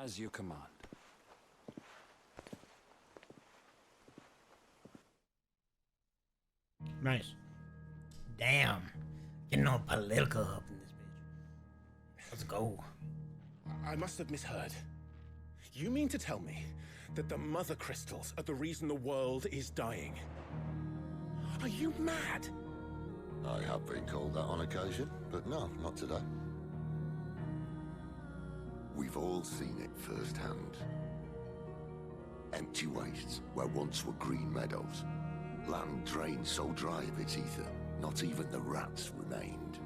As you command. Nice. Damn. Getting all political up in this bitch. Let's go. I must have misheard. You mean to tell me that the mother crystals are the reason the world is dying? Are you mad? I have been called that on occasion, but no, not today. We've all seen it firsthand. Empty wastes where once were green meadows. Land drained so dry of its ether, not even the rats remained.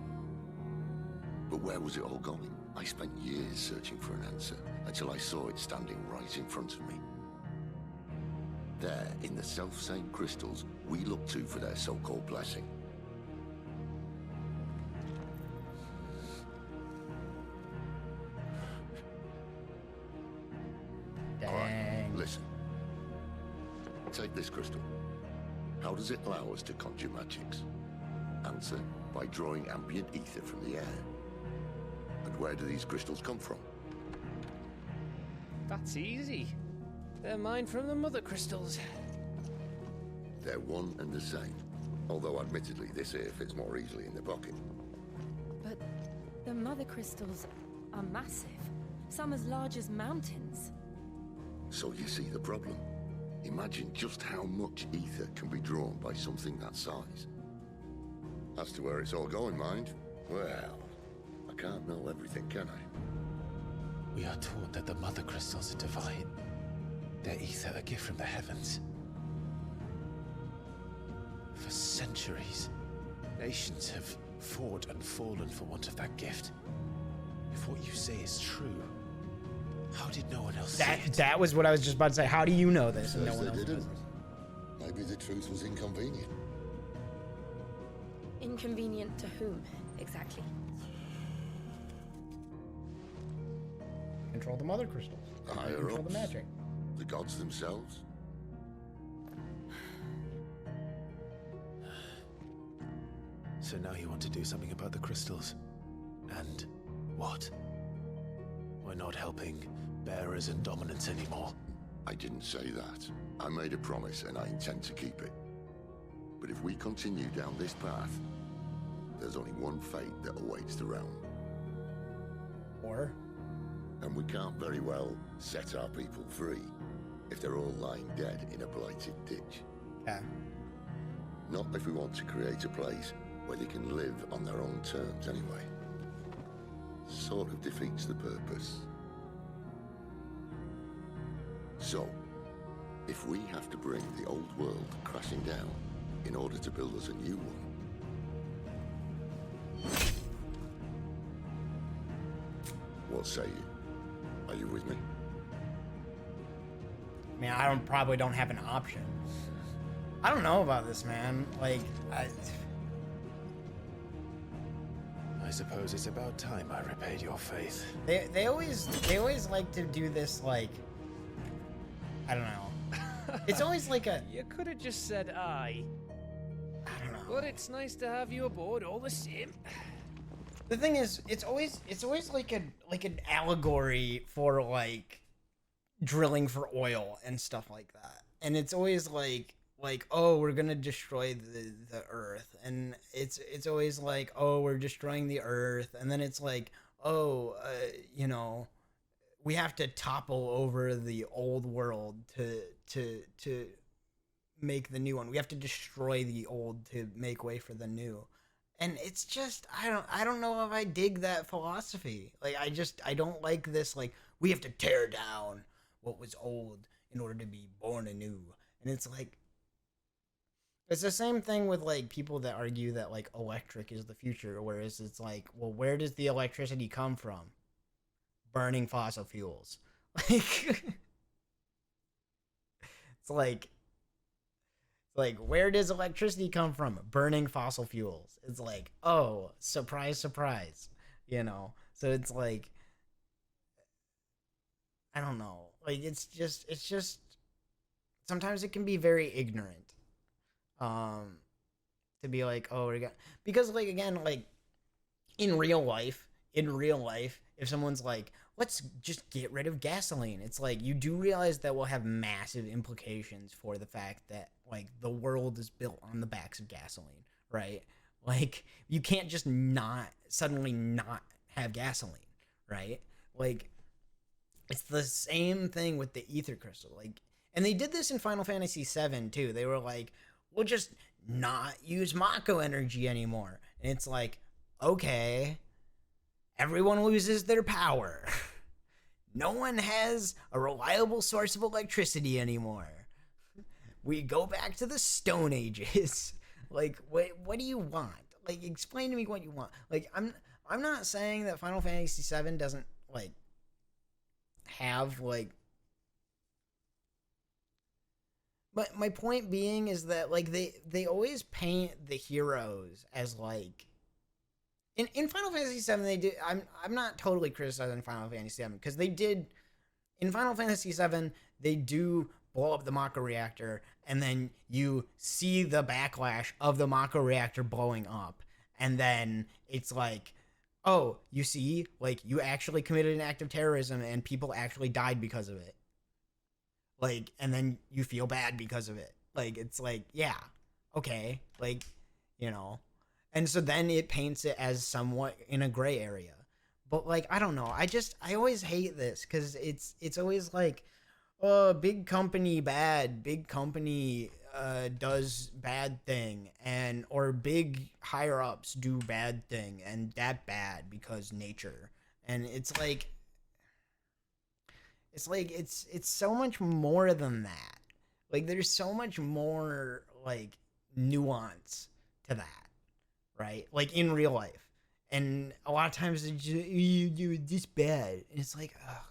But where was it all going? I spent years searching for an answer, until I saw it standing right in front of me. There, in the self-same crystals we look to for their so-called blessing. Dang. Listen. Take this crystal. How does it allow us to conjure magics? Answer, by drawing ambient ether from the air. And where do these crystals come from? That's easy. They're mined from the mother crystals. They're one and the same. Although admittedly this here fits more easily in the pocket. But the mother crystals are massive. Some as large as mountains. So you see the problem. Imagine just how much ether can be drawn by something that size. As to where it's all going, mind? Well, I can't know everything, can I? We are taught that the mother crystals are divine. Their ether a gift from the heavens. For centuries, nations have fought and fallen for want of that gift. If what you say is true, how did no one else see it? That was what I was just about to say. How do you know this and no First one they else didn't. knows? Maybe the truth was inconvenient. Inconvenient to whom, exactly? Control the mother crystals. The higher Control the ups. magic. The gods themselves. So now you want to do something about the crystals. And what? We're not helping bearers and dominants anymore. I didn't say that. I made a promise and I intend to keep it. But if we continue down this path, there's only one fate that awaits the realm. Or And we can't very well set our people free if they're all lying dead in a blighted ditch. yeah. Not if we want to create a place where they can live on their own terms anyway. Sort of defeats the purpose. So, if we have to bring the old world crashing down in order to build us a new one, what say you? Are you with me? I mean, probably don't have an option. I don't know about this, man. Like, I suppose it's about time I repaid your faith. they always like to do this, like, I don't know. It's always like a, You could have just said aye. I don't know. But it's nice to have you aboard all the same. The thing is, it's always like an allegory for like drilling for oil and stuff like that. And it's always like oh, we're gonna destroy the earth, and it's always like, oh, we're destroying the earth, and then it's like, oh, you know, we have to topple over the old world to make the new one. We have to destroy the old to make way for the new. And it's just, I don't know if I dig that philosophy. Like, I don't like this, like, we have to tear down what was old in order to be born anew. And it's like, it's the same thing with, like, people that argue that, like, electric is the future, whereas it's like, well, where does the electricity come from? Burning fossil fuels. Like, where does electricity come from? Burning fossil fuels. It's like, oh, surprise, surprise, you know? So it's like, I don't know. Like, it's just, sometimes it can be very ignorant. To be like, oh, we got, because, like, again, like, in real life, if someone's like, let's just get rid of gasoline. It's like, you do realize that will have massive implications for the fact that, like, the world is built on the backs of gasoline, right? Like, you can't just suddenly not have gasoline, right? Like, it's the same thing with the ether crystal. Like, and they did this in Final Fantasy VII too. They were like, we'll just not use Mako energy anymore. And it's like, okay, everyone loses their power. No one has a reliable source of electricity anymore. We go back to the Stone Ages. Like, what do you want? Like, explain to me what you want. Like, I'm not saying that Final Fantasy VII doesn't, like, have, like, but my point being is that, like, they always paint the heroes as, like, in Final Fantasy VII they do. I'm not totally criticizing Final Fantasy VII, because they did in Final Fantasy VII they do blow up the Mako reactor, and then you see the backlash of the Mako reactor blowing up, and then it's like, oh, you see, like, you actually committed an act of terrorism and people actually died because of it. Like, and then you feel bad because of it. Like, it's like, yeah, okay, like, you know. And so then it paints it as somewhat in a gray area. But, like, I don't know. I always hate this, because it's always like, oh, big company bad, big company does bad thing, and or big higher ups do bad thing, and that bad because nature. And it's so much more than that. Like, there's so much more, like, nuance to that, right? Like, in real life. And a lot of times it's just, you're this bad, and it's like, oh,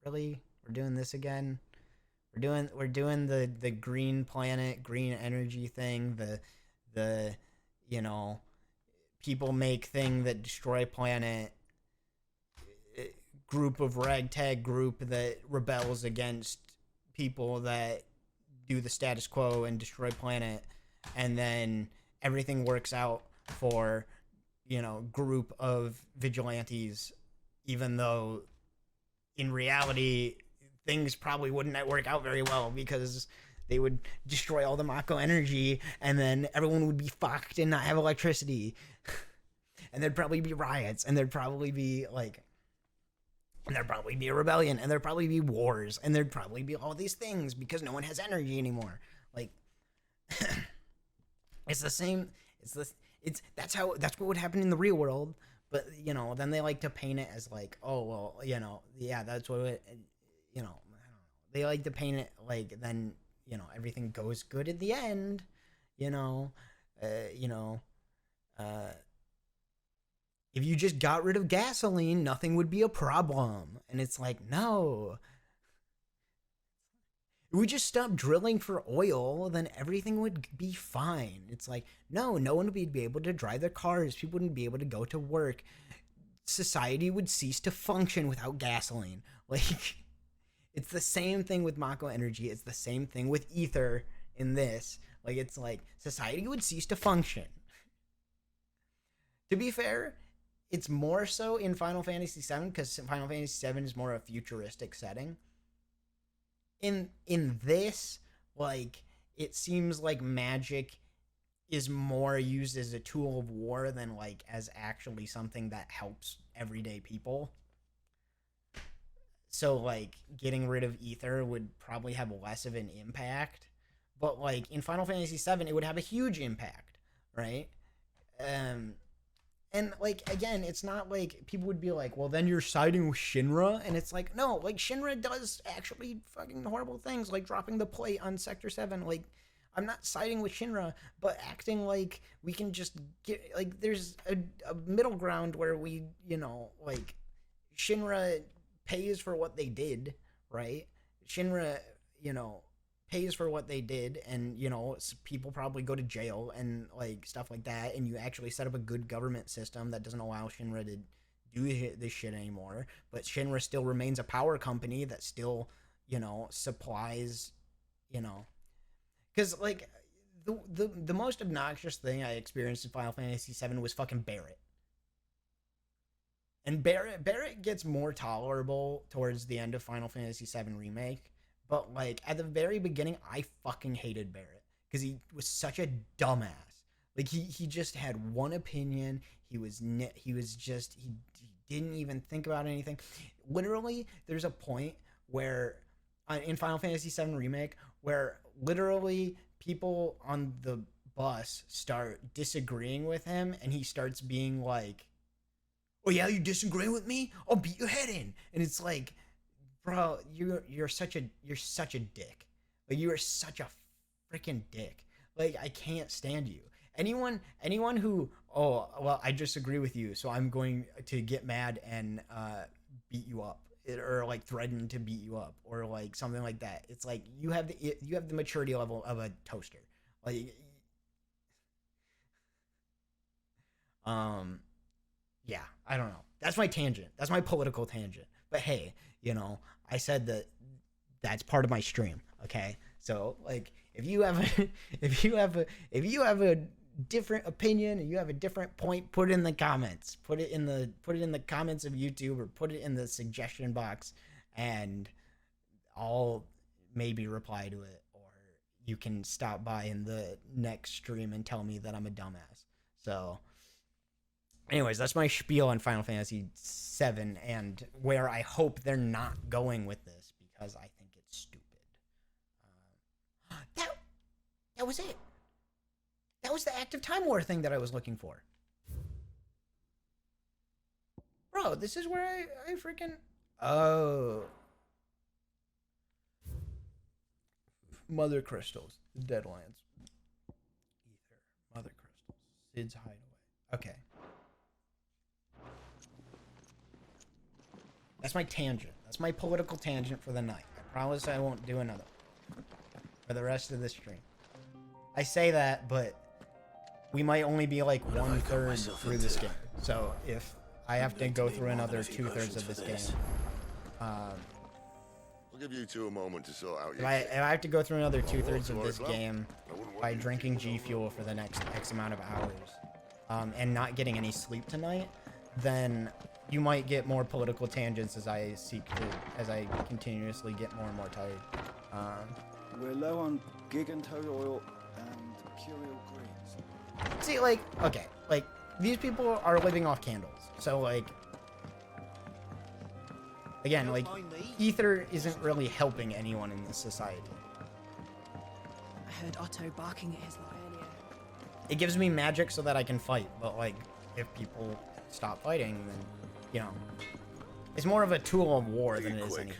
really, we're doing this again. We're doing the green planet, green energy thing, the you know, people make thing that destroy planet, group of ragtag group that rebels against people that do the status quo and destroy planet, and then everything works out for, you know, group of vigilantes, even though in reality things probably wouldn't work out very well, because they would destroy all the Mako energy, and then everyone would be fucked and not have electricity. And there'd probably be riots, and there'd probably be like, and there'd probably be a rebellion, and there'd probably be wars, and there'd probably be all these things because no one has energy anymore. Like, it's the same. That's what would happen in the real world. But, you know, then they like to paint it as like, oh, well, you know, yeah, that's what it, you know, I don't know. They like to paint it like, then, you know, everything goes good at the end, you know, if you just got rid of gasoline, nothing would be a problem. And it's like, no. If we just stopped drilling for oil, then everything would be fine. It's like, no one would be able to drive their cars. People wouldn't be able to go to work. Society would cease to function without gasoline. Like, it's the same thing with Mako energy. It's the same thing with ether in this. Like, it's like, society would cease to function. To be fair, it's more so in Final Fantasy VII, because Final Fantasy VII is more a futuristic setting. In this, like, it seems like magic is more used as a tool of war than, like, as actually something that helps everyday people. So, like, getting rid of ether would probably have less of an impact. But, like, in Final Fantasy VII, it would have a huge impact, right? And, like, again, it's not like people would be like, well, then you're siding with Shinra. And it's like, no, like, Shinra does actually fucking horrible things, like dropping the plate on Sector 7. Like, I'm not siding with Shinra, but acting like we can just get, like, there's a middle ground where we, you know, like, Shinra pays for what they did, right? Shinra, you know, pays for what they did, and, you know, people probably go to jail and, like, stuff like that, and you actually set up a good government system that doesn't allow Shinra to do this shit anymore, but Shinra still remains a power company that still, you know, supplies, you know, because, like, the most obnoxious thing I experienced in Final Fantasy VII was fucking Barret. And Barrett gets more tolerable towards the end of Final Fantasy VII Remake, but like at the very beginning, I fucking hated Barrett because he was such a dumbass. Like he just had one opinion. He didn't even think about anything. Literally, there's a point where in Final Fantasy VII Remake where literally people on the bus start disagreeing with him, and he starts being like, "Oh yeah, you disagree with me? I'll beat your head in." And it's like, bro, you're such a dick. Like you are such a freaking dick. Like I can't stand you. Anyone who, oh well, I disagree with you, so I'm going to get mad and beat you up, or like threaten to beat you up, or like something like that. It's like you have the maturity level of a toaster. Like, yeah, I don't know. That's my tangent. That's my political tangent. But hey, you know, I said that's part of my stream. Okay, so like, if you have a different opinion and you have a different point, put it in the comments. Put it in the comments of YouTube, or put it in the suggestion box, and I'll maybe reply to it. Or you can stop by in the next stream and tell me that I'm a dumbass. So anyways, that's my spiel on Final Fantasy VII and where I hope they're not going with this, because I think it's stupid. That was it. That was the active Time War thing that I was looking for. Bro, this is where I freaking... Oh. Mother Crystals. The Deadlands. Ether. Mother Crystals. Sid's Hideaway. Okay. That's my tangent. That's my political tangent for the night. I promise I won't do another for the rest of the stream. I say that, but we might only be like 1/3 through this game. So if I have to go through another 2/3 of this game, I'll give you two a moment to sort out if I have to go through another 2/3 of this game by drinking G Fuel for the next X amount of hours, and not getting any sleep tonight, then you might get more political tangents as I continuously get more and more tired. We're low on gig and toad oil and curial greens. See, like, okay, like, these people are living off candles. So, like, again, like, ether isn't really helping anyone in this society. I heard Otto barking at his lot earlier. It gives me magic so that I can fight, but, like, if people stop fighting, then, you know, it's more of a tool of war than it is anything else,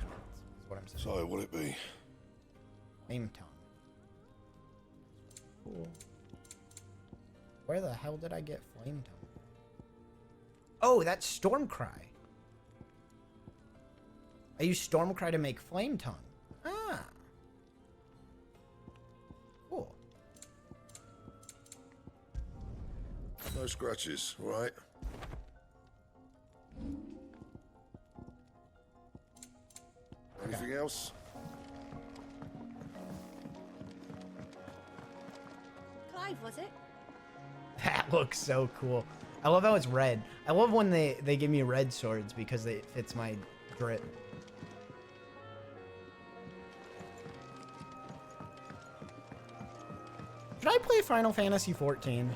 is what I'm saying. So, what'll it be? Flame tongue. Cool. Where the hell did I get flame tongue? Oh, that's Stormcry. I use Stormcry to make flame tongue. Ah. Cool. No scratches, right? Anything else? Clive, was it? That looks so cool. I love how it's red. I love when they give me red swords because it fits my grip. Should I play Final Fantasy XIV?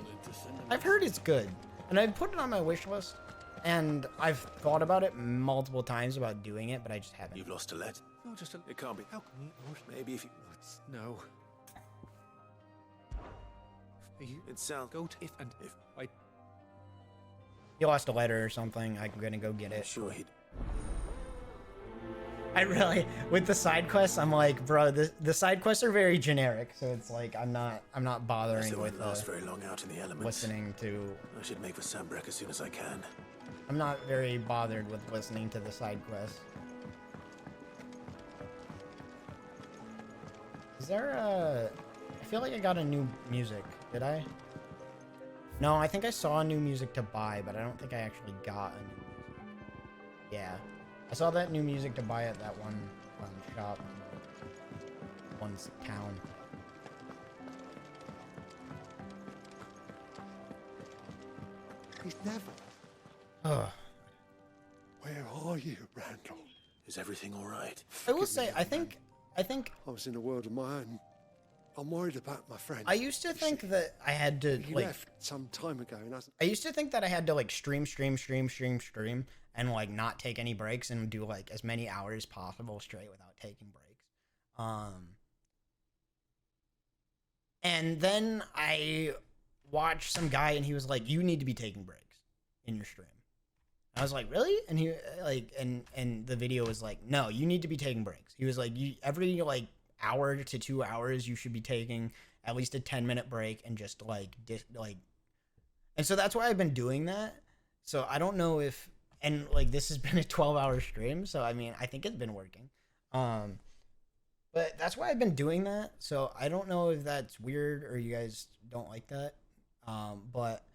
I've heard it's good, and I've put it on my wish list, and I've thought about it multiple times about doing it, but I just haven't. You've lost a leg? No, just a... It can't be. How can you? Maybe if you... No. It's Sal. Go to if and if. He lost a letter or something. I'm gonna go get it. Sure he'd... I really, with the side quests, I'm like, bro, the side quests are very generic, so it's like I'm not bothering with last very long out in the elements. listening to. I should make for Sambrek as soon as I can. I'm not very bothered with listening to the side quests. Is there a? I feel like I got a new music. Did I? No, I think I saw a new music to buy, but I don't think I actually got a new music. Yeah. I saw that new music to buy at that one shop, one town. He's never. Ugh. Where are you, Randall? Is everything all right? I will say, I think I was in a world of my own. I'm worried about my friend. I used to think that I had to He like. left some time ago, and I used to think that I had to like stream, and like not take any breaks and do like as many hours possible straight without taking breaks. And then I watched some guy and he was like, "You need to be taking breaks in your stream." I was like, "Really?" And he like, and the video was like, "No, you need to be taking breaks." He was like, "You every like hour to 2 hours, you should be taking at least a 10-minute break and just like And so that's why I've been doing that. So I don't know if, and like this has been a 12-hour stream, so I mean I think it's been working. But that's why I've been doing that. So I don't know if that's weird or you guys don't like that. But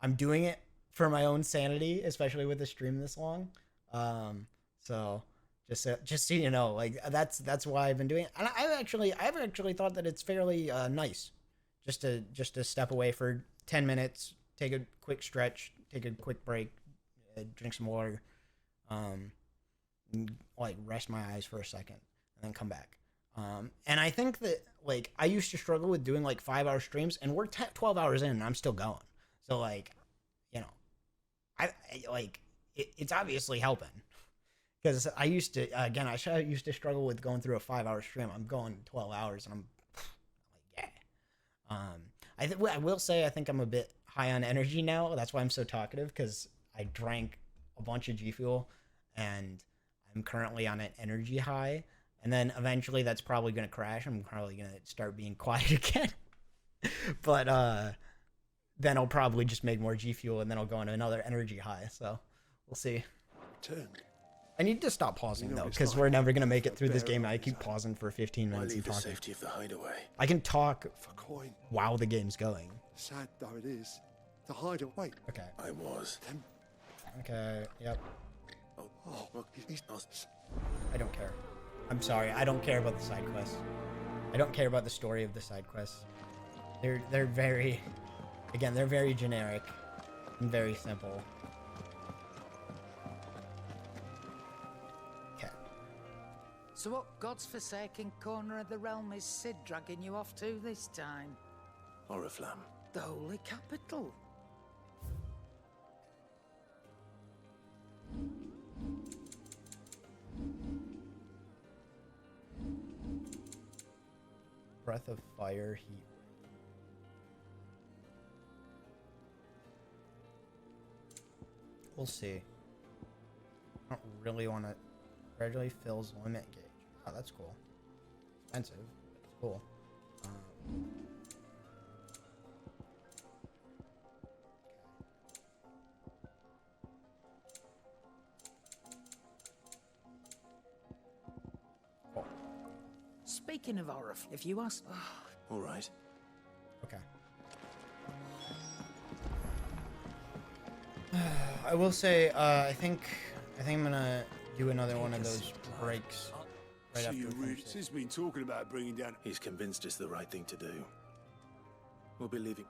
I'm doing it for my own sanity, especially with a stream this long. So just so you know, like that's why I've been doing it. And I've actually thought that it's fairly nice, just to step away for 10 minutes, take a quick stretch, take a quick break, drink some water, like rest my eyes for a second, and then come back. And I think that like I used to struggle with doing like 5-hour streams, and we're 12 hours in, and I'm still going. So like, you know, I like it's obviously helping. Because I used to, again, I used to struggle with going through a 5-hour stream. I'm going 12 hours, and I'm like, yeah. I will say I think I'm a bit high on energy now. That's why I'm so talkative, because I drank a bunch of G Fuel, and I'm currently on an energy high. And then eventually that's probably going to crash. I'm probably going to start being quiet again. But then I'll probably just make more G Fuel, and then I'll go on another energy high. So we'll see. Turn. I need to stop pausing though, because we're never gonna make it through this game. I keep pausing for 15 minutes and the talking. safety of the hideaway. I can talk For coin. while the game's going. Sad though it is. The hideaway. Okay. I was. Them. Okay. Yep. Oh, he's I don't care. I'm sorry. I don't care about the side quests. I don't care about the story of the side quests. They're very, again, they're very generic and very simple. So what God's forsaken corner of the realm is Sid dragging you off to this time? Oriflamme. The Holy Capital. Breath of fire, heat. We'll see. I don't really want to. Gradually fills limit gauge. Oh, that's cool. Expensive. It's cool. Cool. Speaking of horror, if you ask... All right. Okay. I will say, I think I'm gonna do another one of those breaks right So after your we finish this. Roots has been talking about bringing down... He's convinced it's the right thing to do. We'll be leaving.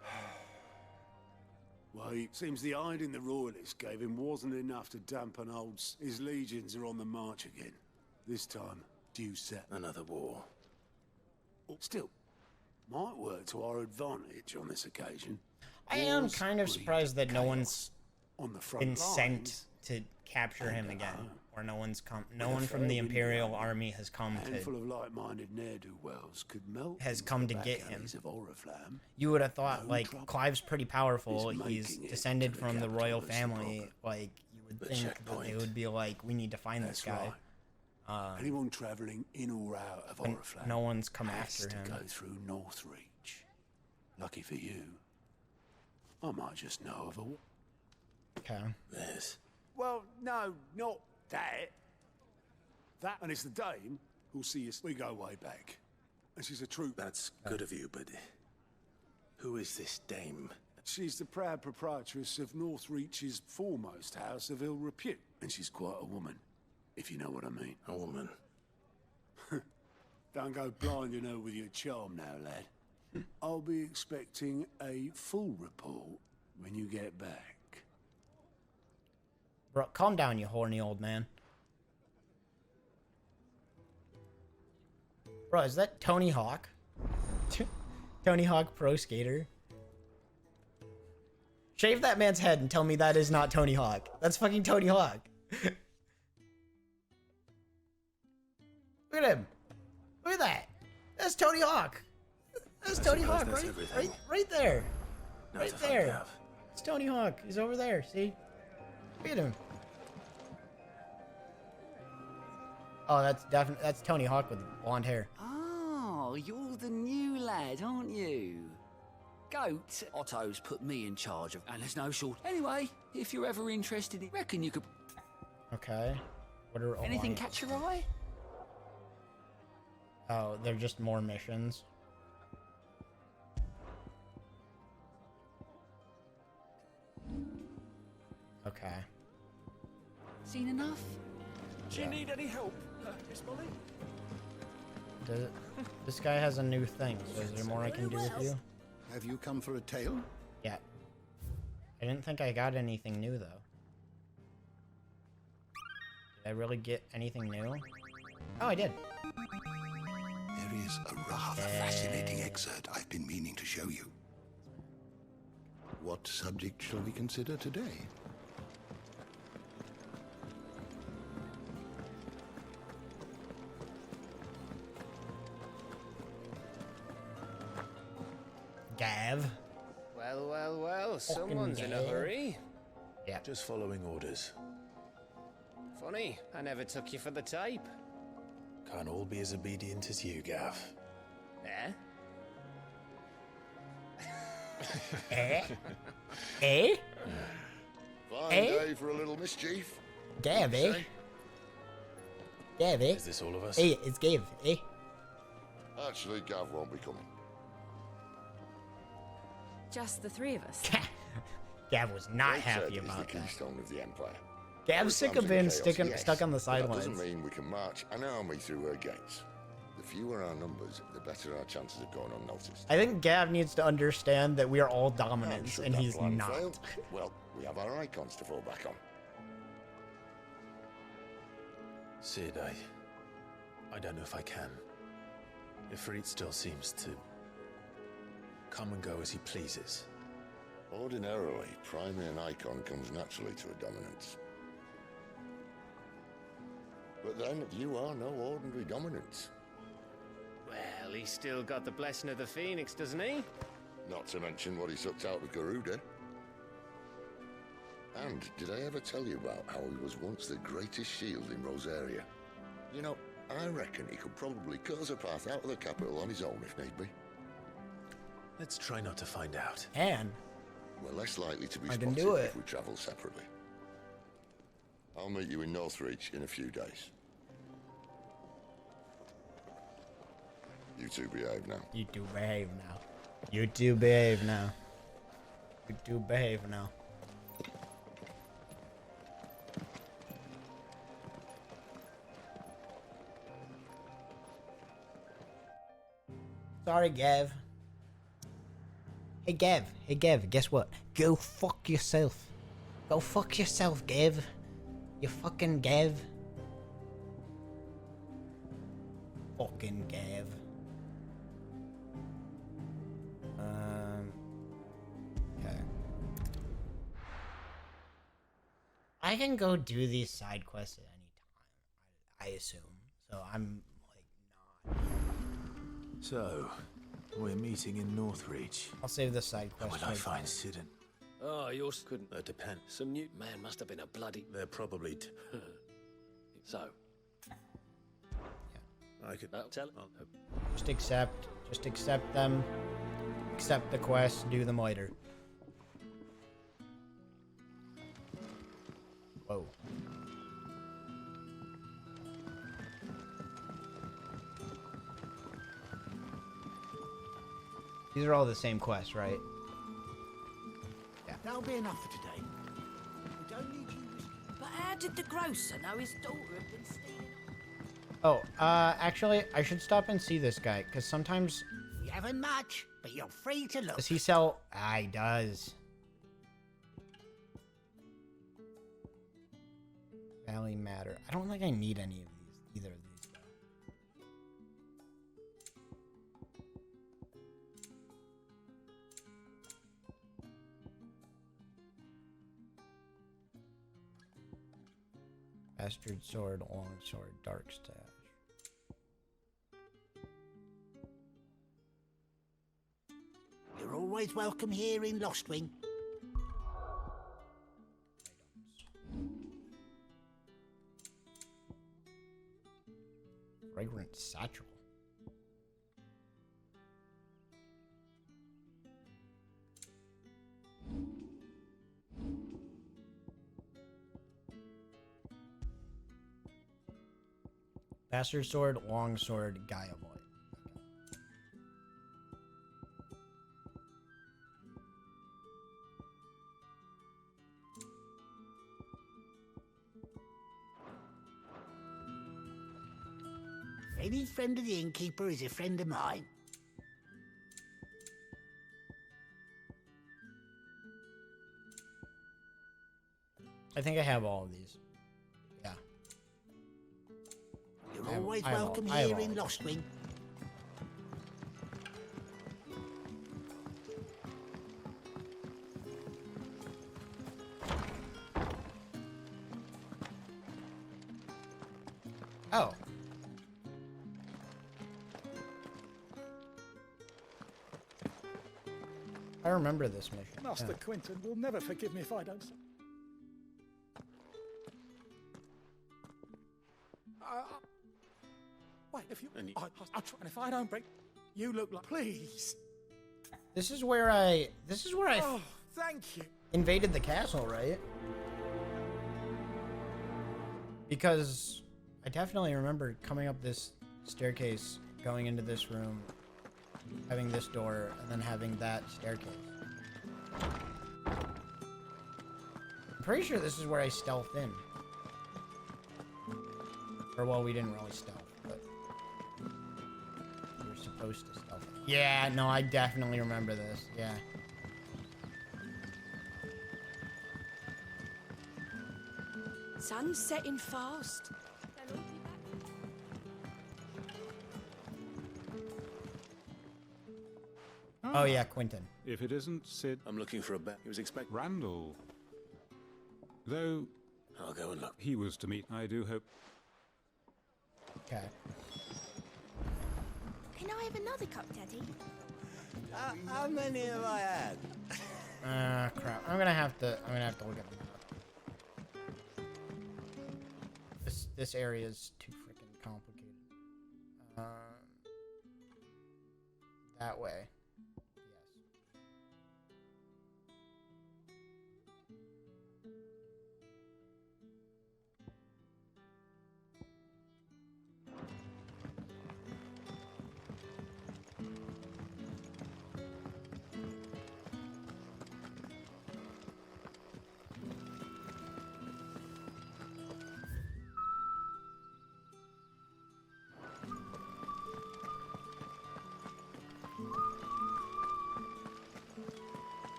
Well, it seems the hiding the royalists gave him wasn't enough to dampen Olds. His legions are on the march again. This time, due set. Another war. Still, might work to our advantage on this occasion. I am Wars kind of breed surprised that no chaos one's on the front been sent lines. to capture him again, or no one With a from the fair Imperial wind, army has come A handful to. of like-minded ne'er-do-wells could melt Has into come the to back get him. alleys of Oriflamme. You would have thought, No like, trouble. Clive's pretty powerful. He's He's making it descended to the from the capital royal is the family. problem. Like, you would The think that they checkpoint. would be like, we need to find That's this guy. right. Anyone travelling in or out of And Oriflamme no one's come has after to him. go through Northreach. Lucky for you, I might just know of a... Okay. This. Well, no, not that. That, and it's the dame who'll see us. We go way back. And she's a true... That's good of you, but who is this dame? She's the proud proprietress of Northreach's foremost house of ill repute. And she's quite a woman, if you know what I mean. A woman. Don't go blinding her with your charm now, lad. I'll be expecting a full report when you get back. Bro, calm down, you horny old man. Bro, is that Tony Hawk? Tony Hawk Pro Skater? Shave that man's head and tell me that is not Tony Hawk. That's fucking Tony Hawk. Look at him. Look at that. That's Tony Hawk. That's Tony Hawk, right there. Right there. It's Tony Hawk. He's over there, see? Look at him. Oh, that's Tony Hawk with blonde hair. Oh, you're the new lad, aren't you? Goat, Otto's put me in charge of, and there's no short. Anyway, if you're ever interested, I reckon you could. Okay. What are anything catch your eye? Oh, they're just more missions. Okay. Seen enough? Do you need any help, Miss Molly? This guy has a new thing, so is there more I can do with you? Have you come for a tale? Yeah. I didn't think I got anything new, though. Did I really get anything new? Oh, I did. There is a rather fascinating excerpt I've been meaning to show you. What subject shall we consider today? Gav. Well, someone's in a hurry. Yeah. Just following orders. Funny, I never took you for the type. Can't all be as obedient as you, Gav. Eh? Eh? Eh? Fine day for a little mischief. Gav, eh? Gav, eh? Is this all of us? Hey, it's Gav, eh? Actually, Gav won't be coming. Just the three of us. Gav was not Gates happy is the about that. keystone of the Empire. Gav's sick of being stuck on the That sidelines. doesn't mean we can march an army through her gates. The fewer our numbers, the better our chances of going unnoticed. I think Gav needs to understand that we are all dominants, Should and that he's plan not. fail, well, we have our icons to fall back on. Sid, I don't know if I can. Ifrit still seems to come and go as he pleases. Ordinarily, priming an icon comes naturally to a dominance. But then, you are no ordinary dominance. Well, he's still got the blessing of the Phoenix, doesn't he? Not to mention what he sucked out of Garuda. And did I ever tell you about how he was once the greatest shield in Rosaria? You know, I reckon he could probably cut us a path out of the capital on his own if need be. Let's try not to find out. And We're less likely to be I can spotted do it. if we travel separately. I'll meet you in Northreach in a few days. You two behave now. you do behave now. You do behave now. You do behave now. Sorry, Gav. Hey, Gav. Hey, Gav, guess what? Go fuck yourself. Go fuck yourself, Gav. You fucking Gav. Fucking Gav. Okay. I can go do these side quests at any time, I assume. So I'm, like, not... So, we're meeting in Northreach. I'll save this side quest. Will I find Sid and... Oh, yours couldn't. That depends. Some new man must have been a bloody. They're probably... So. I could... Tell. Just accept them. Accept the quest, do them later. Whoa. These are all the same quests, right? Yeah. That'll be enough for today. We don't need you. But how did the grocer know his daughter had been stealing? Oh, actually, I should stop and see this guy, because sometimes... We haven't much, but you're free to look. Does he sell... Ah, he does. Valley Matter. I don't think I need any of these, either of these, though. Bastard Sword, Long Sword, Dark Stash. You're always welcome here in Lostwing. Fragrant Satchel. Bastard Sword, Long Sword, Gaia Void. Any friend of the innkeeper is a friend of mine. I think I have all of these. Yeah. You're always welcome here in Lostwing. Oh. I remember this mission. Master Quinton will never forgive me if I don't. Wait, if you... I'll try, and if I don't break... You look like... Please! This is where I... Oh, thank you! Invaded the castle, right? Because I definitely remember coming up this staircase, going into this room, having this door, and then having that staircase. I'm pretty sure this is where I stealthed in. Or, well, we didn't really stealth, but we were supposed to stealth. Yeah, no, I definitely remember this. Yeah. Sun's setting fast. Oh yeah, Quinton. If it isn't Sid... I'm looking for a bet. He was expecting... Randall. Though... I'll go and look. He was to meet, I do hope... Okay. Can I have another cup, Daddy? How many have I had? Crap. I'm gonna have to look at the map. This area is too freaking complicated. That way.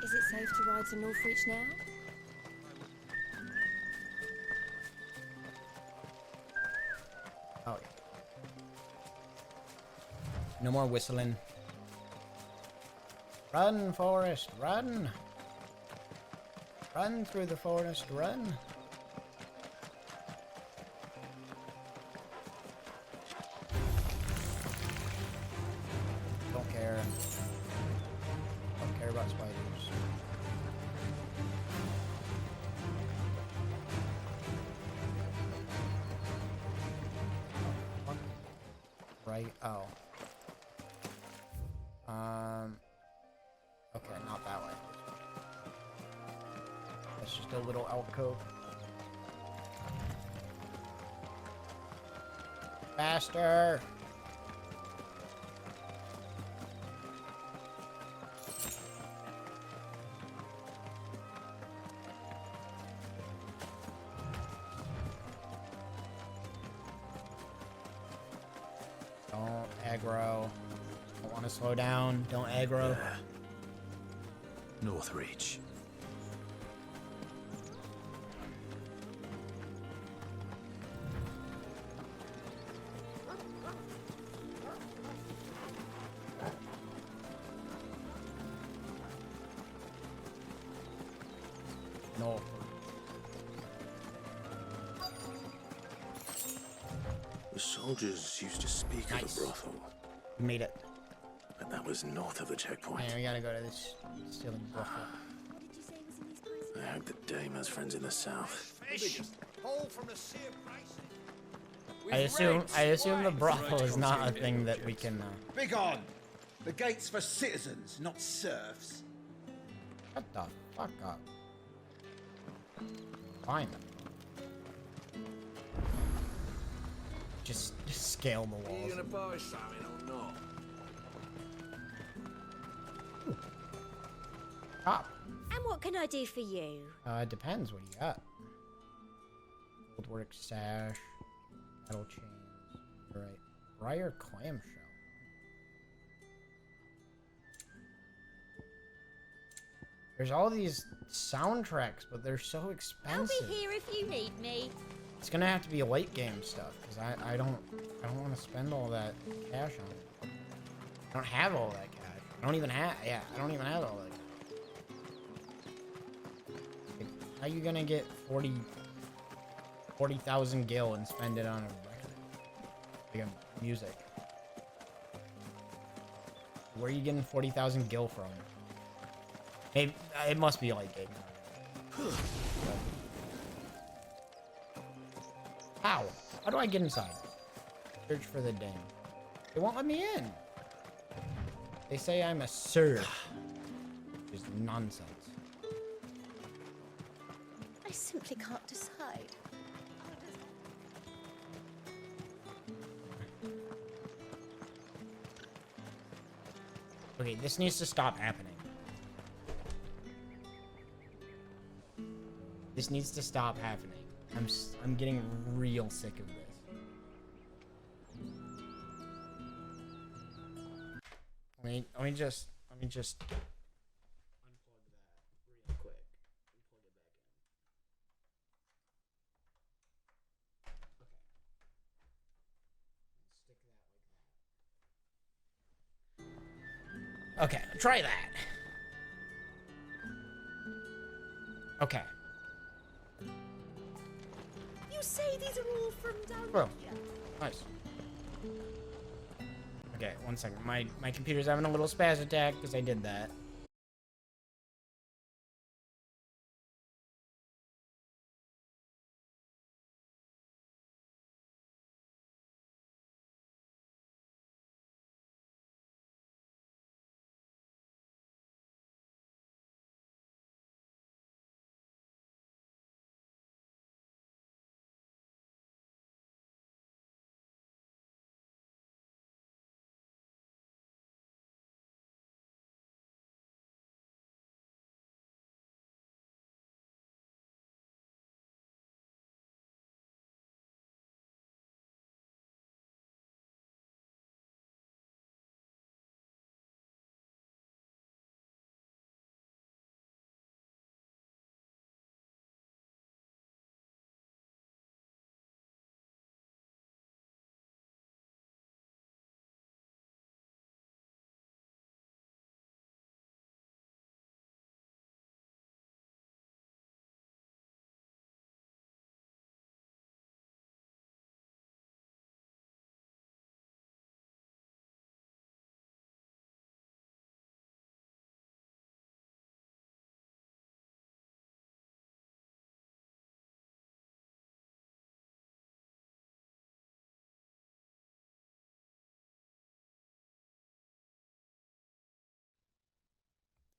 Is it safe to ride to Northreach now? Oh yeah. No more whistling. Run, forest, run! Run through the forest, run! Don't care. Don't care about spiders. Right? Oh. Okay, not that way. That's just a little alcove. Faster! Don't aggro. Don't want to slow down. Don't aggro. Northreach. The soldiers used to speak of a brothel. We made it. But that was north of the checkpoint. Man, we gotta go to this stealing brothel. I hope the dame has friends in the south. Fish! Haul from the sea of I assume the brothel is not a thing that we can. Begone! The gate's for citizens, not serfs. Shut the fuck up. Fine. Just scale the walls. Are you gonna buy something or not? Top. And what can I do for you? It depends. What do you got? Goldwork sash, metal chains. Right. Briar clamshell. There's all these soundtracks, but they're so expensive. I'll be here if you need me. It's gonna have to be late game stuff because I don't want to spend all that cash on it. I don't have all that cash. I don't even have I don't even have all that cash. Like, how you gonna get 40,000 gil and spend it on a record? Like a music. Where are you getting 40,000 gil from? Maybe it must be like game. How? How do I get inside? Search for the dame. They won't let me in. They say I'm a serf. Which is nonsense. I simply can't decide. Okay, this needs to stop happening. This needs to stop happening. I'm getting real sick of this. Let me just unplug that real quick and plug it back in. Okay. Okay, try that. Okay. You say these are all from down Bro, here? nice. Okay, 1 second. My computer's having a little spaz attack because I did that.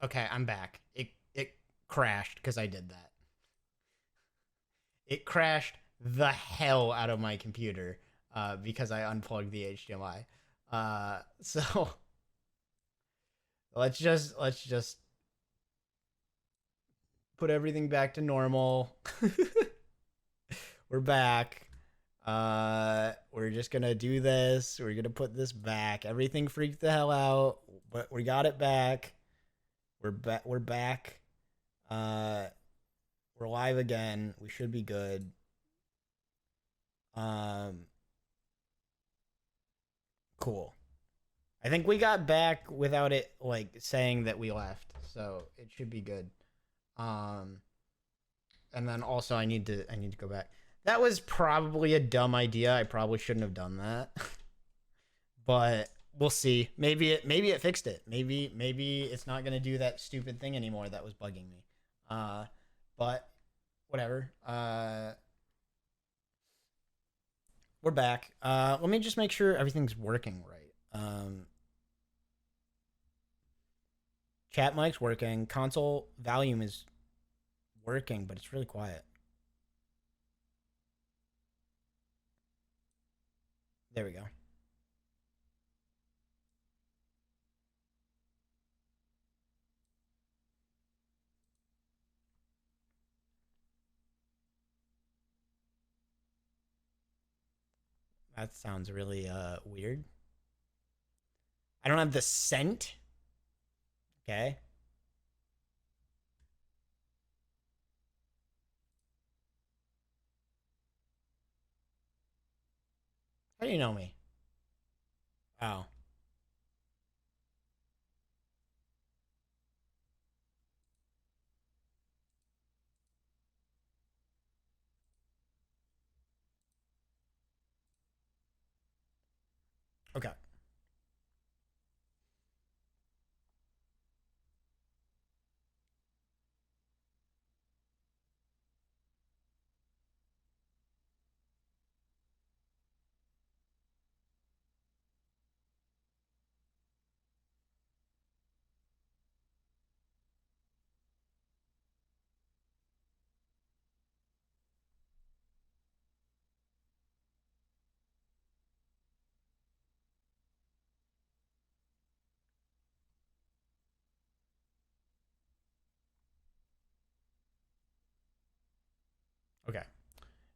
Okay, I'm back. It crashed because I did that. It crashed the hell out of my computer because I unplugged the HDMI. So let's just put everything back to normal. We're back. We're just gonna do this. We're gonna put this back. Everything freaked the hell out, but we got it back. We're back. We're live again. We should be good. Cool. I think we got back without it like saying that we left, so it should be good. And then also I need to go back. That was probably a dumb idea. I probably shouldn't have done that. But we'll see. Maybe it fixed it. Maybe it's not gonna do that stupid thing anymore that was bugging me. But whatever. We're back. Let me just make sure everything's working right. Chat mic's working. Console volume is working, but it's really quiet. There we go. That sounds really weird. I don't have the scent. Okay. How do you know me? Oh. Okay. Okay.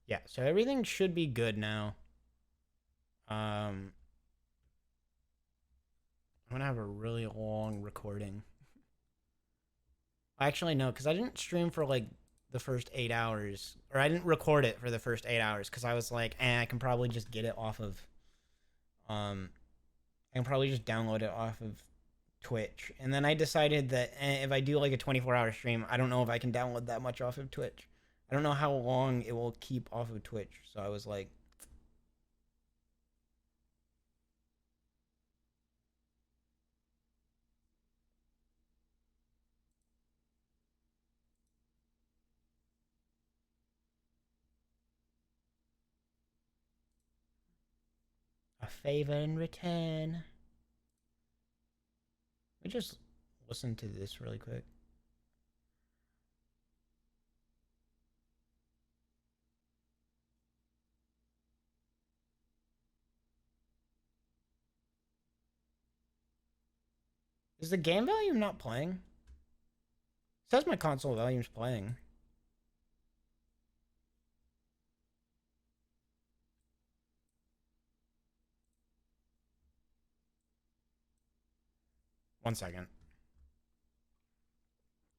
Yeah, so everything should be good now. I'm gonna have a really long recording. Actually, no, because I didn't stream for like the first 8 hours, or I didn't record it for the first 8 hours because I was like, I can probably just get it off of, I can probably just download it off of Twitch. And then I decided that if I do like a 24-hour stream, I don't know if I can download that much off of Twitch. I don't know how long it will keep off of Twitch. So I was like, a favor in return. Let me just listen to this really quick. Is the game volume not playing? It says my console volume's playing. One second.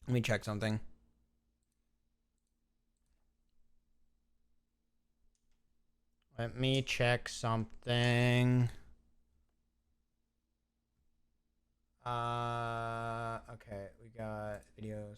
Let me check something. Let me check something. Okay, we got videos.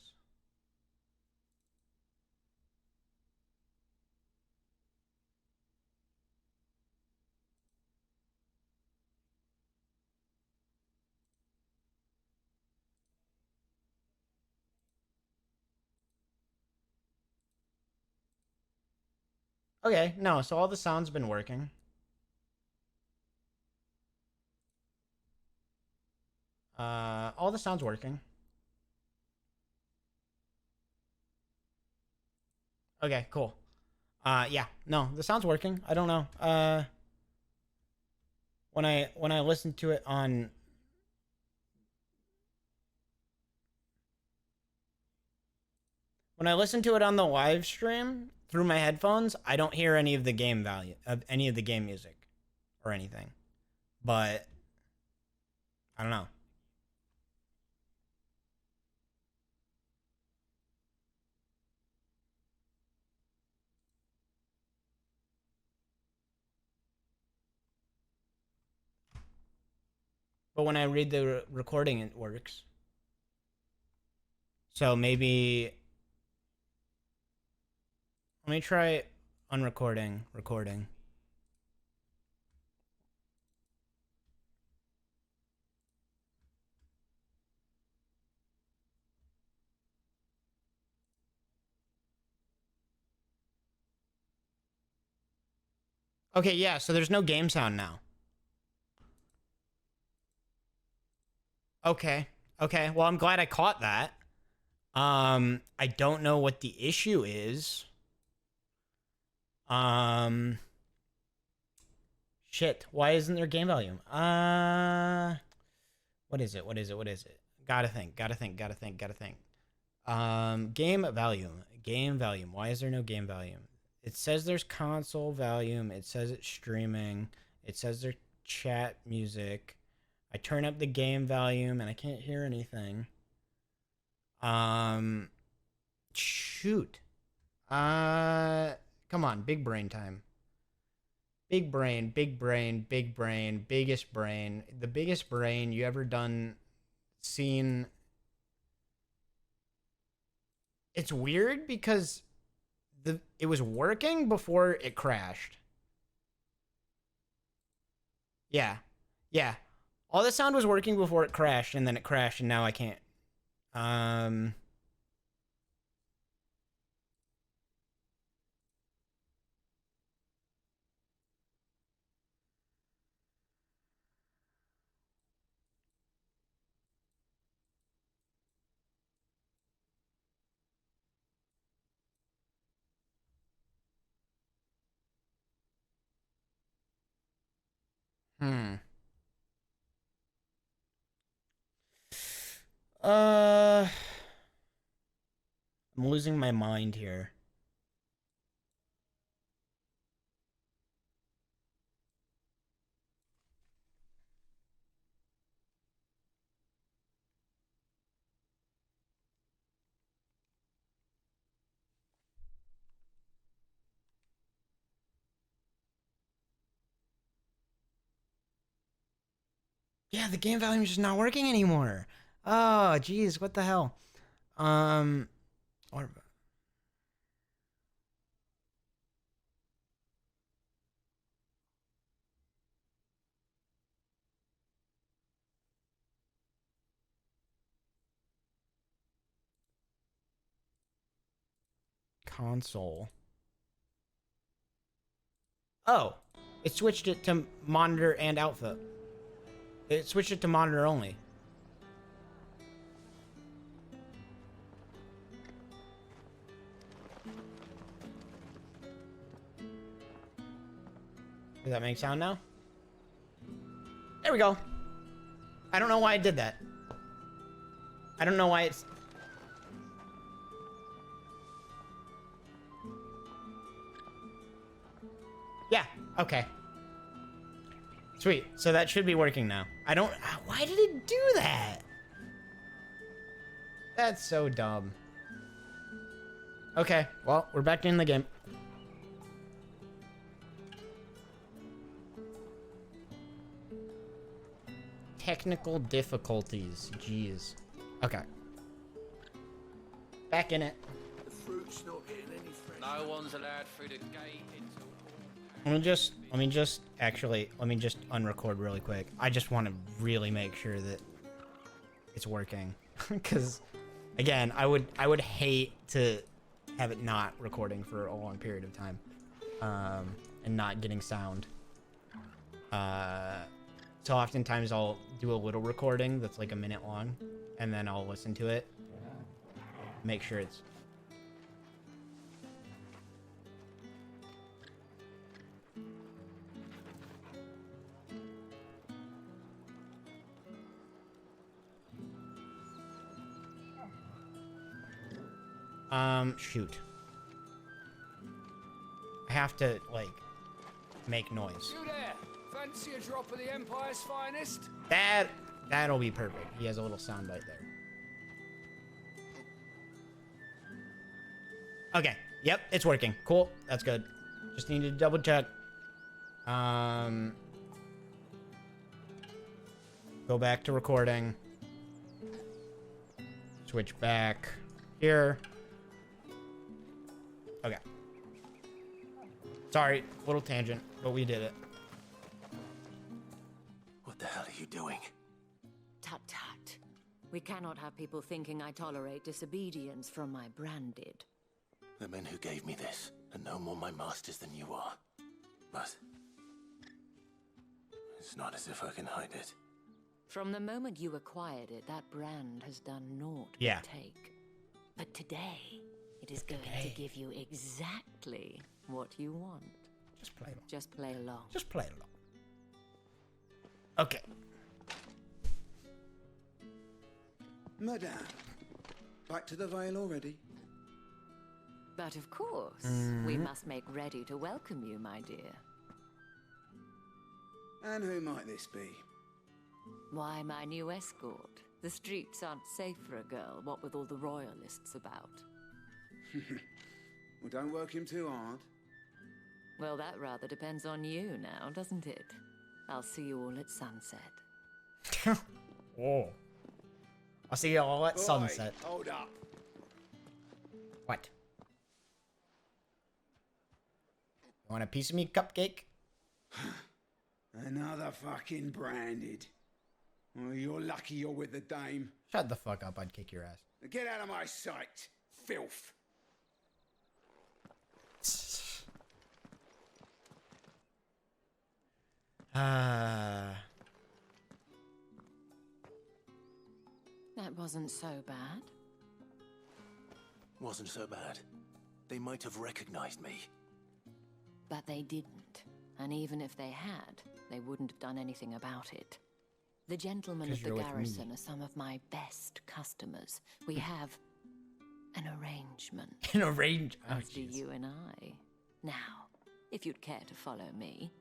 Okay, no, so all the sound's been working. All the sound's working. Okay, cool. Yeah, no, the sound's working. I don't know. When I listen to it on the live stream through my headphones, I don't hear any of the game value of any of the game music or anything. But I don't know. But when I read the recording, it works. So maybe let me try. Unrecording. Recording. Okay, yeah, so there's no game sound now. Okay. Okay, well, I'm glad I caught that. I don't know what the issue is. Shit, why isn't there game volume? What is it? What is it? What is it? Gotta think. Game volume. Game volume. Why is there no game volume? It says there's console volume. It says it's streaming. It says there's chat music. I turn up the game volume and I can't hear anything. Shoot. Come on, big brain time. Big brain, biggest brain. The biggest brain you ever seen. It's weird because it was working before it crashed. Yeah. Yeah. All the sound was working before it crashed, and then it crashed, and now I can't. I'm losing my mind here. Yeah, the game volume is just not working anymore. Oh, geez, what the hell? Or console. Oh, it switched it to monitor and output. It switched it to monitor only. Does that make sound now? There we go. I don't know why I did that. I don't know why it's... Yeah, okay. Sweet, so that should be working now. I don't... Why did it do that? That's so dumb. Okay, well, we're back in the game. Technical difficulties, jeez. Okay. Back in it. The fruit's not getting any fresh. No one's allowed through the gate until... Let me just unrecord really quick. I just want to really make sure that it's working. Because, again, I would hate to have it not recording for a long period of time. And not getting sound. So oftentimes I'll do a little recording that's like a minute long, and then I'll listen to it. Make sure it's... Shoot. I have to, like, make noise. You there? Fancy a drop of the Empire's finest? That'll be perfect. He has a little soundbite there. Okay. Yep, it's working. Cool. That's good. Just need to double check. Go back to recording. Switch back here. Okay. Sorry, little tangent, but we did it. What the hell are you doing? Tut tut. We cannot have people thinking I tolerate disobedience from my branded. The men who gave me this are no more my masters than you are. But it's not as if I can hide it. From the moment you acquired it, that brand has done naught Yeah. but take. But today, it is going to give you exactly what you want. Just play along. Just play along. Just play along. Okay. Madame, back to the Vale already? But of course, we must make ready to welcome you, my dear. And who might this be? Why, my new escort. The streets aren't safe for a girl, what with all the royalists about. Well, don't work him too hard. Well, that rather depends on you now, doesn't it? I'll see you all at sunset. Whoa. I'll see you all at sunset. Hold up. What? You want a piece of me, cupcake? Another fucking branded. Well, you're lucky you're with the dame. Shut the fuck up, I'd kick your ass. Get out of my sight, filth. That wasn't so bad. Wasn't so bad. They might have recognized me. But they didn't. And even if they had, they wouldn't have done anything about it. The gentlemen 'Cause of the you're with garrison me. are some of my best customers. We have an arrangement. An arrangement? Oh, As do you and I. Now, if you'd care to follow me,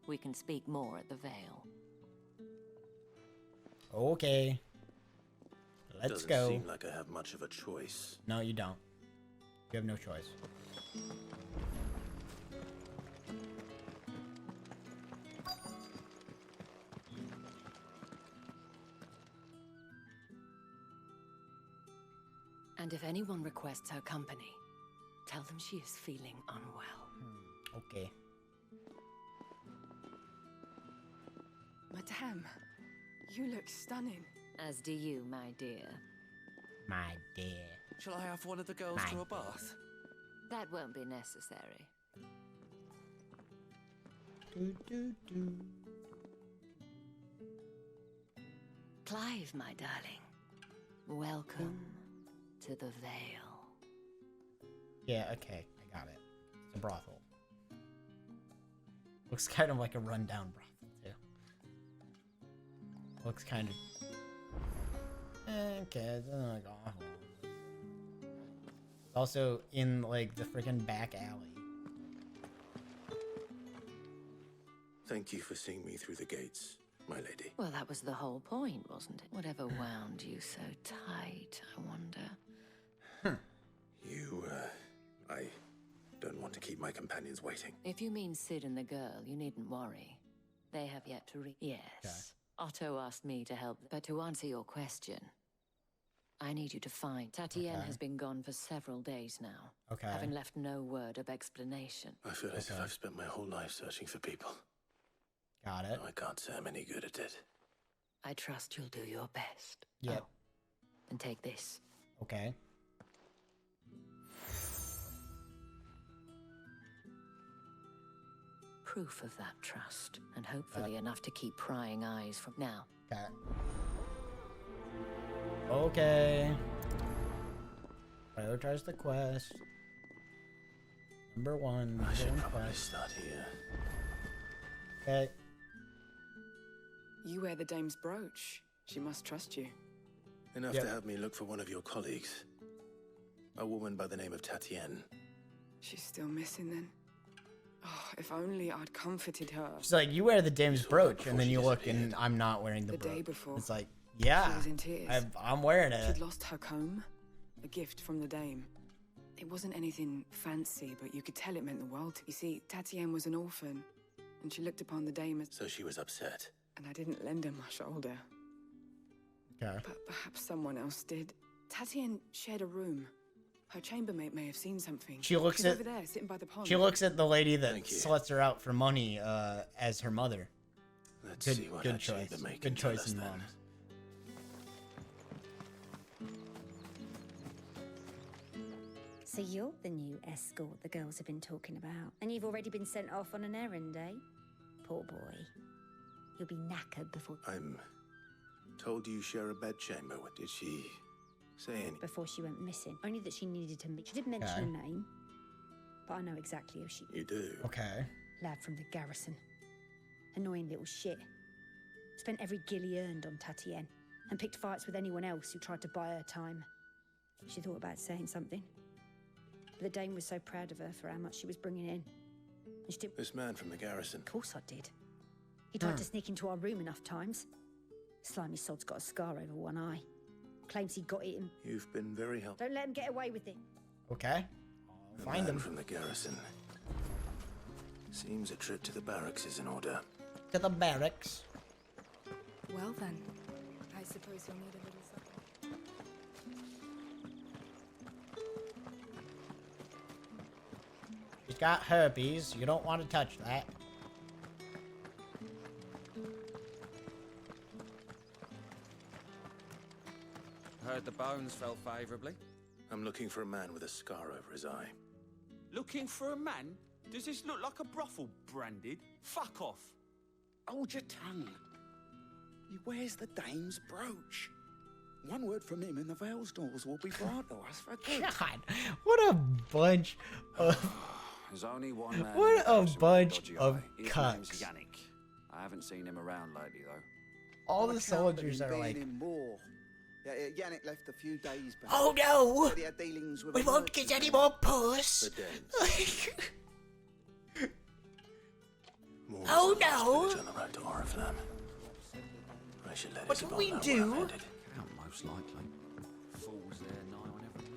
we can speak more at the Vale. Okay. Let's Doesn't go. seem like I have much of a choice. No, you don't. You have no choice. And if anyone requests her company, tell them she is feeling unwell. Okay. Madame, you look stunning. As do you, my dear. My dear. Shall I have one of the girls My to a bath? That won't be necessary. Clive, my darling. Welcome to the Vale. Yeah, okay. I got it. It's a brothel. Looks kind of like a rundown brothel, too. Looks kind of... Okay, it's not like awful. Also in, like, the freaking back alley. Thank you for seeing me through the gates, my lady. Well, that was the whole point, wasn't it? Whatever wound you so tight, I wonder. I don't want to keep my companions waiting. If you mean Sid and the girl, you needn't worry. They have yet to Yes. Okay. Otto asked me to help, but to answer your question, I need you to find... Tatienne has been gone for several days now. Okay. Having left no word of explanation. I feel as if I've spent my whole life searching for people. Got it. I can't say I'm any good at it. I trust you'll do your best. Yep. Oh, and take this. Okay. Proof of that trust, and hopefully enough to keep prying eyes from... Now, Okay. Okay. Prioritize the quest. Number one. I should doing probably quest. start here. Okay. You wear the dame's brooch. She must trust you. Enough Yep. to have me look for one of your colleagues. A woman by the name of Tatienne. She's still missing then. Oh, if only I'd comforted her. She's like, you wear the dame's brooch, and then you look, and I'm not wearing the The brooch. day before. It's like, yeah, She was in tears. I'm wearing She'd it. lost her comb. A gift from the dame. It wasn't anything fancy, but you could tell it meant the world to... You see, Tatienne was an orphan, and she looked upon the dame as... So she was upset. And I didn't lend her my shoulder. Okay. But perhaps someone else did. Tatienne shared a room. Her chambermaid may have seen something. She looks She's at over there, sitting by the pond. She looks at the lady that sluts her out for money as her mother. Let's Good, see what good actually choice. the making Good tell choice us in then. mom. So you're the new escort the girls have been talking about. And you've already been sent off on an errand, eh? Poor boy. You'll be knackered before... I'm told you share a bedchamber. What did she say? Before she went missing. Only that she needed to meet... She did mention a name. But I know exactly who she... You do? Okay. Lad from the garrison. Annoying little shit. Spent every guil he earned on Tatienne. And picked fights with anyone else who tried to buy her time. She thought about saying something. But the Dane was so proud of her for how much she was bringing in. And she did... This man from the garrison. Of course I did. He tried to sneak into our room enough times. Slimy sod's got a scar over one eye. Claims he got it in... You've been very helpful. Don't let him get away with it. Okay. The Find man him. from the garrison. Seems a trip to the barracks is in order. To the barracks. Well then, I suppose you'll need a little something. She's got herpes. You don't want to touch that. Heard the bones fell favourably. I'm looking for a man with a scar over his eye. Looking for a man? Does this look like a brothel branded? Fuck off. Hold your tongue. He wears the dame's brooch. One word from him and the Vale's doors will be brought to us for good. God, what a bunch of... There's only one man. What a bunch dodgy of eye. His name's cucks. Yannick. I haven't seen him around lately though. All the I can't soldiers believe are like... being in war. Yeah, Yannick left a few days back. Oh no! Said he had dealings with We a won't get any more puss! Oh no! On the road to Oriflamme. I should let What do Isabel we know do? where I'm headed. Count most likely. Falls there nigh on every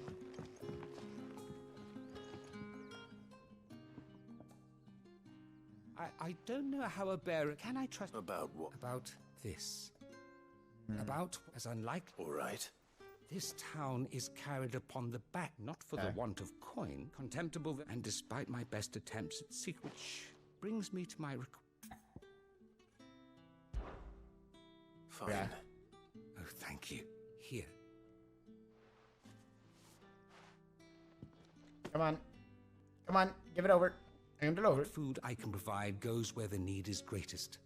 night. I don't know how a bearer... Can I trust... About what? About this. About as unlikely... All right. This town is carried upon the back, not for the Okay. want of coin, contemptible, and despite my best attempts at secret, which brings me to my... Fine. Yeah. Oh, thank you. Here. Come on. Come on, give it over. Hand it over. Food I can provide goes where the need is greatest.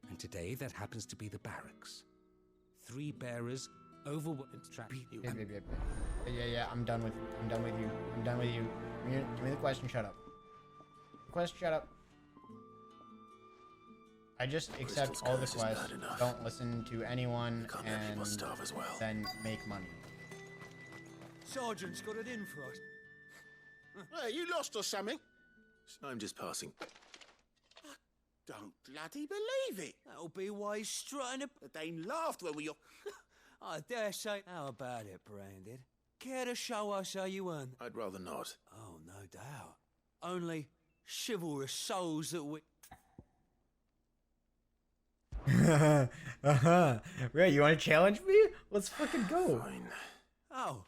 And today, that happens to be the barracks. 3 bearers, overworked, trapped... Yeah, I'm done with you. I'm done with you. Give me the question, shut up. Quest, shut up. I just accept Crystal's all the curse is bad quests, enough. don't listen to anyone, Can't let people and starve as well. then make money. Sergeant's got it in for us. Hey, you lost or something? I'm just passing. Don't bloody believe it. That'll be why he's strutting The Dane laughed when we... I dare say. How about it, Brandon? Care to show us how you earn? I'd rather not. Oh, no doubt. Only chivalrous souls that we... Right, you want to challenge me? Let's fucking go. Fine. Oh,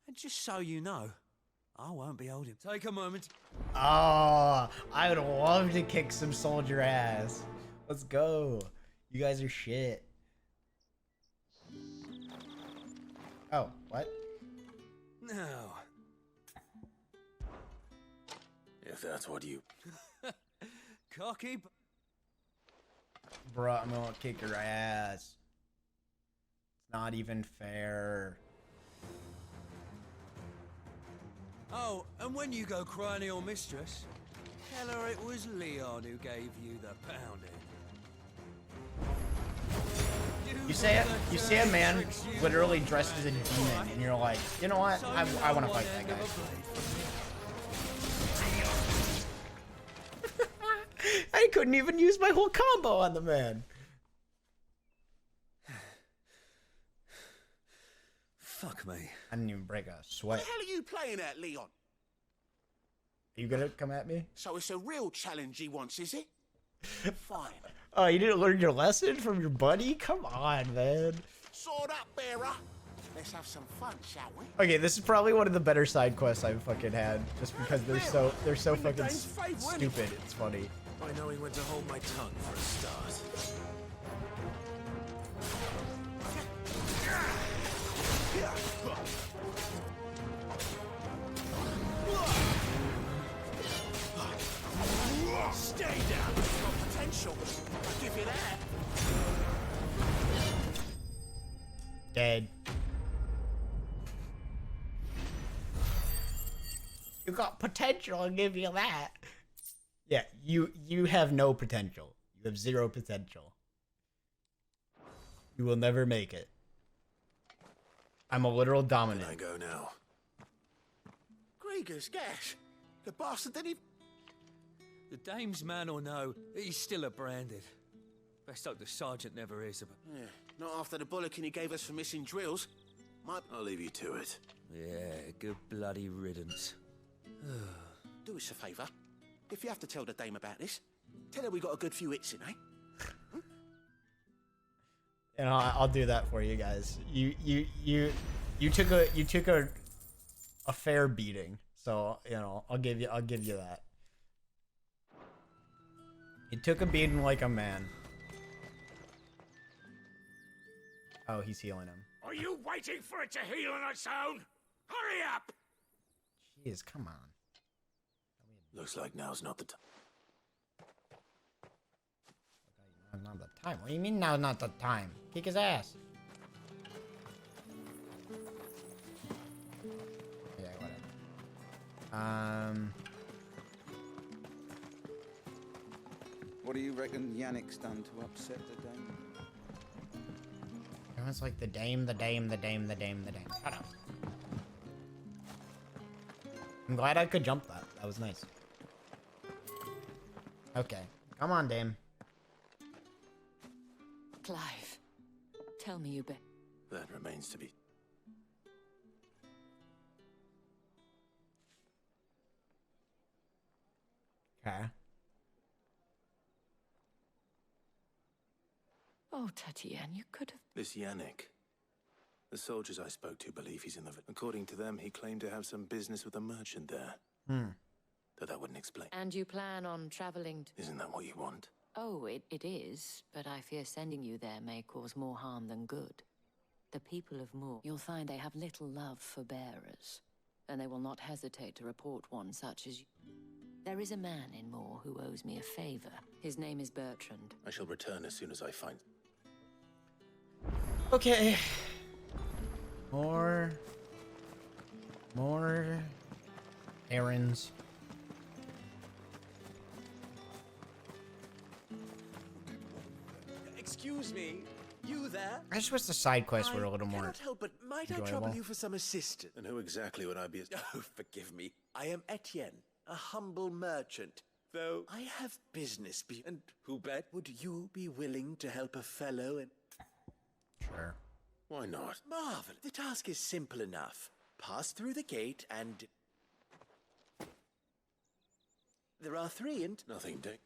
and just so you know, I won't be holding. Take a moment. Oh, I would love to kick some soldier ass. Let's go. You guys are shit. Oh, what? No. If that's what you... Cocky... Bruh, I'm gonna kick your ass. It's not even fair. Oh, and when you go crying to your mistress, tell her it was Leon who gave you the pounding. You say a man literally dressed as a demon, and you're like, you know what? I want to fight that guy. I couldn't even use my whole combo on the man. Fuck me. I didn't even break a What sweat. the hell are you playing at, Leon? Are you gonna come at me? So it's a real challenge he wants, is it? Fine. Oh, you didn't learn your lesson from your buddy? Come on, man. Sword up, bearer. Let's have some fun, shall we? Okay, this is probably one of the better side quests I've fucking had, just because they're so fucking stupid. It's funny. By knowing when to hold my tongue for a start. Stay down. You've got potential. I'll give you that. Dead. You got potential, I'll give you that. Yeah, you have no potential. You have zero potential. You will never make it. I'm a literal dominant. I go now. Gregor's gas. The bastard didn't even... The dame's man or no, he's still a branded. Best hope the sergeant never is. Yeah, not after the bollocking he gave us for missing drills. I'll leave you to it. Yeah, good bloody riddance. Do us a favour. If you have to tell the dame about this, tell her we got a good few hits in, eh? And I'll do that for you guys. You took a fair beating, so you know I'll give you that. You took a beating like a man. Oh, he's healing him. Are you waiting for it to heal on its own? Hurry up! Jeez, come on. Looks like now's not the time. Not the time. What do you mean now's not the time? Kick his ass. Yeah, whatever. What do you reckon Yannick's done to upset the dame? Everyone's like the dame. Shut up. I'm glad I could jump that. That was nice. Okay. Come on, dame. Clive, tell me you bet. That remains to be. Okay. Oh, Tatienne, you could have... This Yannick. The soldiers I spoke to believe he's in the... According to them, he claimed to have some business with a merchant there. Though that wouldn't explain. And you plan on traveling to... Isn't that what you want? Oh, it is, but I fear sending you there may cause more harm than good. The people of Moor, you'll find they have little love for bearers, and they will not hesitate to report one such as you. There is a man in Moor who owes me a favor. His name is Bertrand. I shall return as soon as I find... Okay. More errands. Excuse me, you there? I just wish the side quests were a little more cannot help but might I enjoyable. trouble you for some assistance? And who exactly would I be? Oh, forgive me. I am Etienne, a humble merchant. Though I have business and who bet would you be willing to help a fellow and... Sure. Why not? Marvel. The task is simple enough. Pass through the gate and... There are three and... Nothing, Dick.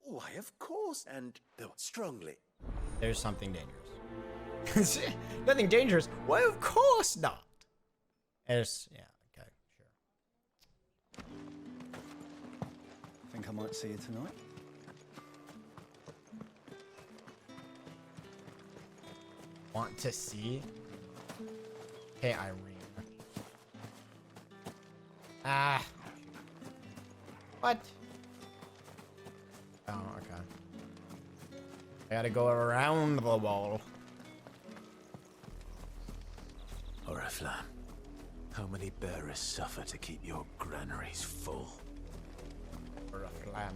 Why, of course, and though strongly. There's something dangerous. Nothing dangerous? Why, of course not. There's, yeah, okay, sure. Think I might see you tonight? Want to see? Hey, Irene. Ah. What? Oh, okay. I gotta go around the wall. Oriflamme, how many bearers suffer to keep your granaries full? Oriflamme.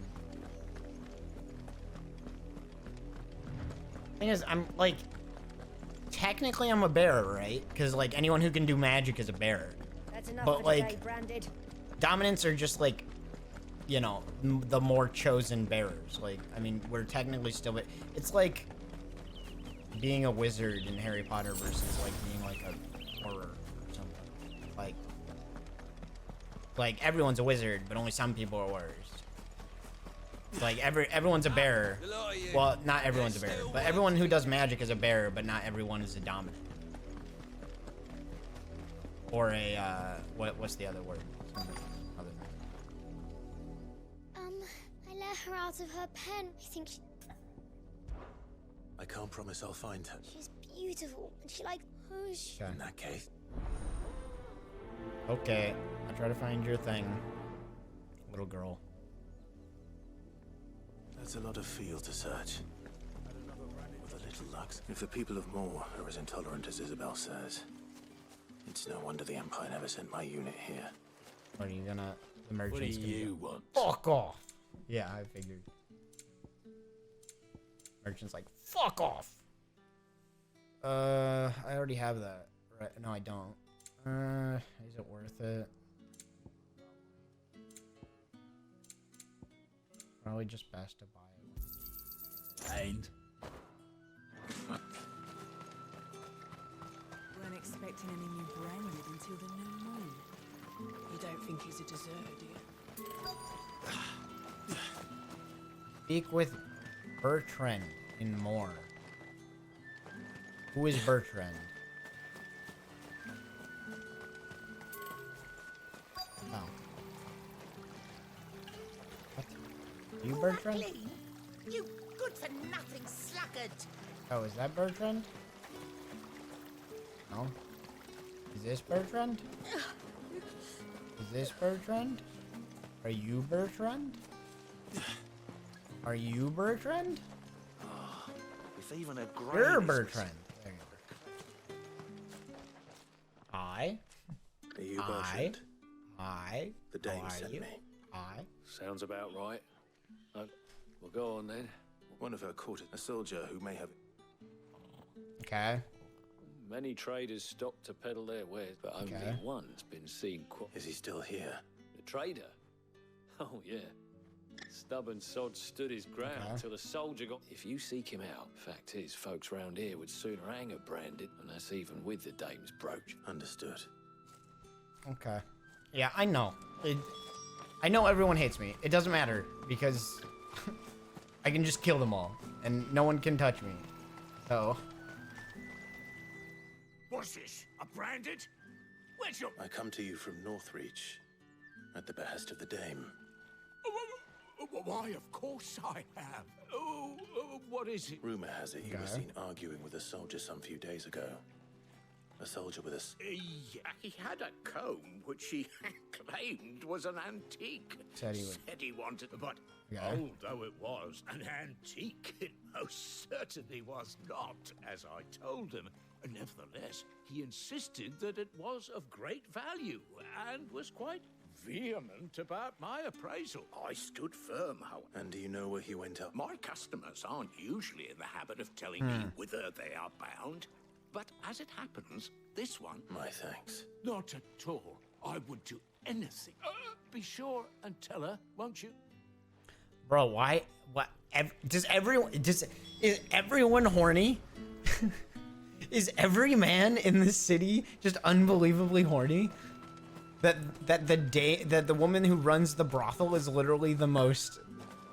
Thing is, I'm like, technically I'm a bearer, right? Because like anyone who can do magic is a bearer. That's enough But for like, today, Branded. dominants are just like, you know, the more chosen bearers. Like, I mean, we're technically still... It's like being a wizard in Harry Potter versus, like, being, like, a horror or something. Like, everyone's a wizard, but only some people are warriors. Like everyone's a bearer. Well, not everyone's a bearer, but everyone who does magic is a bearer, but not everyone is a dominant. Or a what's the other word? I let her out of her pen. I think I can't promise I'll find her. she's beautiful, and she like who's Okay. In that case, Okay, I'll try to find your thing, little girl. that's a lot of field to search. With a little luck, if the people of Moor are as intolerant as Isabel says, it's no wonder the Empire never sent my unit here. What are you gonna? The merchants. What do gonna you want? Fuck off. Yeah, I figured. Merchant's like, fuck off. I already have that. Right? No, I don't. Is it worth it? Probably just best to buy it. And Weren't expecting any new branded until the new moon. You don't think he's a deserter, do you? Speak with Bertrand in Moor. Who is Bertrand? Oh. What? Are you Bertrand? You good-for-nothing sluggard! Oh, is that Bertrand? No. Is this Bertrand? Is this Bertrand? Are you Bertrand? Are you Bertrand? If even a You're grain is Bertrand. There you go. I. Are you Bertrand? I. The dame How are sent you? me. I. Sounds about right. Well, go on then. One of her quarters, a soldier who may have... Okay. Many traders stopped to peddle their wares, but only Okay. one's been seen. Is he still here? The trader? Oh, yeah. Stubborn sod stood his ground Okay. till the soldier got... If you seek him out, fact is, folks round here would sooner hang a branded, and that's even with the dame's brooch. Understood. Okay. Yeah, I know. I know everyone hates me. It doesn't matter because I can just kill them all and no one can touch me. So. What's this? A branded? Where's your... I come to you from Northreach, at the behest of the dame. Why, of course I have. What is it? Rumor has it you were Okay. seen arguing with a soldier some few days ago. A soldier with a... Yeah, he had a comb which he claimed was an antique. Said he would- Said he wanted, but Yeah. although it was an antique, it most certainly was not, as I told him. Nevertheless, he insisted that it was of great value and was quite vehement about my appraisal. I stood firm, however. And do you know where he went up? My customers aren't usually in the habit of telling me whither they are bound, but as it happens, this one... My thanks. Not at all. I would do anything. Be sure and tell her, won't you? Bro, why? What? Is everyone horny? Is every man in this city just unbelievably horny? That the woman who runs the brothel is literally the most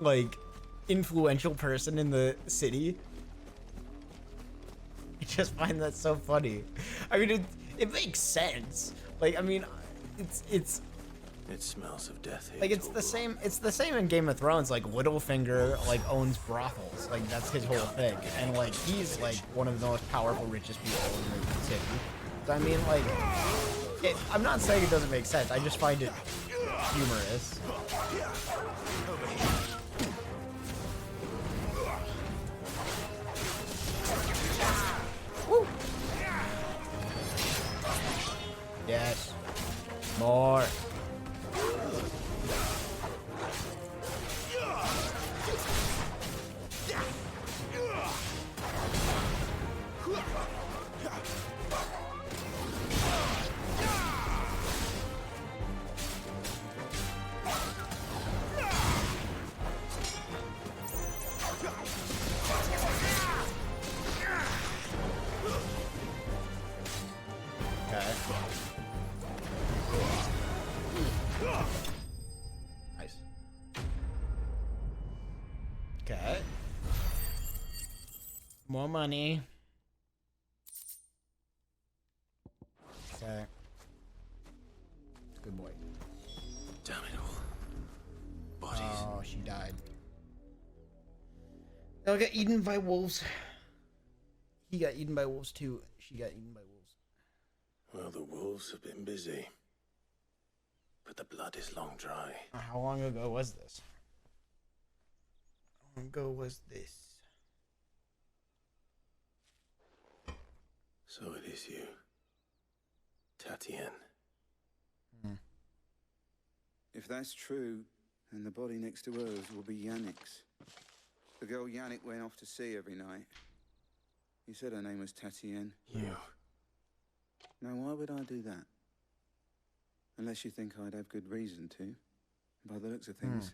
like influential person in the city. I just find that so funny. I mean, it makes sense. Like, I mean, it's. It smells of death here. Like it's the same. It's the same in Game of Thrones. Like Littlefinger, like owns brothels. Like that's his whole thing. And like he's like one of the most powerful, richest people in the city. So I mean, like, I'm not saying it doesn't make sense. I just find it humorous. Woo. Yes. More. Okay. More money. Okay. Good boy. Damn it all. Bodies. Oh, she died. They'll get eaten by wolves. He got eaten by wolves too. She got eaten by wolves. Well, the wolves have been busy. But the blood is long dry. How long ago was this? How long ago was this? So it is you. Tatienne. If that's true, then the body next to hers will be Yannick's. The girl Yannick went off to see every night. You said her name was Tatienne. You. Now, why would I do that? Unless you think I'd have good reason to, by the looks of things.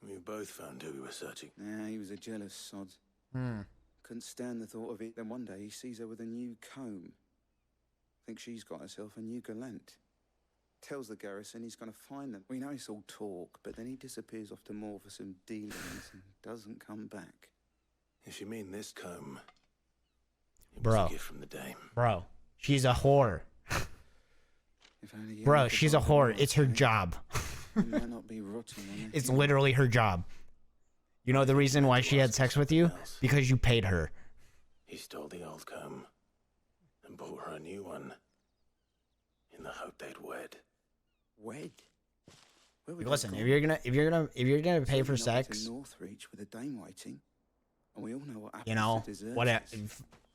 We both found who we were searching. Yeah, he was a jealous sod. Couldn't stand the thought of it. Then one day he sees her with a new comb. Thinks she's got herself a new gallant. Tells the garrison he's going to find them. We know it's all talk, but then he disappears off to Moor for some dealings and doesn't come back. If you mean this comb, it was Bro. a gift from the dame. Bro, she's a whore. If only Yannick Bro, had she's a got whore. the It's her right job. It might not be rotten on her. It's literally her job. You know the reason why she had sex with you? Because you paid her. He stole the old comb and bought her a new one in the hope they'd wed. Wed? Where would Listen, they if go? you're gonna pay for Certainly not sex, to Northreach with a dame waiting. And we all know what happens you know, to deserters. what?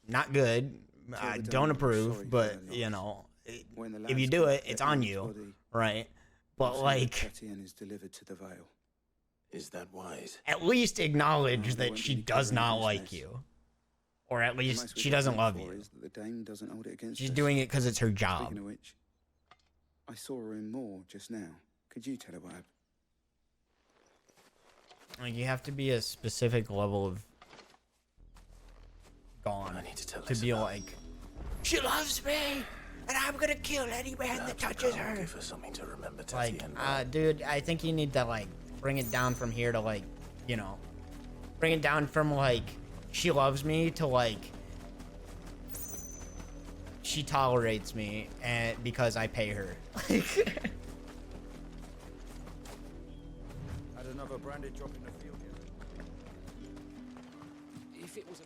Not good. Tell I the don't dame I'm approve, sorry but for her you loss. know, When the if you lads do get it, it's their on aunt's you, body, right? But I'll say that like, Tatienne is delivered to the Vale. Is that wise? at least acknowledge there that won't she be does covering not business. like you, or at The least most we she can doesn't hope love for you. is that the dame doesn't hold it against She's us. doing it because it's her job. Speaking of which, I saw her in Moor just now. Could you tell her what happened? Like, you have to be a specific level of gone I need to tell to be like, she loves me, and I'm gonna kill any man that touches her. Give her something to remember, Like, Tatienne. dude, I think you need to like bring it down from here to like, you know, bring it down from like she loves me to like she tolerates me and because I pay her. Like, Had another branded drop in the field yet? If it was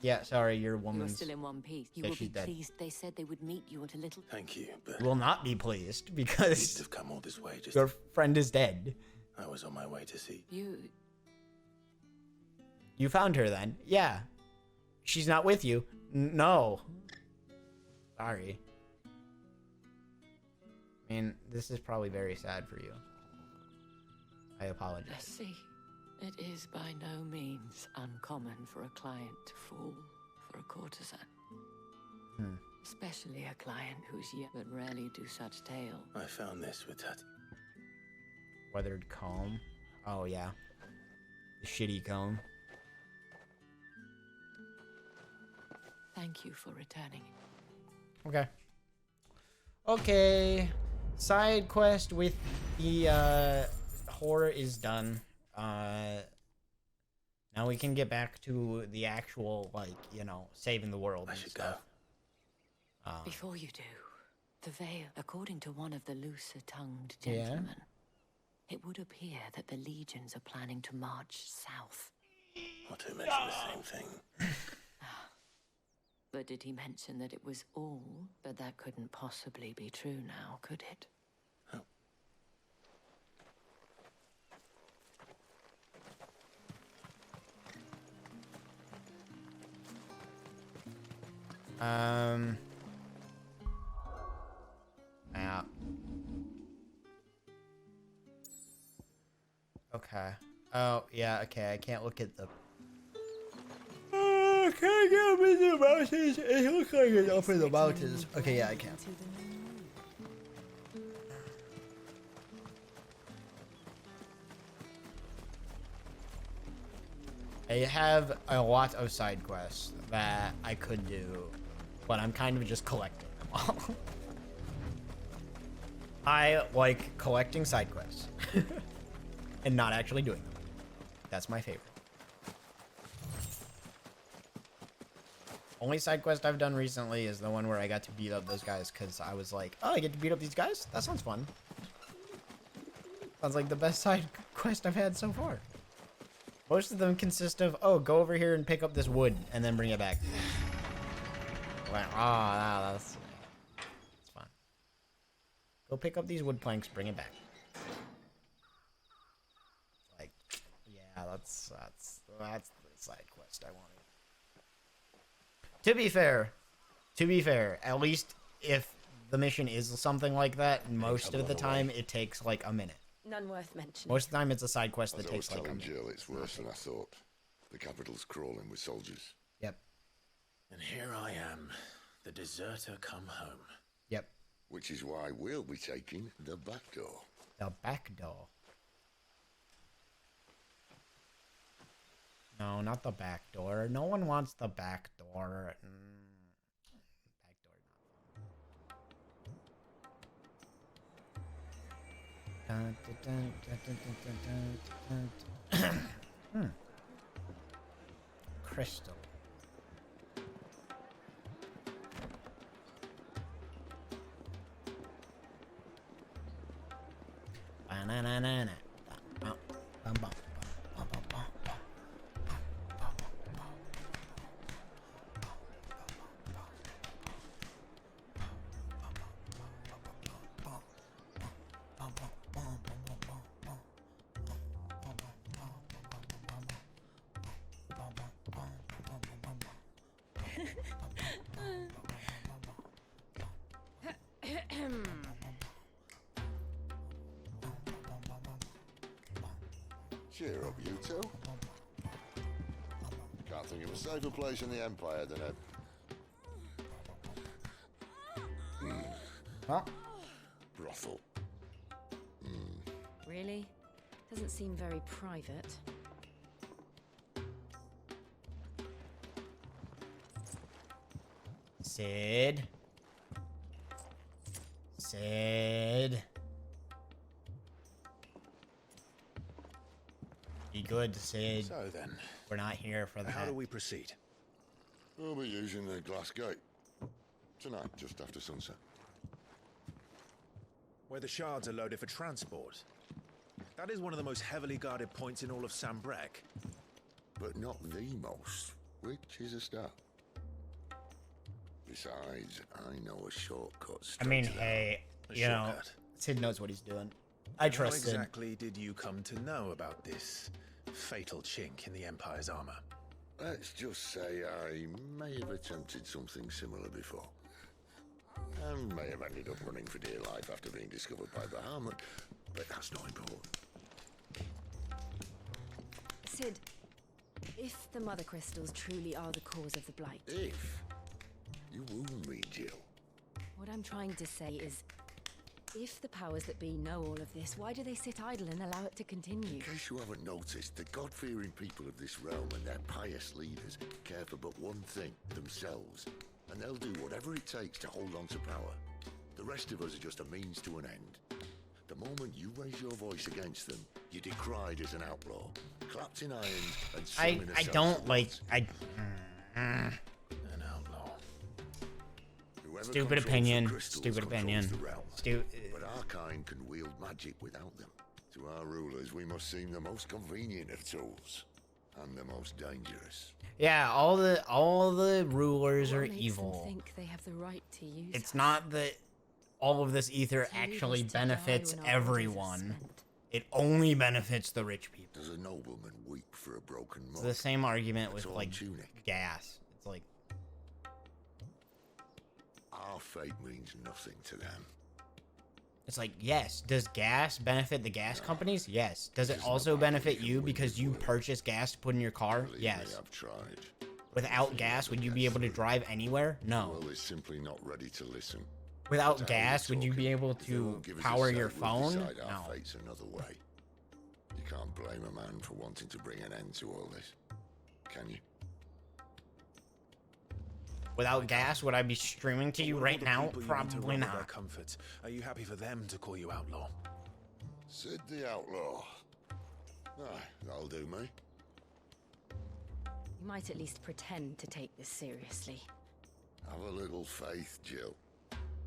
yeah, sorry, your You're woman's still in one piece. You Yeah, will she's be dead. pleased. They said they would meet you at a little. Thank you, but will not be pleased you'd because have come all this way just. your friend is dead. I was on my way to see. You found her then? Yeah. She's not with you? No. Sorry. I mean, this is probably very sad for you. I apologize. I see. It is by no means uncommon for a client to fall for a courtesan. Especially a client who's young, but rarely do such tale. I found this with Tat. Weathered comb. Oh, yeah. The shitty comb. Thank you for returning. Okay. Okay. Side quest with the horror is done. Now we can get back to the actual, like, you know, saving the world and stuff. Before you do, the veil, according to one of the looser-tongued Yeah? gentlemen, it would appear that the legions are planning to march south. Not to mention the same thing. But did he mention that it was all? But that couldn't possibly be true now, could it? Yeah. Okay. Oh, yeah, okay. I can't look at the... I can't get up in the mountains. It looks like it's up in the mountains. Okay, yeah, I can. I have a lot of side quests that I could do, but I'm kind of just collecting them all. I like collecting side quests and not actually doing them. That's my favorite. Only side quest I've done recently is the one where I got to beat up those guys because I was like, oh, I get to beat up these guys? That sounds fun. Sounds like the best side quest I've had so far. Most of them consist of, oh, go over here and pick up this wood and then bring it back. Like, oh, that's fun. Go pick up these wood planks, bring it back. Like, yeah, that's the side quest I wanted. To be fair, at least if the mission is something like that, most of the time it takes like a minute. None worth mentioning. Most of the time it's a side quest that takes like a minute. Jill, it's worse than I thought. The capital's crawling with soldiers. Yep. And here I am, the deserter come home. Yep. Which is why we'll be taking the back door. The back door. No, not the back door. No one wants the back door. Back door, not fun. Crystal. Banana. Cheer up, you two. Can't think of a safer place in the Empire than a... brothel. Really? Doesn't seem very private. Sid. Be good, Sid. So then, we're not here for that. How do we proceed? We'll be using the glass gate. Tonight, just after sunset. Where the shards are loaded for transport. That is one of the most heavily guarded points in all of Sambrek. But not the most, which is a start. Besides, I know a shortcut. I mean, hey, you know, Sid knows what he's doing. I trust Sid. How exactly did you come to know about this fatal chink in the Empire's armor? Let's just say I may have attempted something similar before. And may have ended up running for dear life after being discovered by Bahamut, but that's not important. Sid, if the Mother Crystals truly are the cause of the Blight... If? You wound me, Jill. What I'm trying to say is, if the powers that be know all of this, why do they sit idle and allow it to continue? In case you haven't noticed, the God-fearing people of this realm and their pious leaders care for but one thing, themselves. And they'll do whatever it takes to hold on to power. The rest of us are just a means to an end. The moment you raise your voice against them, you're decried as an outlaw, clapped in irons and slung in a I don't like... An outlaw. Whoever Stupid controls opinion. the crystals Stupid controls opinion. the realm. But our kind can wield magic without them. To our rulers, we must seem the most convenient of tools. And the most dangerous. Yeah, all the rulers are evil. Them think they have the right to use It's not that all of this ether actually benefits everyone. It only benefits the rich people. Does a nobleman weep for a broken It's mug? the same argument with Torn like tunic. gas. It's like Our fate means nothing to them. It's like, yes, does gas benefit the gas companies? Yes. Does it also benefit you because you purchase gas to put in your car? Yes. I've tried. Without gas, would you be able to drive anywhere? No. The world is simply not ready to listen. Without gas, would you be able to power your phone? Decide our No. fate's another way. You can't blame a man for wanting to bring an end to all this, can you? Without gas, would I be streaming to you right now? Probably Their not. comfort. Are you happy for them to call you outlaw? Sid the Outlaw. Aye, that'll do me. You You might at least pretend to take this seriously. Have a little faith, Jill.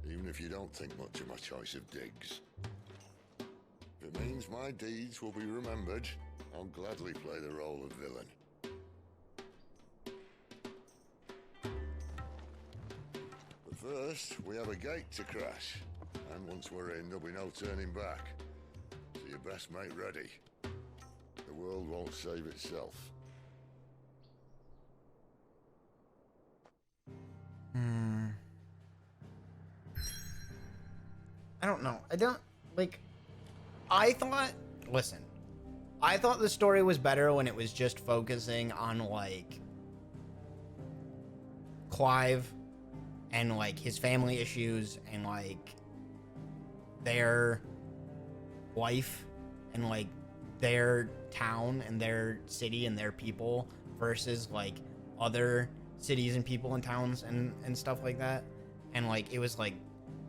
Even if you don't think much of my choice of digs. If it means my deeds will be remembered, I'll gladly play the role of villain. But first, we have a gate to crash. And once we're in, there'll be no turning back. So you best make ready. The world won't save itself. I don't know. I don't, like, I thought, listen, I thought the story was better when it was just focusing on, like, Clive and, like, his family issues and, like, their life and, like, their town and their city and their people versus, like, other cities and people and towns and stuff like that. And, like, it was, like,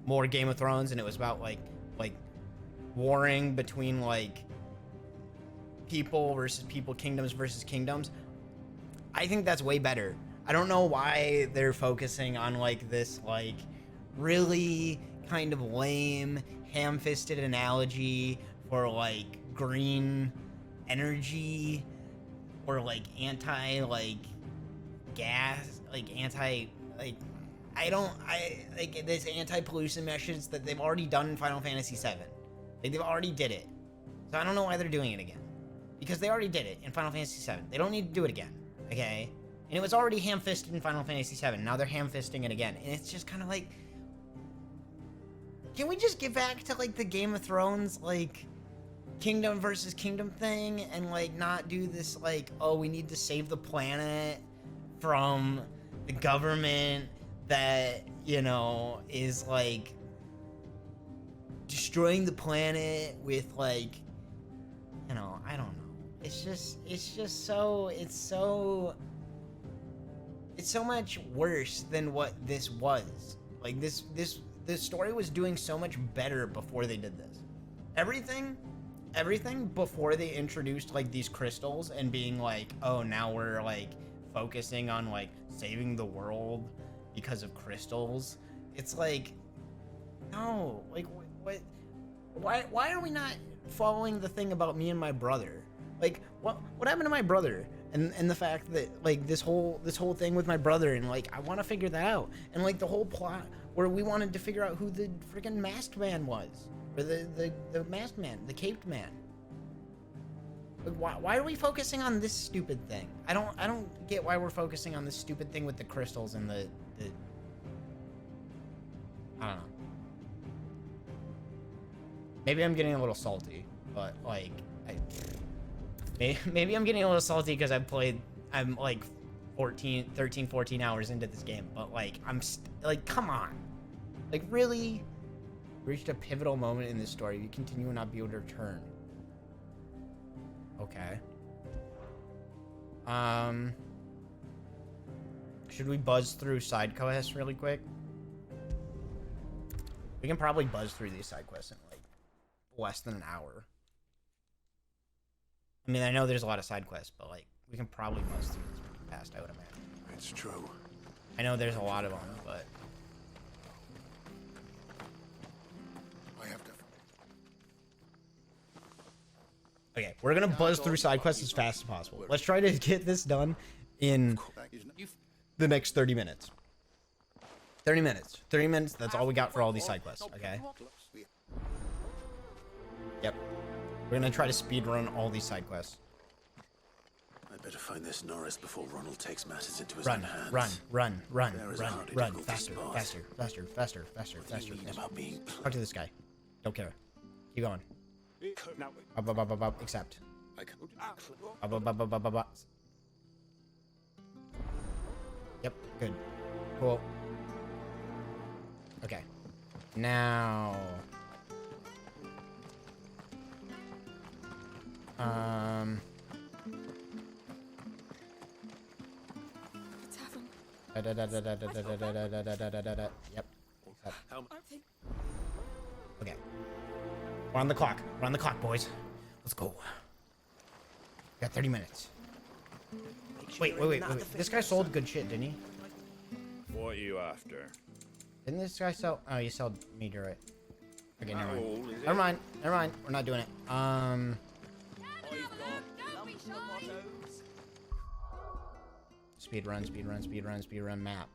more Game of Thrones, and it was about like warring between like people versus people, kingdoms versus kingdoms. I think that's way better. I don't know why they're focusing on like this like really kind of lame ham-fisted analogy for like green energy or like anti like gas, like anti like I like this anti-pollution measures that they've already done in Final Fantasy VII. Like, they've already did it. So I don't know why they're doing it again. Because they already did it in Final Fantasy VII. They don't need to do it again. Okay? And it was already ham-fisted in Final Fantasy VII. Now they're ham-fisting it again. And it's just kind of like, can we just get back to like the Game of Thrones like kingdom versus kingdom thing and like not do this like, oh, we need to save the planet from the government that, you know, is like destroying the planet with like, you know, I don't know. It's so much worse than what this was. Like this story was doing so much better before they did this. Everything before they introduced like these crystals and being like, oh, now we're like focusing on like saving the world because of crystals. It's like, no, like what? Why are we not following the thing about me and my brother? Like, what happened to my brother? And the fact that like this whole thing with my brother, and like I want to figure that out, and like the whole plot where we wanted to figure out who the freaking masked man was, or the masked man, the caped man. Like, why are we focusing on this stupid thing? I don't get why we're focusing on this stupid thing with the crystals and the I don't know. Maybe I'm getting a little salty, but like maybe I'm getting a little salty because I'm like 13, 14 hours into this game, but like like, come on. Like, really? Reached a pivotal moment in this story. You continue to not be able to return. Okay. Should we buzz through side quests really quick? We can probably buzz through these side quests in like less than an hour. I mean, I know there's a lot of side quests, but like we can probably buzz through this pretty fast, I would imagine. It's true. I know there's a lot of them, but I have to. okay, we're gonna buzz through side quests as fast as possible. Let's try to get this done in the next 30 minutes. 30 minutes. 30 minutes, that's all we got for all these side quests, okay? Yep. We're gonna try to speed run all these side quests. I better find this Norris before Ronald takes matters into his own hands. Run. Faster. Talk to this guy. Don't care. Keep going. Accept. Yep, good. Cool. Okay. Now... Yep. Okay. We're on the clock. We're on the clock, boys. Let's go. We got 30 minutes. Wait. This guy sold good shit, didn't he? What are you after? Didn't this guy sell? Oh, he sold meteorite. Okay, never How mind. old is it? Never mind. Never mind. We're not doing it. Speed run map.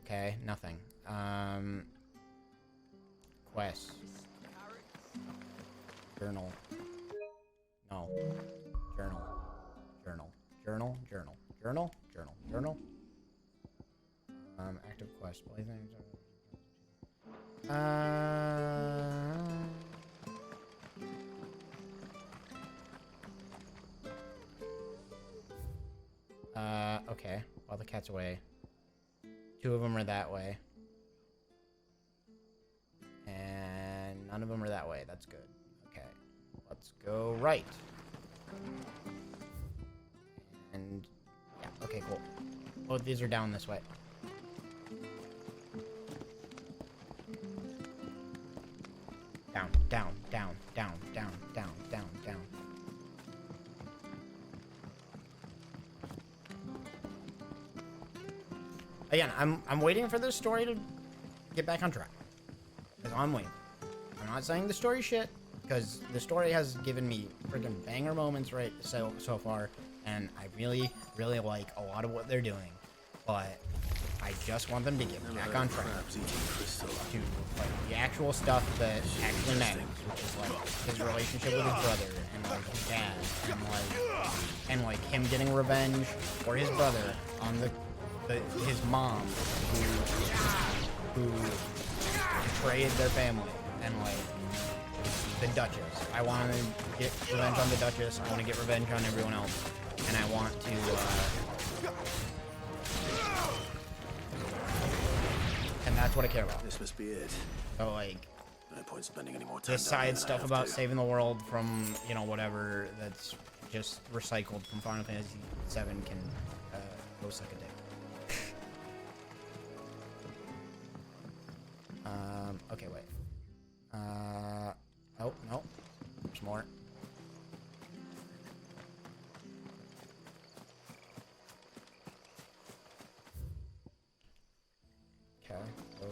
Okay, nothing. Quest. Journal. No. Journal. Active quest. Playthings. Okay. While the cat's away. 2 of them are that way. And none of them are that way. That's good. Okay. Let's go right. And yeah, okay, cool. Both these are down this way. Down. Again, I'm waiting for this story to get back on track. That's all I'm waiting. I'm not saying the story shit, because the story has given me freaking banger moments so far, and I really like a lot of what they're doing. But I just want them to get back on track to like the actual stuff that actually matters, which is like his relationship with his brother and like his dad and like him getting revenge for his brother on his mom who betrayed their family, and like the Duchess. I want to get revenge on the Duchess. I want to get revenge on everyone else, and I want to. And that's what I care about. This must be it. So like, no point spending any more time. this side stuff about saving the world from whatever that's just recycled from Final Fantasy VII can go suck a dick. Okay, wait. Oh no, there's more. Okay, so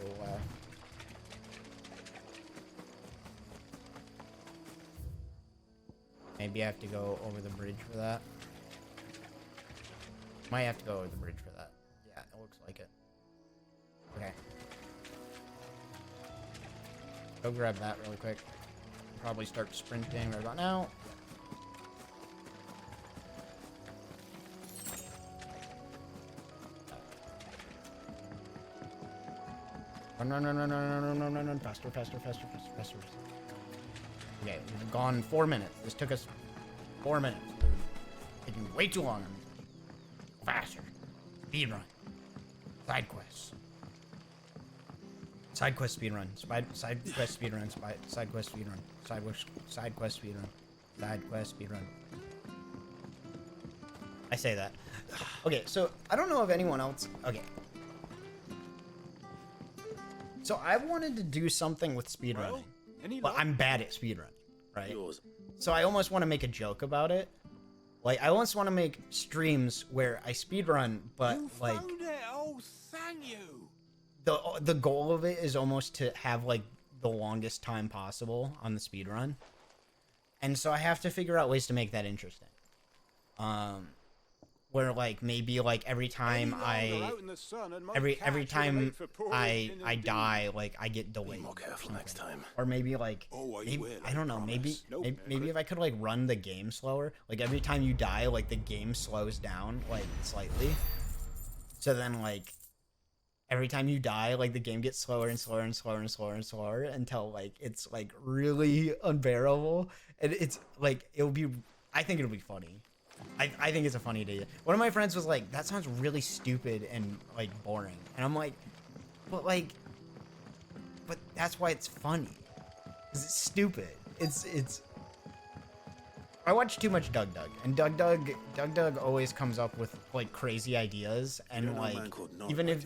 maybe I have to go over the bridge for that. Might have to go over the bridge for that. Yeah, it looks like it. Okay. Go grab that really quick. Probably start sprinting right about now. Run. Faster. Okay, we've gone 4 minutes. This took us 4 minutes. Taking way too long. Faster. Speedrun. Side quests. Side quest speedrun. Side quest speedrun. Side quest speedrun. Side quest speedrun. Side quest speedrun. I say that. Okay, so I don't know if anyone else. Okay. So I wanted to do something with speedrunning. Well, I'm bad at speedrunning, right? So I almost want to make a joke about it. Like, I almost want to make streams where I speedrun, but like. Found it. Oh, thank you. The goal of it is almost to have like the longest time possible on the speed run, and so I have to figure out ways to make that interesting. Where like maybe like every time every time I die, like I get delayed. Be more careful next time. Or maybe like I don't know. Maybe if I could like run the game slower, like every time you die, like the game slows down like slightly. So then like. Every time you die, like the game gets slower until like it's like really unbearable, and it's like I think it'll be funny. I think it's a funny idea. One of my friends was like, "That sounds really stupid and like boring," and I'm like, but that's why it's funny. 'Cause it's stupid. It's. I watch too much Doug, and Doug always comes up with like crazy ideas, and like even if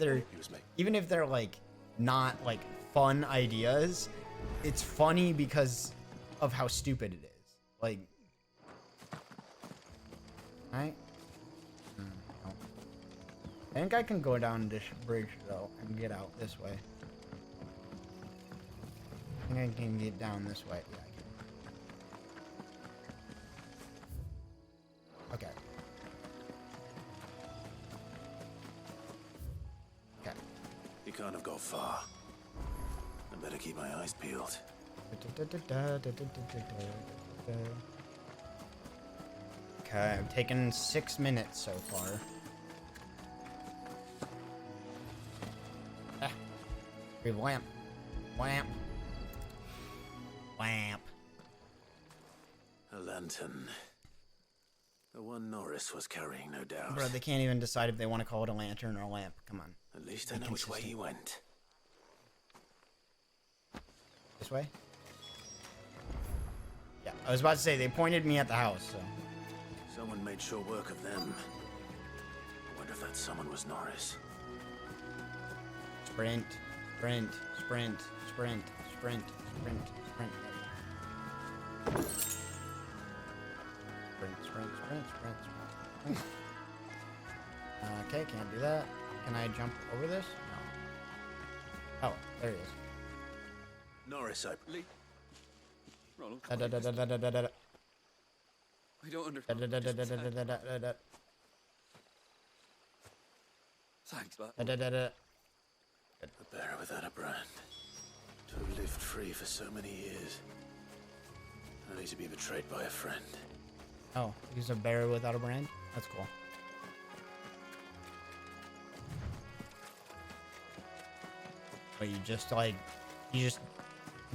they're like not like fun ideas, it's funny because of how stupid it is. Like, right? I think I can go down this bridge though and get out this way. I think I can get down this way. Yeah, I can. Okay. Okay. You can't have got far. I better keep my eyes peeled. Okay, I've taken 6 minutes so far. Ah. Lamp. Lamp. Lamp. A lantern. The one Norris was carrying, no doubt. Bro, they can't even decide if they want to call it a lantern or a lamp. Come on. At least I know which way he went. This way? Yeah, I was about to say, they pointed me at the house, so. Someone made sure work of them. I wonder if that someone was Norris. Sprint, sprint, sprint, sprint, sprint, sprint, sprint. Sprint, sprint, sprint, sprint, sprint. Okay, can't do that. Can I jump over this? No. Oh, there he is. Norris, I believe. Ronald, I don't understand. Thanks, but... A bearer without a brand. To have lived free for so many years. Only to be betrayed by a friend. Oh, he's a bearer without a brand? That's cool. But you just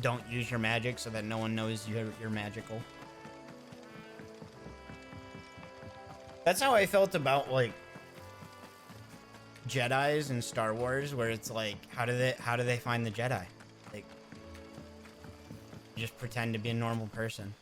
don't use your magic so that no one knows you're magical. That's how I felt about like Jedis in Star Wars, where it's like, how do they find the Jedi? Like, just pretend to be a normal person.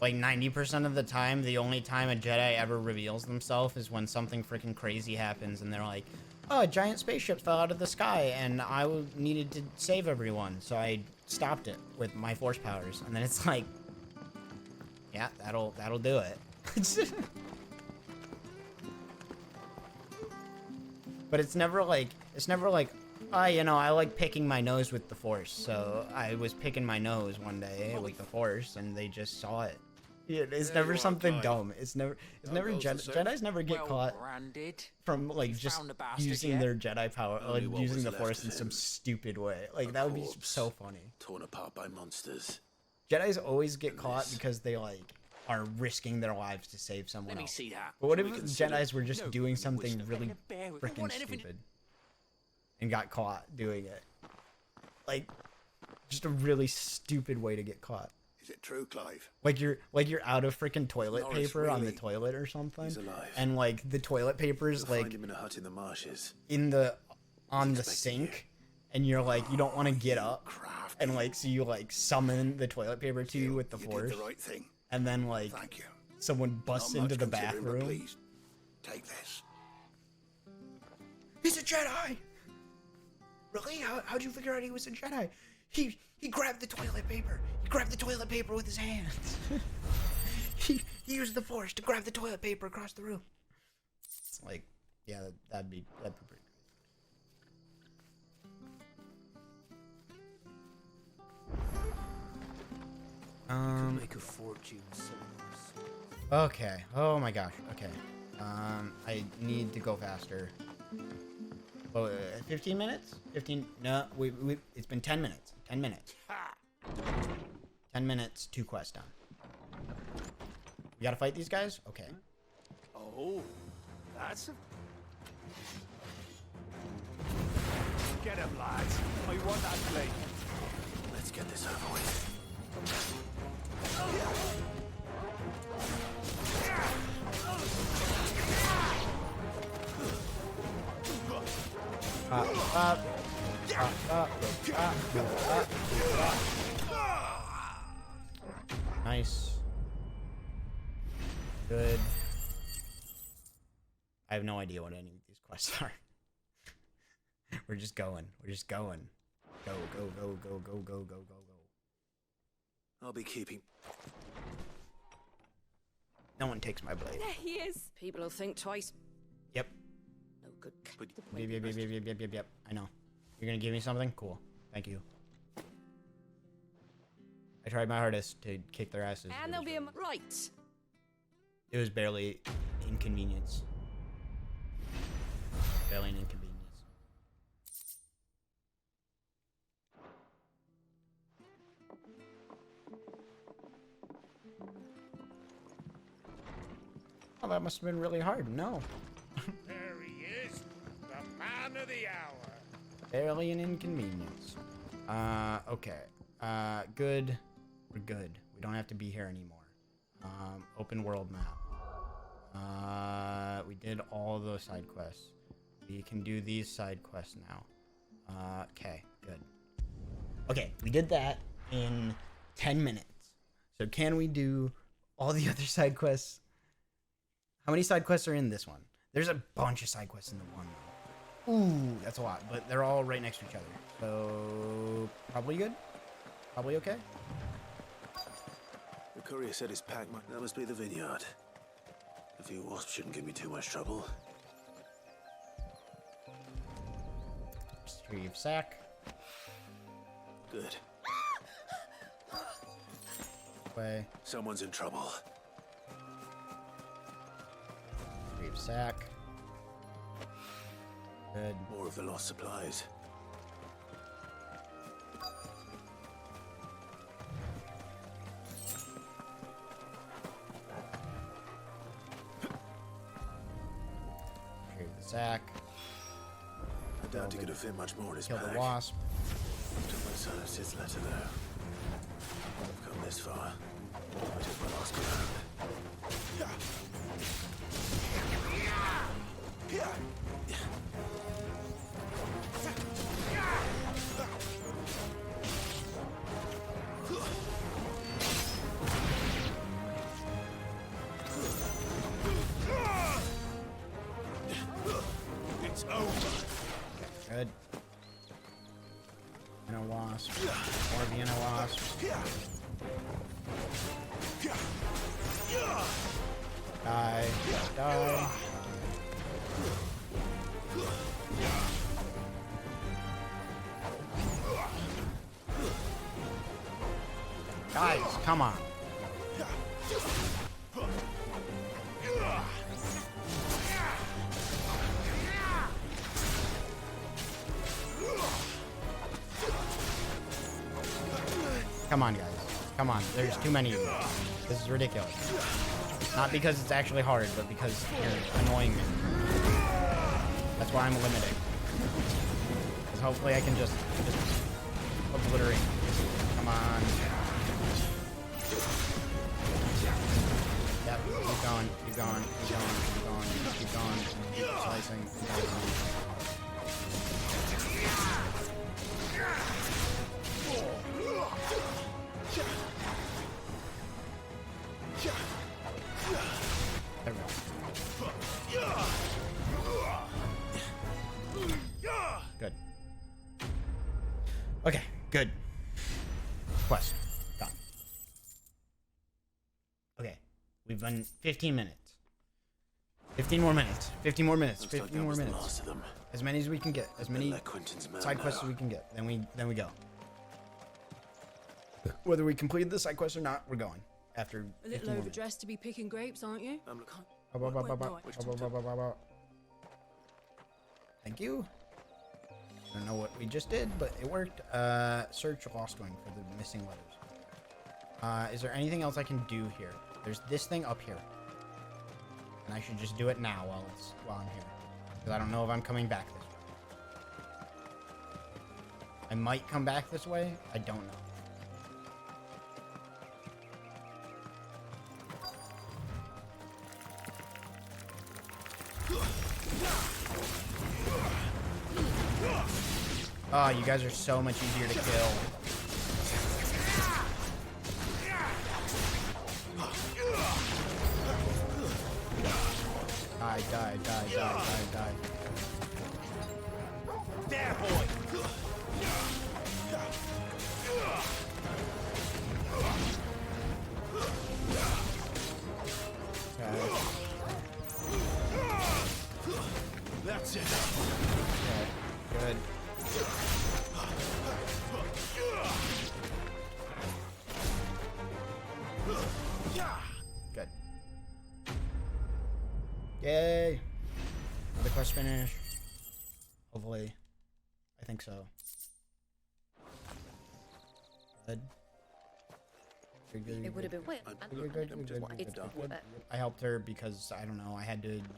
Like 90% of the time, the only time a Jedi ever reveals themselves is when something freaking crazy happens and they're like, oh, a giant spaceship fell out of the sky and I needed to save everyone, so I stopped it with my force powers. And then it's like, yeah, that'll do it. But it's never like, oh, you know, I like picking my nose with the force, so I was picking my nose one day with the force and they just saw it. Yeah, it's never something dumb. It's never Jedis never get caught from like just using their Jedi power, like using the force in some stupid way. Like that would be so funny. Torn apart by monsters. Jedis always get caught because they like are risking their lives to save someone else. see that. But what if Jedis were just doing something really freaking stupid and got caught doing it? Like just a really stupid way to get caught. Is it true, Clive? Like you're out of freaking toilet paper on the toilet or something. He's alive. And like the toilet paper's You'll like find him in a hut in the marshes. On the sink, and you're like, you don't want to get up, and like so you like summon the toilet paper to you with the force. Did the right thing. And then like someone busts into the bathroom. Please, take this. He's a Jedi. Really? How'd you figure out he was a Jedi? He grabbed the toilet paper. He grabbed the toilet paper with his hands. he used the force to grab the toilet paper across the room. Like, yeah, that'd be pretty good. Make a fortune somewhere. Okay. Oh my gosh. Okay. I need to go faster. Oh, 15 minutes? 15? No, it's been 10 minutes. 10 minutes. 10 minutes, 2 quests done. We gotta fight these guys? Okay. Oh, that's a... Get him, lads. I want that blade. Let's get this over with. Nice. Good. I have no idea what any of these quests are. We're just going. We're just going. Go, go, go, go, go, go, go, go, go. I'll be keeping... No one takes my blade. There he is. People will think twice. Yep. No good. Yep. I know. You're gonna give me something? Cool. Thank you. I tried my hardest to kick their asses. And there'll be a right. It was barely inconvenience. Barely an inconvenience. Oh, that must have been really hard. No. There he is, the man of the hour. Barely an inconvenience. Okay. Good. We're good. We don't have to be here anymore. Open world map. We did all those side quests. We can do these side quests now. Okay, good. Okay, we did that in 10 minutes. So can we do all the other side quests? How many side quests are in this one? There's a bunch of side quests in the one, though. Ooh, that's a lot, but they're all right next to each other. So, probably good? Probably okay? The courier said it's packed. That must be the vineyard. A few wasps shouldn't give me too much trouble. Retrieve sack. Good. Way. Someone's in trouble. Retrieve sack. Good. More of the lost supplies. Retrieve the sack. I doubt he could have fit much more in his Kill pack. the wasp. Took my son of Sid's letter though. I've come this far. I took my last command. It's over. Good. And a wasp. More Vienna wasps. Die. Die. Guys, come on. Come on, guys. Come on. There's too many of you. This is ridiculous. Not because it's actually hard, but because you're annoying me. That's why I'm limiting. Because hopefully I can just obliterate. Come on. Yep, keep going, keep going, keep going, keep going, keep going, keep slicing, keep slicing. There we go. Good. Okay, good. Quest. Done. Okay. We've been 15 minutes. 15 more minutes. 15 more minutes. 15 more minutes. As many as we can get. As many side quests as we can get. Then we go. Whether we completed the side quest or not, we're going. After A little overdressed to be picking grapes, aren't you? Thank you. I don't know what we just did, but it worked. Search Lost Wing for the missing letters. Is there anything else I can do here? There's this thing up here. And I should just do it now while I'm here. Because I don't know if I'm coming back this way. I might come back this way. I don't know. Oh, you guys are so much easier to kill. Die. There, boy. Good. Yay! Another quest finish. Hopefully. I think so. Good. It would have been weird. Good. I helped her because, I don't know,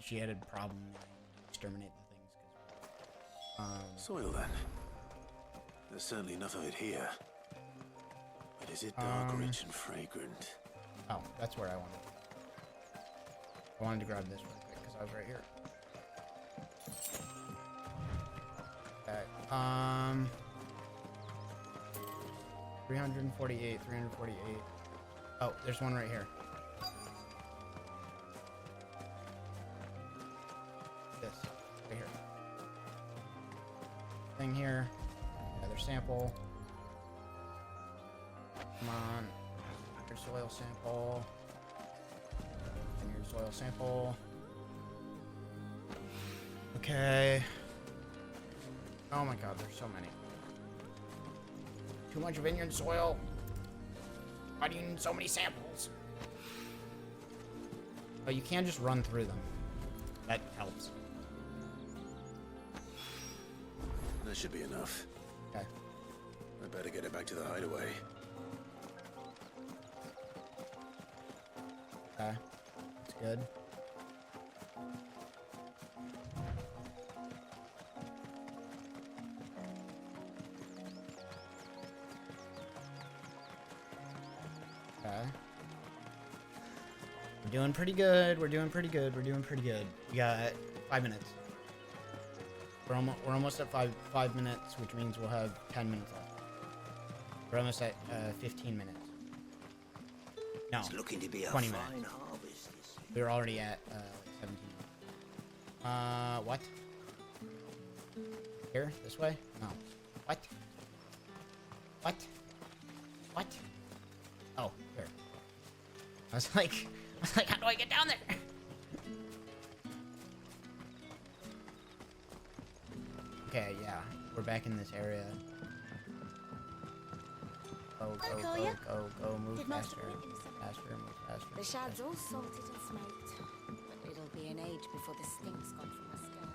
she had a problem exterminate the things. Soil, then. There's certainly enough of it here. But is it dark, rich, and fragrant? Oh, that's where I wanted. I wanted to grab this real quick because I was right here. Okay. 348. Oh, there's one right here. This. Right here. Thing here. Another sample. Come on. Your soil sample. And your soil sample. Okay. Oh my god, there's so many. Too much vineyard soil. Why do you need so many samples? Oh, you can just run through them. That helps. That should be enough. Okay. I better get it back to the hideaway. Okay. That's good. Okay. We're doing pretty good. We're doing pretty good. We got 5 minutes. We're almost at 5 minutes, which means we'll have 10 minutes left. We're almost at 15 minutes. No, It's looking to be a 20 fine minutes. harvest. This year. We were already at 17. What? Here? This way? No. What? What? What? Oh, here. I was like, how do I get down there? Okay, yeah. We're back in this area. Go, move faster. Move faster. The shad's all salted and smoked, but it'll be an age before the stink's gone from my skirt.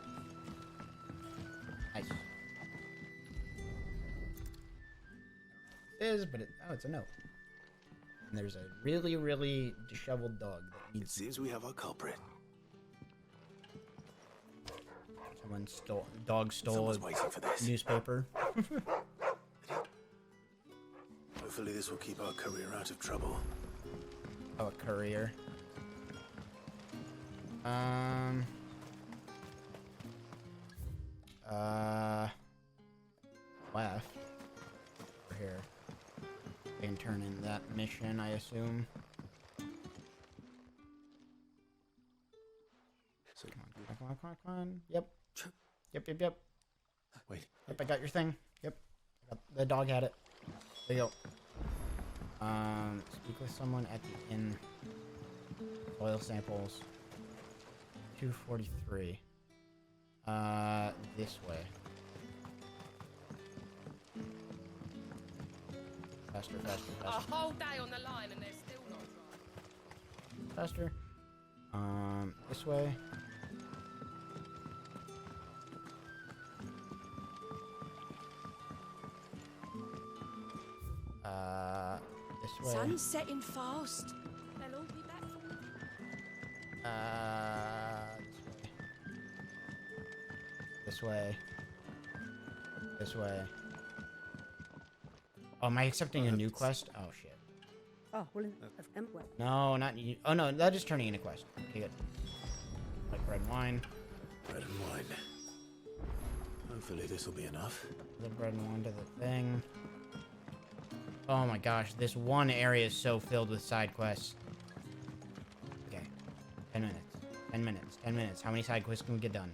Nice. It is, but it's a note. And there's a really, really disheveled dog that needs. It seems we have our culprit. Dog stole Someone's a waiting for this. newspaper. Hopefully this will keep our career out of trouble. Oh, a courier. Left. Over here. We can turn in that mission, I assume. So, Come on. Yep. Wait. Yep, I got your thing. Yep. The dog had it. There you go. Speak with someone at the inn. Soil samples. 243. This way. Faster. A whole day on the line and they're still not dry. Faster. This way. This way. Sun's setting fast. They'll all be back from This way. Oh, am I accepting a new quest? Oh, shit. Oh, well, well. No, not you. Oh, no, that is turning in a quest. Okay, good. Like bread and wine. Bread and wine. Hopefully this will be enough. The bread and wine to the thing. Oh my gosh, this one area is so filled with side quests. Okay. 10 minutes. 10 minutes. How many side quests can we get done?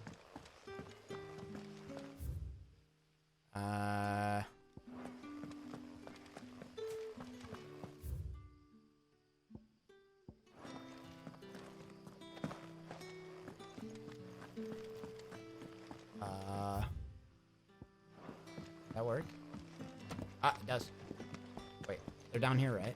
That work? Ah, it does. Wait, they're down here, right?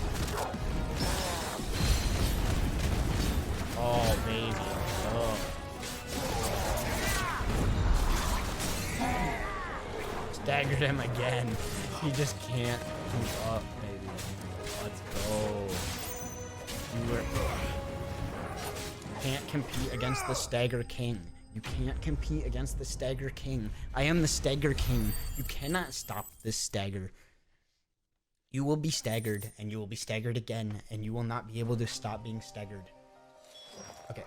staggered him again. He just can't keep up, baby. Let's go. You can't compete against the Stagger King. You can't compete against the Stagger King. I am the Stagger King. You cannot stop this stagger. You will be staggered, and you will be staggered again, and you will not be able to stop being staggered. Okay.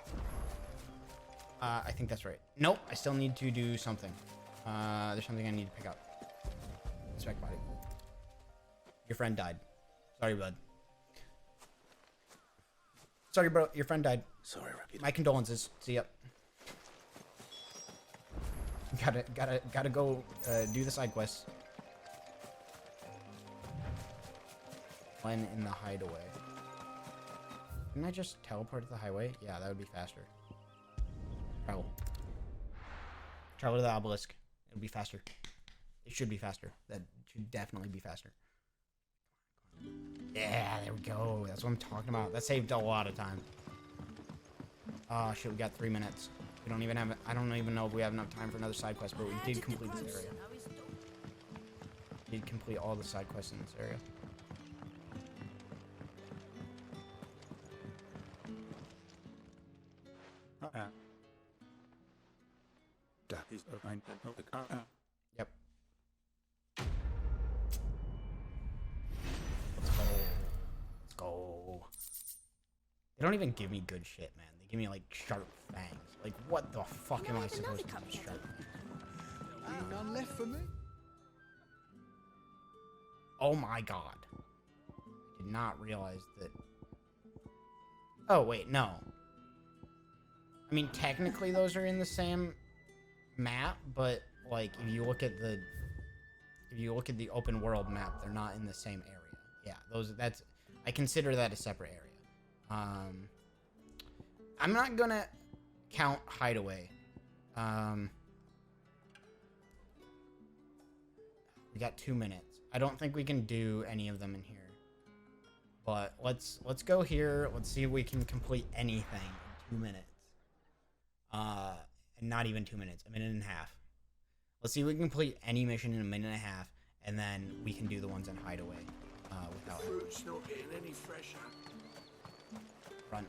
I think that's right. Nope, I still need to do something. There's something I need to pick up. Spec body. Your friend died. Sorry, bud. Sorry, bro. Your friend died. Sorry, Rocky. My condolences. See ya. Gotta go do the side quests. When in the hideaway. Didn't I just teleport to the highway? Yeah, that would be faster. Travel. Travel to the obelisk. It'll be faster. It should be faster. That should definitely be faster. Yeah, there we go. That's what I'm talking about. That saved a lot of time. Oh shit, we got 3 minutes. We don't even have. I don't even know if we have enough time for another side quest, but we did complete this area. We did complete all the side quests in this area. Yep. Let's go. They don't even give me good shit, man. They give me like sharp fangs. Like, what the fuck am I supposed to do with sharp fangs? None left for me. Oh my god. I did not realize that. Oh wait, no. I mean, technically those are in the same map, but like if you look at the open world map, they're not in the same area. Yeah, I consider that a separate area. I'm not gonna count hideaway. We got 2 minutes. I don't think we can do any of them in here. But let's go here. Let's see if we can complete anything in 2 minutes. And not even 2 minutes, a minute and a half. Let's see if we can complete any mission in a minute and a half, and then we can do the ones in hideaway without. Fruit's not getting any fresher. Run.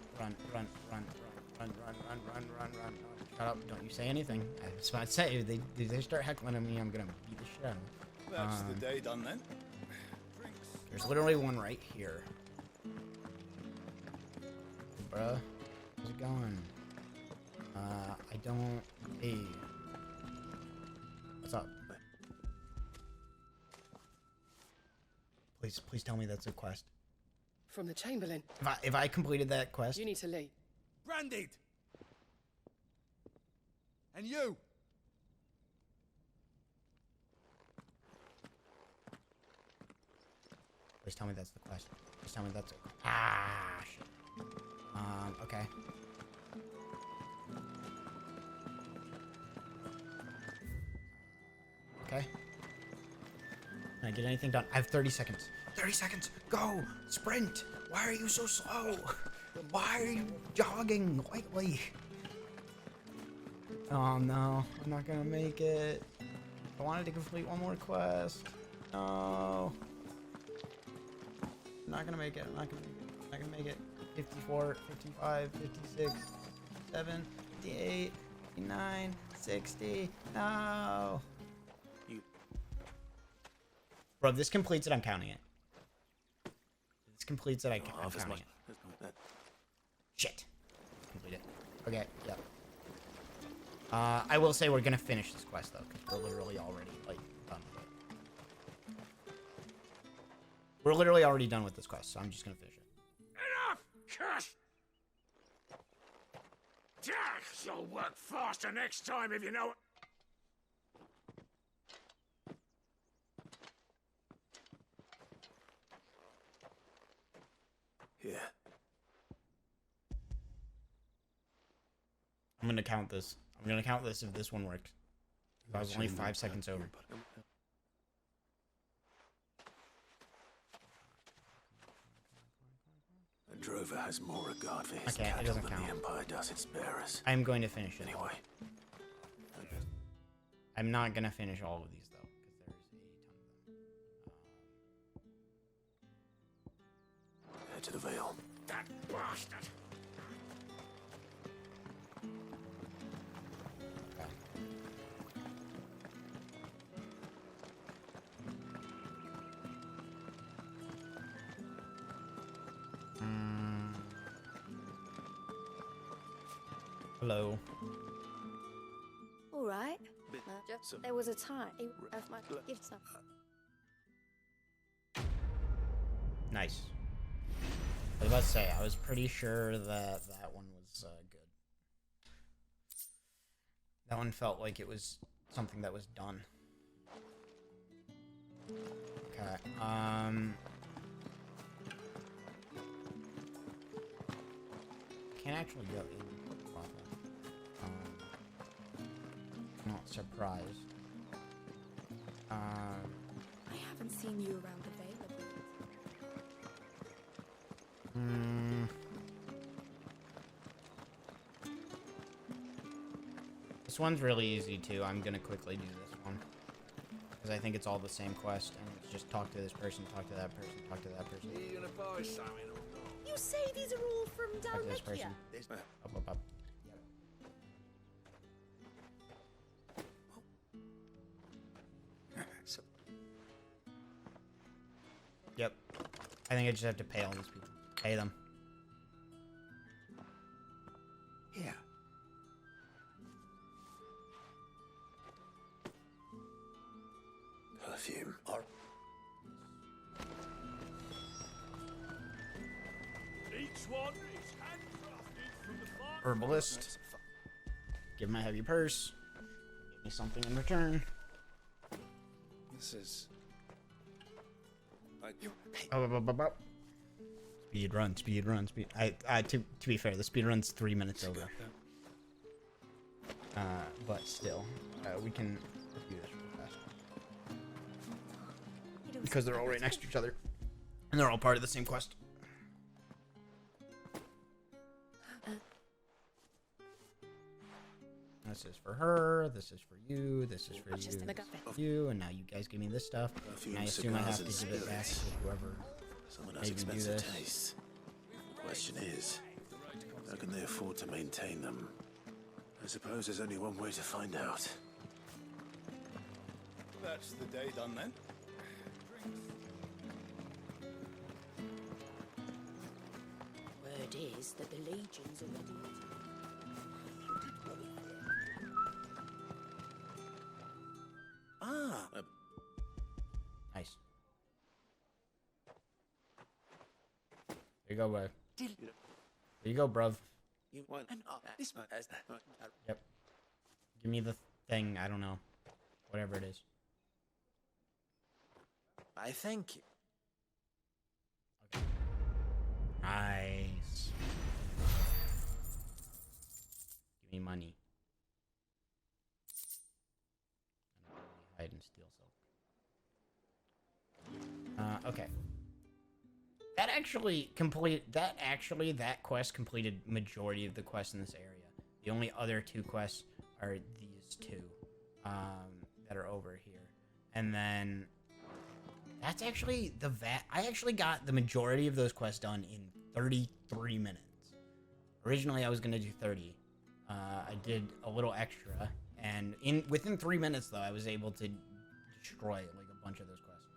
Shut up! Don't you say anything. I was about to say, if they start heckling at me, I'm gonna beat the shit out of them. That's the day done then. There's literally one right here. Bruh, how's it going? I don't... Hey. What's up? Please tell me that's a quest. From the Chamberlain. If I completed that quest... You need to leave. Branded! And you! Please tell me that's the quest. Please tell me that's a... Ah, shit. Okay. Okay. Can I get anything done? I have 30 seconds. 30 seconds! Go! Sprint! Why are you so slow? Why are you jogging lightly? Oh no, I'm not gonna make it. I wanted to complete one more quest. No. I'm not gonna make it. I'm not gonna make it. 54, 55, 56, 57, 58, 59, 60. No. Bro, if this completes it, I'm counting it. If this completes it, I'm counting it. Shit. Complete it. Okay, yep. I will say we're gonna finish this quest though, because we're literally already like done with it. We're literally already done with this quest, so I'm just gonna finish it. Enough! Curse! You'll work faster next time if you know it. Yeah. I'm gonna count this. I'm gonna count this if this one works. I was only 5 seconds over. A drover has more regard for his Okay, it cattle doesn't than count. the Empire does its bearers. I'm going to finish it. Anyway. I'm not gonna finish all of these though, because to the Vale. That bastard! Hello. All right. There was a time of my gifts. Nice. I was about to say, I was pretty sure that that one was good. That one felt like it was something that was done. Okay, can't actually go in the brothel. Not surprised. I haven't seen you around the Vale. This one's really easy too. I'm gonna quickly do this one because I think it's all the same quest, and it's just talk to this person, talk to that person, talk to that person. Are you gonna buy something or not? You say these are all from Talk to this person. Dalmatia? Up. Yep. I think I just have to pay all these people. Pay them. Here. Perfume. Each one is handcrafted from the farm. Herbalist. Give him a heavy purse. Give me something in return. This is... Speed run. To be fair, the speed run's 3 minutes over. But still, we can do this real fast. Because they're all right next to each other. And they're all part of the same quest. This is for her, this is for you, this is for you, this is for you, and now you guys give me this stuff. And I assume I have to give it back to whoever Someone has made me do expensive this. tastes. The question is, how can they afford to maintain them? I suppose there's only one way to find out. That's the day done then. Word is that the legions are ready. Ah! Nice. There you go, bruv. There you go, bruv. You want this one? Yep. Give me the thing, I don't know. Whatever it is. I thank you. Nice. Give me money. I don't really hide and steal stuff. Okay. That quest completed majority of the quests in this area. The only other two quests are these two that are over here. And then that's actually I actually got the majority of those quests done in 33 minutes. Originally I was gonna do 30. I did a little extra, and within 3 minutes though I was able to destroy like a bunch of those quests.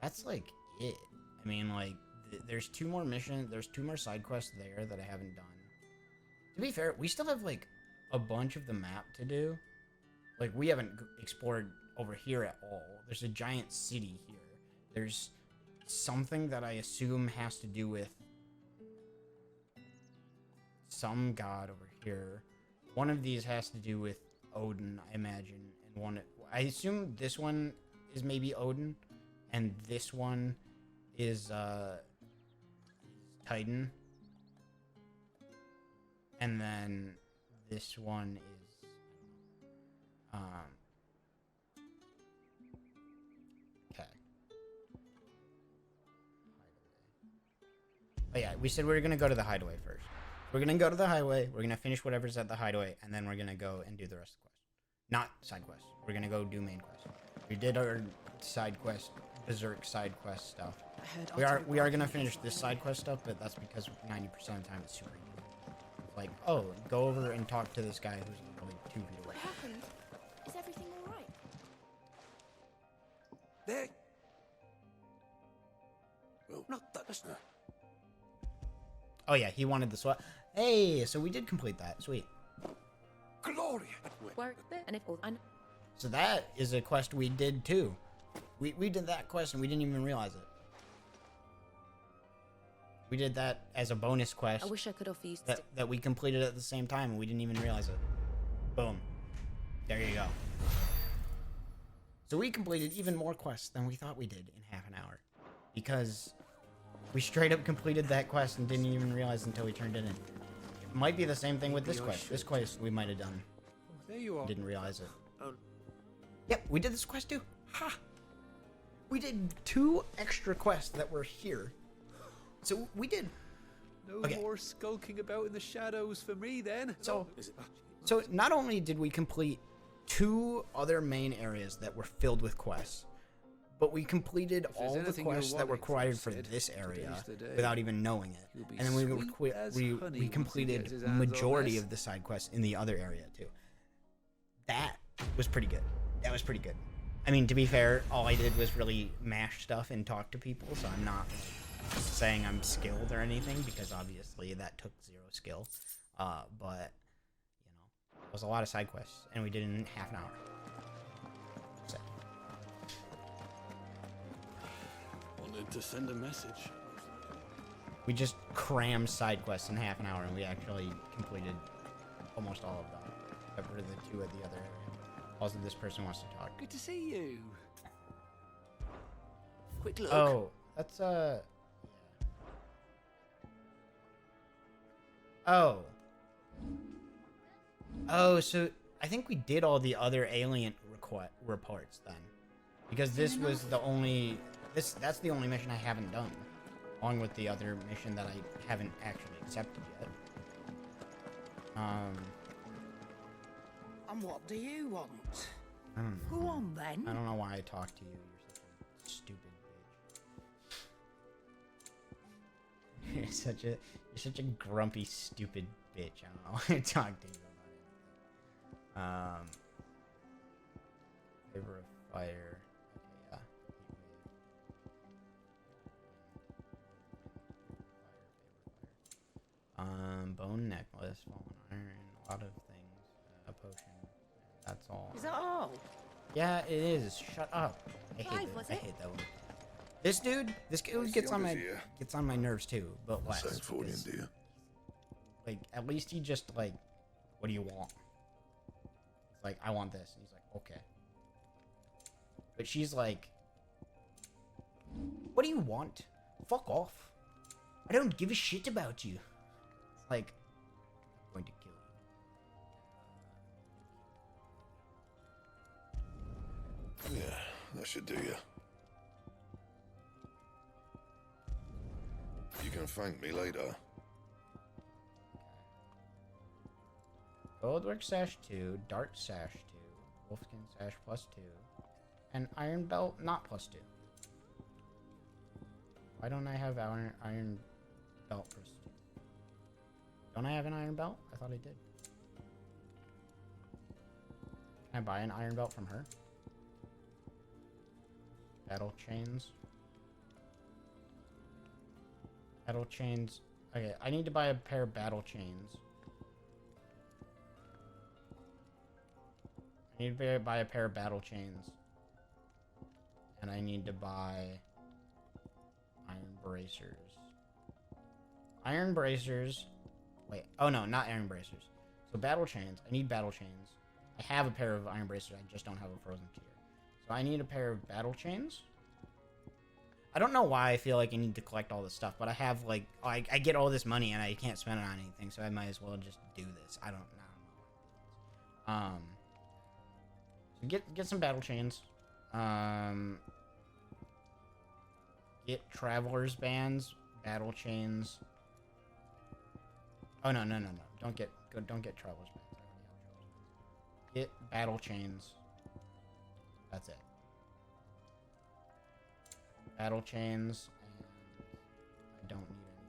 That's like it. I mean, like there's two more side quests there that I haven't done. To be fair, we still have like a bunch of the map to do. Like we haven't explored over here at all. There's a giant city here. There's something that I assume has to do with some god over here. One of these has to do with Odin, I imagine, and one I assume this one is maybe Odin, and this one is Titan, and then this one is okay. Oh yeah, we said we were gonna go to the hideaway first. We're gonna go to the highway. We're gonna finish whatever's at the hideaway, and then we're gonna go and do the rest of the quest. Not side quest. We're gonna go do main quest. We did our side quest, berserk side quest stuff. We are gonna finish this side quest stuff, but that's because 90% of the time it's super easy. Like, oh, go over and talk to this guy who's only 2 feet away. What happened? Is everything all right? There. Well, not that. That's not. Oh yeah, he wanted the SWAT. Hey, so we did complete that. Sweet. Gloria. Work there, and if all I know. So that is a quest we did too. We did that quest and we didn't even realize it. We did that as a bonus quest. I wish I could offer you that we completed at the same time and we didn't even realize it. Boom. There you go. So we completed even more quests than we thought we did in half an hour. Because we straight up completed that quest and didn't even realize until we turned it in. It might be the same thing with this quest. This quest we might have done. There you are. Didn't realize it. Oh. Yep, we did this quest too. Ha! We did 2 extra quests that were here. So we did. No more skulking about in the shadows for me then. So not only did we complete 2 other main areas that were filled with quests, but we completed all the quests that were required for this area without even knowing it. And then we completed majority of the side quests in the other area too. That was pretty good. That was pretty good. I mean, to be fair, all I did was really mash stuff and talk to people, so I'm not saying I'm skilled or anything, because obviously that took 0 skill. But, you know, it was a lot of side quests, and we did it in half an hour. So. Wanted to send a message. We just crammed side quests in half an hour, and we actually completed almost all of them, except for the 2 at the other area. Also, this person wants to talk. Good to see you. Quick look. Oh, that's Oh, so I think we did all the other alien reports then, because this was the only that's the only mission I haven't done, along with the other mission that I haven't actually accepted yet. And what do you want? I don't know. Go on then. I don't know why I talked to you. You're such a stupid bitch. You're such a grumpy, stupid bitch. I don't know why I talked to you about it. Favor of fire. Okay, yeah. Bone necklace, fallen iron, a lot of things. A potion. That's all. Is that all? Yeah, it is. Shut up. I hate that one. This dude gets on my nerves too, but less. Like, at least he just like, what do you want? It's like, I want this. And he's like, okay. But she's like, what do you want? Fuck off. I don't give a shit about you. It's like, I'm going to kill you. Yeah, that should do you. You can thank me later. Goldwork Sash 2, Dart Sash 2, Wolfskin Sash +2, and Iron Belt not +2. Why don't I have Iron Belt +2? Don't I have an Iron Belt? I thought I did. Can I buy an Iron Belt from her? Battle Chains. Battle Chains. Okay, I need to buy a pair of Battle Chains. I need to buy a pair of Battle Chains. And I need to buy Iron Bracers. Iron Bracers. Wait. Oh no, not Iron Bracers. So Battle Chains. I need Battle Chains. I have a pair of Iron Bracers. I just don't have a Frozen Tier. So I need a pair of Battle Chains. I don't know why I feel like I need to collect all this stuff, but I have like I get all this money and I can't spend it on anything, so I might as well just do this. I don't know. So get some Battle Chains. Get Traveler's Bands, Battle Chains. Oh no. Don't get Traveler's Bands. Get battle chains. That's it. Battle chains, and I don't need any of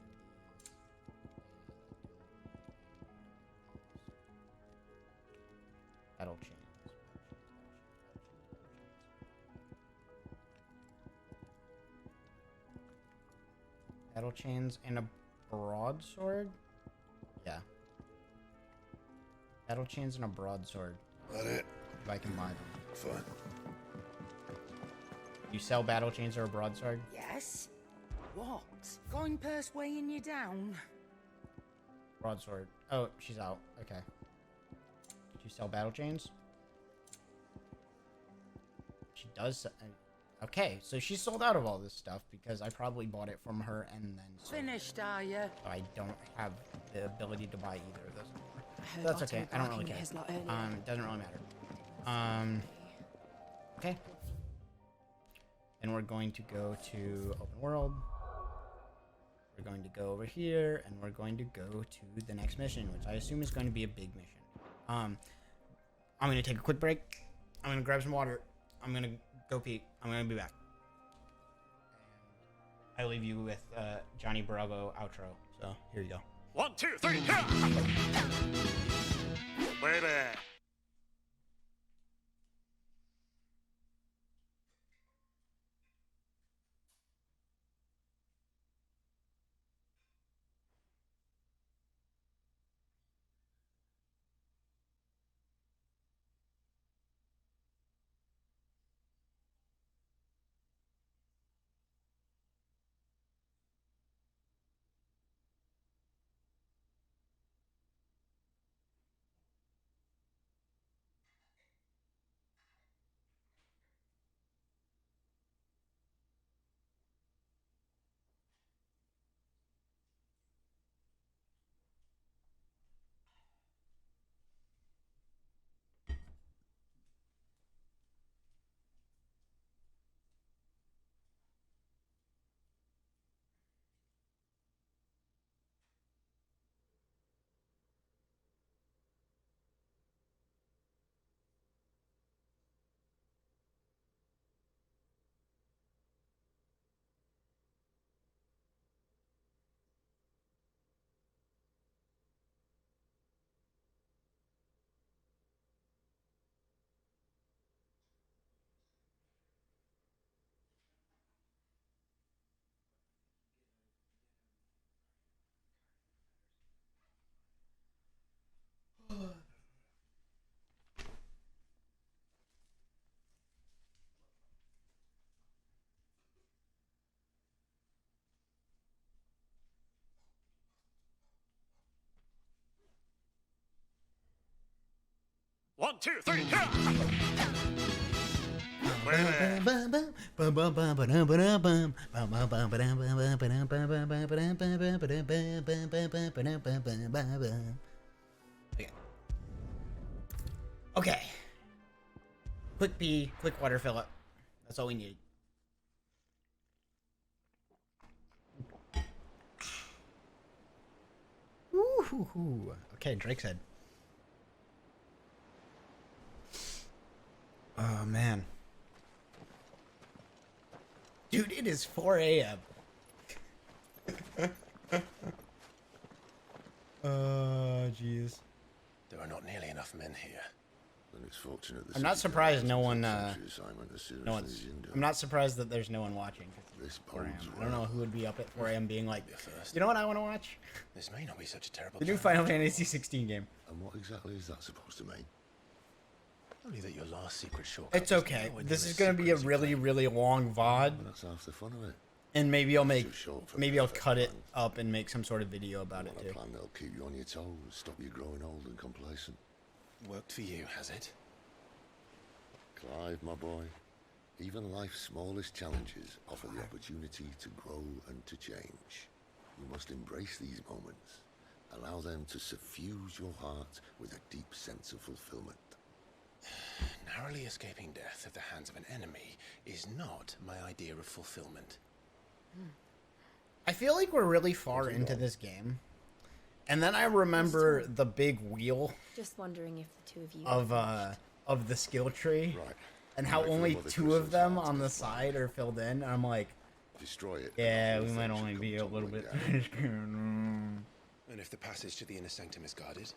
these. Battle chains. Battle chains and a broadsword? Yeah. Battle chains and a broadsword. That it? If I can buy them. Fine. You sell battle chains or a broadsword? Yes? What? Going purse weighing you down? Broadsword. Oh, she's out. Okay. Do you sell battle chains? She does. Okay, so she's sold out of all this stuff because I probably bought it from her and then sold Finished, are you? So I don't have the ability to buy either of those anymore. heard That's Otto okay. I don't really barking at care. his lot earlier. Doesn't really matter. Okay. And we're going to go to open world. We're going to go over here, and we're going to go to the next mission, which I assume is going to be a big mission. I'm going to take a quick break. I'm going to grab some water. I'm going to go pee. I'm going to be back. And I leave you with Johnny Bravo outro. So here you go. 1, 2, 3, yeah! Baby! One, two, three, yeah! Okay. Quick pee, quick water fill up. That's all we need. Ooh. Okay, Drake's head. Oh, man. Dude, it is 4 a.m. Oh, jeez. There are not nearly enough men here. Then it's fortunate I'm not surprised no one, assignment as seriously no one's, as you do. I'm not surprised that there's no one watching. This 4 a.m. bodes I don't know who would be up at 4 a.m. being like, you know what I want to watch? This may not be such a terrible The new plan. Final Fantasy 16 game. And what exactly is that supposed to mean? Only that your last secret shortcut. It's okay. This is going to be a really, really long VOD. That's half the fun of it. And maybe I'll make, Too short for maybe I'll perfect cut it plans. up and make some sort of video about it Want too. a plan that'll keep you on your toes, stop you growing old and complacent. Worked for you, has it? Clive, my boy, even life's smallest challenges offer the opportunity to grow and to change. You must embrace these moments. Allow them to suffuse your heart with a deep sense of fulfillment. Narrowly escaping death at the hands of an enemy is not my idea of fulfillment. I feel like we're really far into this game. And then I remember the big wheel Just wondering if the two of you of the skill tree, Right. and how Right for the only Mother 2 of Crystal's them heart on to the fire. side are filled in. And I'm like, Destroy it. yeah, and we the might thing only should be a come little bit. tumbling And if the passage to the inner sanctum is guarded?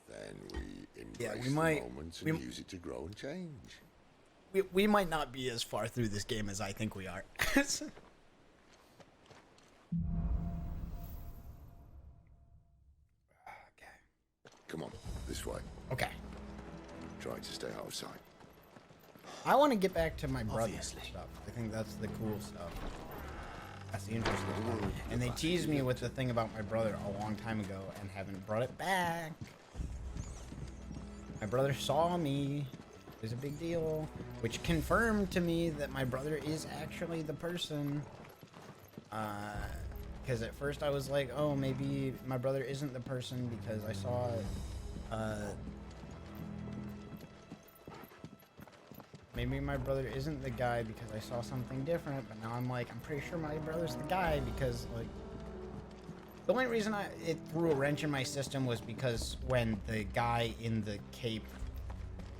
Then we embrace Yeah, we the might- moment we- and use it to grow and change. we might not be as far through this game as I think we are. Come on, this way. Okay. Trying to stay out of sight. I want to get back to my brother Obviously. stuff. I think that's the cool stuff. That's the interesting stuff. And they teased me with the thing about my brother a long time ago and haven't brought it back. My brother saw me. It was a big deal. Which confirmed to me that my brother is actually the person. Because at first I was like, oh, maybe my brother isn't the person because I saw... maybe my brother isn't the guy because I saw something different, but now I'm like, I'm pretty sure my brother's the guy because, like, the only reason it threw a wrench in my system was because when the guy in the cape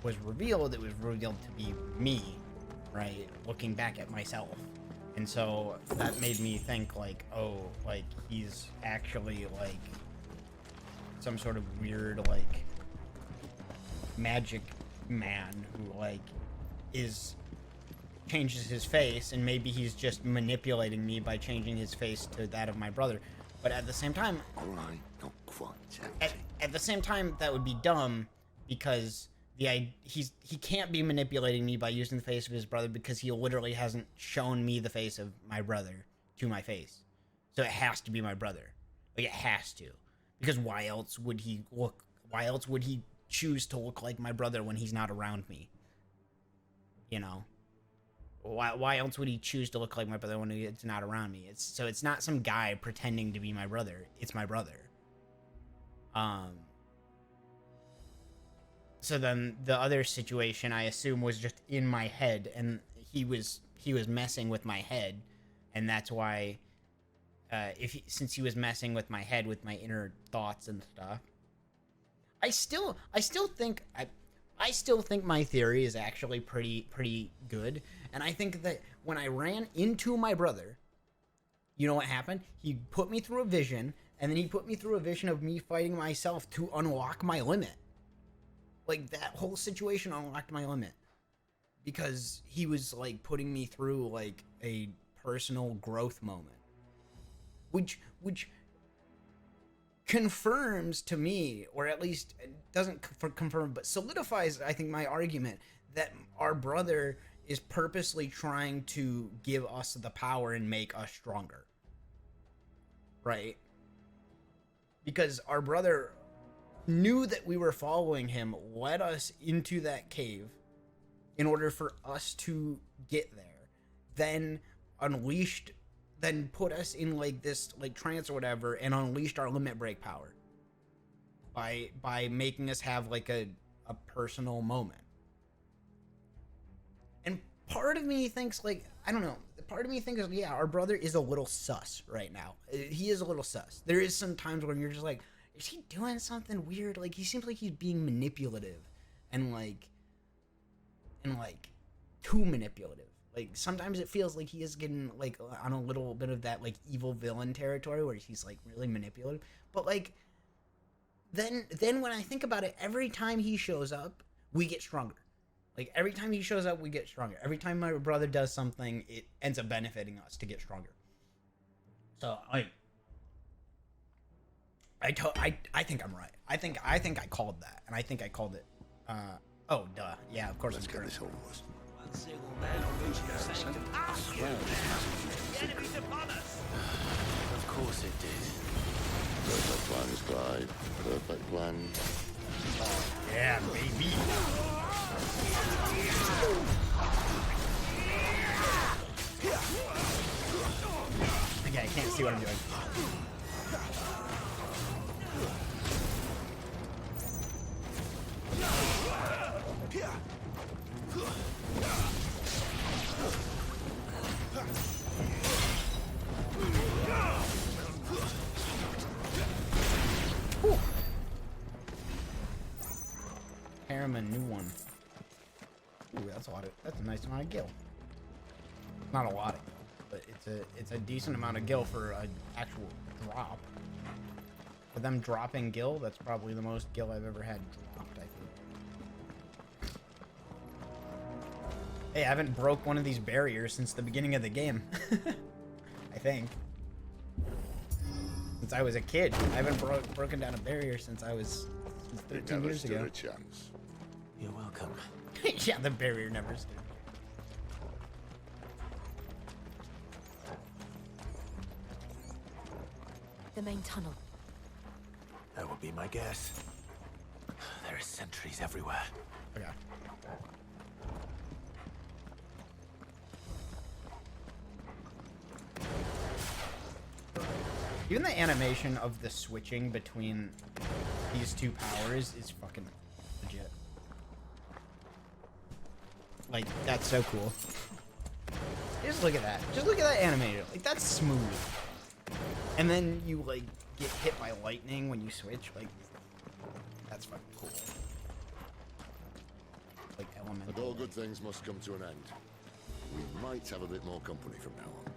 was revealed, it was revealed to be me, right? Looking back at myself. And so that made me think, like, oh, like, he's actually, like, some sort of weird, like, magic man who, like, changes his face, and maybe he's just manipulating me by changing his face to that of my brother. But at the same time, Alright, not quite. at the same time, that would be dumb because he can't be manipulating me by using the face of his brother because he literally hasn't shown me the face of my brother to my face. So it has to be my brother. Like, it has to. Because why else would he choose to look like my brother when he's not around me? You know? Why else would he choose to look like my brother when he's not around me? It's not some guy pretending to be my brother. It's my brother. So then the other situation I assume was just in my head, and he was messing with my head, and that's why since he was messing with my head with my inner thoughts and stuff, I still think my theory is actually pretty good. And I think that when I ran into my brother, you know what happened? He put me through a vision, and then he put me through a vision of me fighting myself to unlock my limit. Like, that whole situation unlocked my limit. Because he was, like, putting me through, like, a personal growth moment. Which confirms to me, or at least doesn't confirm, but solidifies, I think, my argument that our brother is purposely trying to give us the power and make us stronger. Right? Because our brother knew that we were following him, led us into that cave in order for us to get there, then put us in, like, this, like, trance or whatever, and unleashed our limit break power by making us have, like, a personal moment. And part of me thinks, like, I don't know, part of me thinks, yeah, our brother is a little sus right now. He is a little sus. There is some times when you're just like, is he doing something weird? Like, he seems like he's being manipulative and too manipulative. Like, sometimes it feels like he is getting, like, on a little bit of that, like, evil villain territory where he's, like, really manipulative. But, like, then when I think about it, every time he shows up, we get stronger. Like, every time he shows up, we get stronger. Every time my brother does something, it ends up benefiting us to get stronger. So, I think I'm right. I think I called that, and I think I called it. Oh, duh. Yeah, of course. Let's get this over with. Of course it did. Perfect plans, Clyde. Perfect plan. Yeah, baby. Okay, I can't see what I'm doing. him a new one. Ooh, that's a nice amount of gil. Not a lot of gil, but it's a decent amount of gil for an actual drop. For them dropping gil, that's probably the most gil I've ever had dropped, I think. Hey, I haven't broke one of these barriers since the beginning of the game. I think. Since I was a kid. I haven't broken down a barrier since I was 13 years ago. A chance. You're welcome. Yeah, the barrier never stood. The main tunnel. That would be my guess. There are sentries everywhere. Okay. Even the animation of the switching between these two powers is fucking legit. Like, that's so cool. Just look at that. Just look at that animation. Like, that's smooth. And then you, like, get hit by lightning when you switch. Like, that's fucking cool. Like, elemental. But all good things must come to an end. We might have a bit more company from now on.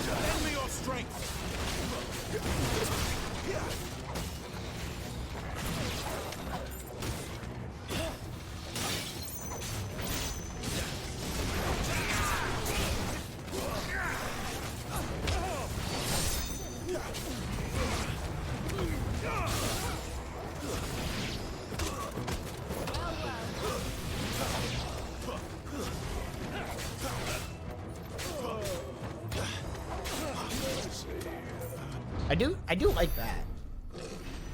Lend me your strength. I do like that.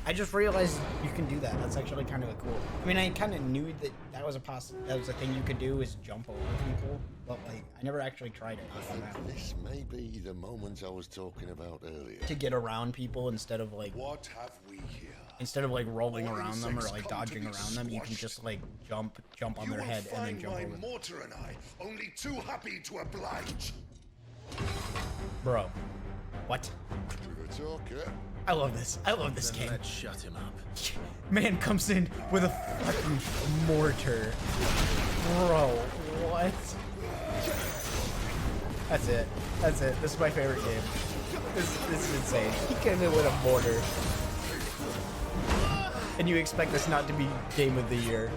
I just realized you can do that. That's actually kind of cool. I mean, I kind of knew that was a thing you could do, is jump over people, but like I never actually tried it. I think this may be the moment I was talking about earlier. To get around people instead of like instead of like rolling around them or like dodging around them, you can just like jump on their head and then jump over them. Mortar and I only too happy to oblige. Bro, what? I love this. I love this game. Let's shut him up. Man comes in with a fucking mortar. Bro, what? That's it. That's it. This is my favorite game. This is insane. He came in with a mortar. And you expect this not to be game of the year.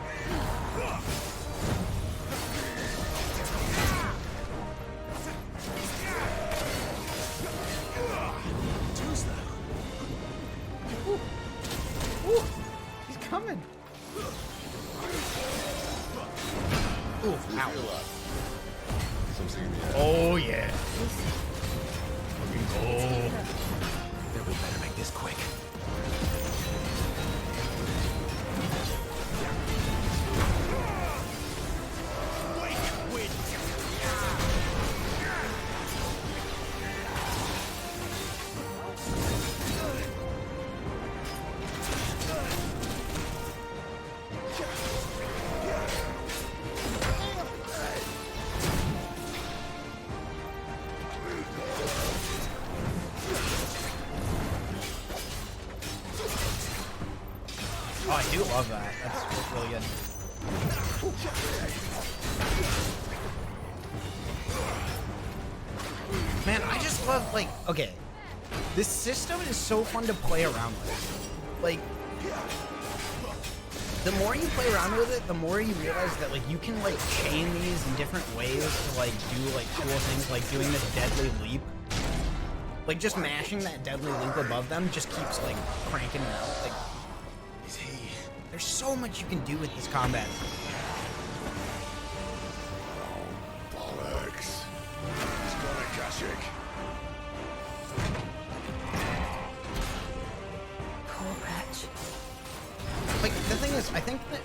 Ooh, he's coming. Ooh, ow. Oh yeah. Oh. Then we better make this quick. Oh, I do love that. That's really good. Man, I just love, like, okay. This system is so fun to play around with. Like, the more you play around with it, the more you realize that, like, you can, like, chain these in different ways to, like, do, like, cool things, like doing this deadly leap. Like, just mashing that deadly leap above them just keeps, like, cranking it out. Like, there's so much you can do with this combat. Bollocks. He's got a Kashyyyk. Poor wretch. Like, the thing is, I think that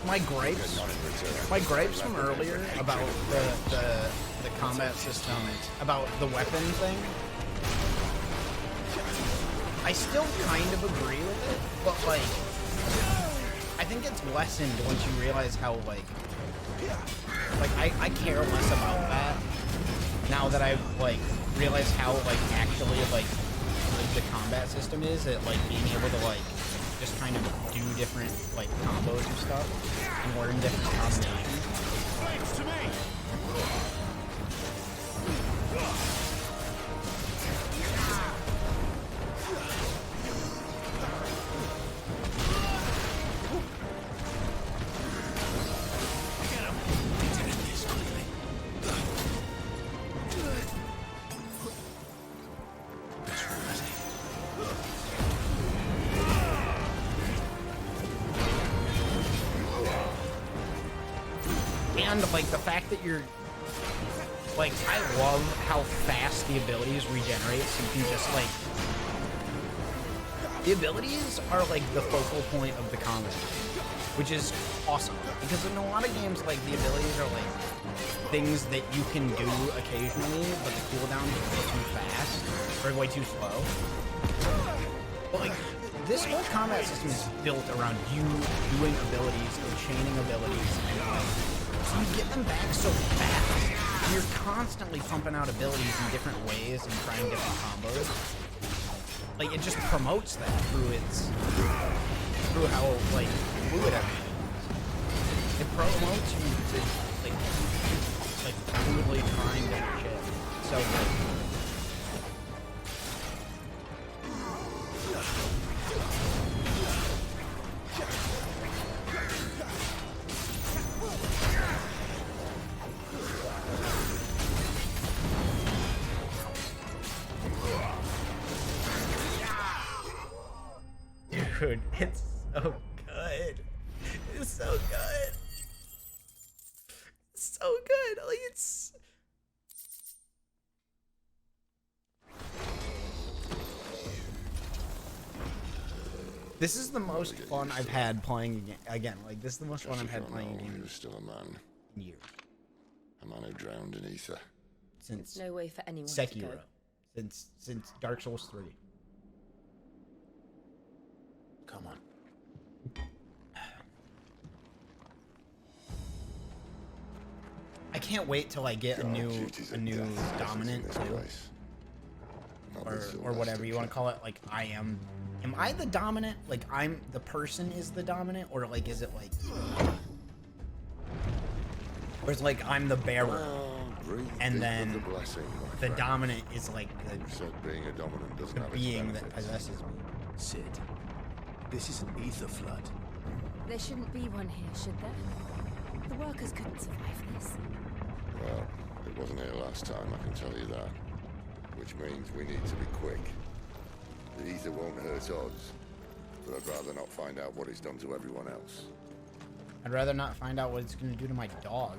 my gripes from earlier about the combat system, about the weapon thing, I still kind of agree with it, but like, I think it's lessened once you realize how like I care less about that now that I've like realized how like actually like the combat system is at like being able to like just kind of do different like combos and stuff and learn different combinations. Flames to me. And like the fact that you're like, I love how fast the abilities regenerate, so you can just like, the abilities are like the focal point of the combat, which is awesome, because in a lot of games like the abilities are like things that you can do occasionally, but the cooldown is way too fast or way too slow. But like, this whole combat system is built around you doing abilities and chaining abilities, and like, so you get them back so fast. You're constantly pumping out abilities in different ways and trying different combos. Like, it just promotes that through how like fluid everything is. It promotes you to like fluidly trying different shit. So good. Dude, it's so good. It's so good. It's so good. Like, it's... This is the most fun I've had playing again. Like, this is the most fun I've had playing a game. He was still a man. In years. A man who drowned in ether. Since no way for anyone Sekiro. to go. Since Dark Souls 3. Come on. I can't wait till I get a new dominant too. Or whatever you want to call it. Like, am I the dominant? Like, I'm the person is the dominant, or like is it like, or it's like I'm the bearer, and then the dominant is like being a dominant doesn't the have its being that benefits. possesses me. Sid, this is an ether flood. There shouldn't be one here, should there? The workers couldn't survive this. Well, it wasn't here last time, I can tell you that. Which means we need to be quick. The ether won't hurt odds, but I'd rather not find out what it's done to everyone else. I'd rather not find out what it's gonna do to my dog.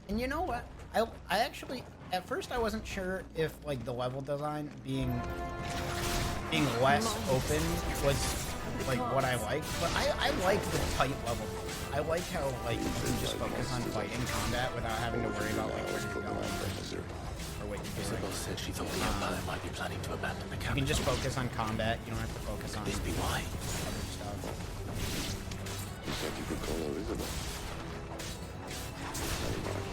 And you know what? I actually, at first I wasn't sure if like the level design being less open was like what I liked, but I like the tight level. I like how like you can just focus on fighting combat without having to worry about like where you're going or what you're doing. Isabel said she thought the Empire might be planning to abandon the capital. You can just focus on combat. You don't have to focus on Could this be why? other stuff. You said you could call her Isabel. Never mind.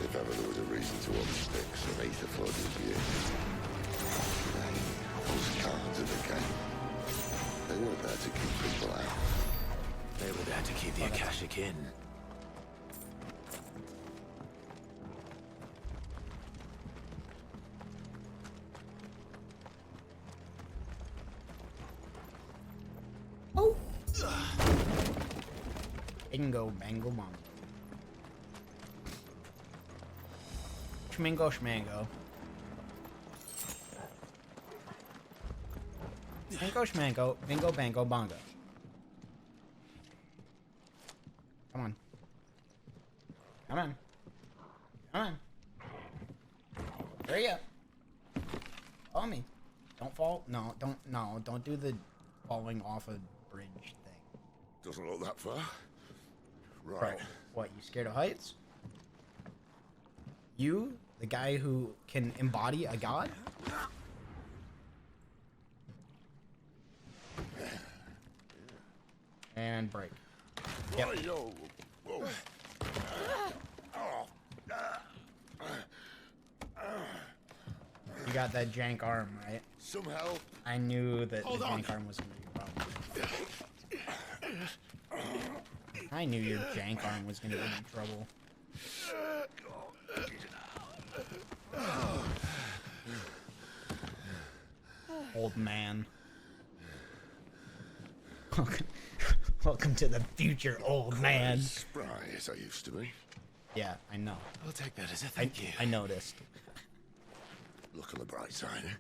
If ever there was a reason to unstick some ether flood with you. Those cards of the game. They weren't there to keep people out. They were there to keep the Akashic in. Oh! Bingo, bango, bongo. Schmingo, schmango. Bingo, schmango, bingo, bango, bongo. Come on. Come on. Come on. Hurry up. Follow me. don't do the falling off a bridge thing. Doesn't look that far. Right. Bro, what, you scared of heights? You, the guy who can embody a god? And break. Yep. Whoa. You got that jank arm, right? Somehow. I knew that Hold the on. jank arm was gonna be a problem. I knew your jank arm was gonna get in trouble. Old man. Welcome to the future, old man. Spry as I used to be. Yeah, I know. I'll take that as a thank you. I noticed. Look on the bright side, eh?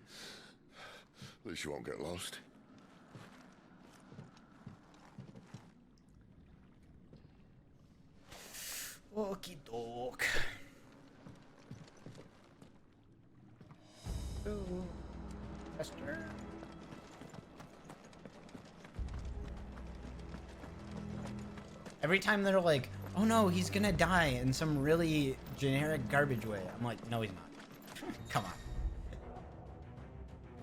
At least you won't get lost. Okie doke. Ooh. Esther? Every time they're like, oh no, he's gonna die in some really generic garbage way. I'm like, no, he's not. Come on.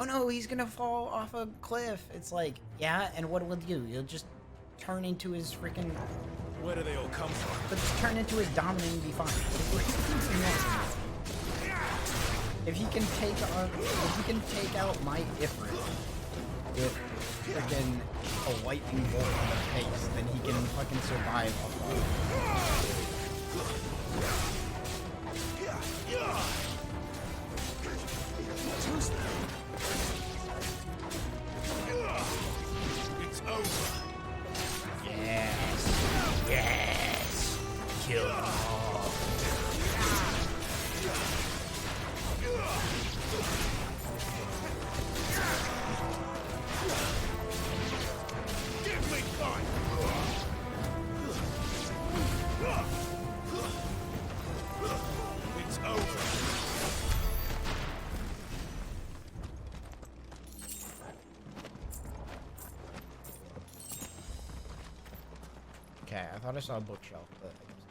Oh no, he's gonna fall off a cliff. It's like, yeah, and what will you do? You'll just turn into his freaking... Where do they all come from? But just turn into his dominant and be fine. If he can take out my Ifrit with freaking a lightning bolt in the face, then he can fucking survive It's over. Yes. Yes. Kill them all. Give me fun. It's over. Okay, I thought I saw a bookshelf, but I guess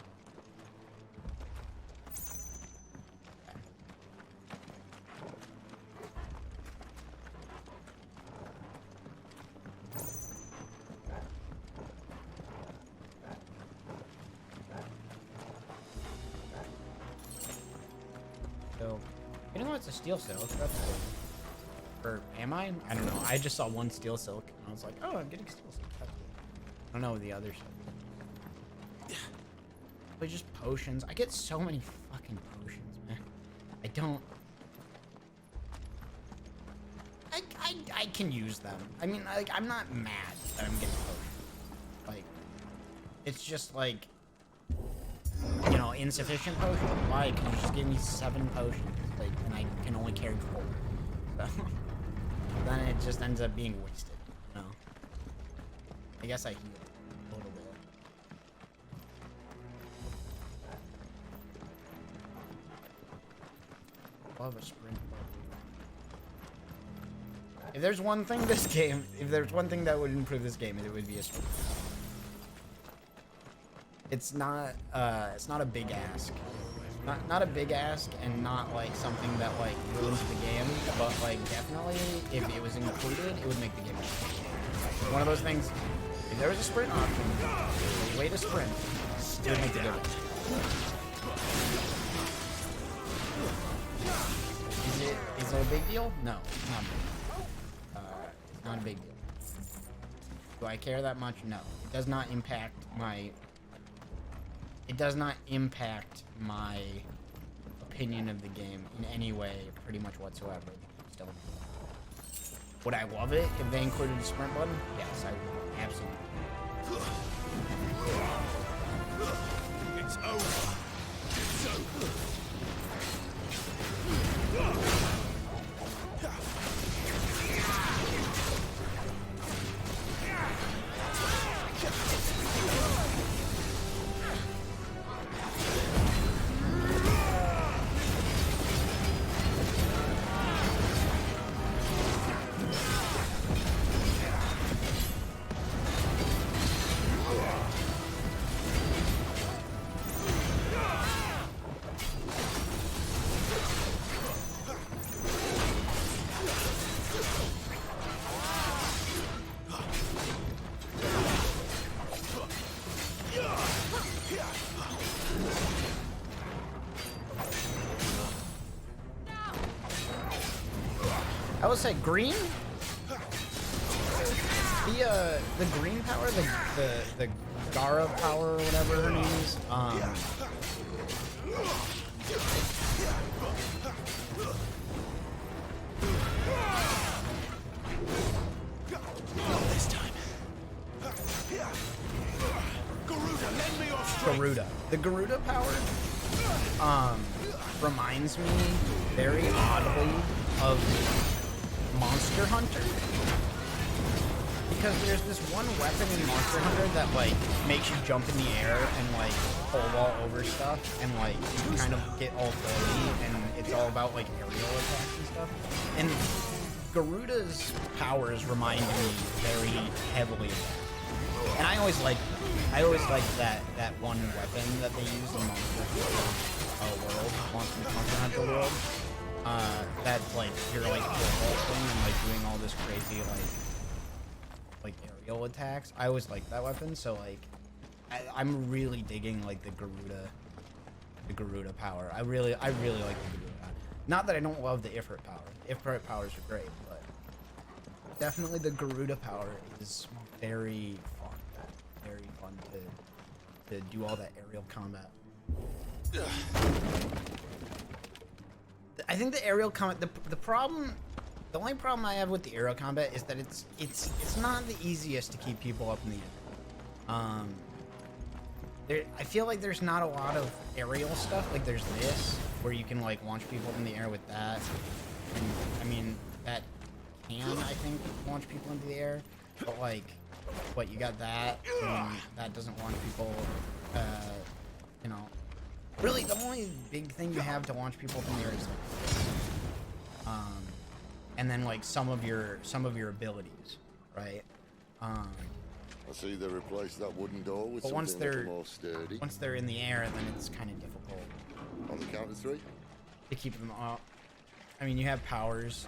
so, you know it's a steel silk. That's cool. Or am I? I don't know. I just saw one steel silk, and I was like, oh, I'm getting steel silk. That's cool. I don't know what the other stuff. But just potions. I get so many fucking potions, man. I don't. I can use them. I mean, like, I'm not mad that I'm getting potions. Like, it's just like, you know, insufficient potions. Why? Because you just gave me 7 potions, like, and I can only carry 4. So then it just ends up being wasted. You know. I guess I heal a little bit. Love a sprint button. If there's one thing if there's one thing that would improve this game, it would be a sprint. It's not a big ask. Not a big ask, and not like something that like ruins the game, but like definitely if it was included, it would make the game better. One of those things, if there was a sprint option, a way to sprint, it would make the game better. Is it a big deal? No, it's not big. Not a big deal. Do I care that much? No. It does not impact my... It does not impact my opinion of the game in any way, pretty much whatsoever. Still. Would I love it if they included a sprint button? Yes, I would. Absolutely. It's over. It's over. I would say green. The green power, the Gara power or whatever her name is. Not this time. Garuda, lend me your strength. Garuda. The Garuda power reminds me very oddly of Monster Hunter. Because there's this one weapon in Monster Hunter that like makes you jump in the air and like pole wall over stuff and like you kind of get all floaty and it's all about like aerial attacks and stuff. And Garuda's powers remind me very heavily of that. And I always liked that one weapon that they use in Monster Hunter World. That's like you're like pulsing and like doing all this crazy like aerial attacks. I always liked that weapon, so like I'm really digging like the Garuda power. I really like the Garuda. Not that I don't love the Ifrit power. Ifrit powers are great, but definitely the Garuda power is very fun. Very fun to do all that aerial combat. I think the aerial combat, the only problem I have with the aerial combat is that it's not the easiest to keep people up in the air. I feel like there's not a lot of aerial stuff. Like there's this where you can like launch people in the air with that. And I mean that can I think launch people into the air, but like what you got that and that doesn't launch people. You know, really the only big thing you have to launch people from the air is like and then like some of your abilities, right? I see they replaced that wooden door with but something a little more sturdy. Once they're in the air, then it's kind of difficult. On the count of 3? To keep them up. I mean, you have powers.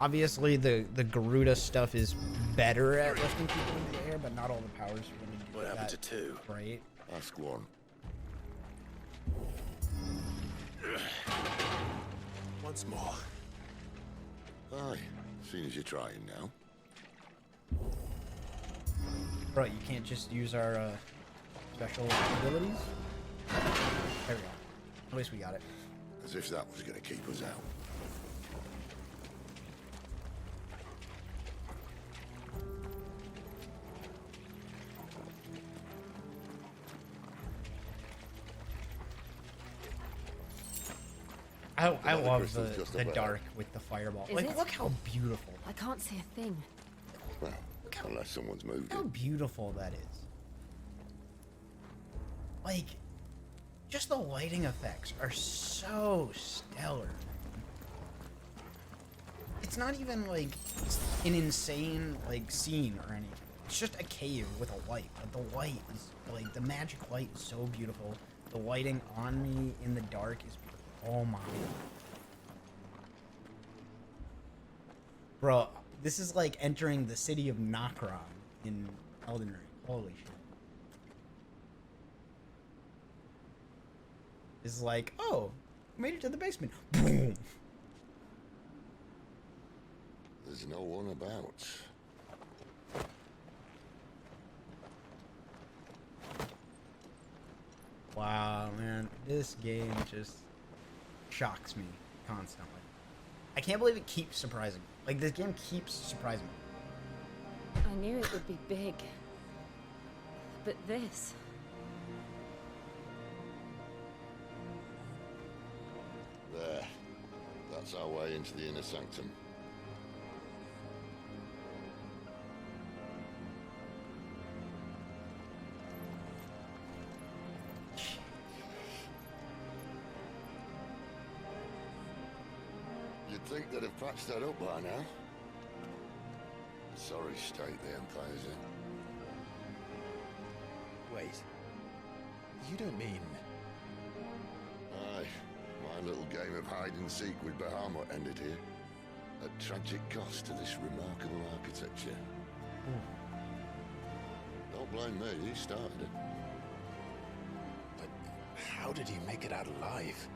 Obviously, the Garuda stuff is better at lifting people into the air, but not all the powers really do What happened to 2? Right? Ask 1. Once more. Aye, seeing as you're trying now. Bro, you can't just use our special abilities? There we go. At least we got it. As if that was going to keep us out. I love the dark with the fireball. Is like, it? look how beautiful. I can't see a thing. Well, unless someone's moved How it. beautiful that is. Like, just the lighting effects are so stellar. It's not even like an insane like scene or anything. It's just a cave with a light. But the light is like the magic light is so beautiful. The lighting on me in the dark is beautiful. Oh my. Bro, this is like entering the city of Nokron in Elden Ring. Holy shit. It's like, oh, made it to the basement. Boom. There's no one about. Wow, man. This game just shocks me constantly. I can't believe it keeps surprising me. Like, this game keeps surprising me. I knew it would be big. But this... There. That's our way into the inner sanctum. You'd think they'd have patched that up by now. Sorry state the Empire's in. Wait. You don't mean... Aye. My little game of hide-and-seek with Bahamut ended here. At tragic cost to this remarkable architecture. Don't blame me, he started it. But how did he make it out alive?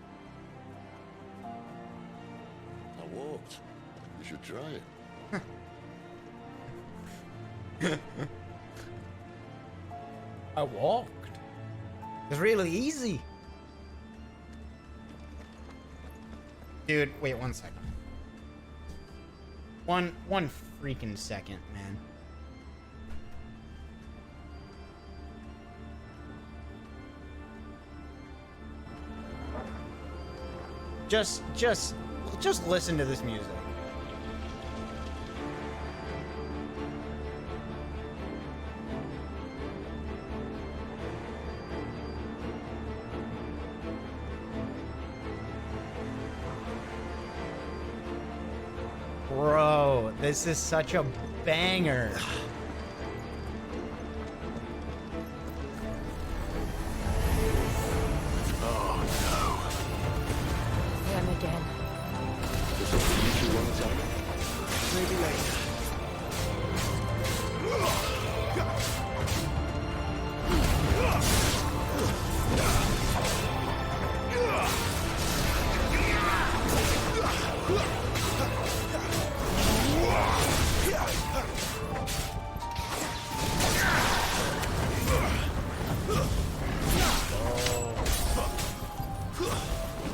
I walked. You Should try it. I walked. It's really easy. Dude, wait 1 second. One freaking second, man. Just listen to this music. Bro, this is such a banger. Oh no. Them again. There's something you two want to tell me? Maybe later.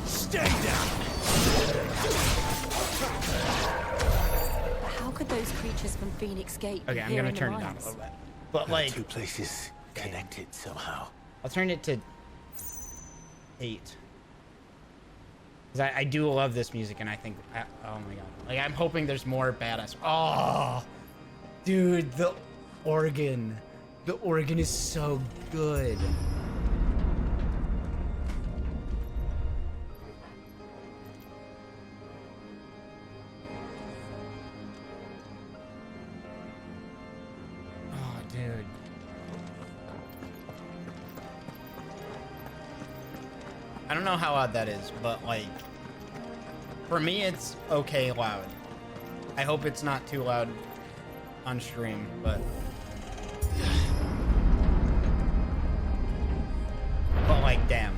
Stay down! How could those creatures from Phoenix Gate Okay, be I'm here gonna in the turn it down a mines? little bit. But like, two places connected somehow. I'll turn it to 8. Cause I do love this music, and I think, oh my god, like I'm hoping there's more badass. Oh, dude, the organ is so good. Oh, dude. I don't know how loud that is, but like, for me, it's okay loud. I hope it's not too loud on stream, but like, damn.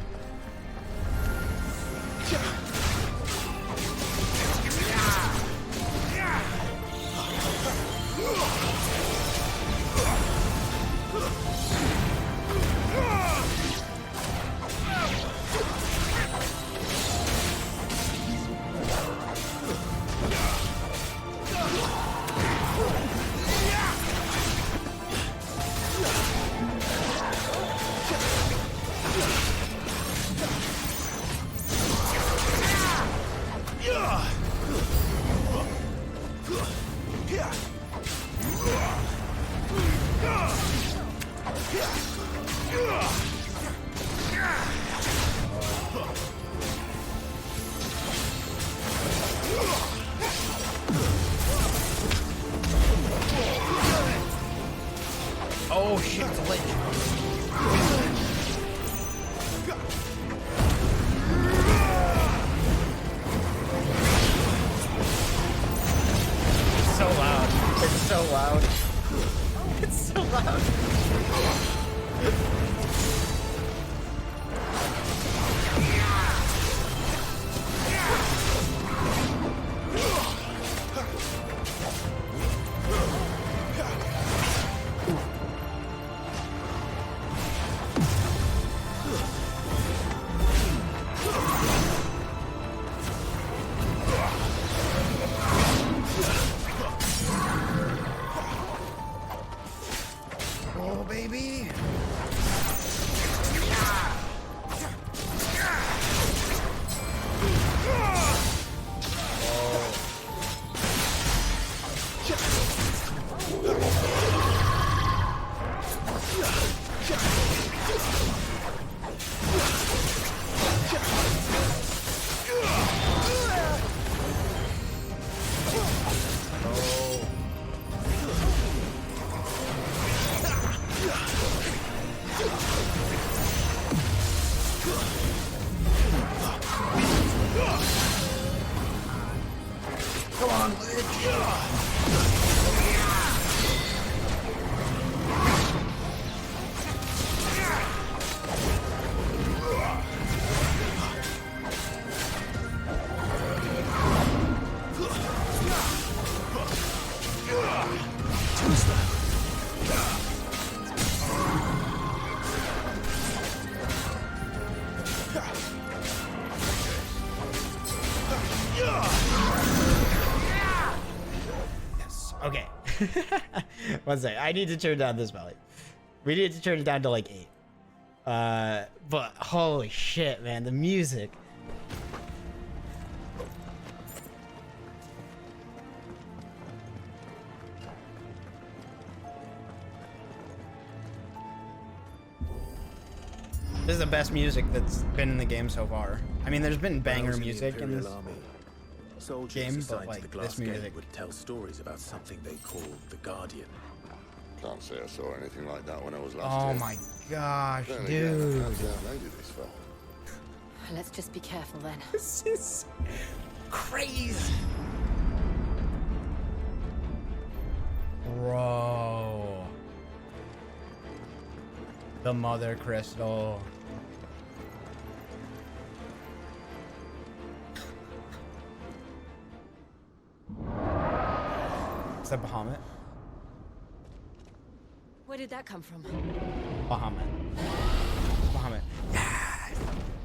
Oh shit, it's a lich. It's so loud. It's so loud. It's so loud. Oh, baby. Come on, Lich. Yes. Okay. One second. I need to turn down this volume. We need to turn it down to like 8. But holy shit, man, the music. This is the best music that's been in the game so far. I mean, there's been banger music in this game, but like this music would tell stories about something they called the Guardian. Can't say I saw anything like that when I was last Oh here. my gosh, Then dude. again, I can't say I made it this far. Let's just be careful then. This is crazy. Bro. The Mother Crystal. Is that Bahamut? Where did that come from? Bahamut. Bahamut. Yes!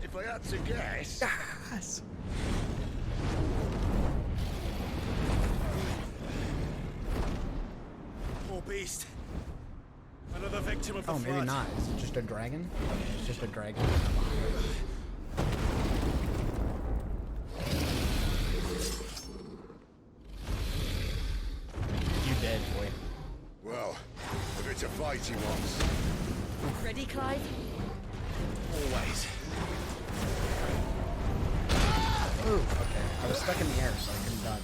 If I had to guess... Yes! Poor beast. Another victim of the Oh, maybe flood. not. Is it just a dragon? It's just a dragon. You dead, boy. Well, if it's a fight he wants. Ready, Clive? Always. Ooh, okay. I was stuck in the air, so I couldn't dodge.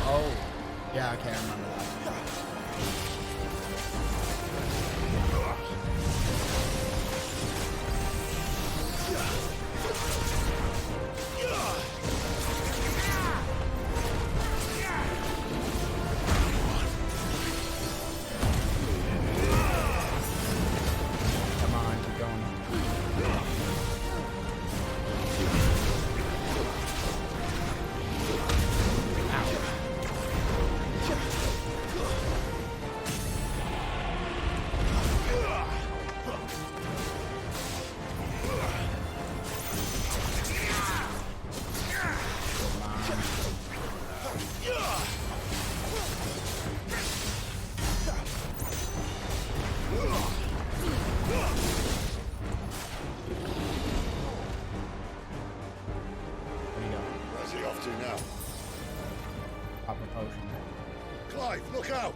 Oh. Yeah, okay, I remember that. Come on, keep going. Where's he off to now? Pop a potion. Clive, look out!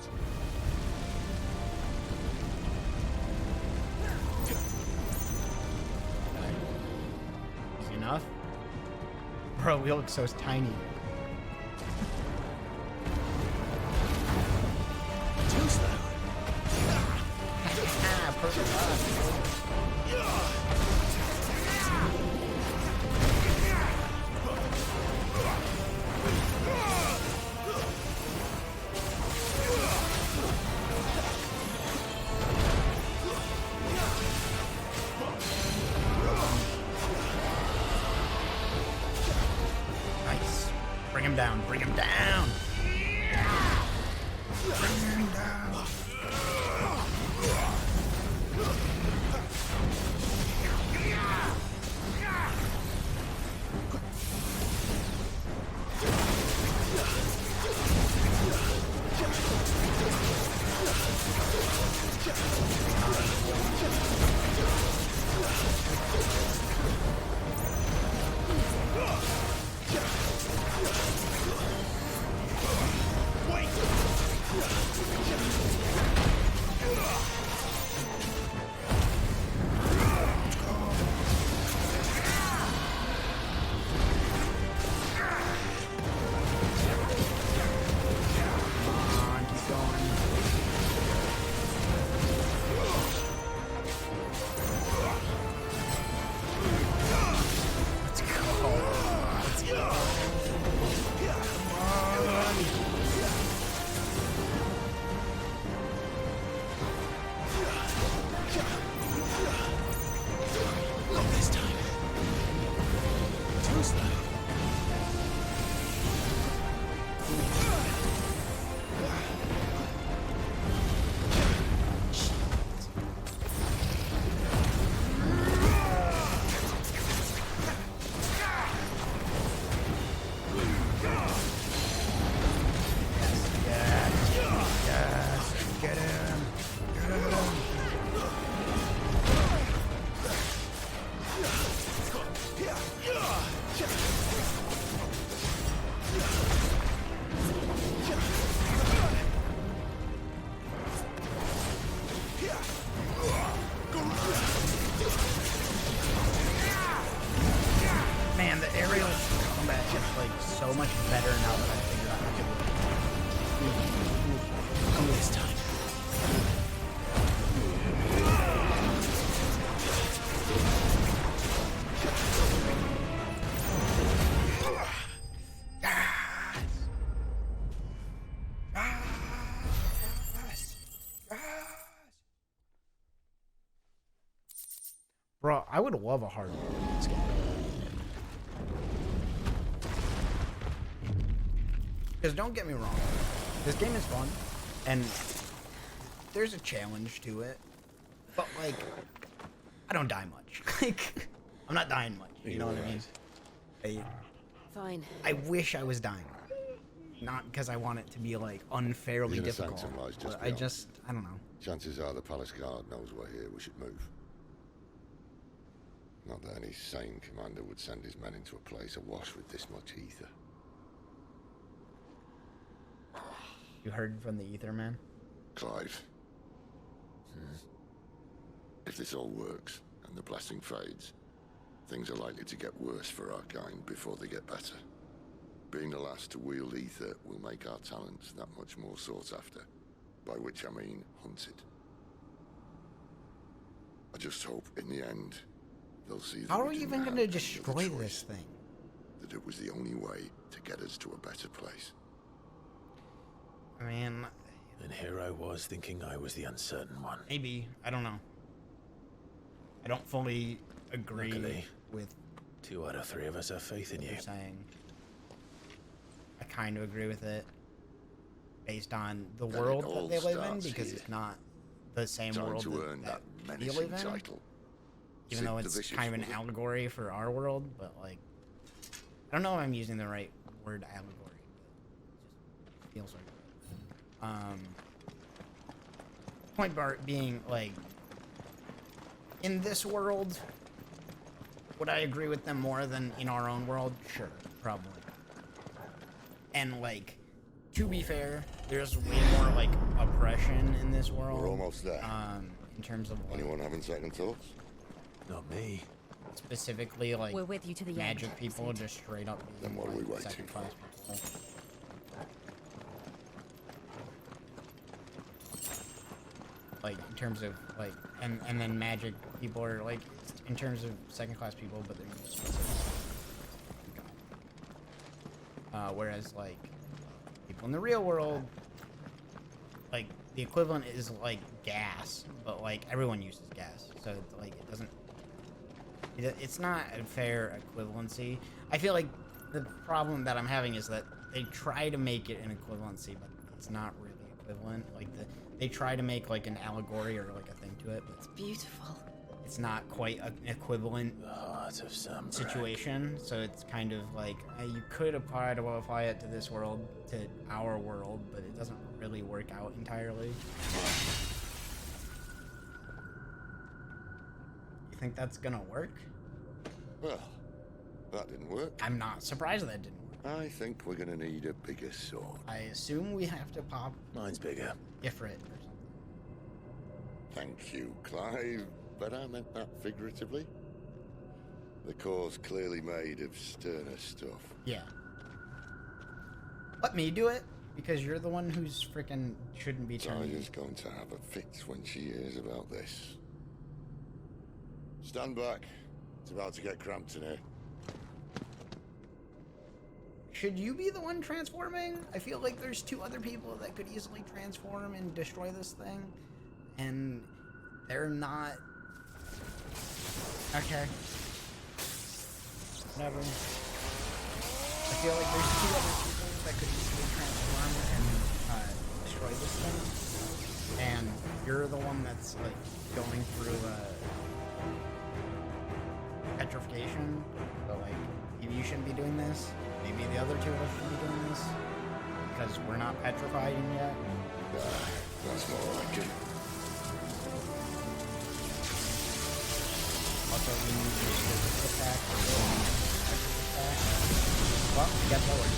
Easy enough? Bro, we look so tiny. Too slow. Perfect. Nice. Bring him down. Bring him down. Bring him down. Wait! aerial combat is like so much better now that I figured out how to do it. Only this time. Bro, I would love a hard mode in this game. Because don't get me wrong, this game is fun, and there's a challenge to it, but like, I don't die much. Like, I'm not dying much, you know what I mean? Fine. I wish I was dying. Not because I want it to be like unfairly The inner difficult, sanctum lies just but I beyond. I don't know. Chances are the palace guard knows we're here. We should move. Not that any sane commander would send his men into a place awash with this much ether. You heard from the ether, man? Clive. If this all works, and the blessing fades, things are likely to get worse for our kind before they get better. Being the last to wield ether will make our talents that much more sought after, by which I mean hunted. I just hope, in the end, they'll see that How are we we didn't even have gonna any destroy other this choice, thing? that it was the only way to get us to a better place. I mean, And here I was thinking I was the uncertain one. maybe. I don't know. I don't fully agree Luckily, with 2 out of 3 of us have faith in what you. you're saying. I kind of agree with it based on the Then it world all that they live in, starts because here. it's not the same Time world to earn that that we menacing live in. title. Even though Sid the it's Vicious, kind of an was it? allegory for our world, but like, I don't know if I'm using the right word, allegory. It just feels like it. Point part being, like, in this world, would I agree with them more than in our own world? Sure, probably. And like, to be fair, there's way more like oppression in this world. We're almost there. In terms of like, Anyone having second thoughts? Not me. specifically like We're with you to the magic end, people, Sid. just straight up being Then what are we like waiting second for? class people. Like in terms of like, and then magic people are like in terms of second class people, but they're just specific. Whereas like people in the real world, like the equivalent is like gas, but like everyone uses gas, so it's, like it doesn't. It's not a fair equivalency. I feel like the problem that I'm having is that they try to make it an equivalency, but it's not really equivalent. Like they try to make like an allegory or like a thing to it, but It's beautiful. it's not quite an equivalent Heart of some situation. So it's kind of like you could apply it to this world, to our world, but it doesn't really work out entirely. You think that's gonna work? Well, that didn't work. I'm not surprised that didn't work. I think we're gonna need a bigger sword. I assume we have to pop Mine's bigger. Ifrit or something. Thank you, Clive. But I meant that figuratively. The core's clearly made of sterner stuff. Yeah. Let me do it, because you're the one who's freaking shouldn't be turning. Tyler's going to have a fit when she hears about this. Stand back. It's about to get cramped in here. Should you be the one transforming? I feel like there's 2 other people that could easily transform and destroy this thing, and they're not. Okay. Whatever. I feel like there's 2 other people that could easily transform and destroy this thing, and you're the one that's like going through petrification. So like, maybe you shouldn't be doing this. Maybe the other 2 of us should be doing this because we're not petrified yet. That's more like it. Also, we need to use this attack or this attack. Well, we got lowered.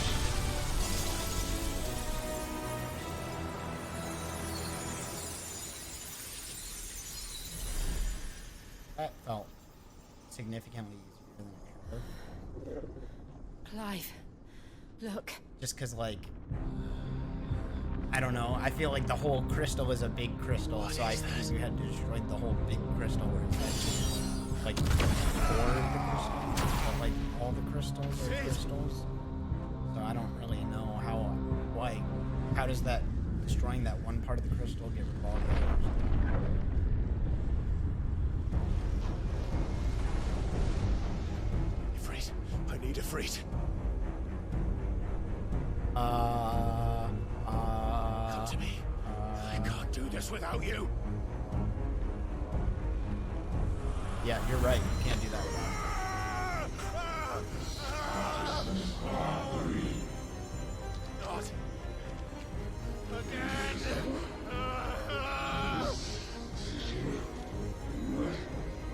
That felt significantly easier than it should have. Clive, look. Just because, like, I don't know. I feel like the whole crystal is a big crystal, so I think you had to destroy the whole big crystal where it's like 4 of the crystals, but like all the crystals are crystals. So I don't really know how does that destroying that one part of the crystal get rid of all the others? Ifrit, I need Ifrit. Come to me. I can't do this without you. Yeah, you're right. You can't do that without him. Not again.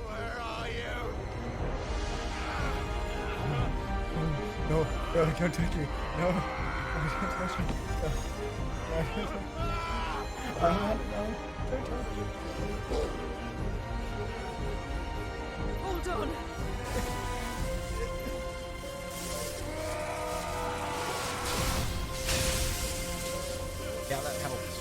Where are you? No, don't touch me. No, don't touch me. No, don't touch me. Hold on. Yeah, that helps.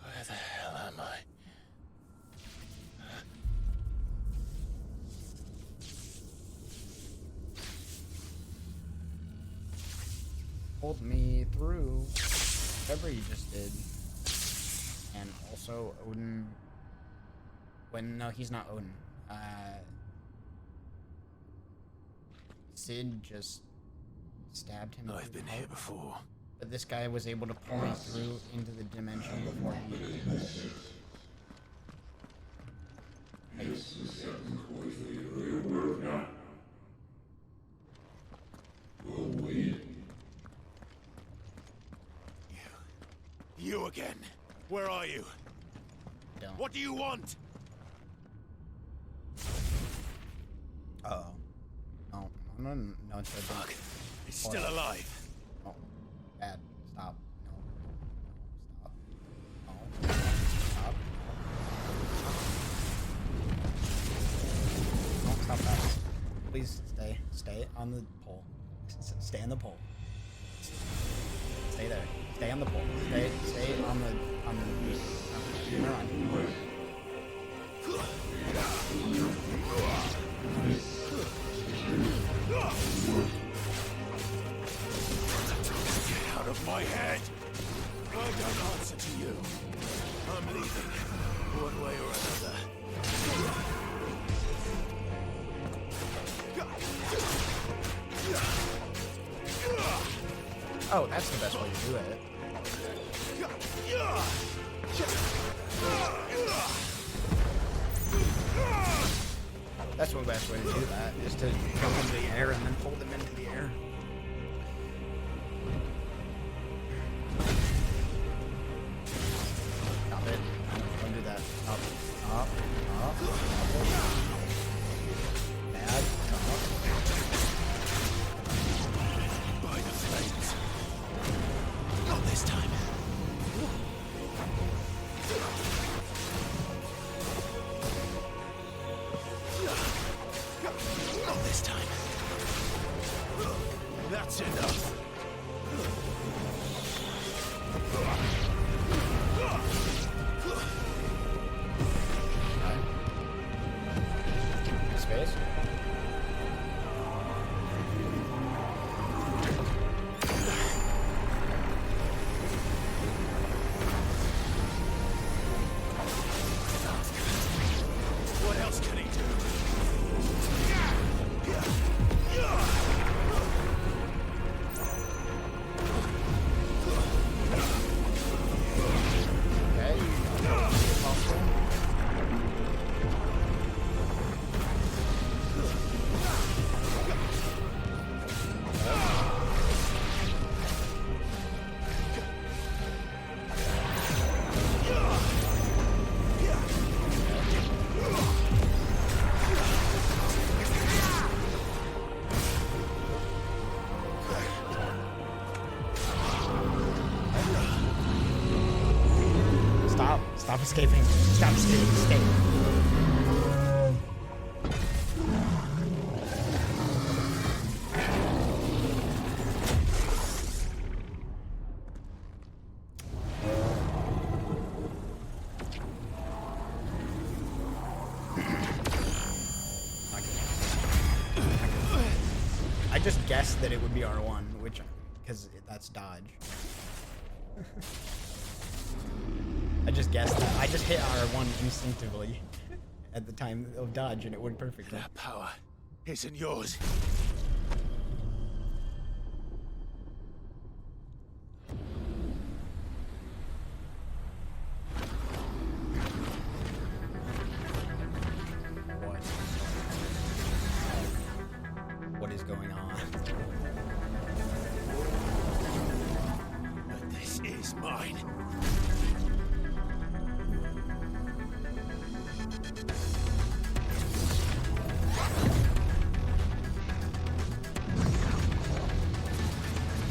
Where the hell am I? Pulled me through whatever you just did. And also Odin. No, he's not Odin. Sid just stabbed him. I've been here before. But this guy was able to pull me through into the dimension before he did. You again. Where are you? Don't. What do you want? Uh-oh. No, it's Fuck. He's still alive. Oh, bad. Stop. No. Stop. No. Stop. Don't stop that. Please stay on the pole. Stay on the pole. Stay there. Stay on the pole. Stay on the Never mind. Get out of my head! I don't answer to you. I'm leaving, one way or another. Oh, that's the best way to do it. That's the best way to do that, is to jump into the air and then pull them into the air. Stop it. Don't do that. Stop. Stop. Stop. Bad. Stop. By the flames. Not this time. Not this time. That's enough. Space. What else can he do? escaping. Stop escaping. Stay. I just guessed that it would be R1, which, because that's dodge. I just guessed that. I just hit R1 instinctively at the time of dodge, and it worked perfectly. That power isn't yours. What is going on? But this is mine.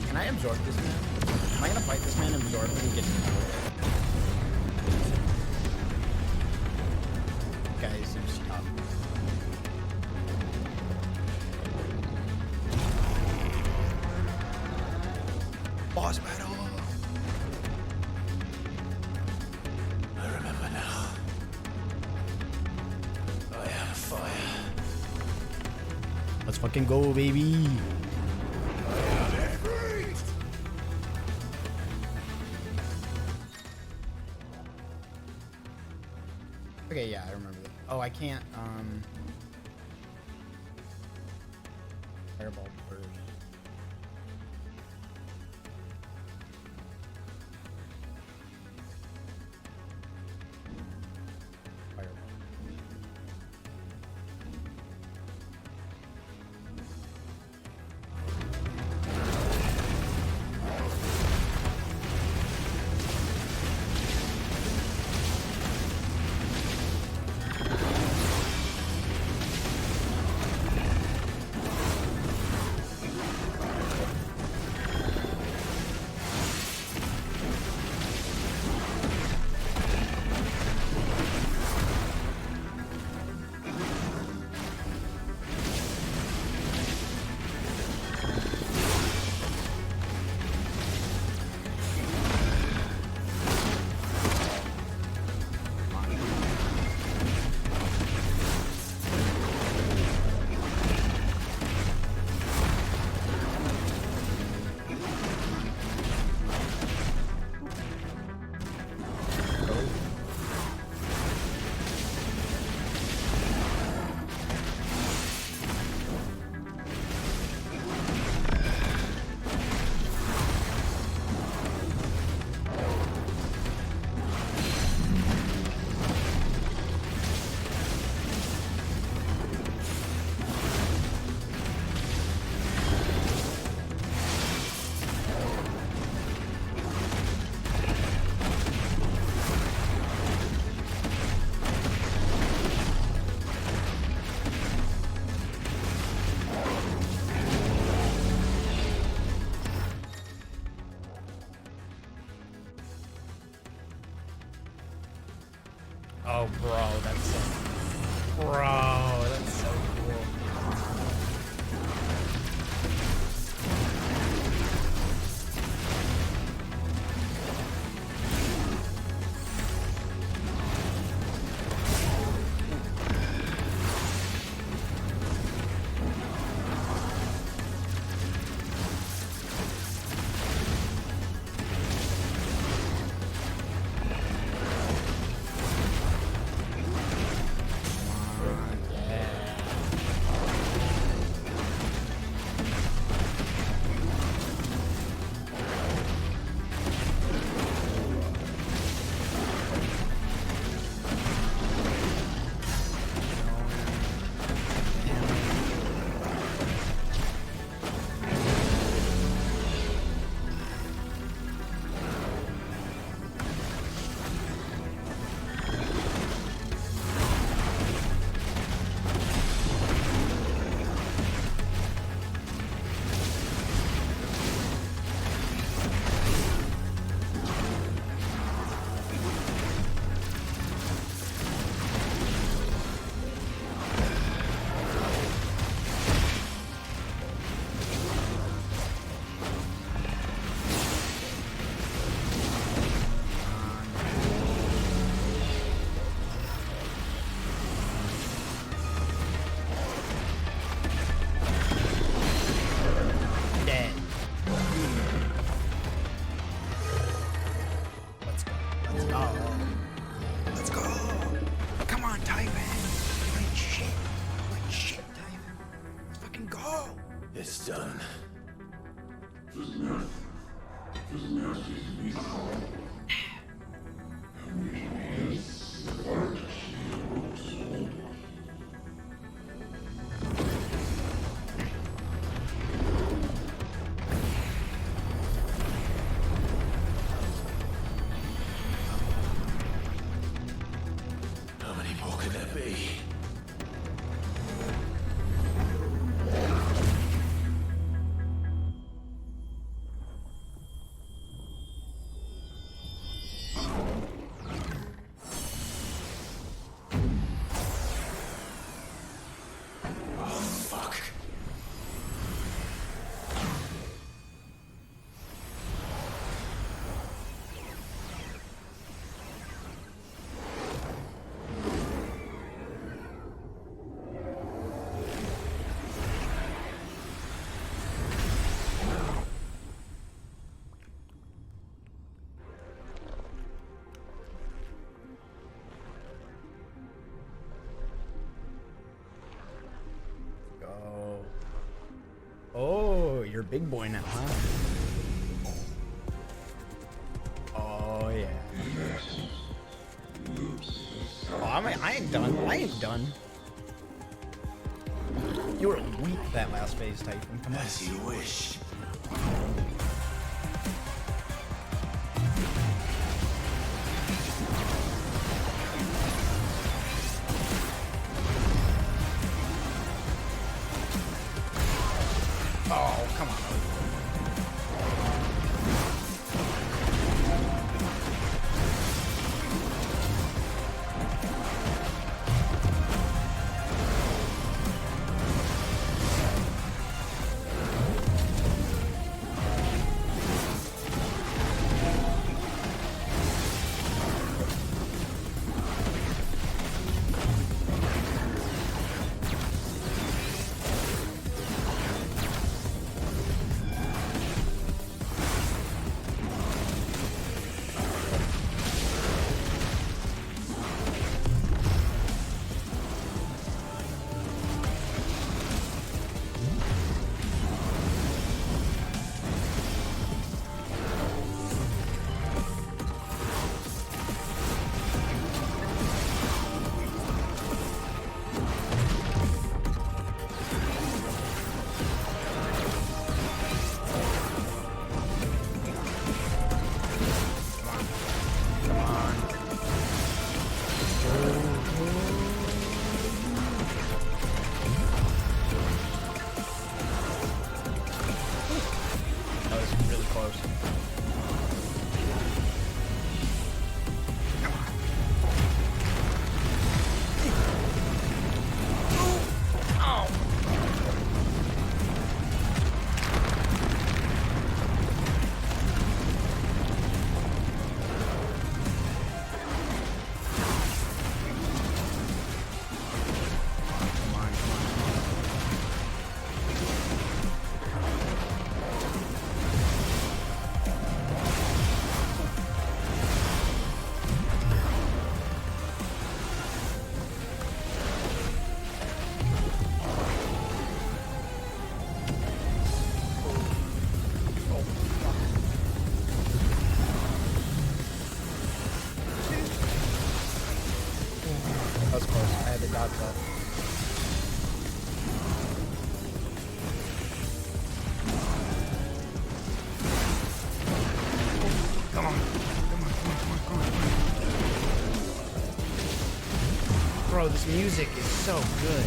Can I absorb this man? Am I gonna fight this man and absorb him and get him out? Guy seems tough. Boss battle! I remember now. I am fire. Let's fucking go, baby! Okay, yeah, I remember that. Oh, I can't, Fireball first. Fireball. It's done. How many more could there be? Oh, you're a big boy now, huh? Oh yeah. Oh, I ain't done. I ain't done. You were weak that last phase, Titan. Come on. As you wish. Oh, come on. That was close. I had to dodge that. Come on. Bro, this music is so good.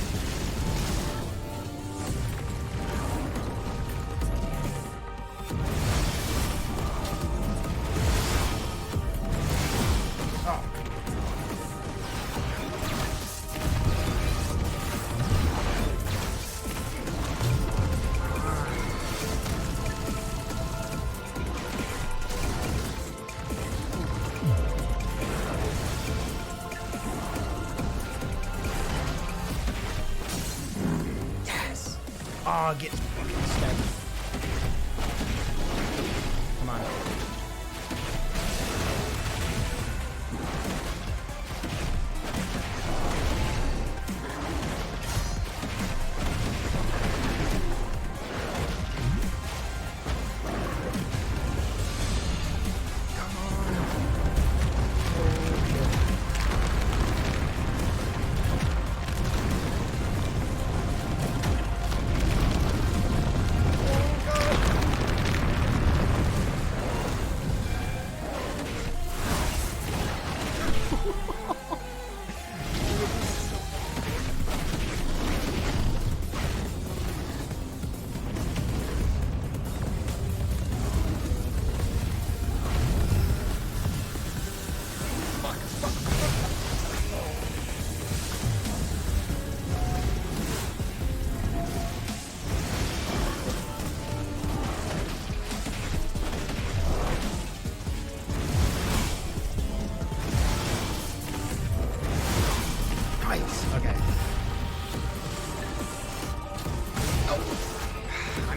Oh, get fucking stabbed. Come on.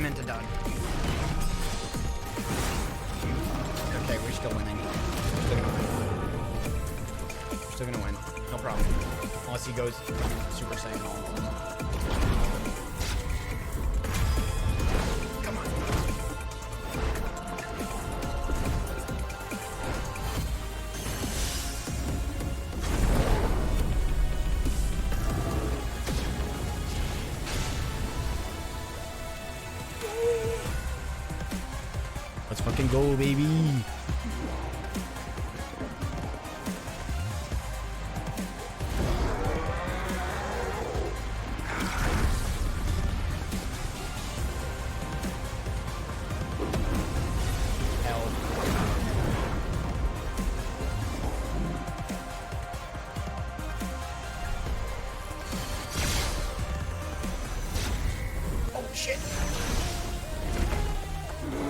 meant to dodge. Okay, we're still winning. We're still gonna win. No problem. Unless he goes Super Saiyan all. Come on. Let's fucking go, baby. Oh shit.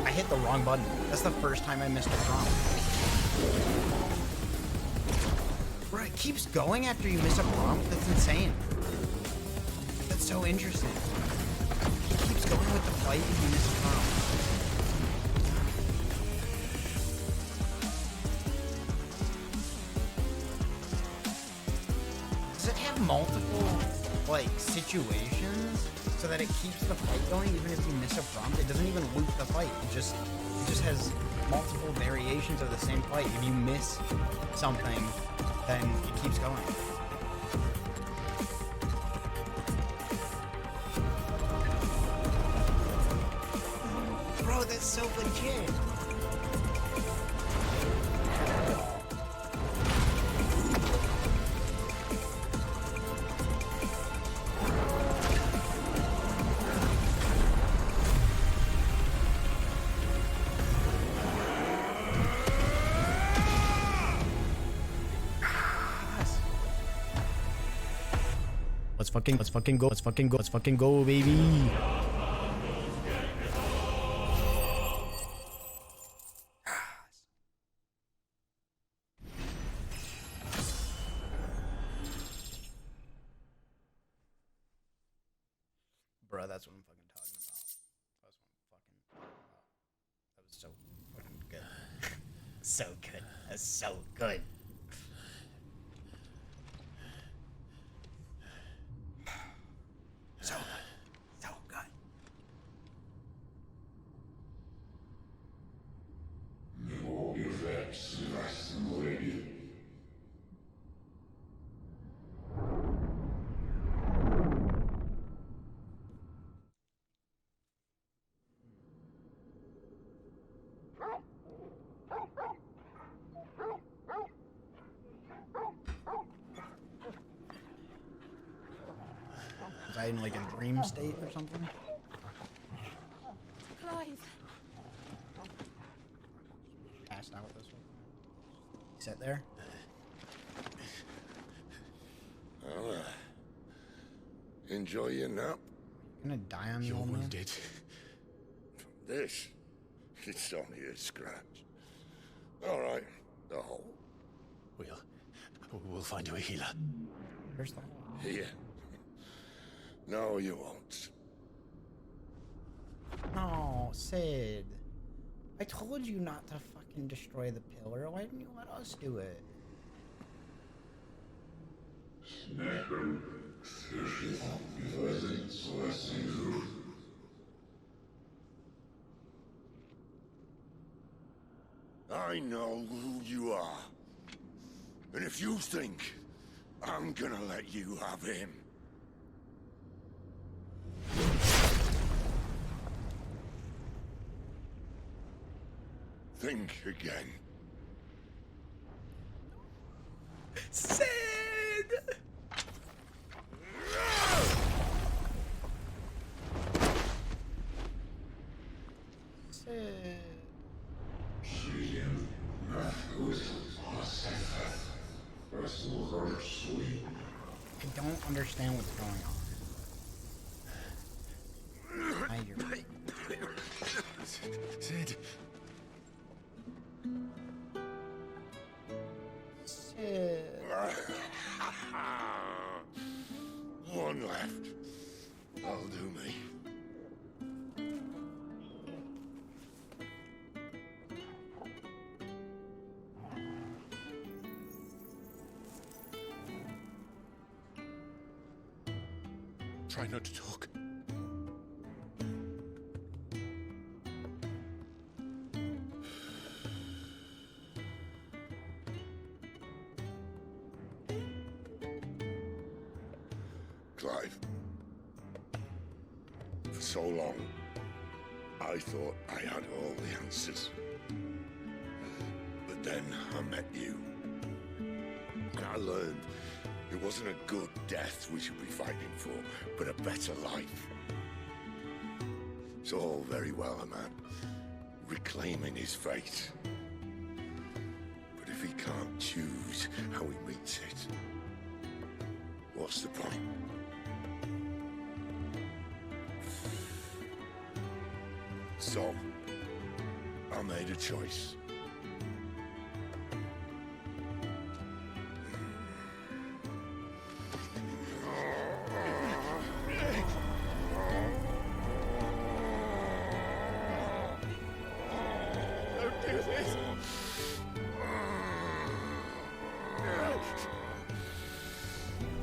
I hit the wrong button. That's the first time I missed a prompt. Bro, it keeps going after you miss a prompt? That's insane. That's so interesting. It keeps going with the fight if you miss a prompt. Does it have multiple, like, situations so that it keeps the fight going even if you miss a prompt? It doesn't even loop the fight. It just has multiple variations of the same fight. If you miss something, then it keeps going. Bro, that's so legit. Let's fucking go, baby. Bro, that's what I'm fucking talking about. That's what I'm fucking talking about. That was so fucking good. So good. That's so good. So good. So good. Was I in like a dream state or something? Clive. Passed out this one. Sit there. Well, enjoy your nap. Gonna die on the You're old man? wounded. This, it's only a scratch. All right, the hole. We'll find you a healer. Where's the hole? Here. No, you won't. No, Sid. I told you not to fucking destroy the pillar. Why didn't you let us do it? I know who you are. And if you think I'm gonna let you have him, think again. Sid! Sid. I don't understand what's going on. Now you're... Sid. Sid. One left. That'll do me. Try not to talk. Clive, for so long, I thought I had all the answers. But then I met you. And I learned it wasn't a good death we should be fighting for, but a better life. It's all very well, a man reclaiming his fate. But if he can't choose how he meets it, what's the point? So, I made a choice. Don't do this!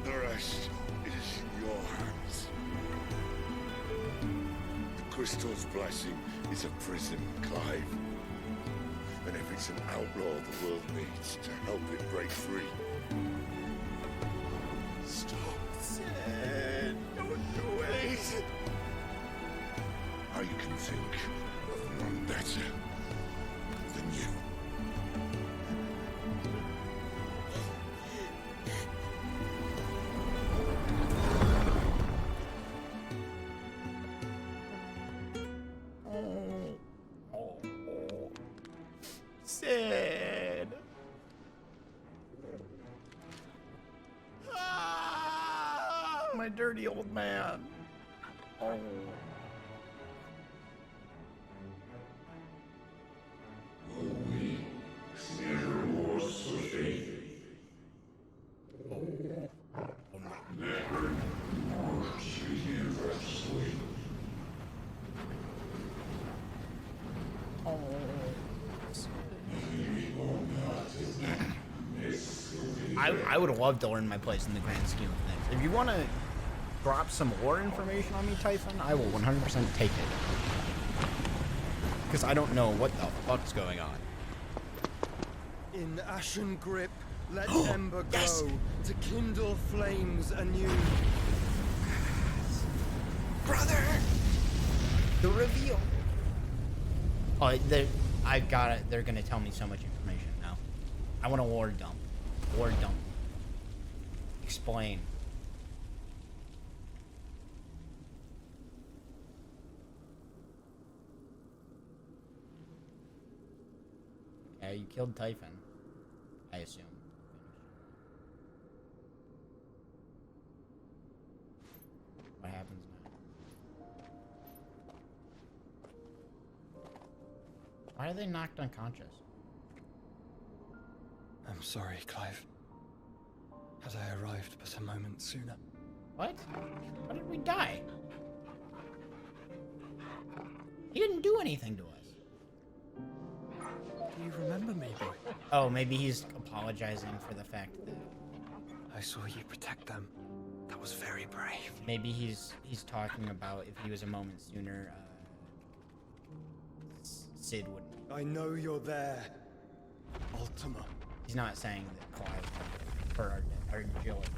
The rest is in your hands. The Crystal's blessing is a prison, Clive. And if it's an outlaw the world needs to help it break free. Stop, Sid! Don't do it! I can think of none better than you. Sid. My dirty old man. Oh. I would have loved to learn my place in the grand scheme of things. If you want to drop some more information on me, Typhon, I will 100% take it. Because I don't know what the fuck's going on. In ashen grip, let ember glow to kindle flames anew. Brother! The reveal. Oh, I've got it. They're gonna tell me so much information now. I want a war dump. War dump. Explain. Yeah, you killed Typhon, I assume. What happens now? Why are they knocked unconscious? I'm sorry, Clive. Had I arrived but a moment sooner. What? How did we die? He didn't do anything to us. Do you remember me, boy? Oh, maybe he's apologizing for the fact that I saw you protect them. That was very brave. maybe he's talking about if he was a moment sooner, Sid wouldn't. I know you're there, Ultima. He's not saying that Clive for our Jill again.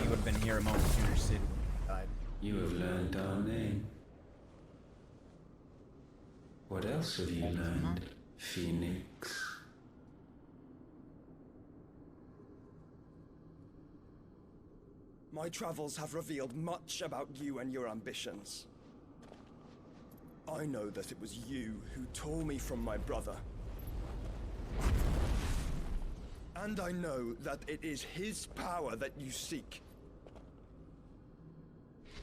He would have been here a moment sooner, Sid would have died. You have learned our name. What else have you learned, Phoenix? My travels have revealed much about you and your ambitions. I know that it was you who tore me from my brother. And I know that it is his power that you seek.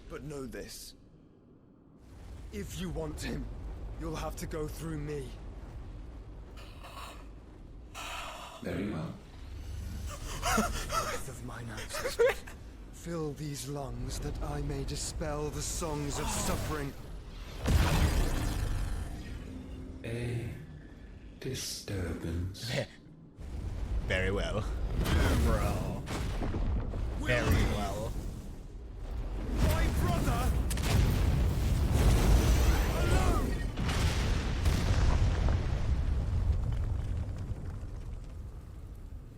But know this. If you want him, you'll have to go through me. Very well. Breath of mine ancestors. Fill these lungs that I may dispel the songs of suffering. A disturbance. Very well. Bro. very well. My brother! Alone!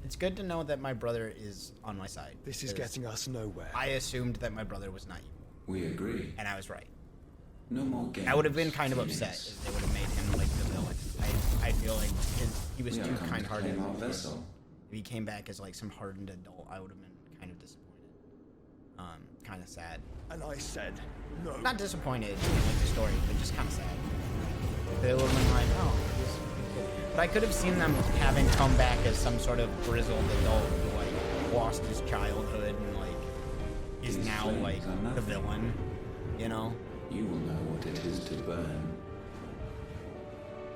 It's good to know that my brother is on my side. This is getting us nowhere. I assumed that my brother was not evil. We agree. And I was right. No more games. I would have been kind of upset if they would have made him like the villain. I feel like he was too kind-hearted. If he came back as like some hardened adult, I would have been kind of disappointed. Kind of sad. And I said no. Not disappointed in like the story, but just kind of sad. They would have been like, oh. But I could have seen them having come back as some sort of grizzled adult who like lost his childhood and like is now like the villain, you know? You will know what it is to burn.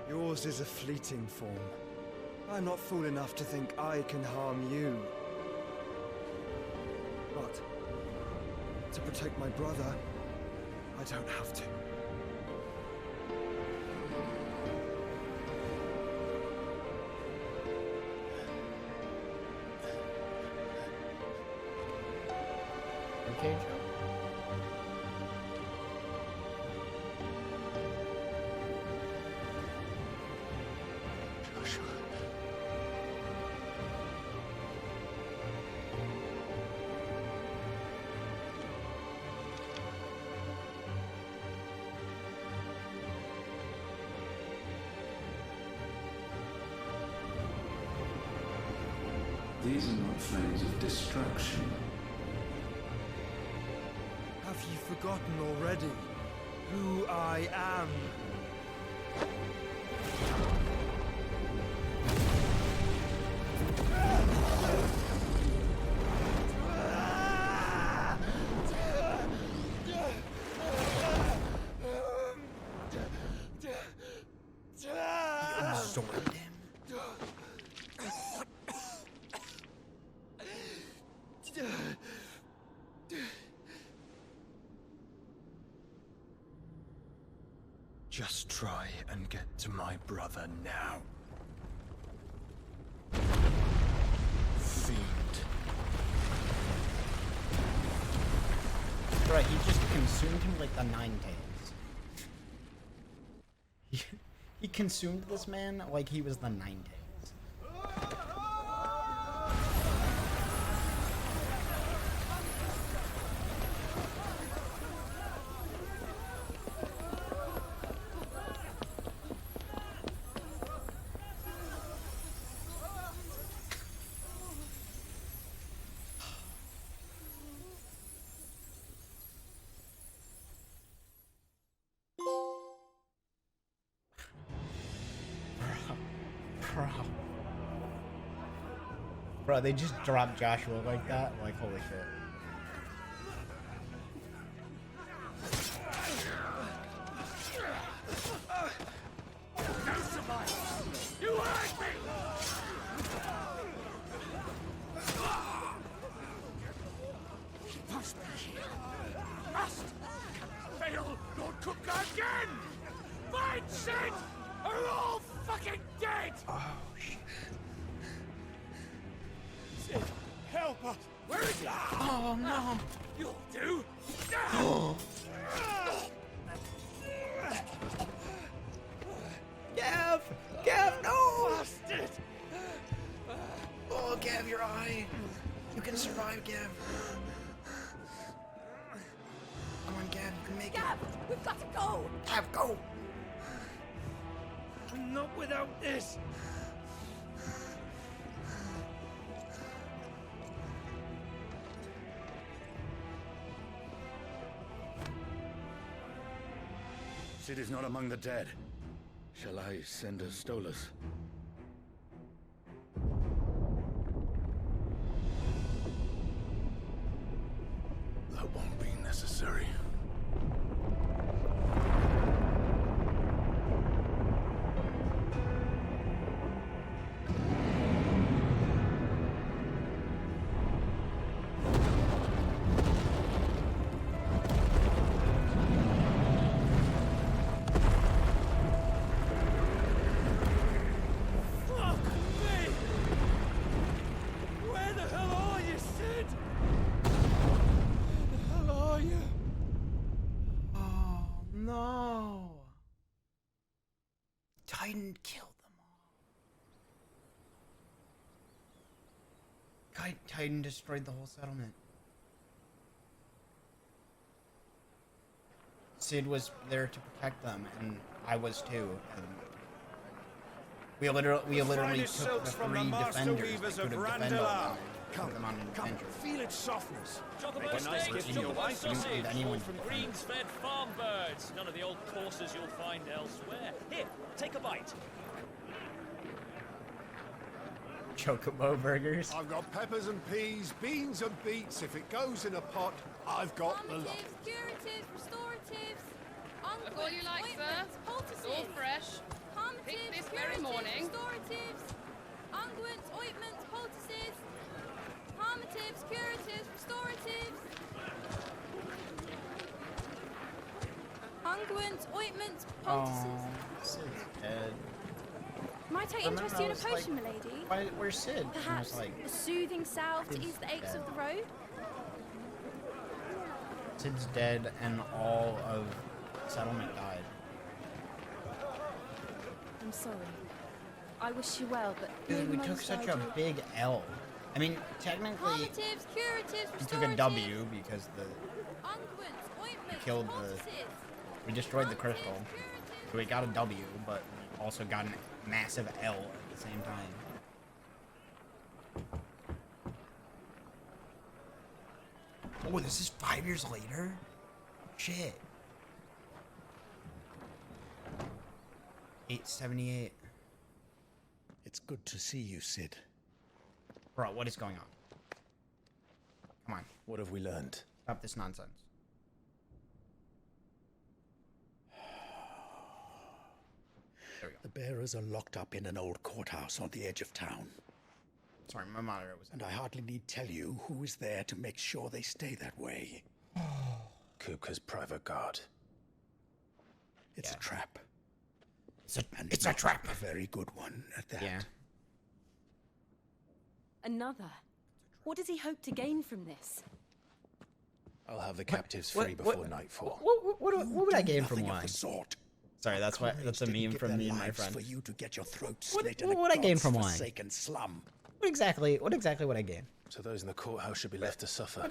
Yours is a fleeting form. I'm not fool enough to think I can harm you. But to protect my brother, I don't have to. Okay, Joe. These are not flames of destruction. Have you forgotten already who I am? Absorbed him. Just try and get to my brother now. Fiend. Right, he just consumed him like the Nine Tails. He consumed this man like he was the Nine Tails. Bro, they just dropped Joshua like that? Like, holy shit. You hurt me! Must be here. Must! Fail Lord Cook again! Mindset are all fucking dead! Oh, shit. Sid, help us! Where is he? Oh, no. You'll do! Gav! Gav, no! Bastard! Oh, Gav, your eye. You can survive, Gav. Come on, Gav, you can make it. Gav, we've got to go! Gav, go! Not without this! Sid is not among the dead. Shall I send a Stolas? That won't be necessary. Gaiden killed them all. Gaiden destroyed the whole settlement. Cid was there to protect them, and I was too. And we literally took the 3 defenders that could have defended them and put them on an adventure. Feel its softness. Like a nice gift to your wife. We didn't leave anyone from to defend. greens-fed farm birds. None of the old courses you'll find elsewhere. Here, take a bite. Chocobo burgers. I've got peppers and peas, beans and beets. If it goes in a pot, I've got the lot. Curatives, restoratives, unguents, what you like, sir. Poultices. All fresh. Pick this very morning. Restoratives, unguents, ointments, poultices, palmatives, curatives, restoratives, unguents, ointments, poultices. Oh, Cid's dead. Might I interest you in a potion, milady? Where's Cid? Perhaps a soothing salve to ease the aches of the road? Cid's dead, and all of the settlement died. I'm sorry. I wish you well, but Dude, we took such a big L. I mean, technically, palmatives, curatives, we took a W because unguents, ointments, killed poultices. we destroyed the crystal. So we got a W, but we also got a massive L at the same time. Oh, this is 5 years later? Shit. 878. It's good to see you, Cid. Bro, what is going on? Come on. What have we learned? Stop this nonsense. There we go. The bearers are locked up in an old courthouse on the edge of town. Sorry, my monitor was... And I hardly need tell you who is there to make sure they stay that way. Kupka's private guard. It's a trap. It's a trap. A very good one at that. Yeah. Another. What does he hope to gain from this? I'll have the captives free before nightfall. What would I gain from Nothing of wine? the sort. Sorry, that's a meme from me and my friend. For you to get your throat What slit in a would I gain from wine? godforsaken slum. What exactly would I gain? So those in the courthouse should be left to suffer.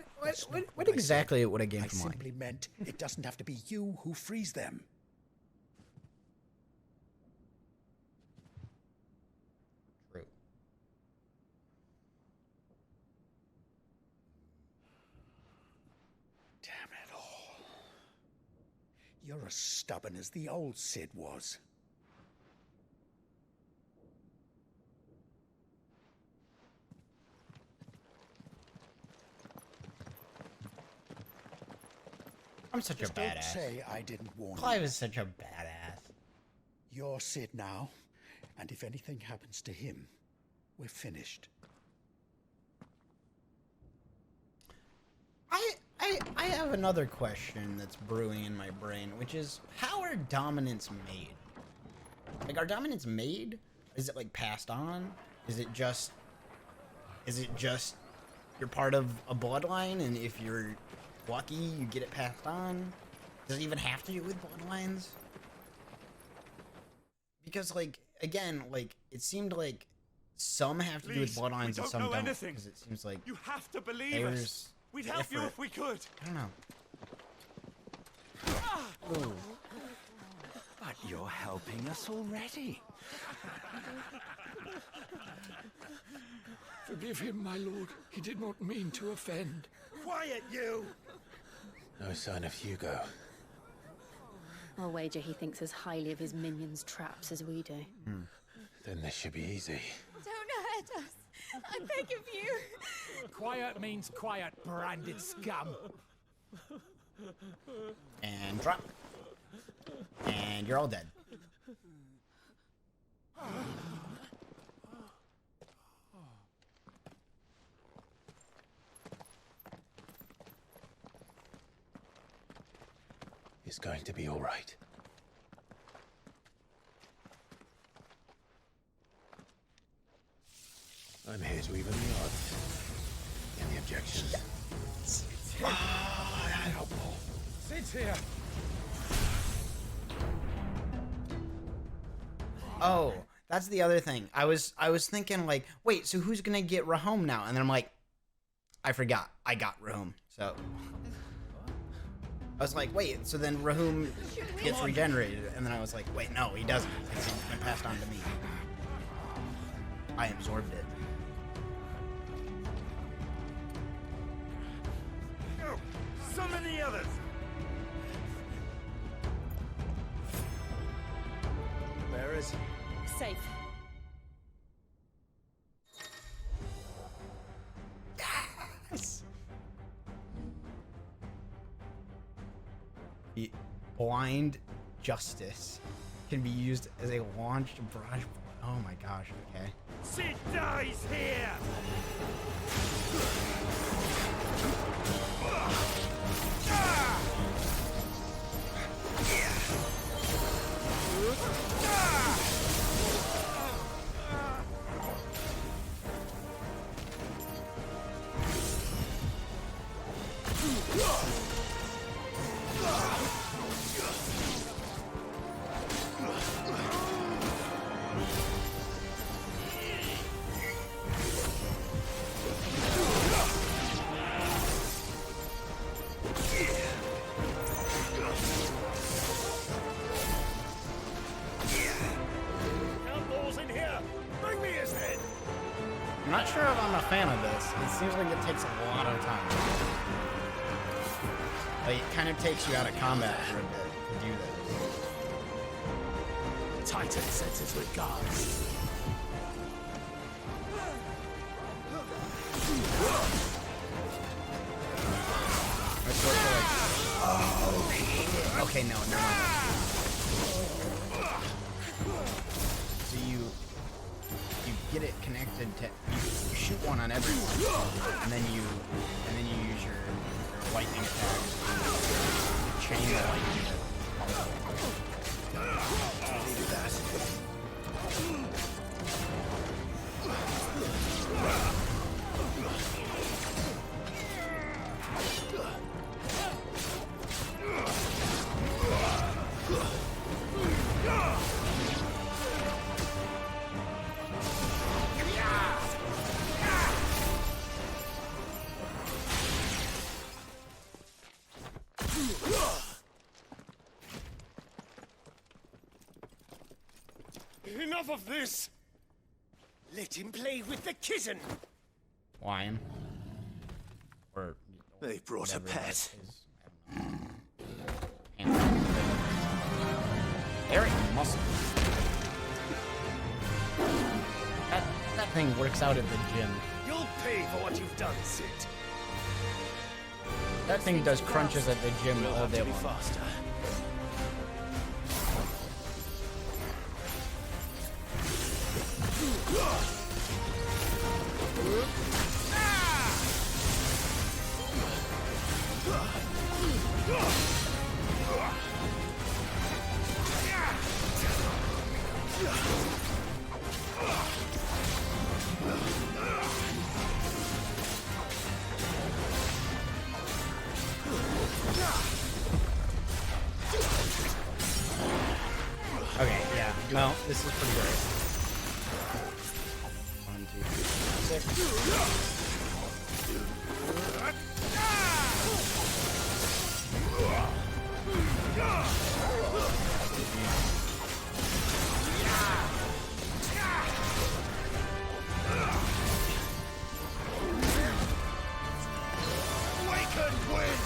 What exactly would I gain I from wine? simply meant it doesn't have to be you who frees them. True. Damn it all. You're as stubborn as the old Cid was. I'm such Just a badass. Don't say I didn't warn Clive you. is such a badass. You're Cid now, and if anything happens to him, we're finished. I have another question that's brewing in my brain, which is, how are dominants made? Like, are dominants made? Is it like passed on? Is it just you're part of a bloodline, and if you're lucky, you get it passed on? Does it even have to do with bloodlines? Because, like, again, like, it seemed like some have to do with bloodlines and some don't. Because it seems like you have to believe us. We'd help you if we could. I don't know. Ooh. But you're helping us already. Forgive him, my lord. He did not mean to offend. Quiet, you! No sign of Hugo. I'll wager he thinks as highly of his minions' traps as we do. Then this should be easy. Don't hurt us. I beg of you. Quiet means quiet, branded scum. And drop. And you're all dead. It's going to be all right. I'm here to even the odds. Any objections? Helpful. Sit here. Oh, that's the other thing. I was thinking like, wait, so who's gonna get Rahom now? And then I'm like, I forgot. I got Rahom. So I was like, wait, so then Rahom gets regenerated, and then I was like, wait, no, he doesn't. It's been passed on to me. I absorbed it. Summon the others! Bearers? Safe. Yes. The blind justice can be used as a launched barrage bullet. Oh my gosh, okay. Sid dies here! Outlaws in here! Bring me his head! I'm not sure if I'm a fan of this. It seems like it takes a lot of time. Like, it kind of takes you out of combat for a bit to do this. Titan sends his regards. Okay, no. So you get it connected to, you shoot one on everyone, and then you use your lightning attack to chain the lightning. I needed that. Enough of this! Let him play with the kitten! Lion. Or they brought a pet. Eric Muscle. That thing works out at the gym. You'll pay for what you've done, Sid. That thing does crunches at the gym all day long. Faster. Okay, yeah. No, this is pretty great. 1, 2, 3, 6. Awaken, win!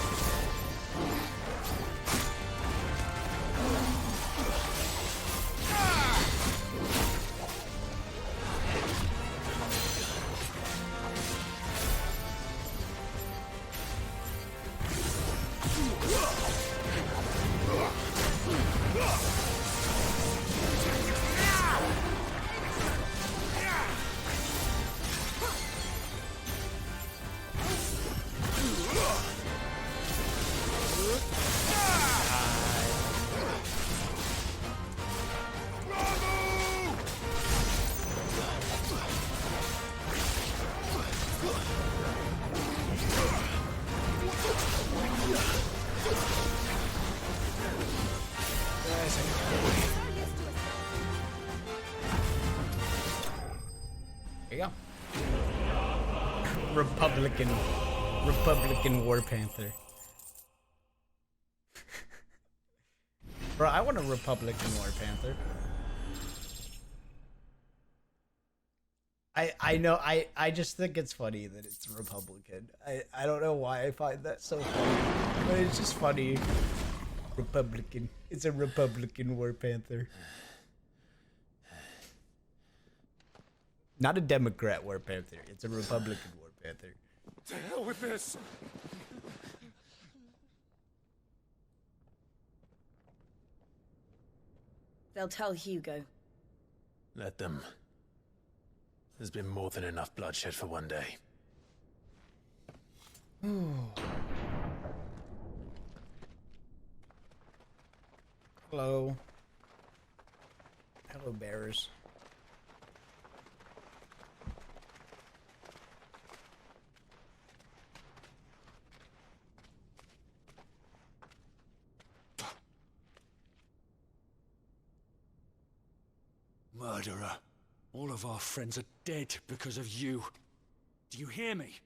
Republican War Panther. Bro, I want a Republican War Panther. I know, I just think it's funny that it's Republican. I don't know why I find that so funny, but it's just funny. Republican. It's a Republican War Panther. Not a Democrat War Panther. It's a Republican War Panther. To hell with this! They'll tell Hugo. Let them. There's been more than enough bloodshed for one day. Hello. Hello, bears. Murderer. All of our friends are dead because of you. Do you hear me?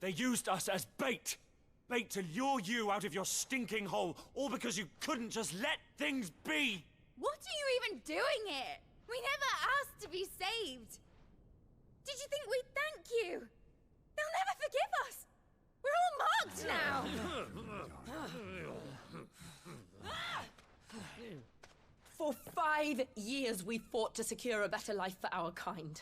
They used us as bait. Bait to lure you out of your stinking hole, all because you couldn't just let things be. What are you even doing here? We never asked to be saved. Did you think we'd thank you? They'll never forgive us. We're all marked now. For 5 years we fought to secure a better life for our kind.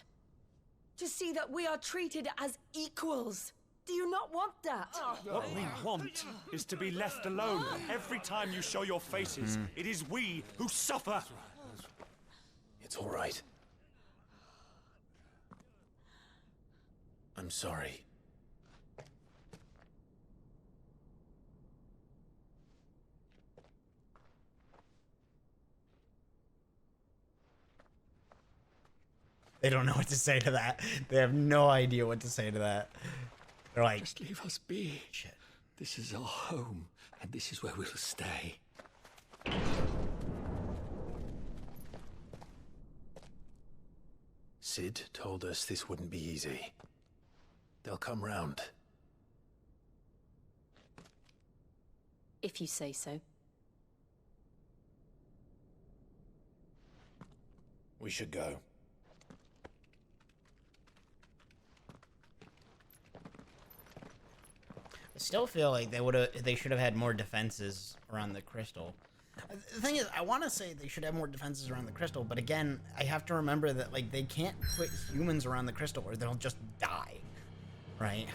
To see that we are treated as equals. Do you not want that? What we want is to be left alone. Every time you show your faces, it is we who suffer. It's all right. I'm sorry. They don't know what to say to that. They have no idea what to say to that. They're like, just leave us be. Shit. This is our home, and this is where we'll stay. Sid told us this wouldn't be easy. They'll come round. If you say so. We should go. I still feel like they should have had more defenses around the crystal. The thing is, I want to say they should have more defenses around the crystal, but again, I have to remember that like they can't put humans around the crystal or they'll just die, right?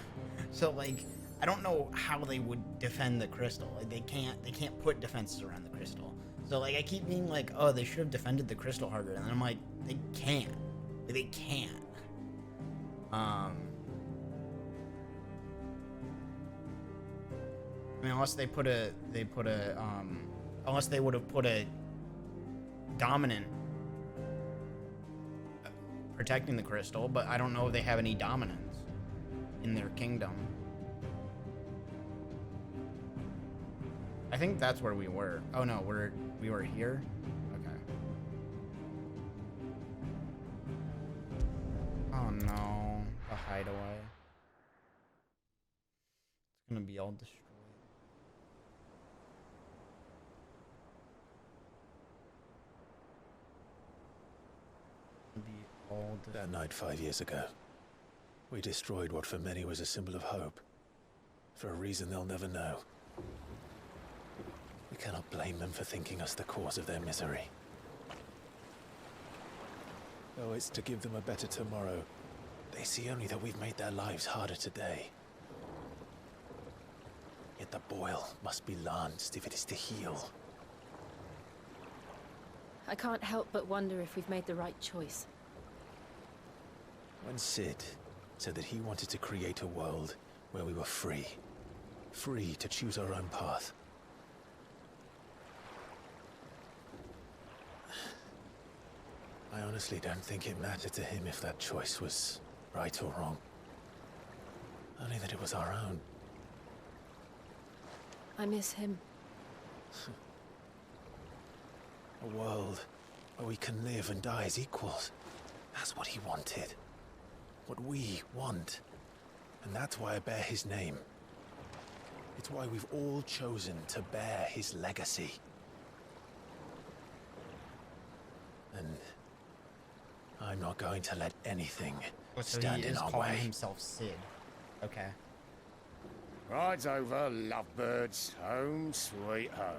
So like, I don't know how they would defend the crystal. Like they can't put defenses around the crystal. So like I keep being like, oh, they should have defended the crystal harder, and then I'm like, they can't. They can't. I mean, unless they would have put a dominant protecting the crystal, but I don't know if they have any dominance in their kingdom. I think that's where we were. Oh no, we were here? Okay. Oh no, the hideaway. It's gonna be all destroyed. That night 5 years ago, we destroyed what for many was a symbol of hope. For a reason they'll never know. We cannot blame them for thinking us the cause of their misery. Though it's to give them a better tomorrow, they see only that we've made their lives harder today. Yet the boil must be lanced if it is to heal. I can't help but wonder if we've made the right choice. When Sid said that he wanted to create a world where we were free. Free to choose our own path. I honestly don't think it mattered to him if that choice was right or wrong. Only that it was our own. I miss him. A world where we can live and die as equals. That's what he wanted. What we want. And that's why I bear his name. It's why we've all chosen to bear his legacy. And I'm not going to let anything stand in our calling way. himself Sid. Okay. Rides over, lovebirds, home sweet home.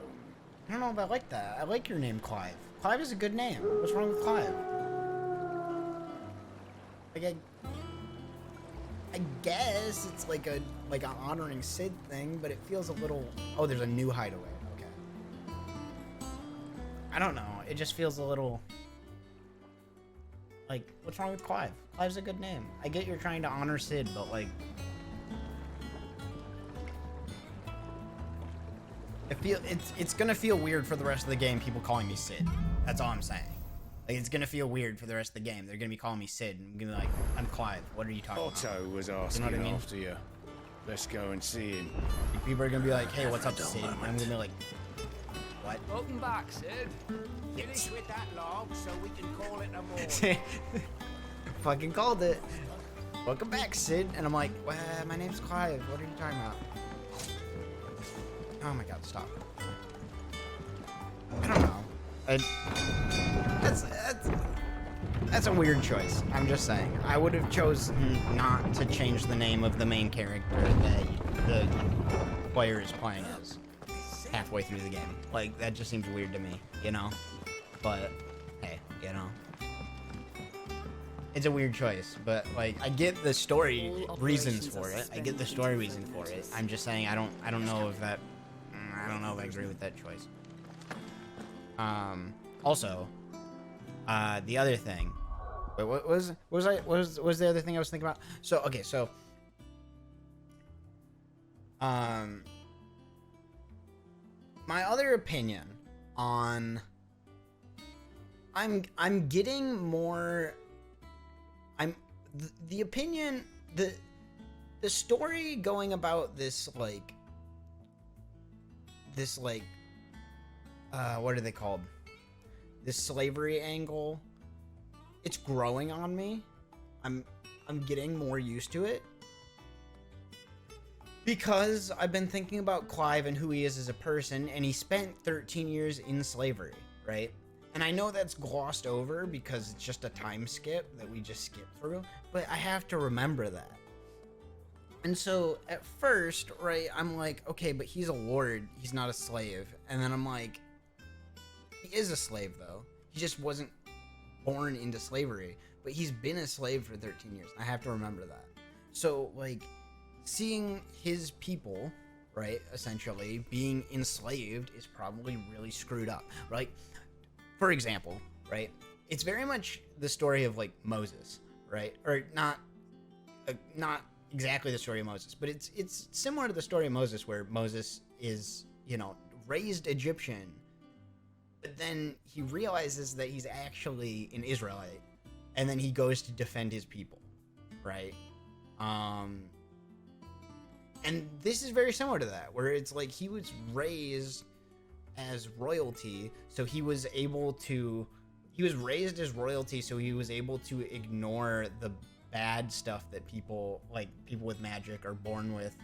I don't know if I like that. I like your name, Clive. Clive is a good name. What's wrong with Clive? Like, I guess it's like an honoring Sid thing, but it feels a little... Oh, there's a new hideaway. Okay. I don't know. It just feels a little... Like, what's wrong with Clive? Clive's a good name. I get you're trying to honor Sid, but like... It's gonna feel weird for the rest of the game, people calling me Sid. That's all I'm saying. Like, it's gonna feel weird for the rest of the game. They're gonna be calling me Sid, and I'm gonna be like, I'm Clive. What are you talking about? Otto was asking You know what I mean? after you. Let's go and see him. People are gonna be like, hey, what's up, Sid? And I'm gonna be like, what? Welcome back, Sid. Finish with that log so we can call it a morning. Fucking called it. Welcome back, Sid. And I'm like, well, my name's Clive. What are you talking about? Oh my god, stop. I don't know. That's a weird choice. I'm just saying. I would have chosen not to change the name of the main character that the player is playing as halfway through the game. Like, that just seems weird to me, you know? But, hey, you know? It's a weird choice, but like, I get the story reasons for it. I get the story reason for it. I'm just saying I don't know if that... I don't know if I agree with that choice. Also, the other thing. Wait, what was the other thing I was thinking about? So, okay, so my other opinion on I'm getting more the opinion the story going about this like what are they called? This slavery angle. It's growing on me. I'm getting more used to it. Because I've been thinking about Clive and who he is as a person, and he spent 13 years in slavery, right? And I know that's glossed over because it's just a time skip that we just skip through, but I have to remember that. And so at first, right, I'm like, okay, but he's a lord, he's not a slave. And then I'm like, he is a slave though. He just wasn't born into slavery, but he's been a slave for 13 years. I have to remember that. So like seeing his people, right, essentially being enslaved is probably really screwed up, right? For example, right, it's very much the story of like Moses, right? Or not exactly the story of Moses, but it's similar to the story of Moses, where Moses is, you know, raised Egyptian, but then he realizes that he's actually an Israelite, and then he goes to defend his people, right? And this is very similar to that, where it's like he was raised as royalty, so he was raised as royalty, so he was able to ignore the bad stuff that people with magic are born with,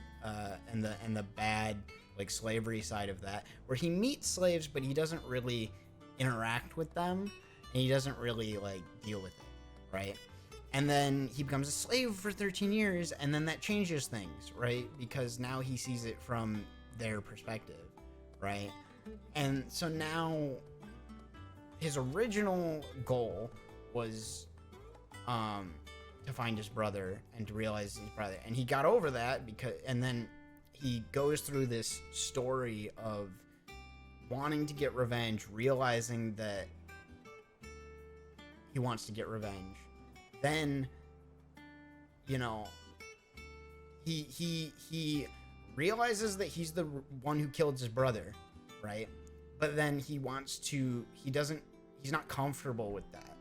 and the bad like slavery side of that, where he meets slaves but he doesn't really interact with them, and he doesn't really like deal with it, right? And then he becomes a slave for 13 years, and then that changes things, right? Because now he sees it from their perspective, right? And so now his original goal was to find his brother and to realize his brother, and he got over that and then he goes through this story of wanting to get revenge, realizing that he wants to get revenge. Then, you know, he realizes that he's the one who killed his brother, right? But then he's not comfortable with that.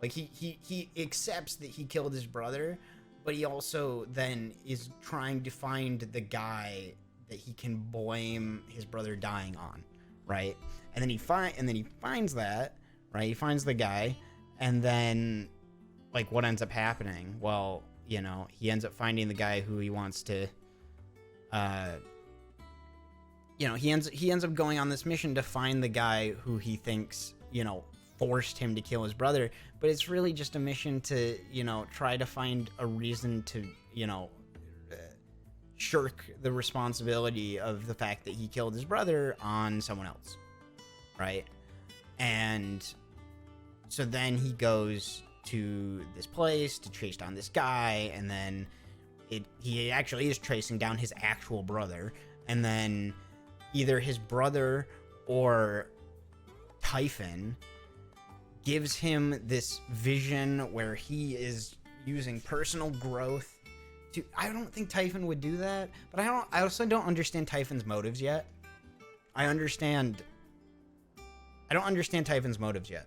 Like he accepts that he killed his brother, but he also then is trying to find the guy that he can blame his brother dying on, right? And then he finds that, right? He finds the guy, and then like what ends up happening? Well, you know, he ends up finding the guy who he wants to, you know, he ends up going on this mission to find the guy who he thinks, you know, forced him to kill his brother. But it's really just a mission to, you know, try to find a reason to, you know, shirk the responsibility of the fact that he killed his brother on someone else, right? And so then he goes to this place to chase down this guy, and then he actually is tracing down his actual brother, and then either his brother or Typhon gives him this vision where he is using personal growth to... I don't think Typhon would do that, but I also don't understand Typhon's motives yet. I don't understand Typhon's motives yet.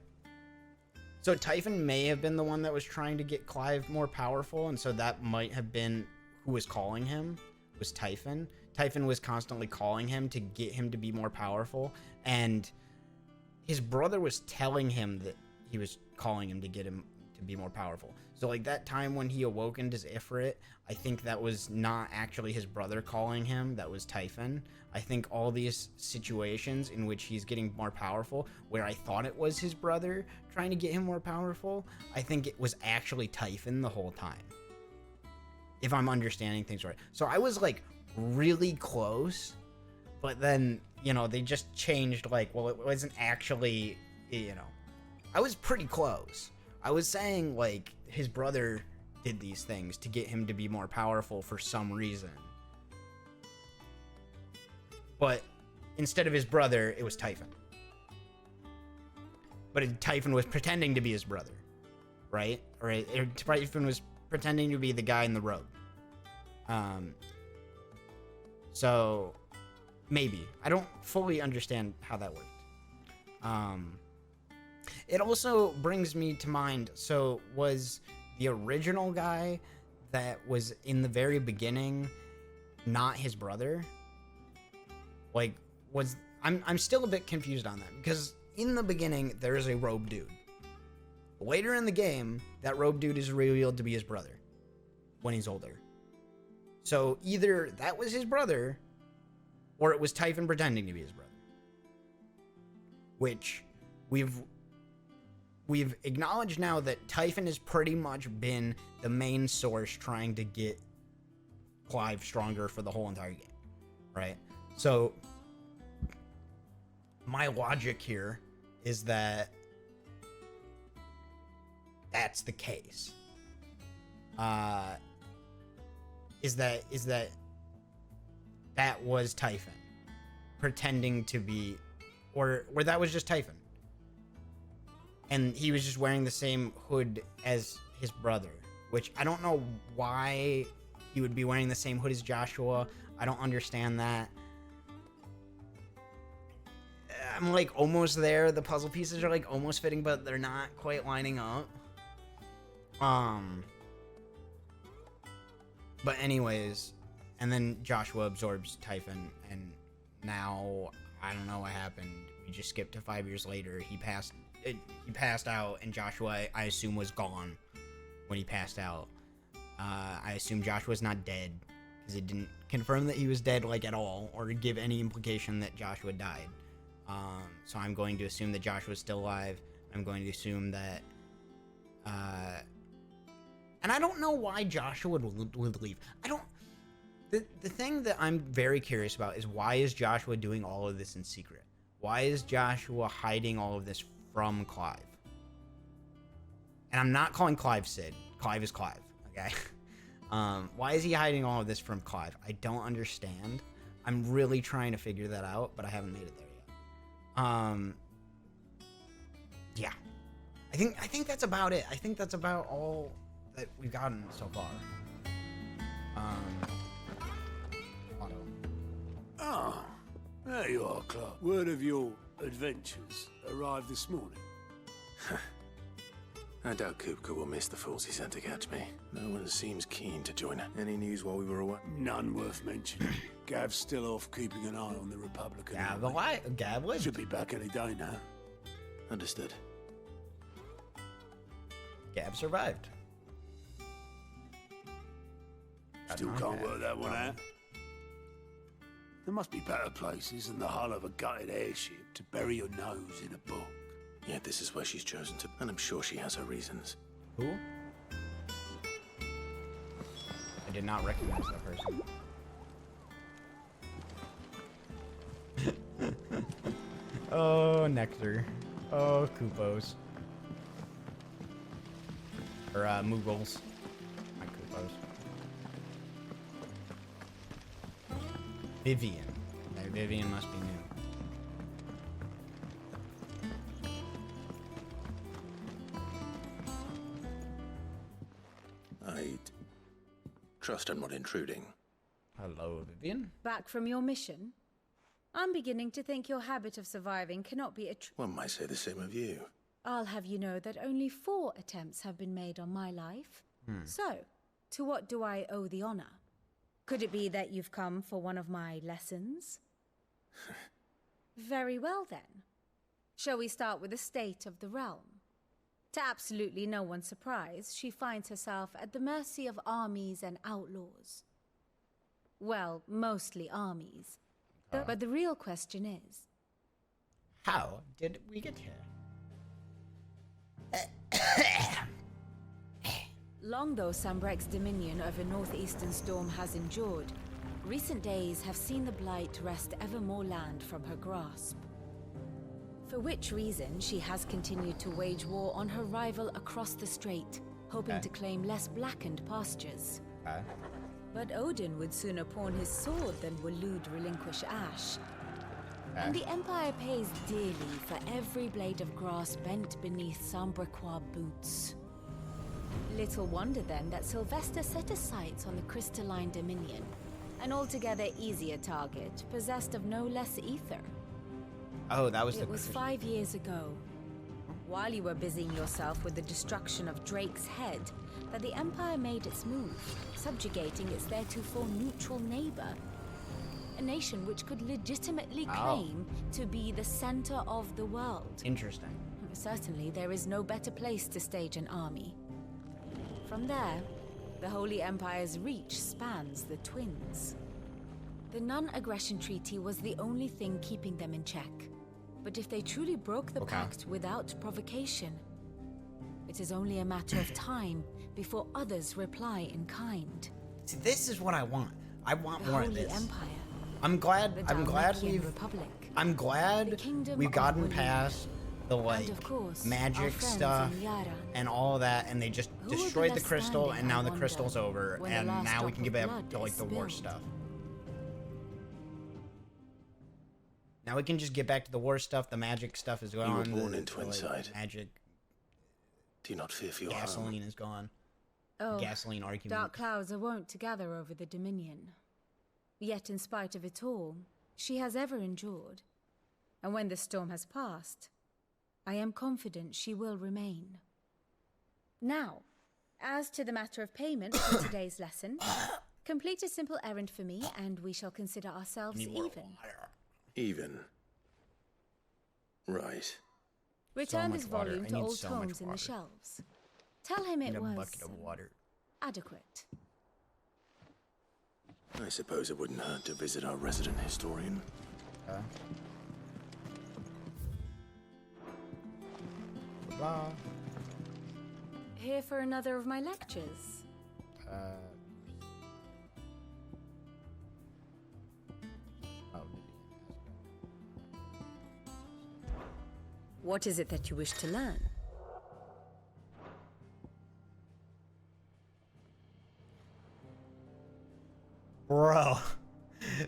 So Typhon may have been the one that was trying to get Clive more powerful, and so that might have been who was calling him, was Typhon. Typhon was constantly calling him to get him to be more powerful, and his brother was telling him that he was calling him to get him to be more powerful. So like that time when he awokened as Ifrit, I think that was not actually his brother calling him, that was Typhon. I think all these situations in which he's getting more powerful, where I thought it was his brother trying to get him more powerful, I think it was actually Typhon the whole time, if I'm understanding things right. So I was like really close, but then, you know, they just changed, like, well, it wasn't actually, you know, I was pretty close. I was saying, like, his brother did these things to get him to be more powerful for some reason. But instead of his brother, it was Typhon. But Typhon was pretending to be his brother, right? Or Typhon was pretending to be the guy in the robe. So maybe. I don't fully understand how that worked. It also brings me to mind, so was the original guy that was in the very beginning not his brother? Like, I'm still a bit confused on that, because in the beginning there is a robe dude. Later in the game, that robe dude is revealed to be his brother when he's older. So either that was his brother, or it was Typhon pretending to be his brother. Which we've acknowledged now that Typhon has pretty much been the main source trying to get Clive stronger for the whole entire game, right? So my logic here is that that's the case. Is that was Typhon pretending to be, or that was just Typhon, and he was just wearing the same hood as his brother, which I don't know why he would be wearing the same hood as Joshua. I don't understand that. I'm like almost there. The puzzle pieces are like almost fitting, but they're not quite lining up. But anyways, and then Joshua absorbs Typhon, and now I don't know what happened. We just skipped to 5 years later. He passed out, and Joshua, I assume, was gone when he passed out. I assume Joshua's not dead, because it didn't confirm that he was dead, like, at all, or give any implication that Joshua died. So I'm going to assume that Joshua's still alive. I'm going to assume that, and I don't know why Joshua would leave. The thing that I'm very curious about is, why is Joshua doing all of this in secret? Why is Joshua hiding all of this from Clive? And I'm not calling Clive Sid. Clive is Clive, okay? Why is he hiding all of this from Clive? I don't understand. I'm really trying to figure that out, but I haven't made it there yet. Yeah. I think that's about it. I think that's about all that we've gotten so far. Otto. Ah, there you are, Clark. Word of your adventures arrived this morning. I doubt Kupka will miss the fools he sent to catch me. No one seems keen to join. Any news while we were away? None worth mentioning. Gav's still off keeping an eye on the Republican army. Gav would. Should be back any day now. Understood. Gav survived. Still can't work that one out. There must be better places than the hull of a gutted airship to bury your nose in a book. Yet this is where she's chosen to, and I'm sure she has her reasons. Who? I did not recognize that person. Oh, Nectar. Oh, Koopos. Or, Moogles. Not Koopos. Vivian. Okay, Vivian must be new. I'd trust I'm not intruding. Hello, Vivian. Back from your mission? I'm beginning to think your habit of surviving cannot be a One might say the same of you. I'll have you know that only 4 attempts have been made on my life. So, to what do I owe the honor? Could it be that you've come for one of my lessons? Very well then. Shall we start with the state of the realm? To absolutely no one's surprise, she finds herself at the mercy of armies and outlaws. Well, mostly armies. But the real question is... How did we get here? Long though Sambrek's dominion over northeastern Storm has endured, recent days have seen the Blight wrest ever more land from her grasp. For which reason she has continued to wage war on her rival across the strait, hoping to claim less blackened pastures. But Odin would sooner pawn his sword than Waloed relinquish Ash. And the Empire pays dearly for every blade of grass bent beneath Sambrequois boots. Little wonder then that Sylvester set his sights on the crystalline dominion, an altogether easier target, possessed of no less ether. Oh, that was It was 5 years ago, while you were busying yourself with the destruction of Drake's head, that the Empire made its move, subjugating its theretofore neutral neighbor. A nation which could legitimately claim to be the center of the world. Interesting. Certainly, there is no better place to stage an army. From there, the Holy Empire's reach spans the Twins. The non-aggression treaty was the only thing keeping them in check. But if they truly broke the pact without provocation, it is only a matter of time before others reply in kind. See, this is what I want. I want more of this. Empire. I'm glad we've gotten past the magic stuff and all of that, and they just destroyed the crystal, and now the crystal's over, and now we can get back to the war stuff. Now we can just get back to the war stuff. The magic stuff is gone. You were born in Twinside. Magic. Do you not fear for your gasoline is gone. Oh, gasoline argument. Dark clouds are wont to gather over the Dominion. Yet, in spite of it all, she has ever endured. And when the storm has passed, I am confident she will remain. Now, as to the matter of payment for today's lesson, complete a simple errand for me, and we shall consider ourselves even. Even. Right. Return this volume to old tomes in the shelves. Tell him it was a bucket of water. Adequate. I suppose it wouldn't hurt to visit our resident historian. Blah. Here for another of my lectures. What is it that you wish to learn? Bro,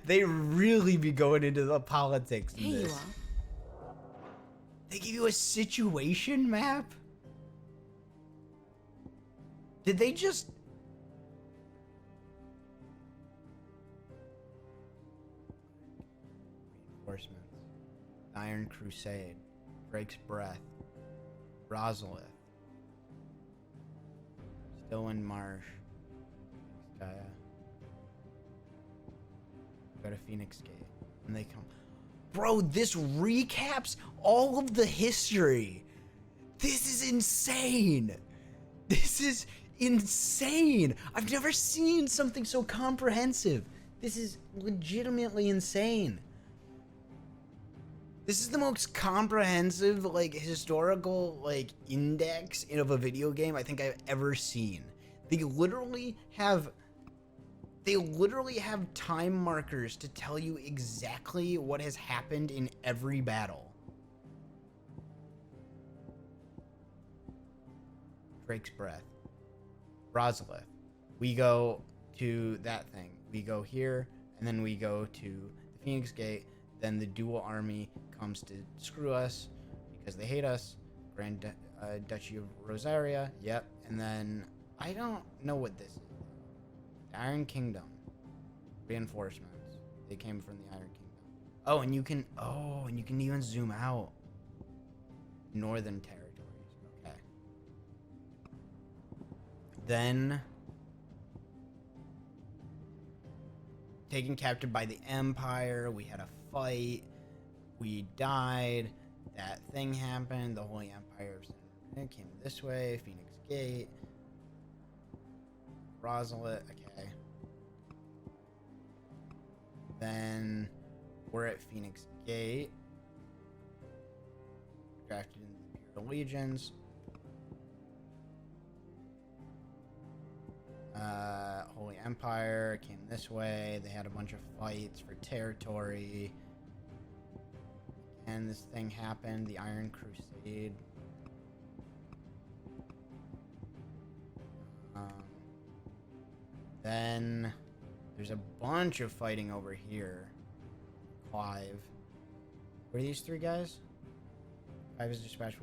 they really be going into the politics in Here this. you are. They give you a situation map? Did they just... Reinforcements. Iron Crusade. Drake's Breath. Rosalith. Stillwind Marsh. Gaia. Go to Phoenix Gate. And they come... Bro, this recaps all of the history. This is insane. This is insane. I've never seen something so comprehensive. This is legitimately insane. This is the most comprehensive, like, historical, like, index of a video game I think I've ever seen. They literally have time markers to tell you exactly what has happened in every battle. Drake's Breath. Rosalith. We go to that thing. We go here, and then we go to the Phoenix Gate. Then the dual army comes to screw us because they hate us. Grand Duchy of Rosaria. Yep. And then I don't know what this is. The Iron Kingdom. Reinforcements. They came from the Iron Kingdom. Oh, and you can even zoom out. Northern territories. Okay. Then taken captive by the Empire. We had a fight. We died. That thing happened. The Holy Empire came this way. Phoenix Gate. Rosalith. Okay. Then we're at Phoenix Gate. Drafted in the Imperial Legions. Holy Empire came this way. They had a bunch of fights for territory. And this thing happened. The Iron Crusade. Then there's a bunch of fighting over here. Clive. What are these three guys? Clive is dispatched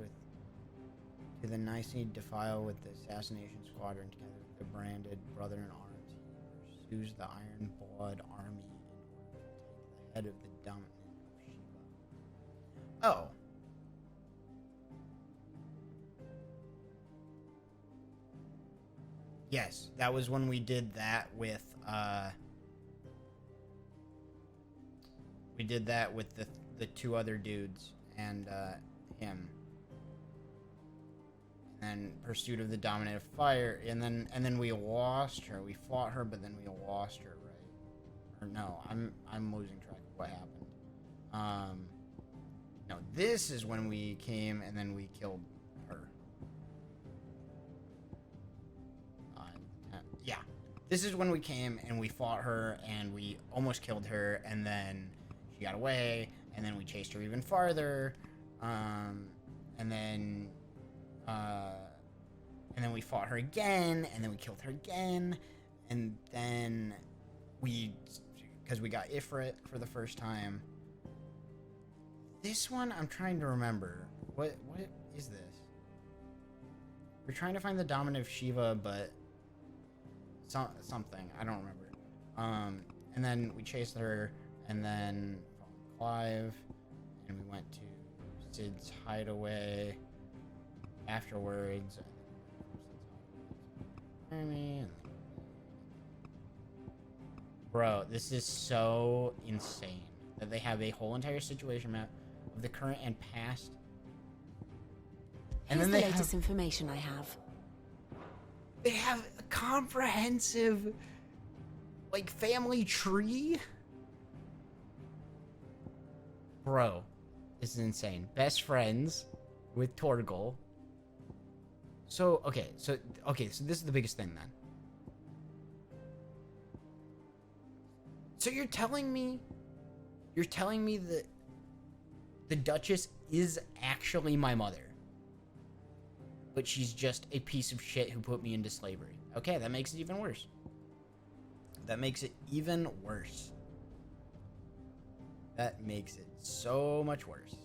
to the Nicene defile with the assassination squadron together with the branded brother in arms. He pursues the Iron Blood army in order to take the head of the dominant of Shiva. Oh. Yes, that was when we did that with the two other dudes and him. And then Pursuit of the Dominant of Fire, and then we lost her. We fought her, but then we lost her, right? Or no, I'm losing track of what happened. No, this is when we came and then we killed her. Yeah, this is when we came and we fought her and we almost killed her, and then she got away, and then we chased her even farther, and then we fought her again, and then we killed her again, and then because we got Ifrit for the first time. This one, I'm trying to remember. What is this? We're trying to find the Dominant of Shiva, but something. I don't remember. And then we chased her, and then Clive, and we went to Sid's hideaway afterwards. Bro, this is so insane that they have a whole entire situation map of the current and past. And Here's then the latest information I have. They have a comprehensive, like, family tree. Bro, this is insane. Best friends with Torgal. So this is the biggest thing then. So you're telling me that the Duchess is actually my mother, but she's just a piece of shit who put me into slavery. Okay, that makes it even worse. That makes it even worse. That makes it so much worse.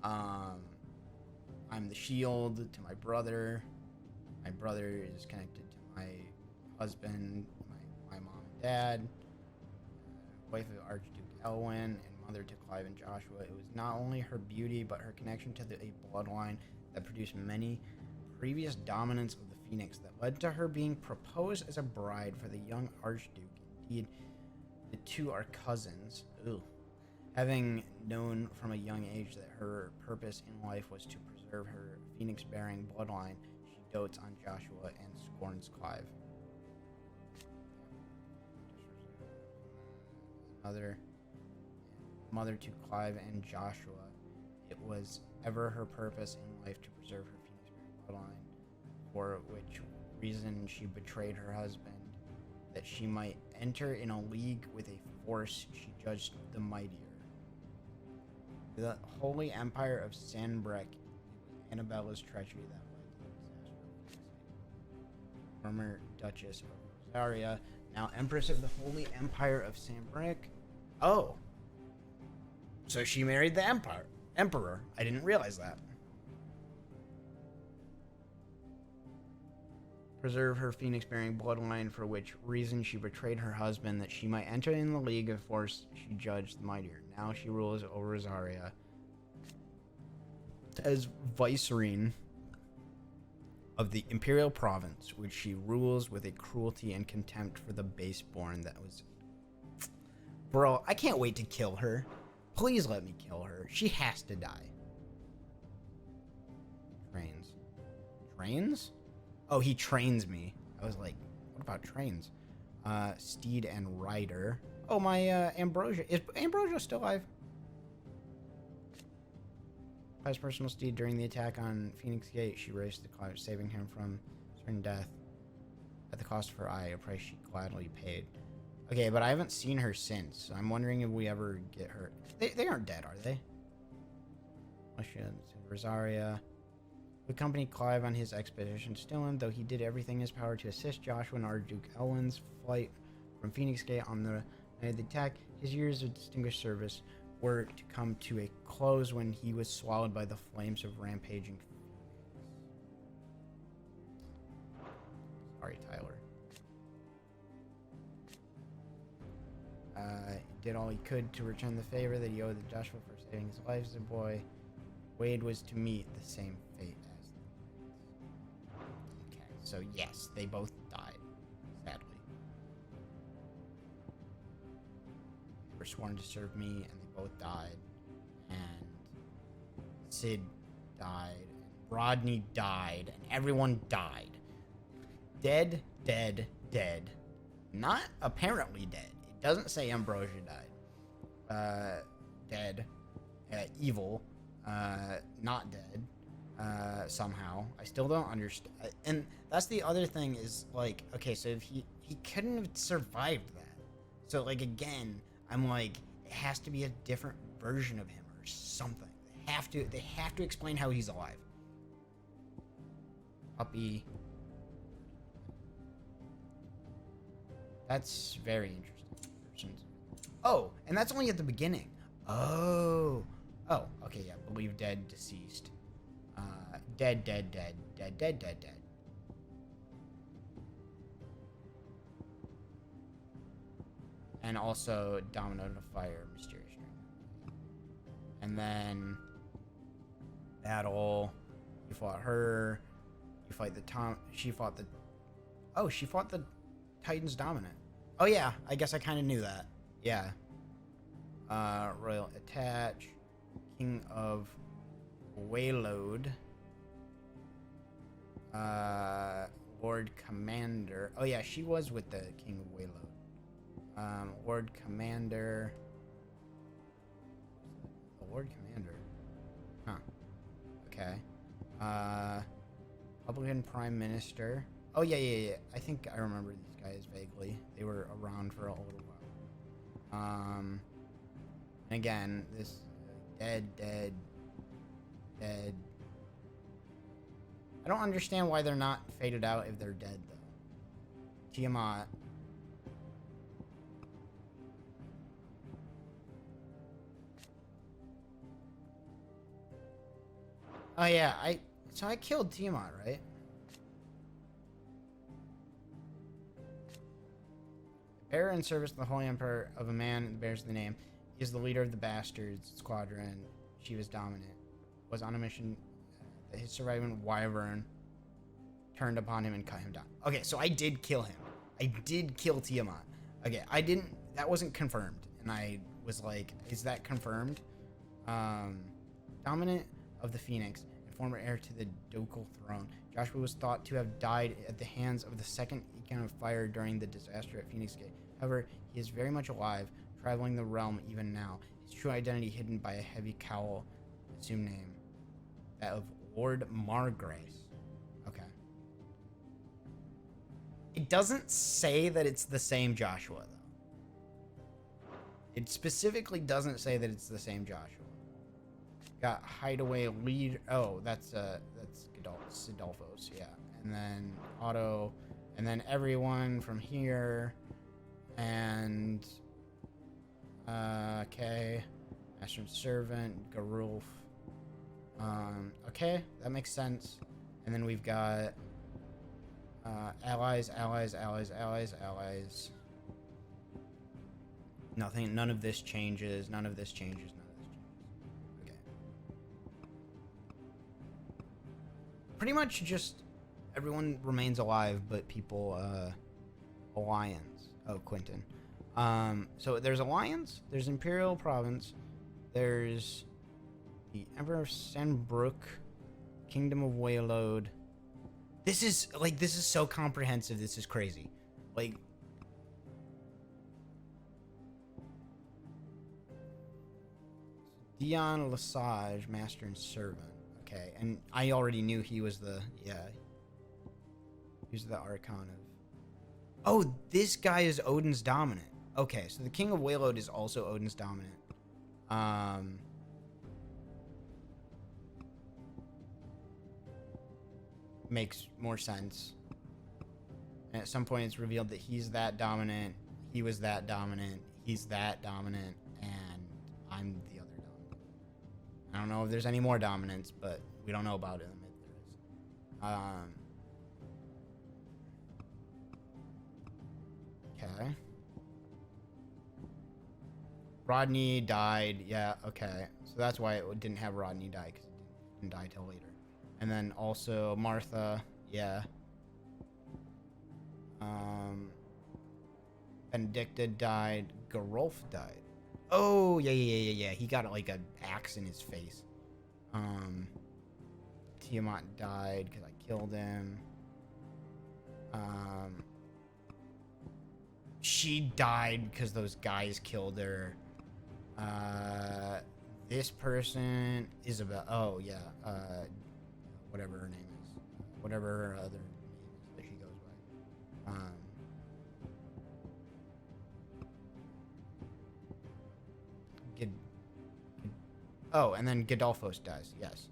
I'm the shield to my brother. My brother is connected to my husband, my mom and dad, wife of Archduke Elwyn, and mother to Clive and Joshua. It was not only her beauty, but her connection to a bloodline that produced many previous dominants of the Phoenix that led to her being proposed as a bride for the young Archduke. Indeed, the two are cousins. Ugh. Having known from a young age that her purpose in life was to preserve her Phoenix-bearing bloodline, she dotes on Joshua and scorns Clive. Mother to Clive and Joshua, it was ever her purpose in life to preserve her Phoenix bloodline, for which reason she betrayed her husband, that she might enter in a league with a force she judged the mightier. The Holy Empire of Sanbreque, it was Annabella's treachery that led to the disaster of Phoenix. Former Duchess of Rosaria, now Empress of the Holy Empire of Sanbreque. Oh. So she married the Emperor. I didn't realize that. Preserve her Phoenix-bearing bloodline, for which reason she betrayed her husband, that she might enter in the league of force she judged the mightier. Now she rules over Rosaria as vicereine of the imperial province, which she rules with a cruelty and contempt for the base-born that was... Bro, I can't wait to kill her. Please let me kill her. She has to die. Trains. Trains? Oh, he trains me. I was like, what about trains? Steed and rider. Oh, my Ambrosia. Is Ambrosia still alive? Clive's personal steed during the attack on Phoenix Gate. She raced to Clive, saving him from certain death at the cost of her eye, a price she gladly paid. Okay, but I haven't seen her since. I'm wondering if we ever get her. They aren't dead, are they? Rosaria. We accompanied Clive on his expedition to Stillen, though he did everything in his power to assist Joshua and Archduke Elwin's flight from Phoenix Gate on the night of the attack. His years of distinguished service were to come to a close when he was swallowed by the flames of rampaging. Sorry, Tyler. He did all he could to return the favor that he owed to Joshua for saving his life as a boy. Wade was to meet the same fate as the Okay, so yes, they both died, sadly. They were sworn to serve me, and they both died. And Sid died, and Rodney died, and everyone died. Dead, dead, dead. Not apparently dead. It doesn't say Ambrosia died. Dead. Evil. Not dead. Somehow. I still don't understand. And that's the other thing is, like, okay, so if he couldn't have survived that. So, like, again, I'm like, it has to be a different version of him or something. They have to explain how he's alive. Puppy. That's very interesting. Oh, and that's only at the beginning. Oh, okay, yeah. Believe dead, deceased. Dead, dead, dead, dead, dead, dead, dead. And also Domino to fire, mysterious string. And then battle. You fought her. You fight the she fought the. Oh, she fought the Titan's dominant. Oh yeah, I guess I kind of knew that. Yeah. Royal Attach. King of Waylode. Lord Commander. Oh yeah, she was with the King of Waylode. Lord Commander. The Lord Commander. Huh. Okay. Republican Prime Minister. Oh yeah. I think I remember these guys vaguely. They were around for a little while. And again, this dead. I don't understand why they're not faded out if they're dead, though. Tiamat. Oh, yeah, so I killed Tiamat, right? Bearer in service to the Holy Emperor of a man that bears the name. He is the leader of the Bastards Squadron. She was dominant. Was on a mission that his surviving wyvern turned upon him and cut him down. Okay, so I did kill him. I did kill Tiamat. Okay, I didn't... That wasn't confirmed. And I was like, is that confirmed? Dominant of the Phoenix. former heir to the ducal throne. Joshua was thought to have died at the hands of the second Econ of Fire during the disaster at Phoenix Gate. However, he is very much alive, traveling the realm even now. His true identity hidden by a heavy cowl, assumed name, that of Lord Margrace. Okay. It doesn't say that it's the same Joshua, though. It specifically doesn't say that it's the same Joshua. Got hideaway lead. Oh, that's Sidolphos, yeah. And then Otto, and then everyone from here, and okay, Master and Servant, Garulf. Okay, that makes sense. And then we've got allies. Nothing. None of this changes. None of this changes. Okay. Pretty much just everyone remains alive, but people, Alliance. Oh, Quentin. So there's Alliance, there's Imperial Province, there's the Emperor of Sanbrook, Kingdom of Waylode. This is so comprehensive, this is crazy. Like, Dion Lesage, Master and Servant. Okay, and I already knew he was the, he's the Archon of... Oh, this guy is Odin's dominant. Okay, so the King of Waylode is also Odin's dominant. Makes more sense. And at some point it's revealed that he's that dominant, he was that dominant, he's that dominant, and I'm the other dominant. I don't know if there's any more dominance, but we don't know about it. Okay. Rodney died. Yeah, okay. So that's why it didn't have Rodney die, because it didn't die till later. And then also Martha, yeah. Benedicta died. Gerulf died. Oh, yeah. He got like an axe in his face. Tiamat died because I killed him. She died because those guys killed her. This person, Isabel. Oh, yeah. Whatever her name is. Whatever her other name is that she goes by. Oh, and then Godolphos dies. Yes.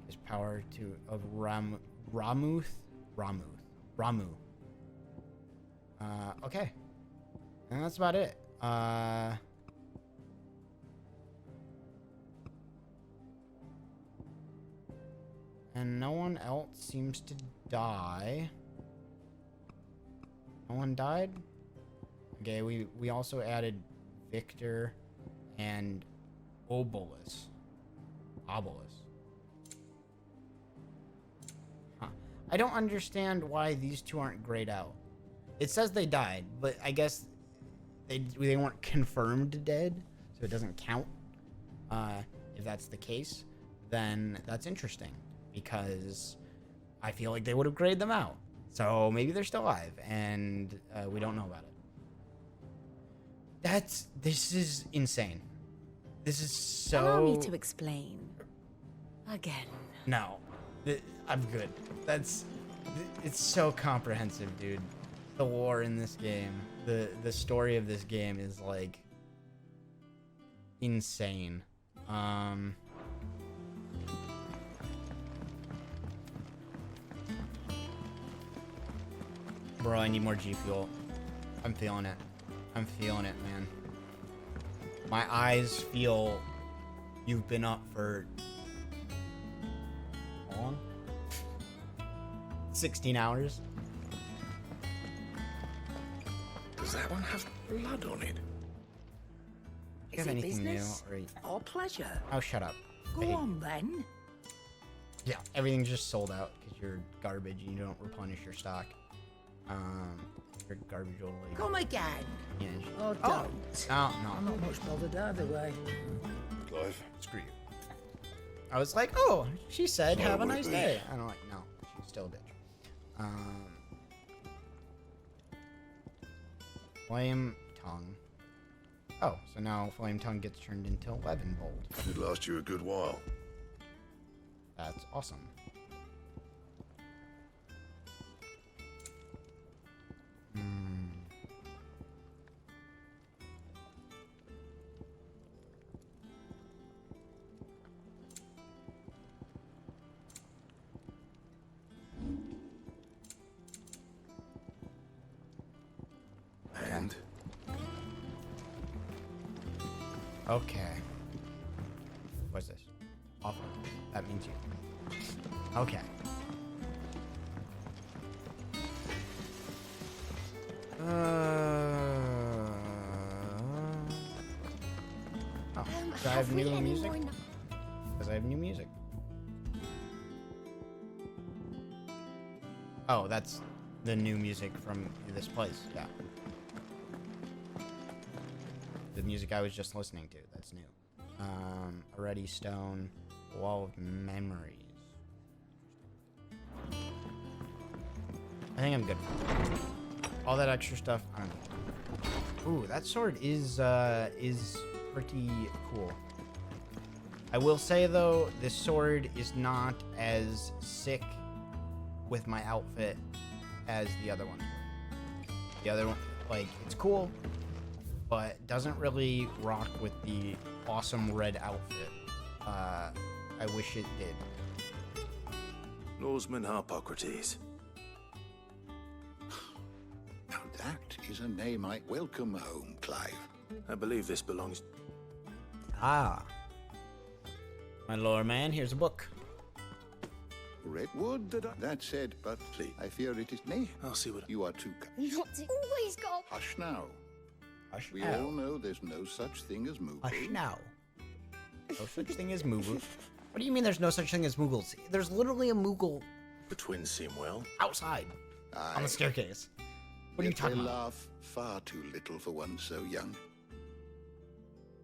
His power of Ramu. Okay. And that's about it. And no one else seems to die. No one died? Okay, we also added Victor and Obulus. Huh. I don't understand why these two aren't grayed out. It says they died, but I guess they weren't confirmed dead, so it doesn't count. If that's the case, then that's interesting, because I feel like they would have grayed them out. So maybe they're still alive, and we don't know about it. This is insane. This is so... Allow me to explain. Again. No. I'm good. It's so comprehensive, dude. The lore in this game, the story of this game is, like, insane. Bro, I need more G Fuel. I'm feeling it. I'm feeling it, man. My eyes feel you've been up for... how long? 16 hours? Does that one have blood on it? Do you have anything business new? or pleasure? Oh, shut up. Go on, then. Yeah, everything's just sold out because you're garbage and you don't replenish your stock. You're garbage old lady. Come again. Yeah. Oh, don't. No. I'm not much bothered either way. Clive, screw you. I was like, oh, she said, have a nice day. And I'm like, no, she's still a bitch. Flame Tongue. Oh, so now Flame Tongue gets turned into 11 Bolt. It lasts you a good while. That's awesome. And? Okay. What's this? Awful. That means you. Okay. Oh, do I have new music? Because I have new music. Oh, that's the new music from this place, yeah. The music I was just listening to, that's new. A Ready Stone, Wall of Memories. I think I'm good. All that extra stuff, I don't know. Ooh, that sword is pretty cool. I will say though, this sword is not as sick with my outfit as the other ones were. The other one, like, it's cool, but doesn't really rock with the awesome red outfit. I wish it did. Norseman Harpocrates. Now that is a name I welcome home, Clive. I believe this belongs... Ah. My lore man, here's a book. Redwood, that said, but please, I fear it is me. I'll see what... You are too... Not to always go. Hush now. Hush we now. all know there's no such thing as Moogle. Hush now. No such thing as Moogle. What do you mean there's no such thing as Moogles? There's literally a Moogle... The twins seem well. Outside. Aye. On the staircase. What are you Yet talking they about? laugh far too little for one so young.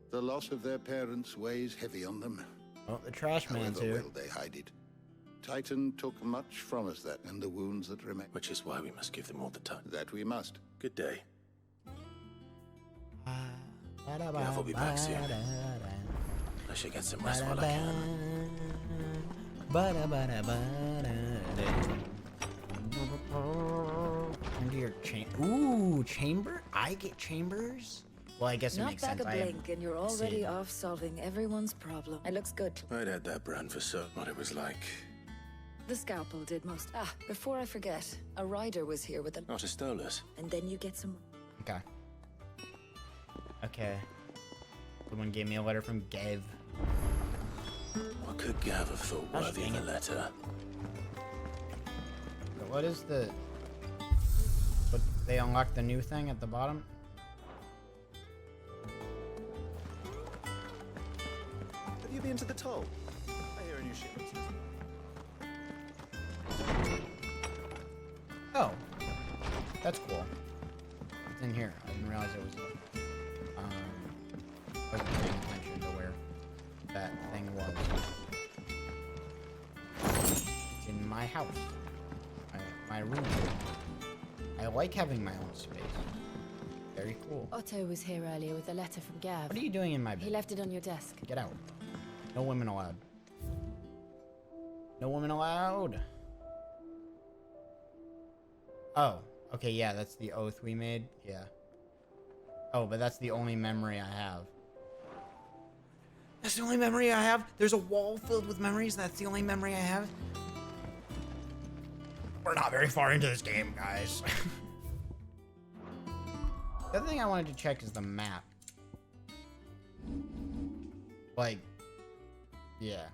The loss of their parents weighs heavy on them. Well, the trash man's However here. well they hide it. Titan took much from us that and the wounds that remain. Which is why we must give them all the time. That we must. Good day. Yeah, we'll be back soon. I should get some rest while I can. Into your Ooh, chamber? I get chambers? Well, I guess it Not makes back sense. a blink, and you're already seen. off solving everyone's problem. It looks good. I'd had that brand for so what it was like. The scalpel did most. Ah, before I forget, a rider was here with a... Not a Stolas. And then you get some... Okay. Okay. Someone gave me a letter from Gav. What could Gav have thought Gosh, worthy dang of a it. letter? What is the... But they unlocked the new thing at the bottom? Have you been to the toll? I hear a new shipment. Oh. That's cool. It's in here. I didn't realize it was... I wasn't paying attention to where that thing was. It's in my house. My room. I like having my own space. Very cool. Otto was here earlier with a letter from Gav. What are you doing in my bed? He left it on your desk. Get out. No women allowed. No women allowed. Oh. Okay, yeah, that's the oath we made. Yeah. Oh, but that's the only memory I have. That's the only memory I have? There's a wall filled with memories, and that's the only memory I have? We're not very far into this game, guys. The other thing I wanted to check is the map. Like, yeah.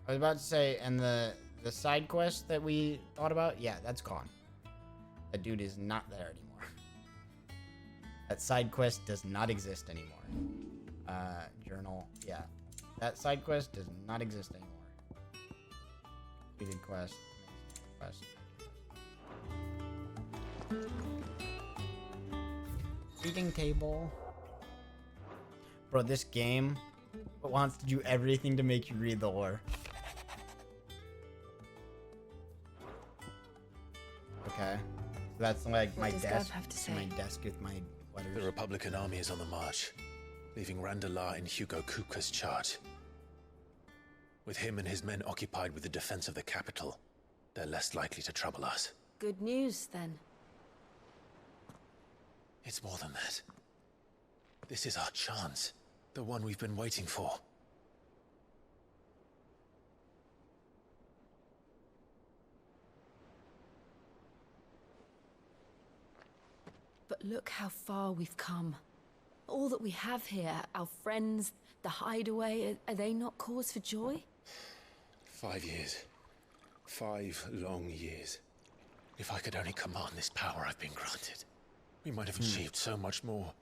I was about to say, and the side quest that we thought about, yeah, that's gone. That dude is not there anymore. That side quest does not exist anymore. Journal, yeah. That side quest does not exist anymore. Completed quest. Quest. Reading table. Bro, this game wants to do everything to make you read the lore. Okay. So that's like What my does desk. Gav have to say? My desk with my letters. The Republican army is on the march, leaving Randalar in Hugo Kupka's charge. With him and his men occupied with the defense of the capital, they're less likely to trouble us. Good news, then. It's more than that. This is our chance. The one we've been waiting for. But look how far we've come. All that we have here, our friends, the hideaway, are they not cause for joy? 5 years. 5 long years. If I could only command this power I've been granted, we might have achieved so much more.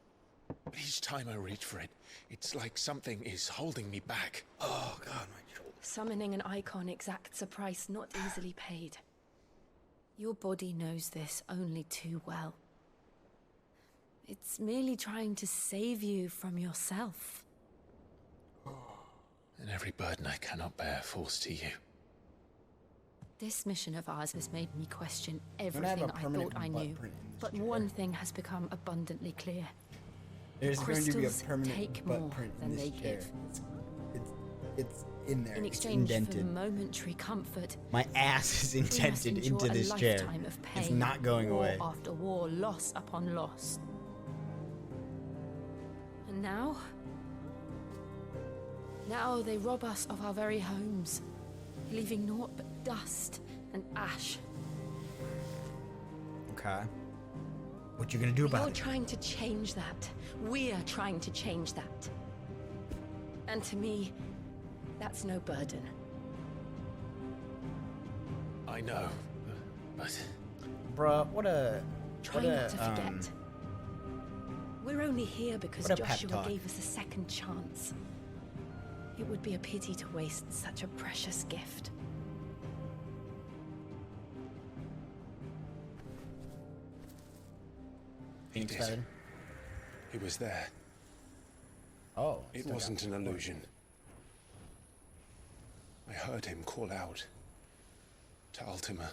But each time I reach for it, it's like something is holding me back. Oh god, my shoulder. Summoning an icon exacts a price not easily paid. Your body knows this only too well. It's merely trying to save you from yourself. And every burden I cannot bear falls to you. This mission of ours has made me question have everything a I permanent thought I butt knew. print in this But chair. one thing has become abundantly clear. There's going to be a Crystals permanent take butt more print than in this they chair. give. It's in there. In It's exchange for indented. momentary comfort, My ass is we must indented endure into a this chair. lifetime of pain, It's not going war away. after war, loss upon loss. And now? Now they rob us of our very homes, leaving naught but dust and ash. Okay. What you gonna do about You're it? trying to change that. We're trying to change that. And to me, that's no burden. I know, but... Bruh, what a... Try not to forget. We're only here because what a pep Joshua talk. gave us a second chance. It would be a pity to waste such a precious gift. He Phoenix did. Feather? He was there. Oh. It still wasn't got- an illusion. I heard him call out to Ultima.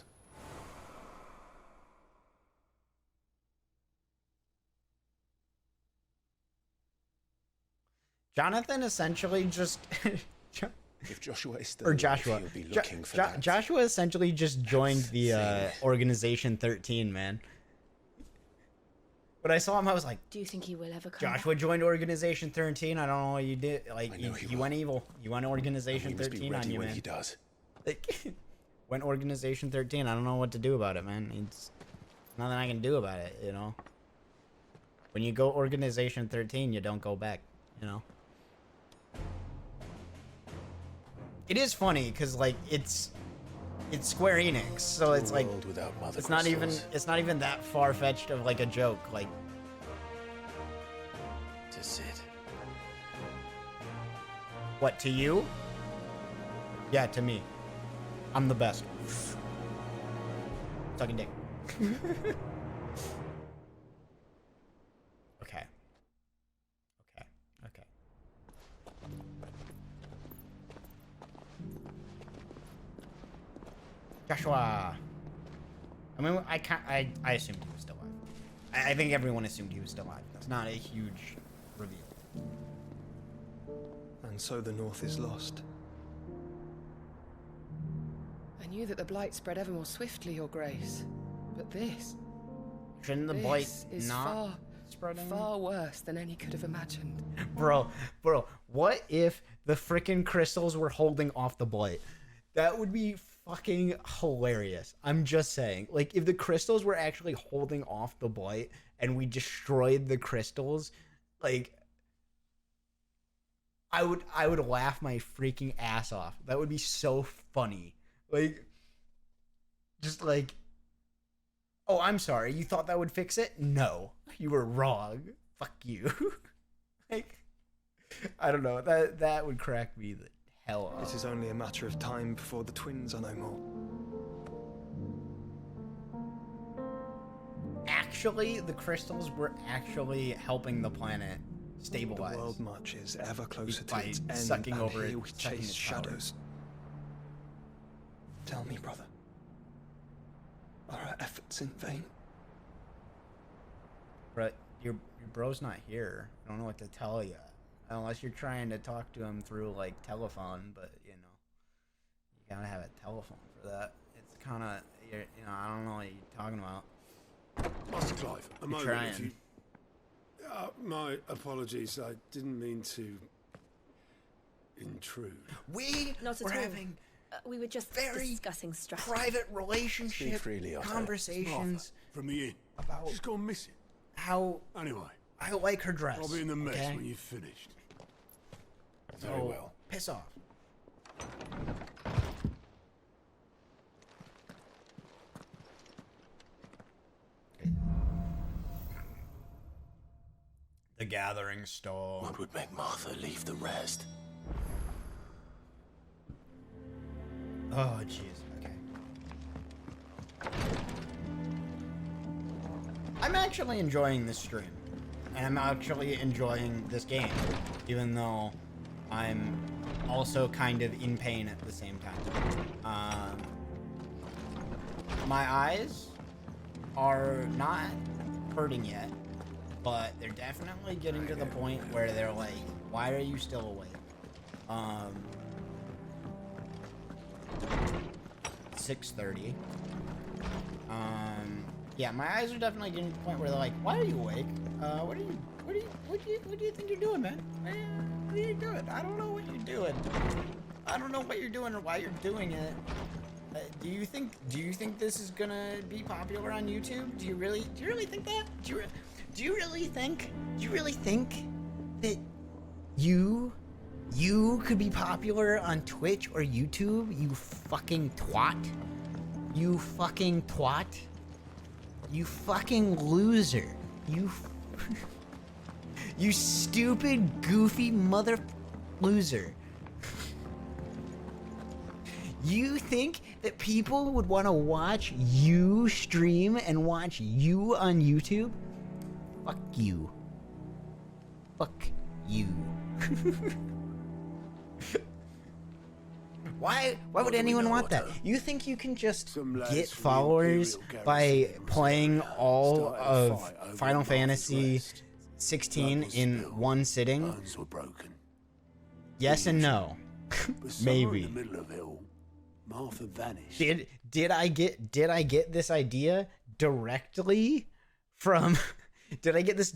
Jonathan essentially just... If Joshua is still or alive, Joshua. he'll be looking for that. Joshua essentially just joined the Organization 13, man. When I saw him, I was like, Do you think he will ever come Joshua back? joined Organization 13. I don't know what you did. Like, I know he you went evil. You went Organization And we must be 13 on ready you, when man. he does. Like, went Organization 13. I don't know what to do about it, man. It's nothing I can do about it, you know? When you go Organization 13, you don't go back, you know? It is funny, because, like, it's Square Enix, so it's like... world without mother It's not even that far-fetched of, like, a joke, like... To Sid. What, to you? Yeah, to me. I'm the best. Sucking dick. Okay. Okay. Joshua. I mean, I assumed he was still alive. I think everyone assumed he was still alive. It's not a huge reveal. And so the North is lost. I knew that the Blight spread ever more swiftly, Your Grace. But this... Shouldn't the this blight is not far, spreading? far worse than any could have imagined. Bro, what if the frickin' crystals were holding off the blight? That would be fucking hilarious. I'm just saying. Like, if the crystals were actually holding off the blight and we destroyed the crystals, like, I would laugh my freaking ass off. That would be so funny. Like, just like, oh, I'm sorry. You thought that would fix it? No, you were wrong. Fuck you. Like, I don't know. That would crack me the hell up. It is only a matter of time before the twins are no more. Actually, the crystals were actually helping the planet stabilize. The world marches ever closer to by its end, sucking and over here it, we sucking chase its power. shadows. Tell me, brother. Are our efforts in vain? But your bro's not here. I don't know what to tell you. Unless you're trying to talk to him through, like, telephone, but, you know. You gotta have a telephone for that. It's kind of, you know, I don't know what you're talking about. Master Clive, a You're moment trying. if you... my apologies, I didn't mean to intrude. We Not at were all. having we were just very discussing strategy. private relationship Speak freely, Otto. conversations From the inn. about She's gone missing. how Anyway, I like her dress. I'll be in the mess okay? when you've finished. Very So, well. Piss off. The Gathering Stone. What would make Martha leave the rest? Oh, jeez. Okay. I'm actually enjoying this stream. And I'm actually enjoying this game. Even though I'm also kind of in pain at the same time. My eyes are not hurting yet. But they're definitely getting to the point where they're like, why are you still awake? 6:30. Yeah, my eyes are definitely getting to the point where they're like, why are you awake? What do you think you're doing, man? What are you doing? I don't know what you're doing. I don't know what you're doing or why you're doing it. Do you think this is gonna be popular on YouTube? Do you really think that? Do you really think that you could be popular on Twitch or YouTube? You fucking twat. You fucking twat. You fucking loser. You stupid, goofy mother loser. You think that people would want to watch you stream and watch you on YouTube? Fuck you. Fuck you. Why would anyone want that? You think you can just get followers by playing all of Final Fantasy 16 in one sitting? Yes and no. Maybe. In the middle of it all, Martha vanished. Did I get this idea directly from did I get this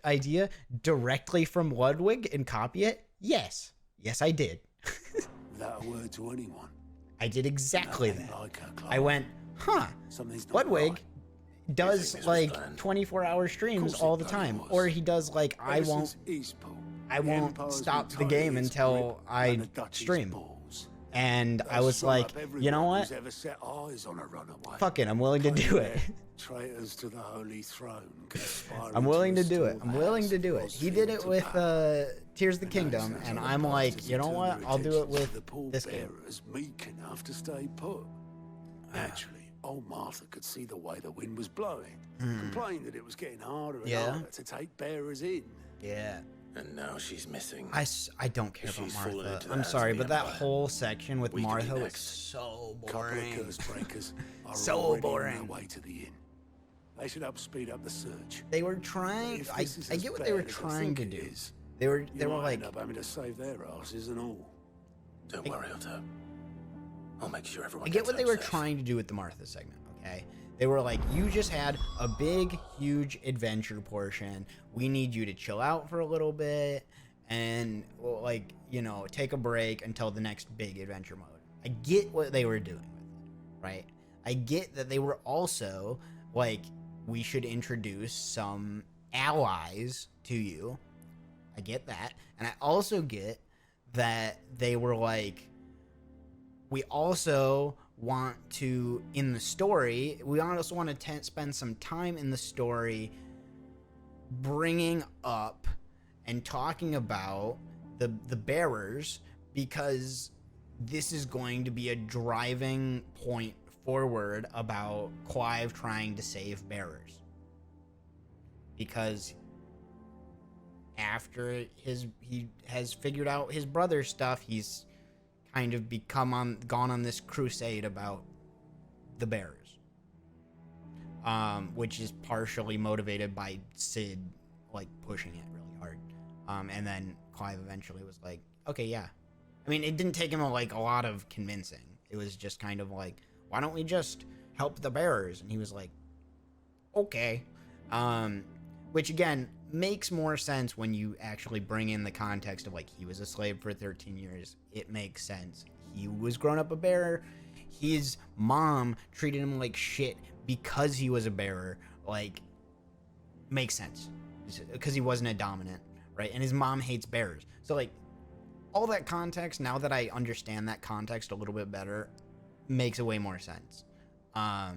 idea directly from Ludwig and copy it? Yes, I did. Without a word to anyone. I did exactly Nothing that. like her, Clive. I went, huh? Something's not Ludwig right. does like 24-hour streams all the time, or he does like I won't stop the game until I stream. And I was like, you know what? Ever set eyes on a runaway. Fuck it, I'm willing to do it. Traitors to the holy throne. I'm willing to do it. I'm willing to do it. He did it with Tears of the Kingdom, and I'm like, you know what? I'll do it with this game. Meek enough to stay put. Naturally, old Martha could see the way the wind was blowing. Complained that it was getting harder and harder to take bearers in. Yeah. And now she's missing. I don't care about She's fallen Martha. into the I'm hands sorry, of the but that Empire. whole section with We could be Martha was next. so Couple boring. of curse breakers are So already boring. on their way to the inn. They should help speed up the search. They were trying. If I this is get as what they were bad as I trying to think it do. is, They were you might like, end up having to save their asses and all. Don't worry, Otto. I'll make sure everyone I get gets what they home were safe. trying to do with the Martha segment. Okay, they were like, you just had a big, huge adventure portion. We need you to chill out for a little bit and like, you know, take a break until the next big adventure mode. I get what they were doing with it, right? I get that they were also like, we should introduce some allies to you. I get that. And I also get that they were like, we also want to, in the story, we also want to spend some time in the story bringing up and talking about the bearers, because this is going to be a driving point forward about Clive trying to save bearers. Because after he has figured out his brother's stuff, he's kind of gone on this crusade about the bearers. which is partially motivated by Sid like pushing it really hard. And then Clive eventually was like, okay, yeah. I mean, it didn't take him like a lot of convincing. It was just kind of like, why don't we just help the bearers? And he was like, okay. Which again makes more sense when you actually bring in the context of like he was a slave for 13 years. It makes sense. He was grown up a bearer. His mom treated him like shit because he was a bearer. Like, makes sense because he wasn't a dominant, right? And his mom hates bearers. So like all that context, now that I understand that context a little bit better, makes a way more sense. I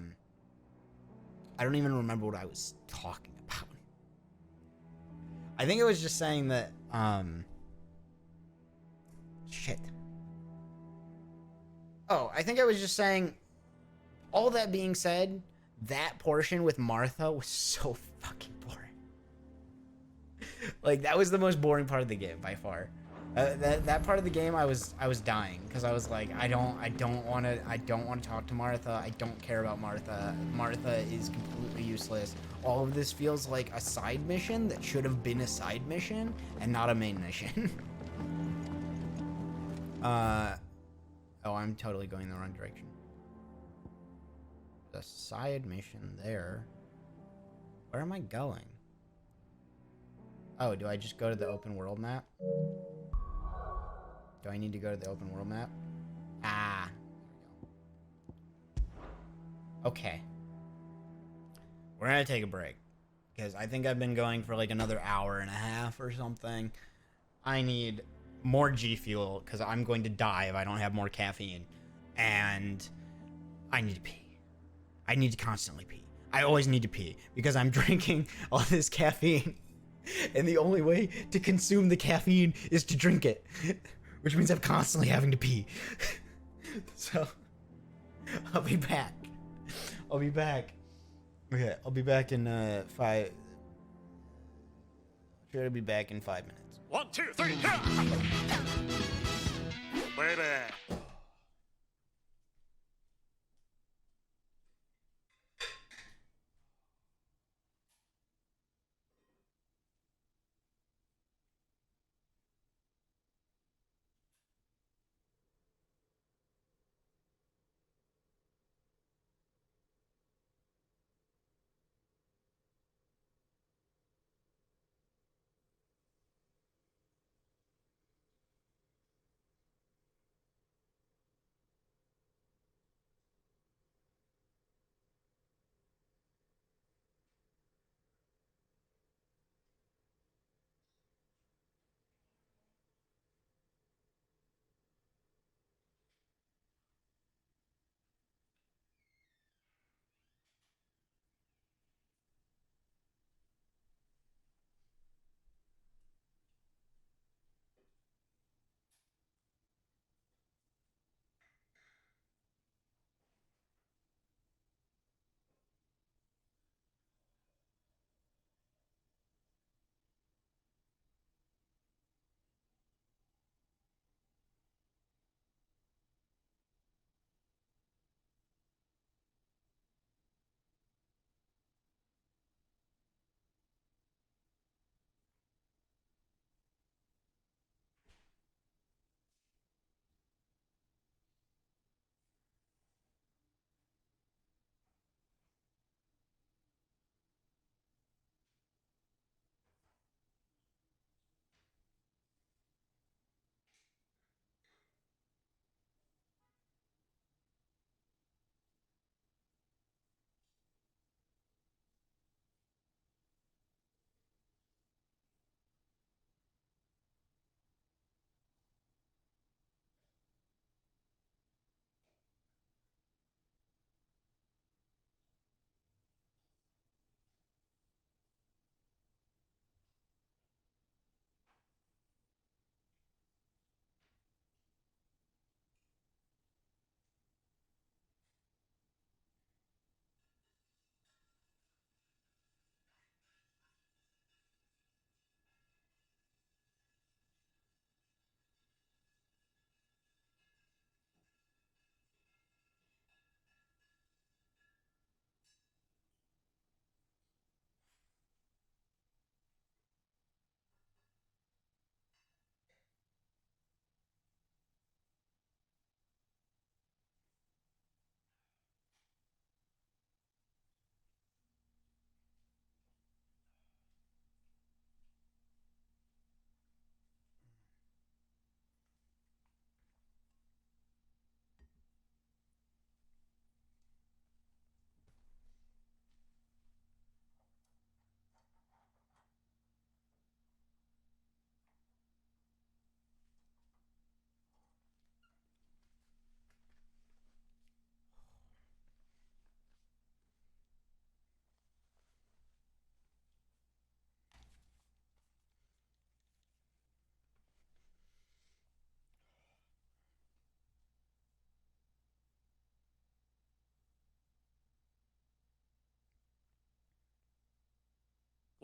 don't even remember what I was talking about. I think it was just saying that, shit. Oh, I think I was just saying, all that being said, that portion with Martha was so fucking boring. Like, that was the most boring part of the game by far. That part of the game, I was dying because I was like, I don't want to talk to Martha. I don't care about Martha. Martha is completely useless. All of this feels like a side mission that should have been a side mission and not a main mission. Oh, I'm totally going the wrong direction. The side mission there. Where am I going? Oh, do I just go to the open world map? Do I need to go to the open world map? Ah. Okay. We're gonna take a break. Because I think I've been going for like another hour and a half or something. I need more G Fuel because I'm going to die if I don't have more caffeine. And I need to pee. I need to constantly pee. I always need to pee because I'm drinking all this caffeine. And the only way to consume the caffeine is to drink it. Which means I'm constantly having to pee. So, I'll be back. Okay, I'll be back in 5... Try to be back in 5 minutes. 1, 2, 3, yeah! Baby!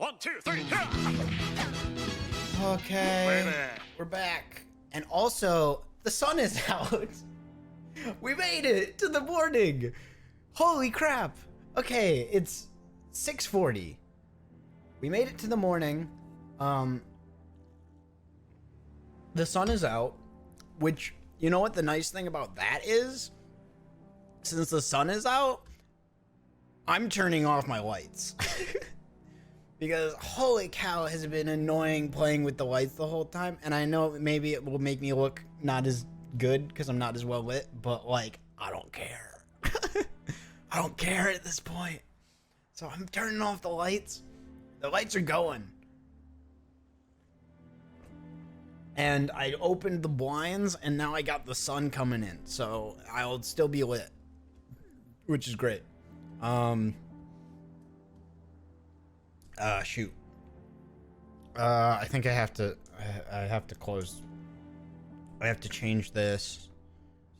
1, 2, 3. Okay, we're back. And also, the sun is out. We made it to the morning. Holy crap. Okay, it's 6:40. We made it to the morning. The sun is out, which, you know what the nice thing about that is? Since the sun is out, I'm turning off my lights. Because holy cow, has it been annoying playing with the lights the whole time. And I know maybe it will make me look not as good because I'm not as well lit, but like, I don't care. I don't care at this point. So I'm turning off the lights. The lights are going. And I opened the blinds and now I got the sun coming in. So I'll still be lit, which is great. Shoot. I think I have to close. I have to change this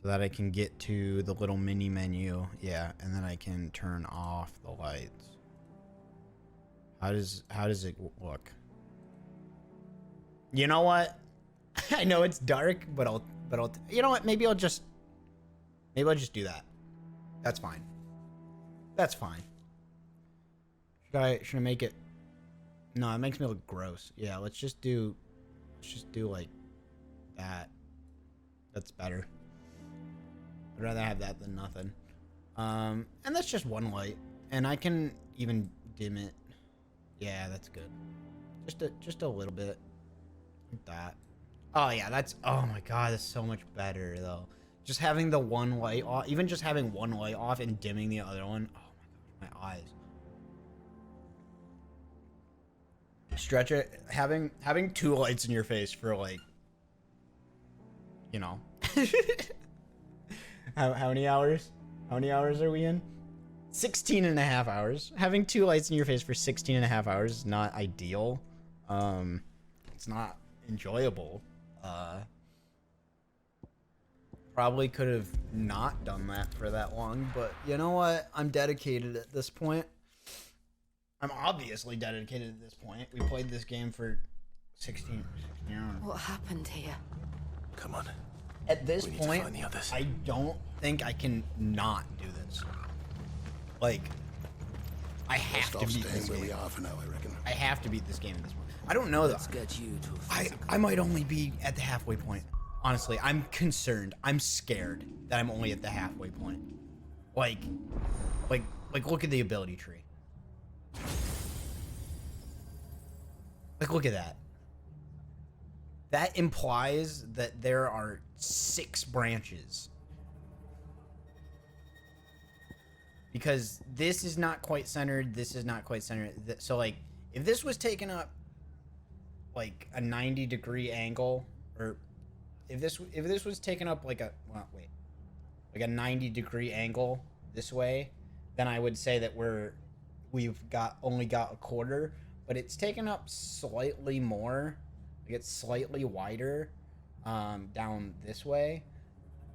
so that I can get to the little mini menu. Yeah, and then I can turn off the lights. How does it look? You know what? I know it's dark, but I'll you know what? Maybe I'll just do that. That's fine. That's fine. Should I make it? No, it makes me look gross. Yeah, let's just do like that. That's better. I'd rather have that than nothing. And that's just one light, and I can even dim it. Yeah, that's good. Just a little bit like that. Oh yeah, oh my god, that's so much better though. Just having the one light off, even just having one light off and dimming the other one. Oh my god, my eyes. Stretch it. Having two lights in your face for like, you know. how many hours? How many hours are we in? 16 and a half hours. Having two lights in your face for 16 and a half hours is not ideal. It's not enjoyable. Probably could have not done that for that long, but you know what? I'm dedicated at this point. I'm obviously dedicated at this point. We played this game for 16 hours. What happened here? Come on. At this We need to point, find the others. I don't think I can not do this. Like, I have to beat this game. Where we are for now, I reckon. I have to beat this game at this point. I don't know Let's get you to I might only be at the halfway point. Honestly, I'm concerned. I'm scared that I'm only at the halfway point. Like look at the ability tree. Like, look at that. That implies that there are 6 branches. Because this is not quite centered, this is not quite centered. So, like, if this was taking up, like, a 90-degree angle, or if this was taking up, like, like a 90-degree angle this way, then I would say that we've only got a quarter. But it's taken up slightly more. Like, it's slightly wider down this way.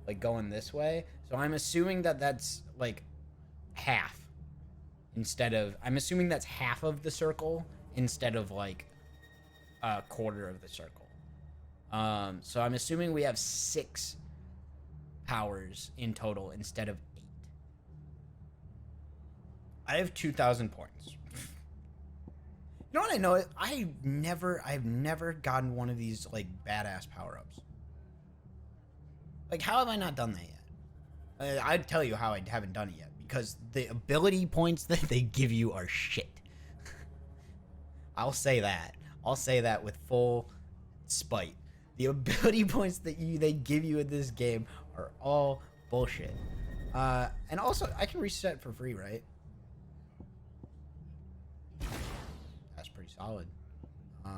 Like, going this way. So I'm assuming that that's, like, half. I'm assuming that's half of the circle instead of, like, a quarter of the circle. So I'm assuming we have 6 powers in total instead of 8. I have 2,000 points. You know what I know? I've never gotten one of these, like, badass power-ups. Like, how have I not done that yet? I'd tell you how I haven't done it yet. Because the ability points that they give you are shit. I'll say that. I'll say that with full spite. The ability points that they give you in this game are all bullshit. And also, I can reset for free, right? Pretty solid. I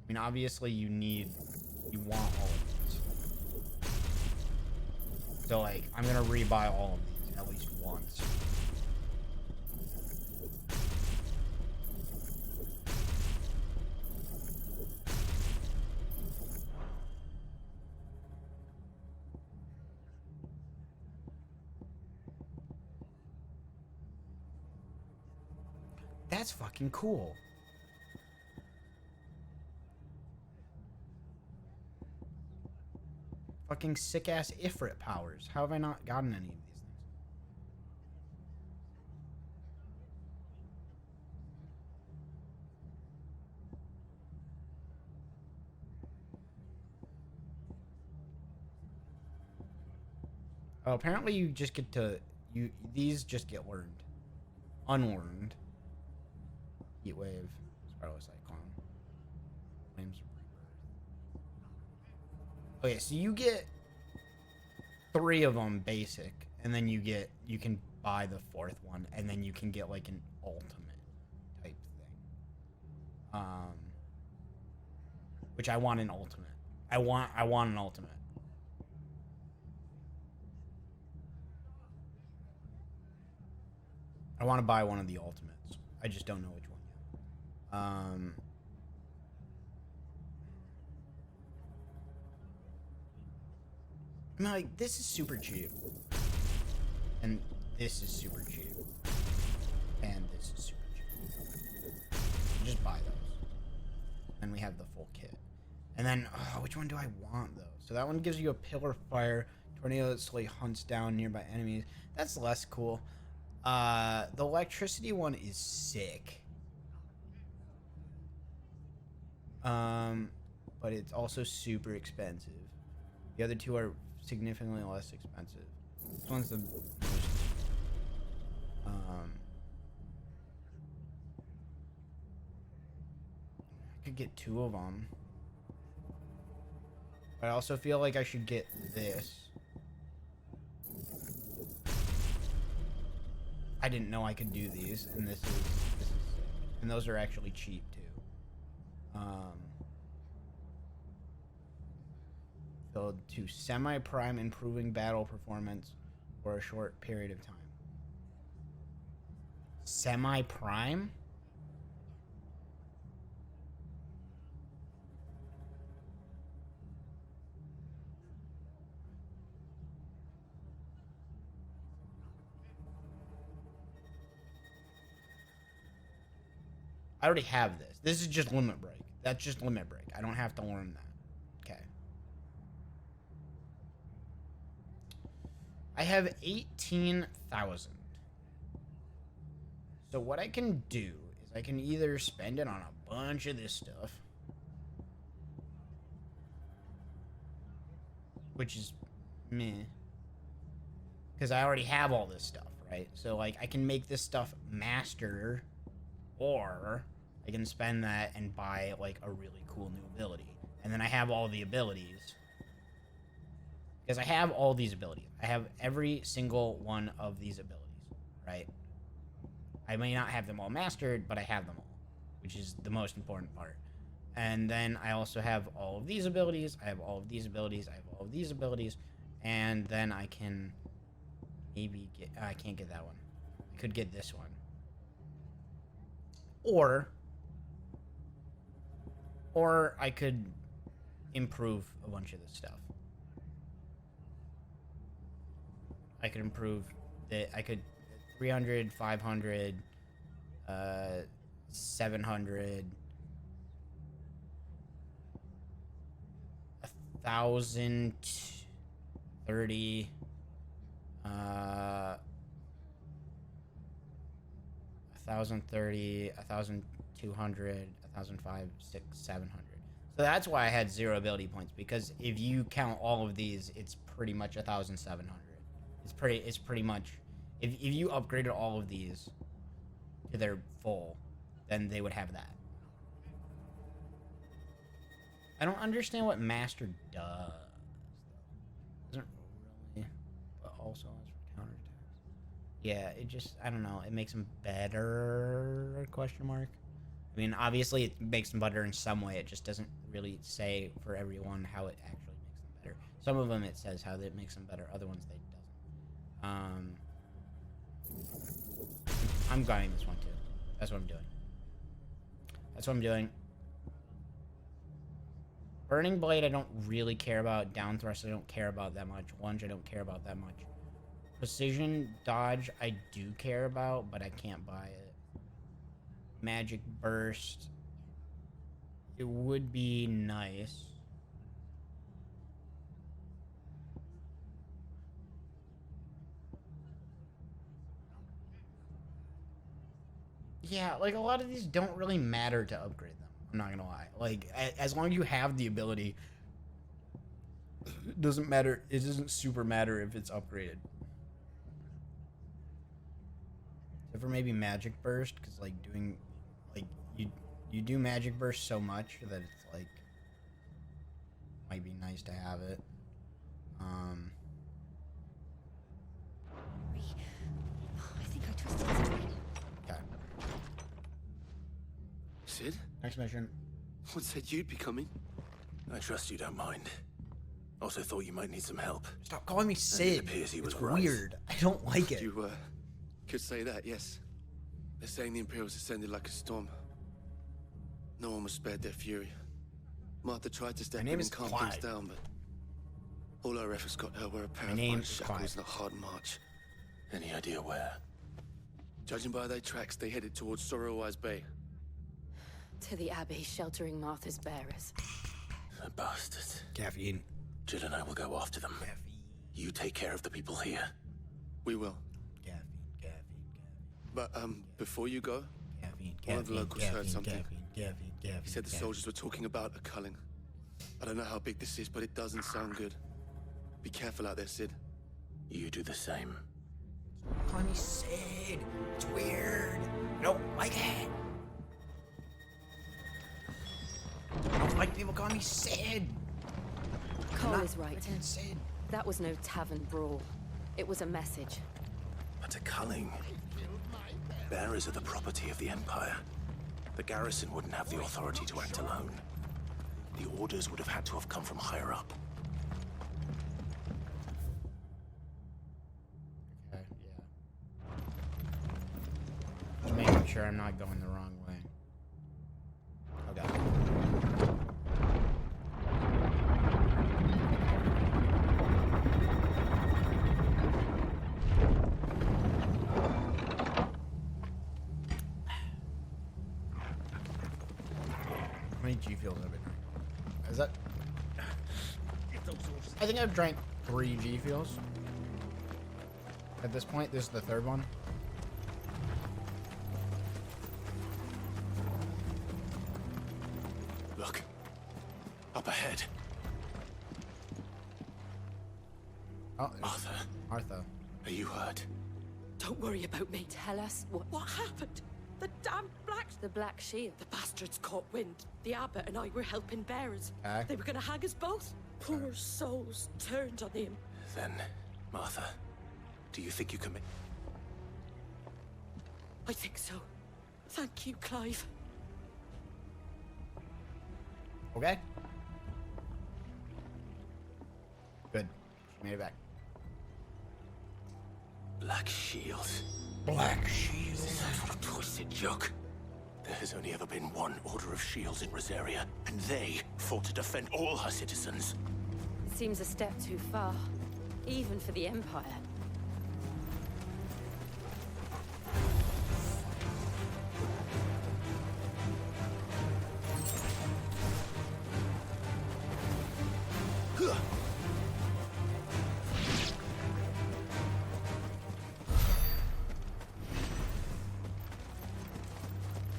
mean, obviously you want all of these. So, like, I'm gonna rebuy all of these at least once. That's fucking cool. fucking sick-ass Ifrit powers. How have I not gotten any of these things? Oh, apparently you just get to... These just get learned. Unlearned. Heat wave. Spiral cyclone. Flames of rebirth. Okay, so you get 3 of them basic, and then you can buy the 4th one, and then you can get like an ultimate type thing. Which I want an ultimate. I want an ultimate. I want to buy one of the ultimates. I just don't know which one yet. I mean, like, this is super cheap. And this is super cheap. And this is super cheap. Just buy those. And we have the full kit. And then, which one do I want, though? So that one gives you a pillar of fire, tornado that slowly hunts down nearby enemies. That's less cool. The electricity one is sick. But it's also super expensive. The other two are significantly less expensive. This one's the most, I could get 2 of them. But I also feel like I should get this. I didn't know I could do these, and this is sick. And those are actually cheap too. So to semi-prime, improving battle performance for a short period of time. Semi-prime? I already have this. This is just limit break. That's just limit break. I don't have to learn that. Okay. I have 18,000. So what I can do is I can either spend it on a bunch of this stuff, which is meh, because I already have all this stuff, right? So like I can make this stuff master, or I can spend that and buy like a really cool new ability. And then I have all the abilities. Because I have all these abilities. I have every single one of these abilities, right? I may not have them all mastered, but I have them all, which is the most important part. And then I also have all of these abilities. I have all of these abilities. I have all of these abilities. And then I can maybe get... I can't get that one. I could get this one. Or I could improve a bunch of this stuff. I could improve it. I could 300, 500, 700, 1,030, 1,030, 1,200, 1,500, 600, 700. So that's why I had 0 ability points, because if you count all of these, it's pretty much 1,700. It's pretty much, if you upgraded all of these to their full, then they would have that. I don't understand what Master does. Doesn't really, but also has for counterattacks. Yeah, it just, I don't know, it makes them better, question mark. I mean, obviously it makes them better in some way, it just doesn't really say for everyone how it actually makes them better. Some of them it says how it makes them better, other ones they doesn't. I'm buying this one too. That's what I'm doing. That's what I'm doing. Burning Blade I don't really care about. Down Thrust I don't care about that much. Lunge I don't care about that much. Precision Dodge I do care about, but I can't buy it. Magic Burst, it would be nice. Yeah, like a lot of these don't really matter to upgrade them. I'm not gonna lie. Like as long as you have the ability, it doesn't matter. It doesn't super matter if it's upgraded. Except for maybe Magic Burst, because like doing, like you do Magic Burst so much that it's like might be nice to have it. I think I twisted something. Okay. Sid? Next mission. What said you'd be coming? I trust you don't mind. Also thought you might need some help. Stop calling me Sid. It appears he was it's right. weird. I don't like it. You could say that, yes. They're saying the Imperials ascended like a storm. No one was spared their fury. Martha tried to step in and calm things down, but all our efforts got her were a pair of iron shackles and a hard march. Any idea where? Judging by their tracks, they headed towards Sorrowwise Bay. To the Abbey, sheltering Martha's bearers. The bastards. Caffeine. Jill and I will go after them. Caffeine. You take care of the people here. We will. Caffeine. But, before you go, one of the locals heard something. He said the soldiers were talking about a culling. I don't know how big this is, but it doesn't sound good. Be careful out there, Sid. You do the same. Call me Sid. It's weird. I don't like it. I don't like people calling me Sid. Cole is right. That was no tavern brawl. It was a message. But a culling. Bearers are the property of the Empire. The garrison wouldn't have the authority to act alone. The orders would have had to have come from higher up. Okay, yeah. Just making sure I'm not going the wrong way. Okay. How many G Fuels have I drank? Is that? I think I've drank 3 G Fuels. At this point, this is the 3rd one. Look. Up ahead. Oh, Martha. Martha. Are you hurt? Don't worry about me. Tell us what happened. The damn The Black Shield. The bastards caught wind. The abbot and I were helping bearers. They were gonna hang us both. Poor souls turned on him. Then, Martha, do you think you can make... I think so. Thank you, Clive. Okay. Good. She made it back. Black Shield. Black Shield. This is some sort of twisted joke. There has only ever been one Order of Shields in Rosaria, and they fought to defend all her citizens. It seems a step too far, even for the Empire.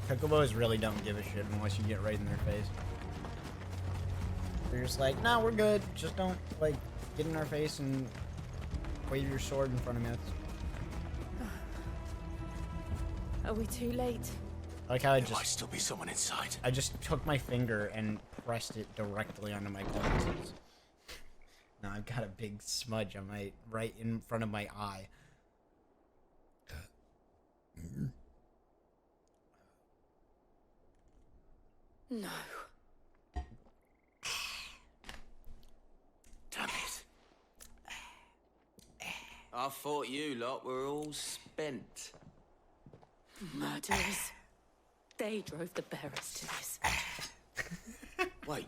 Chocobos really don't give a shit unless you get right in their face. They're just like, nah, we're good. Just don't, like, get in our face and wave your sword in front of us. Are we too late? I like how I There just... might still be someone inside. I just took my finger and pressed it directly onto my glasses. Now I've got a big smudge on my... right in front of my eye. No. Damn it. I thought you lot were all spent. Murderers. They drove the bearers to this. Wait.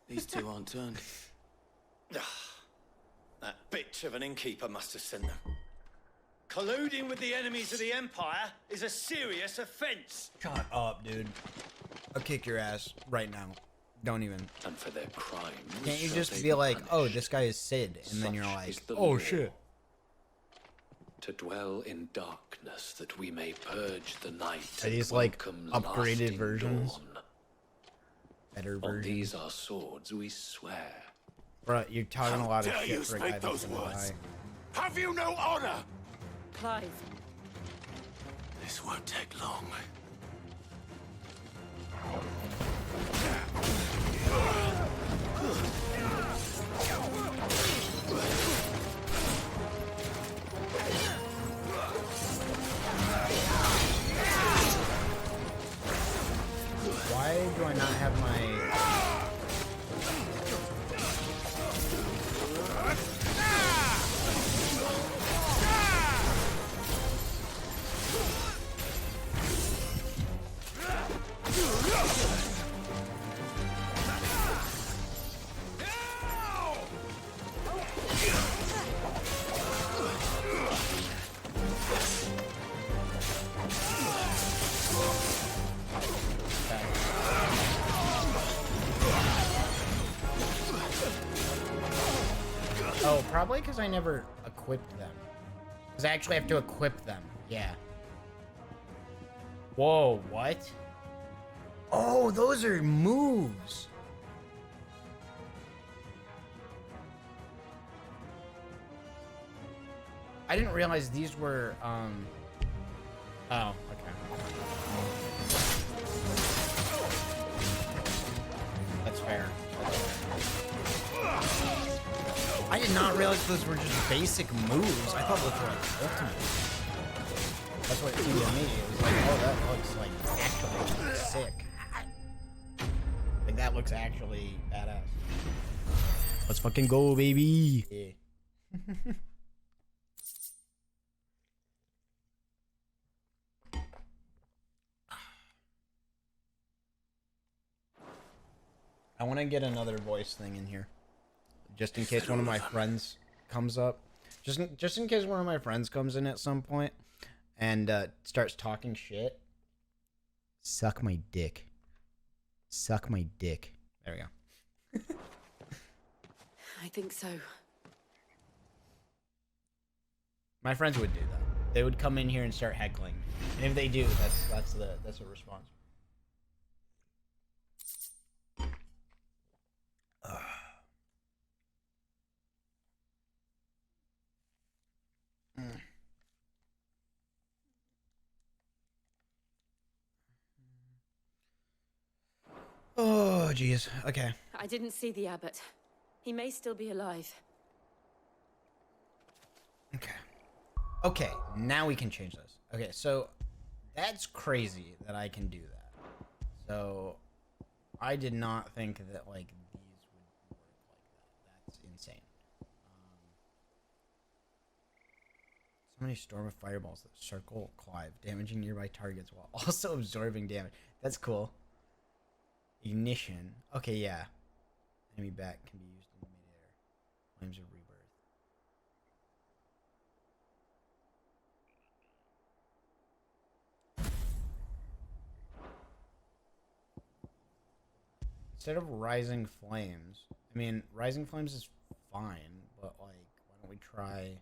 These two aren't turned. That bitch of an innkeeper must have sent them. Colluding with the enemies of the Empire is a serious offense. Shut up, dude. I'll kick your ass right now. Don't even. And for their crimes. Can't you shall just they be like, punished. oh, this guy is Sid, and then you're Such like, is the oh law. shit. To dwell in darkness that we may purge the night. Are these like upgraded versions? Better versions? On these our swords we swear. Bro, you're talking a lot of dare shit you for a guy speak that's those gonna words? die. Have you no honor? Clive. This won't take long. Why do I not have my... Oh, probably because I never equipped them. Because I actually have to equip them. Yeah. Whoa, what? Oh, those are moves. I didn't realize these were, Oh, okay. That's fair. That's fair. I did not realize those were just basic moves. I thought those were like ultimate. That's what it seemed to me. It was like, oh, that looks like actually sick. Like that looks actually badass. Let's fucking go, baby. Yeah. I want to get another voice thing in here. Just in case one of my friends comes up. Just in case one of my friends comes in at some point and starts talking shit. Suck my dick. Suck my dick. There we go. I think so. My friends would do that. They would come in here and start heckling. And if they do, that's a response. Oh, jeez. Okay. I didn't see the abbot. He may still be alive. Okay, now we can change this. Okay, so that's crazy that I can do that. So I did not think that like these would work like that. That's insane. So many storm of fireballs that circle Clive, damaging nearby targets while also absorbing damage. That's cool. Ignition. Okay, yeah. Enemy bat can be used in midair. Flames of rebirth. Instead of rising flames, I mean, rising flames is fine, but like, why don't we try?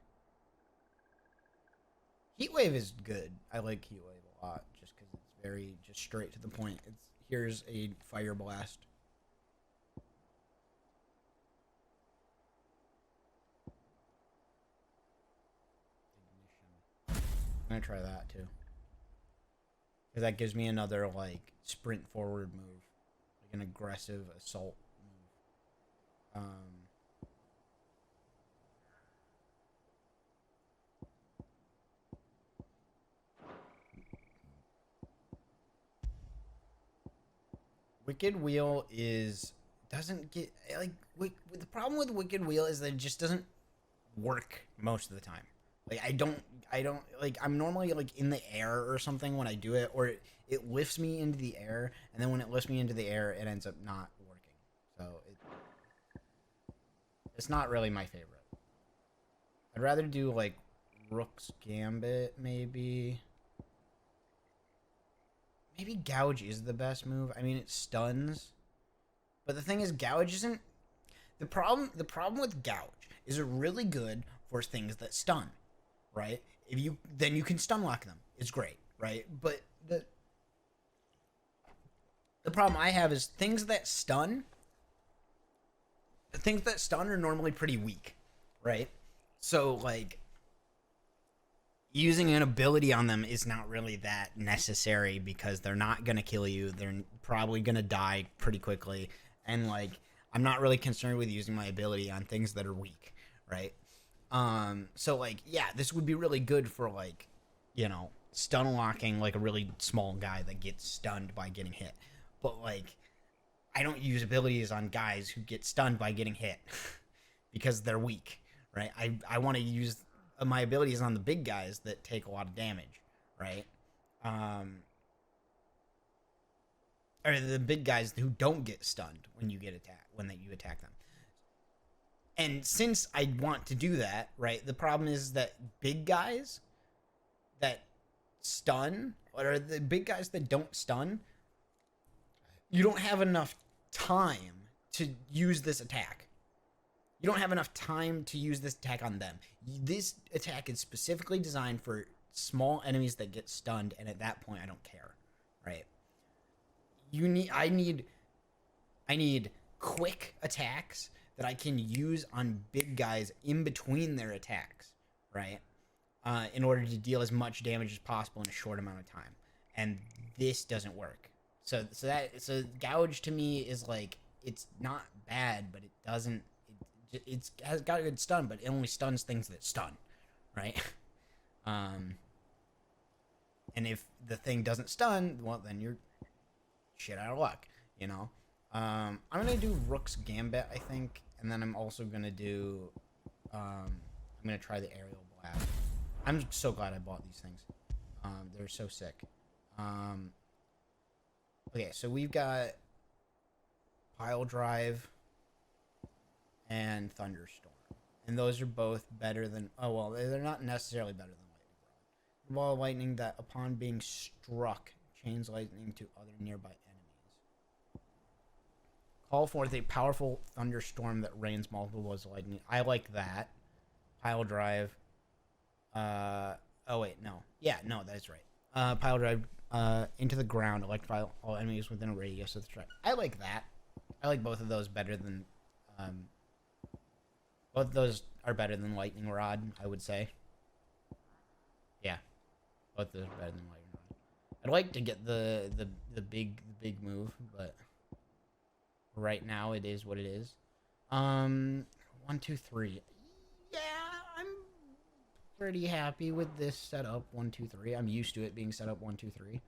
Heatwave is good. I like Heatwave a lot, just because it's very just straight to the point. It's here's a fire blast. I'm gonna try that too, because that gives me another like sprint forward move. An aggressive assault move. Wicked Wheel doesn't get like the problem with Wicked Wheel is that it just doesn't work most of the time. Like I don't like I'm normally like in the air or something when I do it, or it lifts me into the air, and then when it lifts me into the air, it ends up not working. So it's not really my favorite. I'd rather do like Rook's Gambit, maybe. Maybe Gouge is the best move. I mean, it stuns, but the thing is, Gouge isn't the problem. The problem with Gouge is it really good for things that stun, right? then you can stun lock them. It's great, right? But the problem I have is things that stun are normally pretty weak, right? So like using an ability on them is not really that necessary because they're not gonna kill you. They're probably gonna die pretty quickly, and like I'm not really concerned with using my ability on things that are weak, right? So like yeah, this would be really good for like, you know, stun locking like a really small guy that gets stunned by getting hit. But like I don't use abilities on guys who get stunned by getting hit because they're weak, right? I want to use my abilities on the big guys that take a lot of damage, right? Or the big guys who don't get stunned when you attack them. And since I want to do that, right, the problem is that big guys that stun, or the big guys that don't stun, you don't have enough time to use this attack. You don't have enough time to use this attack on them. This attack is specifically designed for small enemies that get stunned, and at that point, I don't care, right? I need quick attacks that I can use on big guys in between their attacks, right? In order to deal as much damage as possible in a short amount of time, and this doesn't work. So gouge to me is like, it's not bad, but it doesn't. It's has got a good stun, but it only stuns things that stun, right? And if the thing doesn't stun, well, then you're shit out of luck, you know. I'm gonna do Rook's Gambit, I think, and then I'm also gonna do. I'm gonna try the Aerial Blast. I'm so glad I bought these things. They're so sick. Okay, so we've got Pile Drive and Thunderstorm, and those are both better than. Oh well, they're not necessarily better than Lightning Rod. Ball of lightning that, upon being struck, chains lightning to other nearby enemies. Call forth a powerful thunderstorm that rains multiple balls of lightning. I like that. Pile Drive. Oh wait, no. Yeah, no, that's right. Pile Drive into the ground, electrify all enemies within a radius of the strike. I like that. I like both of those better than. Both of those are better than Lightning Rod, I would say. Yeah, both of those are better than Lightning Rod. I'd like to get the big move, but right now it is what it is. 1, 2, 3. Yeah, I'm pretty happy with this setup. 1, 2, 3. I'm used to it being set up 1, 2, 3.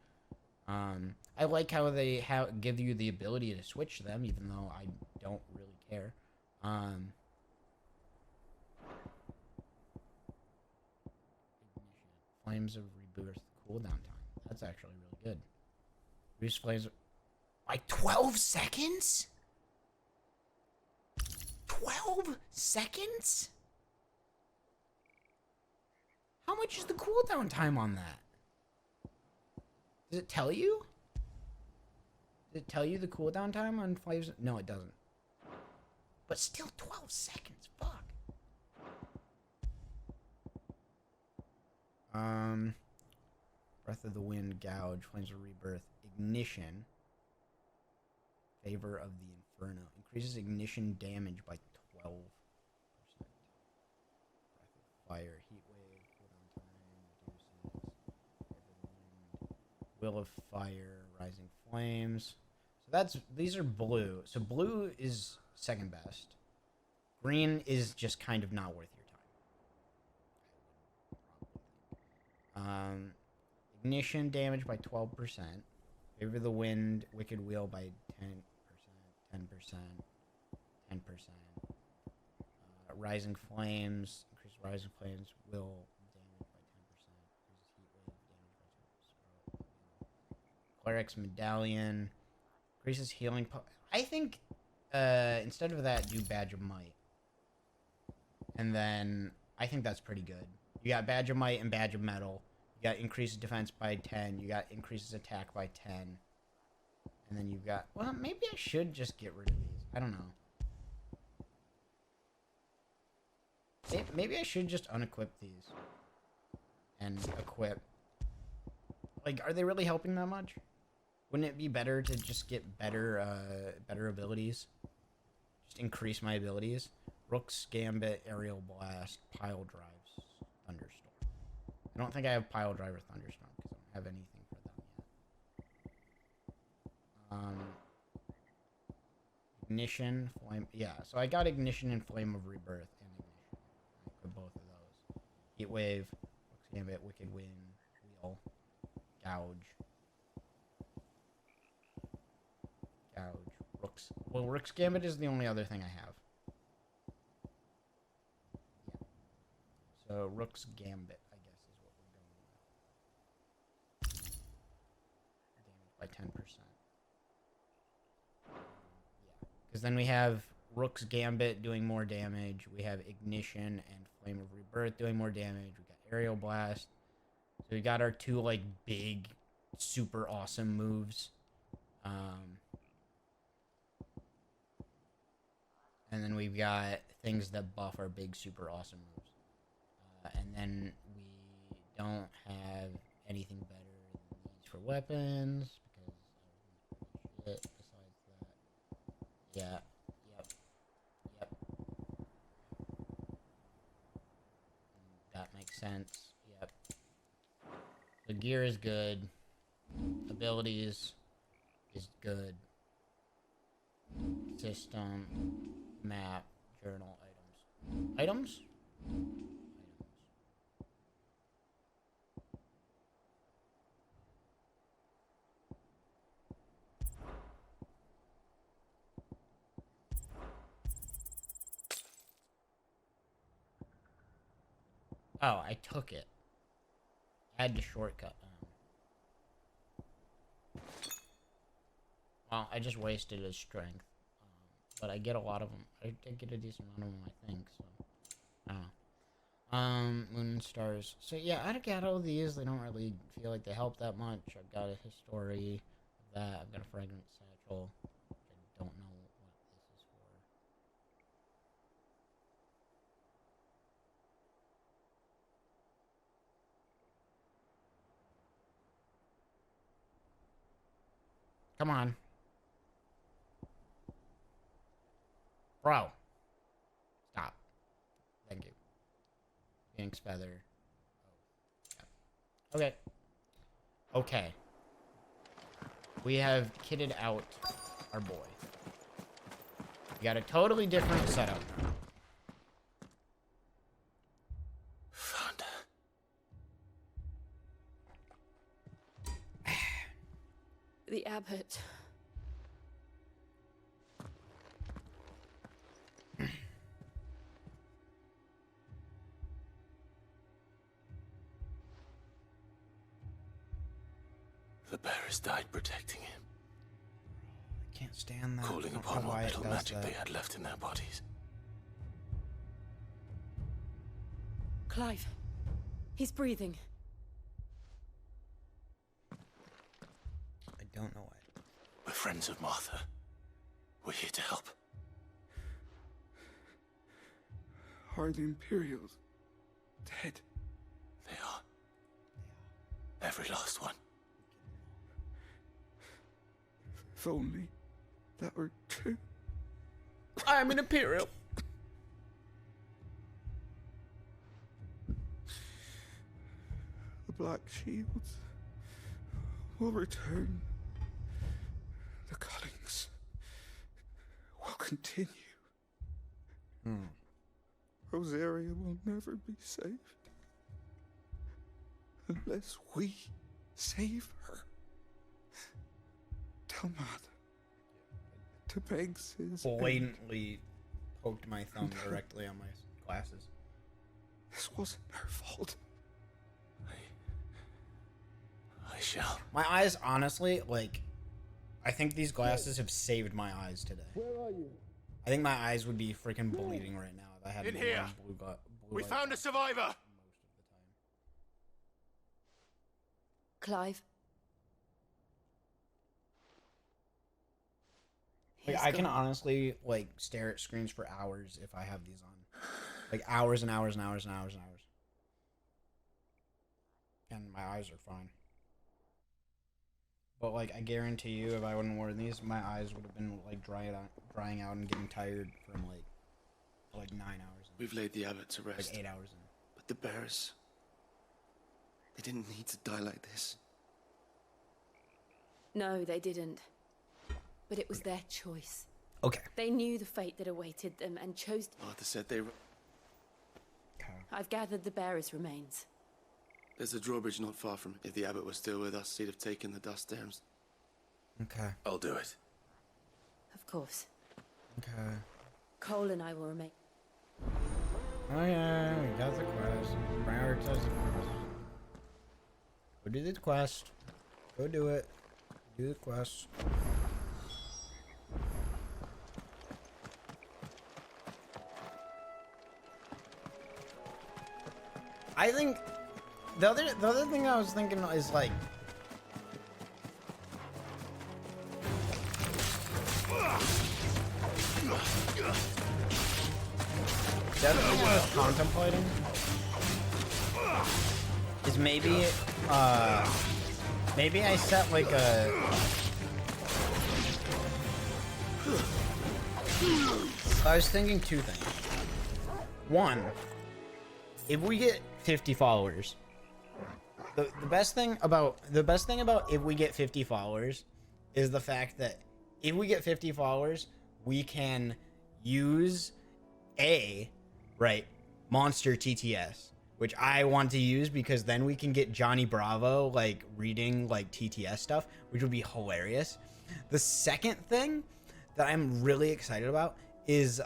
I like how they give you the ability to switch them, even though I don't really care. Flames of Rebirth cooldown time. That's actually really good. Reduce flames by 12 seconds? 12 seconds? How much is the cooldown time on that? Does it tell you? Does it tell you the cooldown time on flames? No, it doesn't. But still 12 seconds. Fuck. Breath of the Wind, Gouge, Flames of Rebirth, Ignition, Favor of the Inferno. Increases ignition damage by 12%. Breath of Fire, Heat Wave, cooldown time, reduces. Favor of the Wind, Will of Fire, Rising Flames. So these are blue. So blue is second best. Green is just kind of not worth your time. Ignition damage by 12%. Favor the Wind, Wicked Wheel by 10%. 10%. Rising Flames, increase Rising Flames will damage by 10%. Increases Heat Wave damage by 2%. Cleric's Medallion, increases healing. I think instead of that, do Badge of Might. And then I think that's pretty good. You got Badge of Might and Badge of Metal. You got increases defense by 10. You got increases attack by 10. And then you've got... Well, maybe I should just get rid of these. I don't know. Maybe I should just unequip these. and equip. Like, are they really helping that much? Wouldn't it be better to just get better abilities? Just increase my abilities. Rook's Gambit, Aerial Blast, Pile Drives, Thunderstorm. I don't think I have Pile Drive or Thunderstorm because I don't have anything for them yet. Ignition, Flame. Yeah, so I got Ignition and Flame of Rebirth and Ignition. I equip both of those. Heat Wave, Rook's Gambit, Wicked Wind, Wheel, Gouge. Rook's. Well, Rook's Gambit is the only other thing I have. Yeah. So Rook's Gambit, I guess, is what we're going with. Damage by 10%. Yeah. Because then we have Rook's Gambit doing more damage. We have Ignition and Flame of Rebirth doing more damage. We got Aerial Blast. So we got our two, like, big, super awesome moves. And then we've got things that buff our big, super awesome moves. And then we don't have anything better than these for weapons, because shit besides that. Yeah, yep. That makes sense, yep. The gear is good. Abilities is good. System, map, journal, items. Items? Oh, I took it. Had to shortcut. Well, I just wasted his strength. But I get a lot of them. I get a decent amount of them, I think, so. I don't know. Moon and Stars. So, yeah, I got all these. They don't really feel like they help that much. I've got a History of that. I've got a Fragrant Satchel. I don't know what this is for. Come on. Bro. Stop. Thank you. Phoenix Feather. Oh. Yeah. Okay. Okay. We have kitted out our boy. We got a totally different setup now. Found her. The abbot. The bearers died protecting him. I can't stand that. Calling upon what little magic they had left in their bodies. Clive. He's breathing. I don't know why. We're friends of Martha. We're here to help. Are the Imperials dead? They are. Every last one. If only that were true. I'm an Imperial. The Black Shields will return. The cuttings will continue. Rosaria will never be saved unless we save her. Tell Mother to beg his blatantly poked my thumb directly on my glasses. This wasn't her fault. I shall. My eyes, honestly, like, I think these glasses have saved my eyes today. Where are you? I think my eyes would be freaking bleeding right now if I had In here. blue We light found a survivor. Clive. Like, I can honestly, like, stare at screens for hours if I have these on. Like, hours and hours and hours and hours and hours. And my eyes are fine. But like, I guarantee you, if I wouldn't wear these, my eyes would have been like drying out and getting tired from like 9 hours. We've laid the abbot to rest. Like 8 hours in. But the bearers, they didn't need to die like this. No, they didn't. But it was their choice. Okay. They knew the fate that awaited them and chose to... Martha said they... I've gathered the bearer's remains. There's a drawbridge not far from it. If the abbot was still with us, he'd have taken the dust down. Okay. I'll do it. Of course. Okay. Cole and I will remain... Oh yeah, we got the quest. Prioritize the quest. Go do the quest. Go do it. Do the quest. I think the other thing I was thinking is like the other thing I was contemplating is maybe maybe I set like a I was thinking two things. One, if we get 50 followers, the best thing about if we get 50 followers is the fact that if we get 50 followers, we can use Monster TTS, which I want to use because then we can get Johnny Bravo like reading like TTS stuff, which would be hilarious. The second thing that I'm really excited about is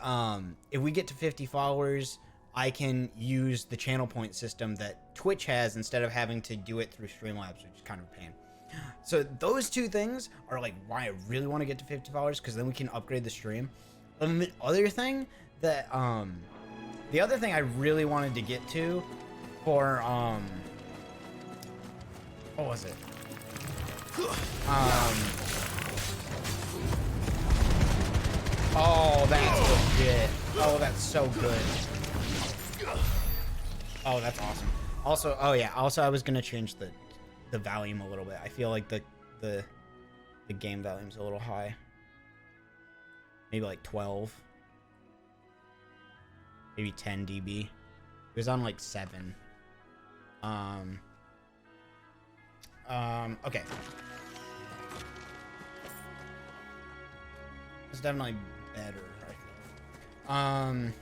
if we get to 50 followers, I can use the channel point system that Twitch has instead of having to do it through Streamlabs, which is kind of a pain. So those two things are like why I really want to get to 50 followers, because then we can upgrade the stream. And the other thing that the other thing I really wanted to get to for what was it? Oh, that's legit. Oh, that's so good. Oh, that's awesome. Also, oh yeah, also I was gonna change the volume a little bit. I feel like the game volume's a little high. Maybe like 12. Maybe 10 dB. It was on like 7. Okay. It's definitely better, I feel.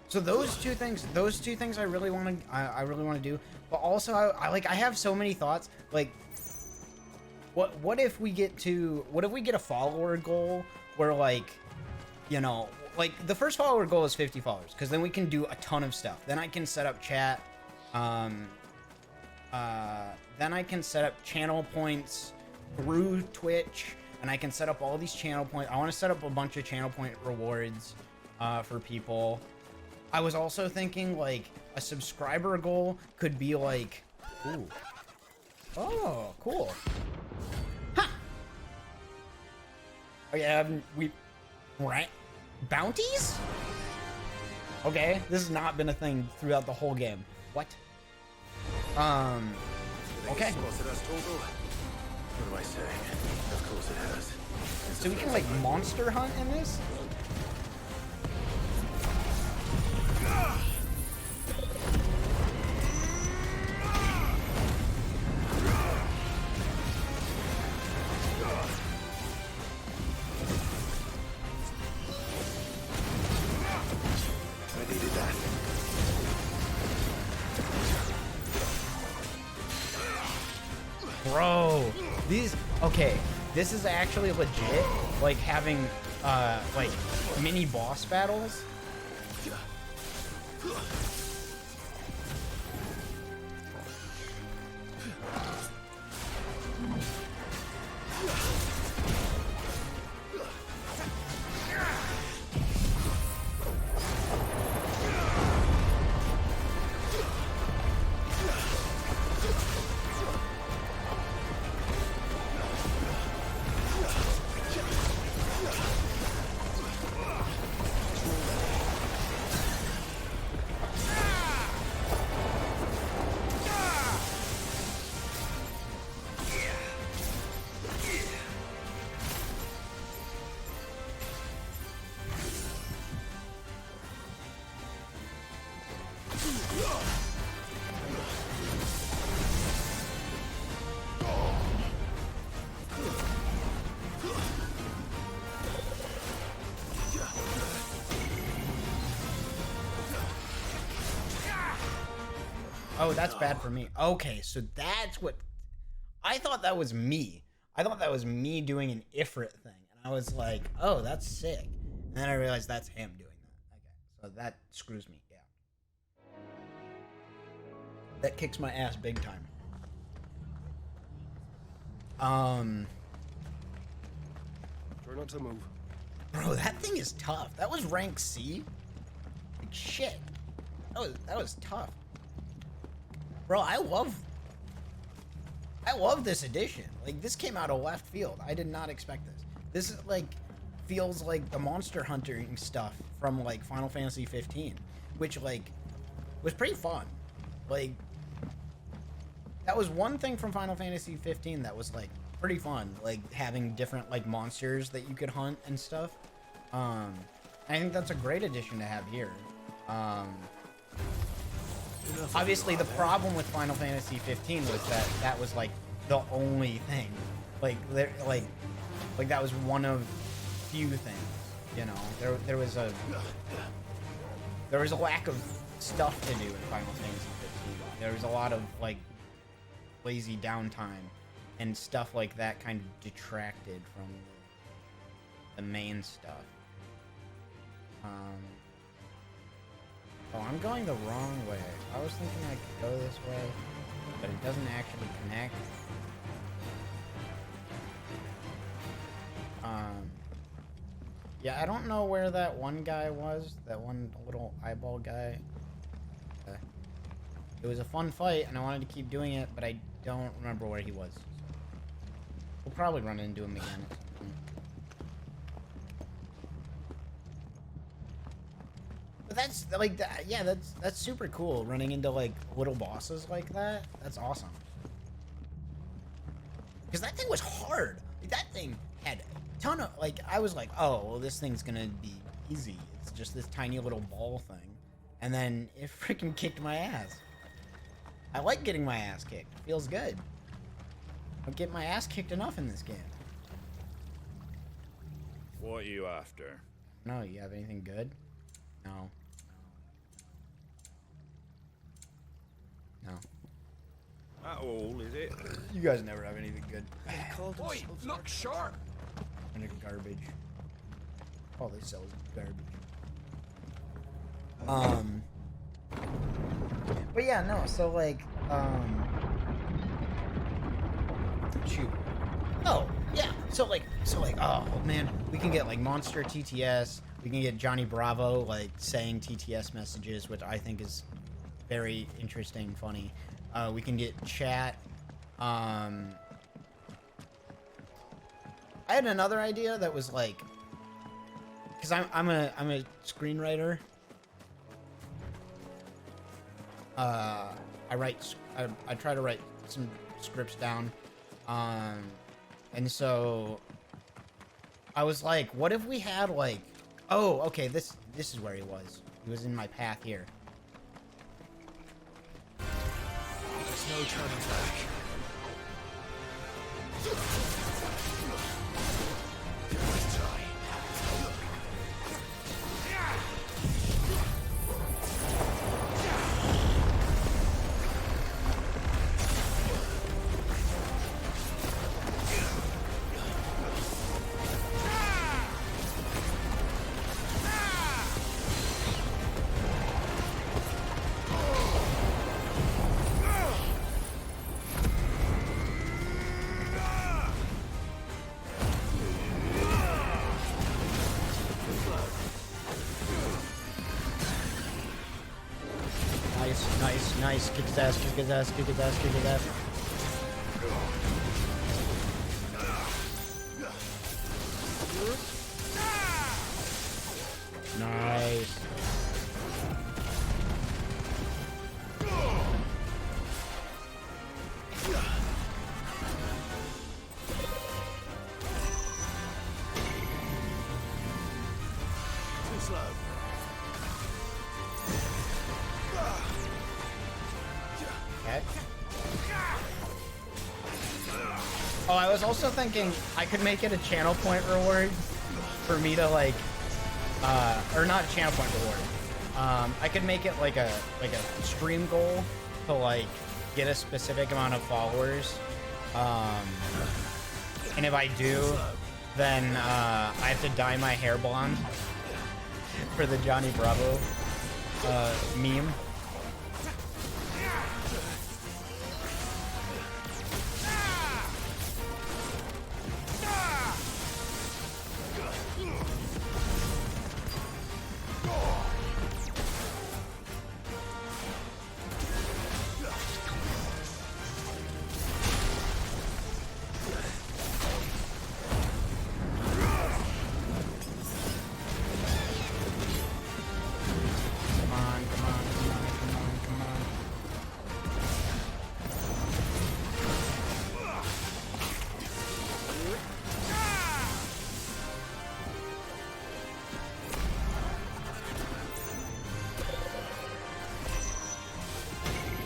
So those two things I really want to do. But also I have so many thoughts. Like what if we get a follower goal where like, you know, like the first follower goal is 50 followers, because then we can do a ton of stuff. Then I can set up chat. Then I can set up channel points through Twitch, and I can set up all these channel points. I want to set up a bunch of channel point rewards for people. I was also thinking like a subscriber goal could be like, ooh, oh, cool. Huh. Oh yeah, right? Bounties? Okay, this has not been a thing throughout the whole game. What? Okay. What am I saying? Of course it has. So we can like monster hunt in this? I needed that. Bro, okay, this is actually legit, like having like mini boss battles. Oh, that's bad for me. Okay, so that's what... I thought that was me. I thought that was me doing an Ifrit thing. And I was like, oh, that's sick. And then I realized that's him doing that. Okay, so that screws me, yeah. That kicks my ass big time. Try not to move. Bro, that thing is tough. That was rank C. Like, shit. That was tough. Bro, I love this edition. Like, this came out of left field. I did not expect this. This is like feels like the monster hunting stuff from like Final Fantasy 15, which like was pretty fun. Like, that was one thing from Final Fantasy 15 that was like pretty fun, like having different like monsters that you could hunt and stuff. I think that's a great addition to have here. Obviously the problem with Final Fantasy 15 was that was like the only thing. Like that was one of few things, you know. There was a lack of stuff to do in Final Fantasy 15. There was a lot of like lazy downtime and stuff like that kind of detracted from the main stuff. Oh, I'm going the wrong way. I was thinking I could go this way, but it doesn't actually connect. Yeah, I don't know where that one guy was, that one little eyeball guy. It was a fun fight, and I wanted to keep doing it, but I don't remember where he was. We'll probably run into him again at some point. But that's like that. Yeah, that's super cool. Running into like little bosses like that. That's awesome. Because that thing was hard. Like, that thing had a ton of like. I was like, oh, well, this thing's gonna be easy. It's just this tiny little ball thing, and then it freaking kicked my ass. I like getting my ass kicked. It feels good. I don't get my ass kicked enough in this game. What are you after? No, you have anything good? No. At all, is it? You guys never have anything good. Oi, look sharp! And it's garbage. All they sell is garbage. But yeah, no, so like, shoot. Oh, yeah. So like, oh man, we can get like Monster TTS. We can get Johnny Bravo like saying TTS messages, which I think is very interesting, funny. We can get chat. I had another idea that was like, because I'm a screenwriter. I try to write some scripts down, and so I was like, what if we had like, oh, okay, this is where he was. He was in my path here. There's no turning back. Nice, kick his ass, kick his ass, kick his ass, kick his ass. Nice. Too slow. Okay. Oh, I was also thinking I could make it a channel point reward for me to like, or not a channel point reward. I could make it like a stream goal to like get a specific amount of followers. And if I do, then I have to dye my hair blonde for the Johnny Bravo meme.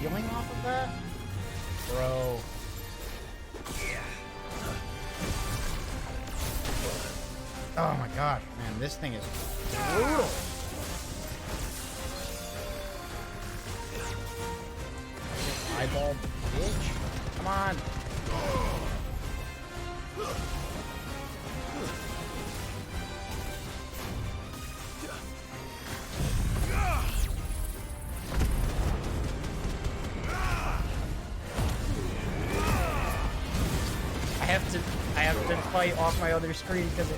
Healing off of that? Bro. Oh my gosh, man, this thing is brutal. Eyeball bitch. Come on. I have to fight off my other screen because it.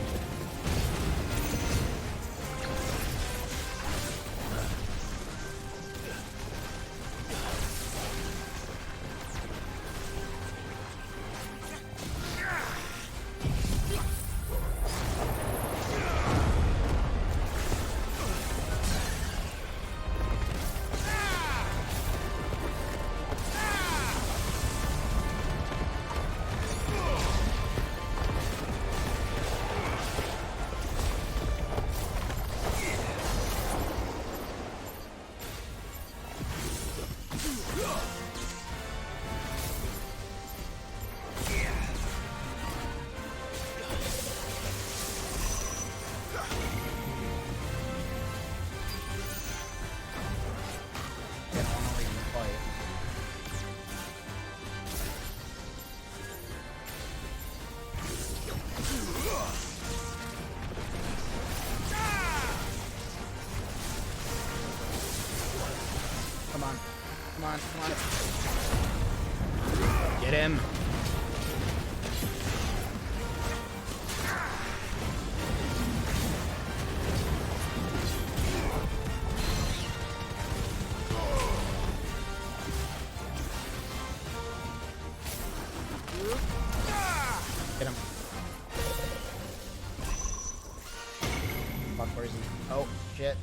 Come on. Come on, come on. Get him. Get him. Fuck, where is he? Oh, shit.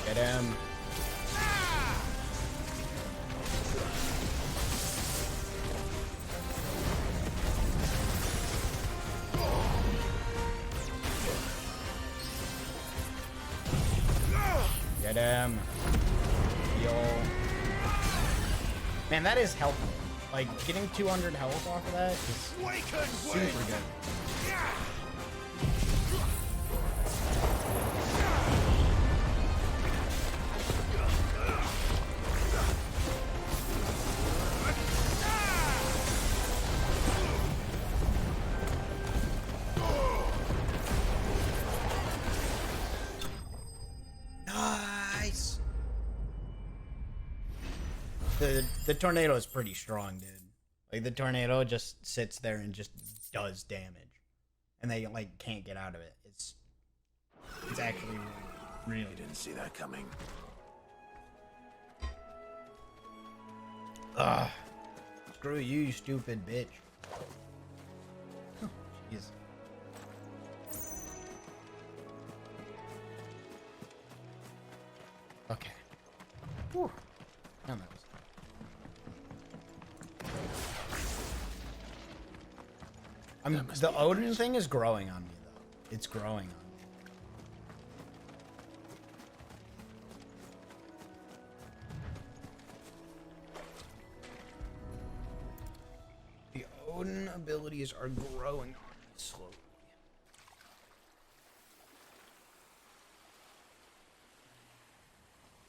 Get him. Get him. Yo. Man, that is helpful. Like, getting 200 health off of that is super good. Nice. The tornado is pretty strong, dude. Like, the tornado just sits there and just does damage, and they like can't get out of it. It's actually really didn't see that coming. Ugh. Screw you, you stupid bitch. Jeez. Okay. Whew. Now that was... the Odin thing is growing on me, though. It's growing on me. The Odin abilities are growing on me slowly.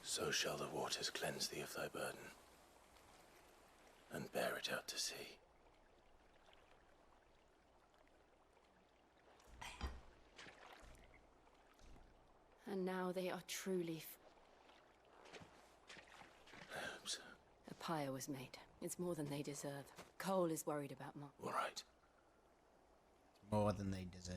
So shall the waters cleanse thee of thy burden, and bear it out to sea. And now they are truly... I hope so. A pyre was made. It's more than they deserve. Cole is worried about Mark. All right. More than they deserve.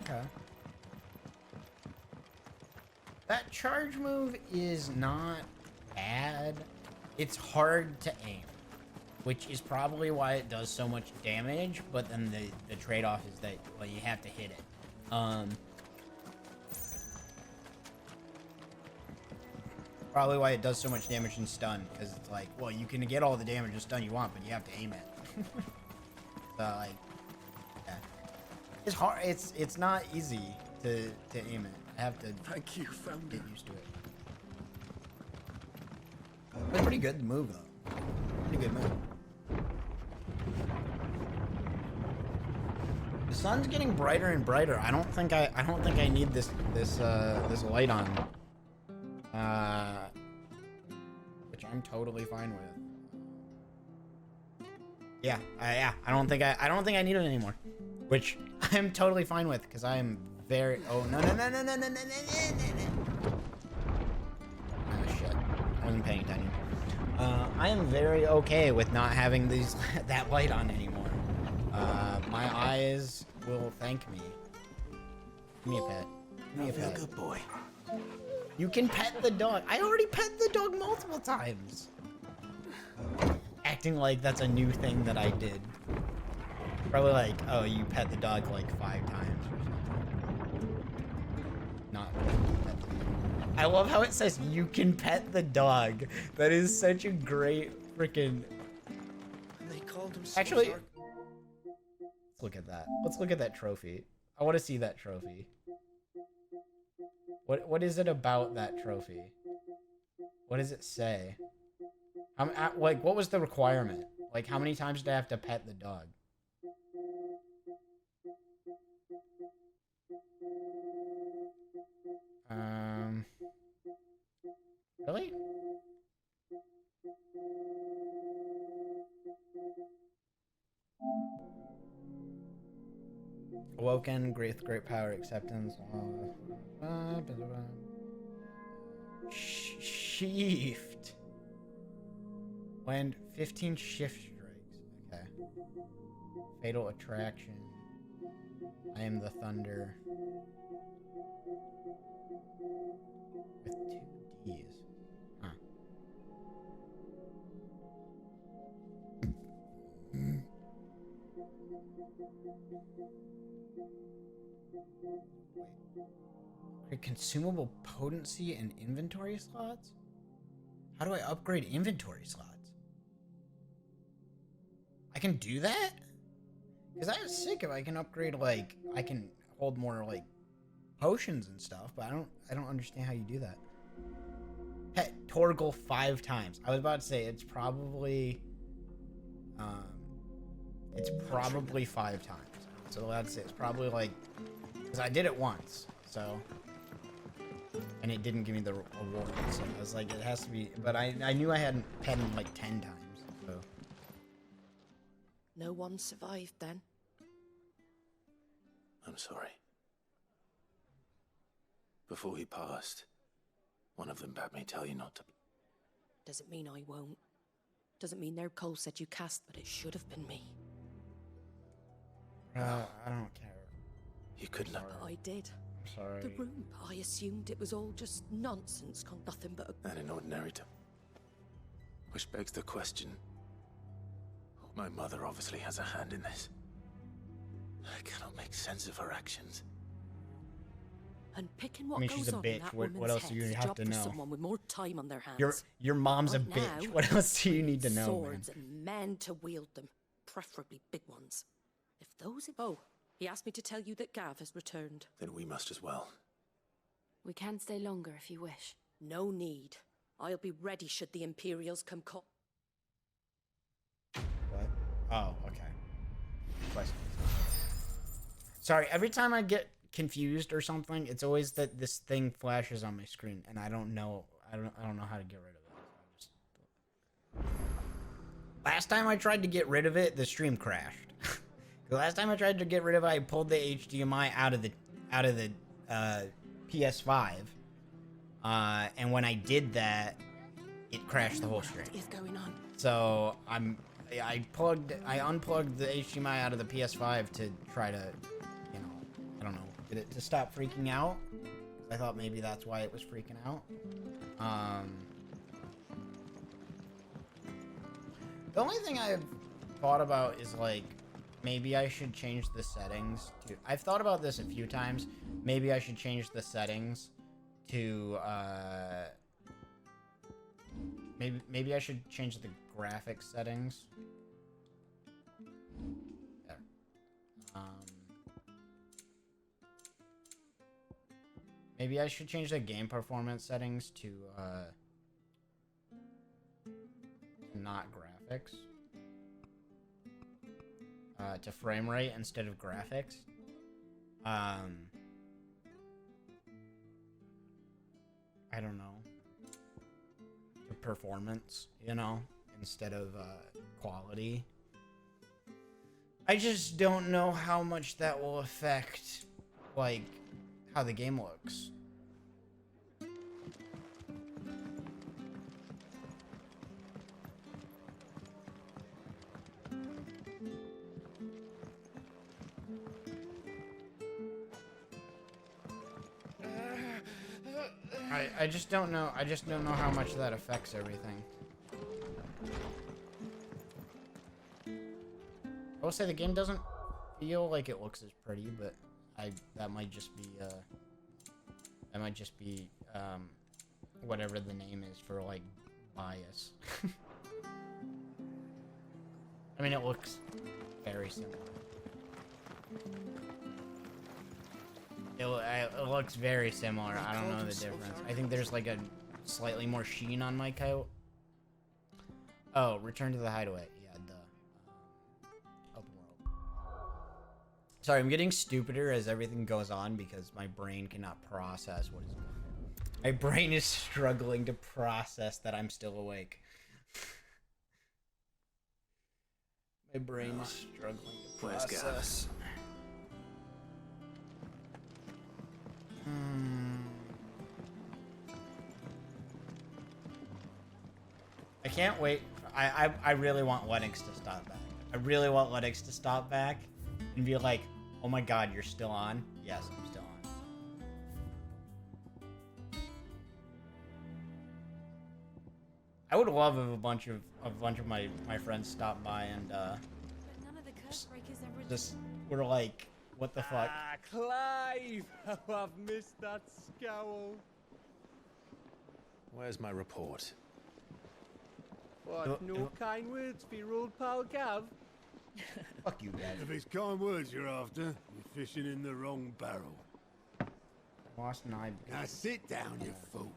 Okay. That charge move is not bad. It's hard to aim, which is probably why it does so much damage, but then the trade-off is that, well, you have to hit it. Probably why it does so much damage in stun, because it's like, well, you can get all the damage and stun you want, but you have to aim it. So, like, yeah. It's hard. It's not easy to aim it. I have to Thank you, Founder. get used to it. It's pretty good move though. Pretty good move. The sun's getting brighter and brighter. I don't think I need this light on. Which I'm totally fine with. Yeah, I don't think I need it anymore. Which I'm totally fine with, because I am very... Oh, no. Oh, shit. I wasn't paying attention. I am very okay with not having that light on anymore. My eyes will thank me. Give me a pet. Give me a pet. Good boy. You can pet the dog. I already pet the dog multiple times. Acting like that's a new thing that I did. Probably like, oh, you pet the dog like 5 times or something. Not pet the dog. I love how it says you can pet the dog. That is such a great freaking... They called him. Actually, let's look at that. Let's look at that trophy. I want to see that trophy. What is it about that trophy? What does it say? Like, what was the requirement? Like, how many times did I have to pet the dog? Really? Awoken, great power, acceptance. Shift. Land 15 shift strikes. Okay. Fatal attraction. I am the thunder. With 2 Ds. Huh. Wait. Consumable potency and inventory slots? How do I upgrade inventory slots? I can do that? Because I was sick if I can upgrade, like, I can hold more, like, potions and stuff, but I don't understand how you do that. Pet Torgal 5 times. I was about to say it's probably 5 times. So let's say it's probably like, because I did it once, so, and it didn't give me the award, so I was like, it has to be, but I knew I hadn't pet him like 10 times, so. No one survived then? I'm sorry. Before he passed, one of them bade me tell you not to. Doesn't mean I won't. Doesn't mean their Cole said you cast, but it should have been me. I don't care. You couldn't have. I did. I'm sorry. The room, I assumed it was all just nonsense, nothing but a... And an ordinary time. Which begs the question. My mother obviously has a hand in this. I cannot make sense of her actions. And picking what I mean, goes she's a on in bitch. that What woman's else do you head's a have job to for know? someone with more time on their hands. Your mom's a Right bitch. now, What else do you need to need know, man? swords and men to wield them, preferably big ones. If those... Oh, he asked me to tell you that Gav has returned. Then we must as well. We can stay longer if you wish. No need. I'll be ready should the Imperials come call. What? Oh, okay. Questions. Sorry, every time I get confused or something, it's always that this thing flashes on my screen, and I don't know. I don't know how to get rid of it. Last time I tried to get rid of it, the stream crashed. The last time I tried to get rid of it, I pulled the HDMI out of the PS5, and when I did that, it crashed the whole stream. What is going on? So I unplugged the HDMI out of the PS5 to try to, you know, I don't know, get it to stop freaking out. I thought maybe that's why it was freaking out. The only thing I've thought about is like, maybe I should change the settings to... I've thought about this a few times. Maybe I should change the settings to, Maybe I should change the graphics settings. There. Maybe I should change the game performance settings to not graphics. To frame rate instead of graphics. I don't know. To performance, you know, instead of quality. I just don't know how much that will affect, like, how the game looks. I just don't know. I just don't know how much that affects everything. I will say the game doesn't feel like it looks as pretty, but that might just be whatever the name is for, like, bias. I mean, it looks very similar. It looks very similar. I don't know the difference. I think there's like a slightly more sheen on my coat. Oh, Return to the Hideaway. Yeah, duh. Open world. Sorry, I'm getting stupider as everything goes on because my brain cannot process what is going on. My brain is struggling to process that I'm still awake. My brain is struggling to process. I can't wait. I really want Lennox to stop back. I really want Lennox to stop back and be like, oh my god, you're still on? Yes, I'm still on. I would love if a bunch of my friends stopped by and just were like, what the fuck? Ah, Clive! How I've missed that scowl. Where's my report? What, no kind words for your old pal Gav? Fuck you, Gav. If it's kind words you're after, you're fishing in the wrong barrel. Lost an eye. Now sit down, you fool.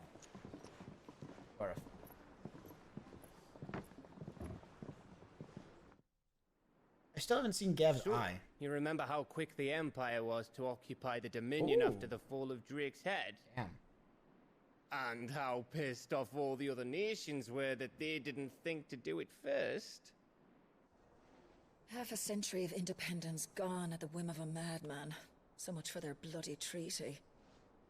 I still haven't seen Gav's eye. You remember how quick the Empire was to occupy the Dominion after the fall of Drake's head? Damn. And how pissed off all the other nations were that they didn't think to do it first. Half a century of independence gone at the whim of a madman. So much for their bloody treaty.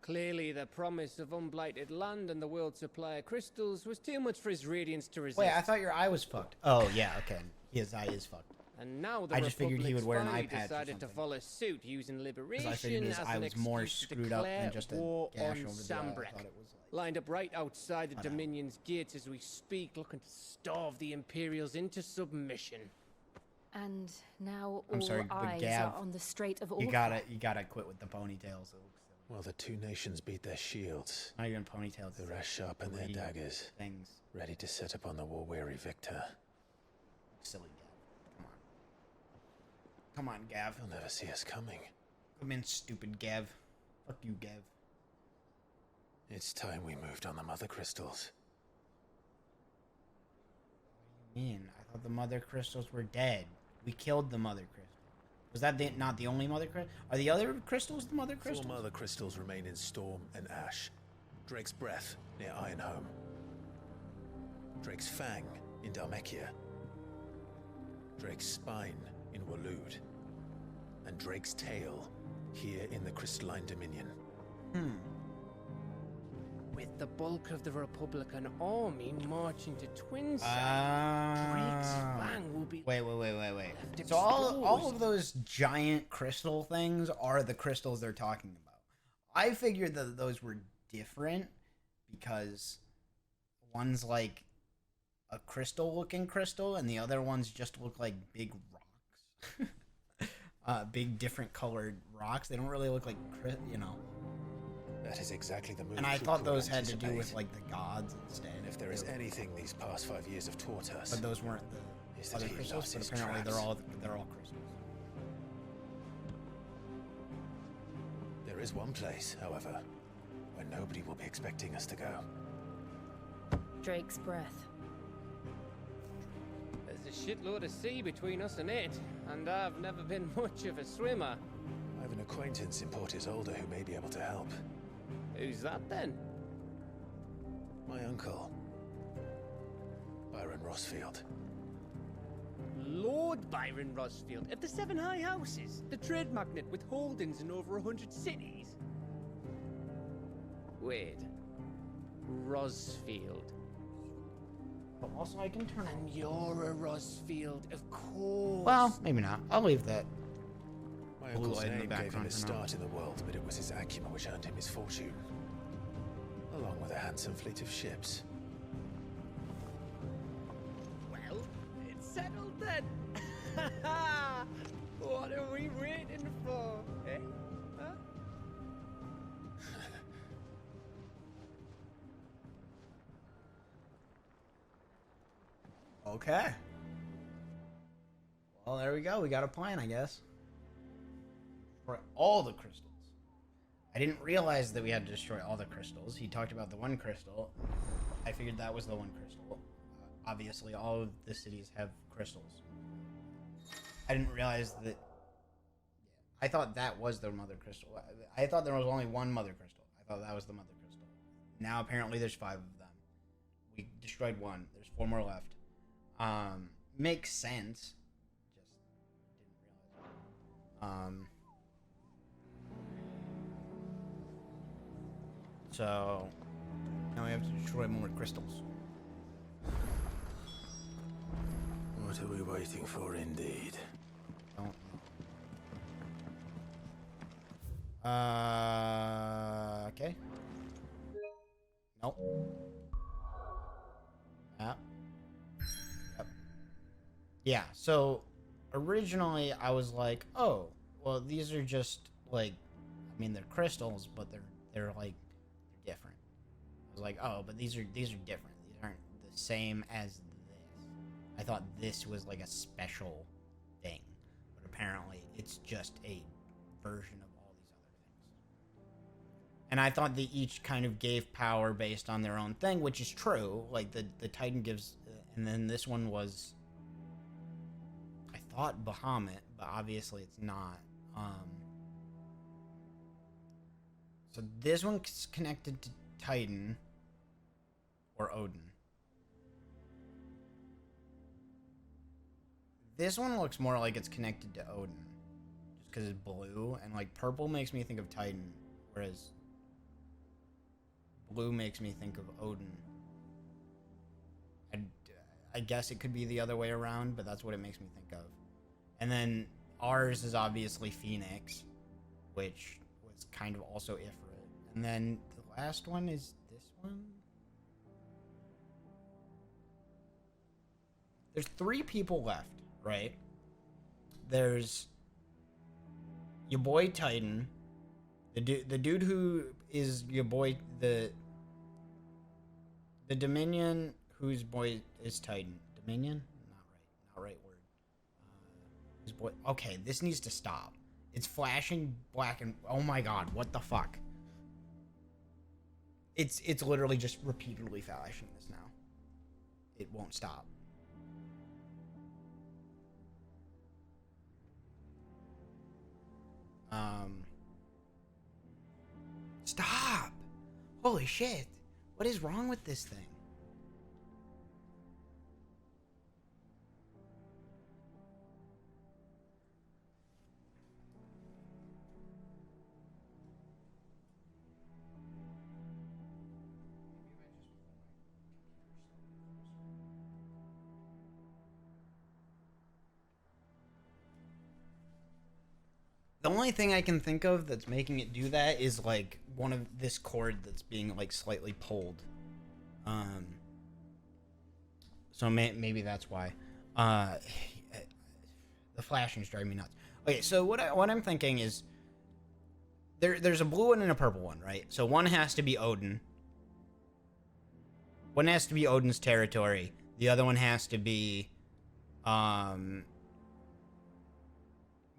Clearly, the promise of unblighted land and the world supply of crystals was too much for his radiance to resist. Wait, I thought your eye was fucked. Oh, yeah, okay. His eye is fucked. And now the I just figured he would wear an eye patch or decided to follow suit, using liberation I figured his as eye an was more excuse to screwed up than declare just a war gash on over the eye. I Sambrek. thought it was Lined up right outside the Dominion's gates as we speak, looking to starve the Imperials into submission. And now I'm all sorry, but eyes Gav, are on the Strait of you Orphan. gotta quit with the ponytails. It looks silly. While the two nations beat their shields, not even ponytails. The rest sharpen their daggers, things ready to set upon the war-weary victor. Silly Gav. Come on, Gav. You'll never see us coming. Come in, stupid Gav. Fuck you, Gav. It's time we moved on the mother crystals. What do you mean? I thought the mother crystals were dead. We killed the mother crystal. Was that not the only mother crystal? Are the other crystals the mother crystals? 4 mother crystals remain in Storm and Ash. Drake's Breath near Ironhome. Drake's Fang in Dhalmekia. Drake's Spine in Waloed. And Drake's Tail here in the Crystalline Dominion. With the bulk of the Republican army marching to Twin Sand, Drake's Fang will be... Wait. So all of those giant crystal things are the crystals they're talking about. I figured that those were different because one's like a crystal-looking crystal, and the other ones just look like big rocks. Big different colored rocks. They don't really look like, That is exactly the move. And I thought those had to do with like the gods instead. And if there is anything these past 5 years have taught us, but those weren't the other crystals. But apparently they're all crystals. There is one place, however, where nobody will be expecting us to go. Drake's Breath. There's a shitload of sea between us and it, and I've never been much of a swimmer. I have an acquaintance in Port Isolde who may be able to help. Who's that then? My uncle, Byron Rossfield. Lord Byron Rossfield of the 7 High Houses, the trade magnate with holdings in over 100 cities. Wait, Rossfield. But also I can turn. And you're a Rossfield, of course. Well, maybe not. I'll leave that. My uncle's name gave him his start in the world, but it was his acumen which earned him his fortune, along with a handsome fleet of ships. Well, it's settled then. What are we waiting for, eh? Huh? Okay. Well, there we go. We got a plan, I guess. For all the crystals. I didn't realize that we had to destroy all the crystals. He talked about the one crystal. I figured that was the one crystal. Obviously, all of the cities have crystals. I didn't realize that... I thought that was the mother crystal. I thought there was only one mother crystal. I thought that was the mother crystal. Now, apparently, there's 5 of them. We destroyed 1. There's 4 more left. Makes sense. Just didn't realize. So now we have to destroy more crystals. What are we waiting for, indeed? Don't know. Okay. Nope. Yeah. Yep. Yeah, so originally I was like, oh, well, these are just like, I mean, they're crystals, but they're like different. I was like, oh, but these are different. These aren't the same as this. I thought this was like a special thing, but apparently it's just a version of all these other things. And I thought they each kind of gave power based on their own thing, which is true. Like the Titan gives, and then this one was, I thought Bahamut, but obviously it's not. So this one's connected to Titan or Odin. This one looks more like it's connected to Odin, just because it's blue, and like purple makes me think of Titan, whereas blue makes me think of Odin. I guess it could be the other way around, but that's what it makes me think of. And then ours is obviously Phoenix, which was kind of also Ifrit. And then the last one is this one. There's 3 people left, right? There's your boy Titan, The dude who is your boy, the Dominion whose boy is Titan. Dominion? Not right word. His boy. Okay, this needs to stop. It's flashing black and oh my god, what the fuck? It's literally just repeatedly flashing this now. It won't stop. Stop! Holy shit. What is wrong with this thing? The only thing I can think of that's making it do that is like one of this cord that's being like slightly pulled. So maybe that's why. The flashing's driving me nuts. Okay, so what I'm thinking is there's a blue one and a purple one, right? So one has to be Odin. One has to be Odin's territory. The other one has to be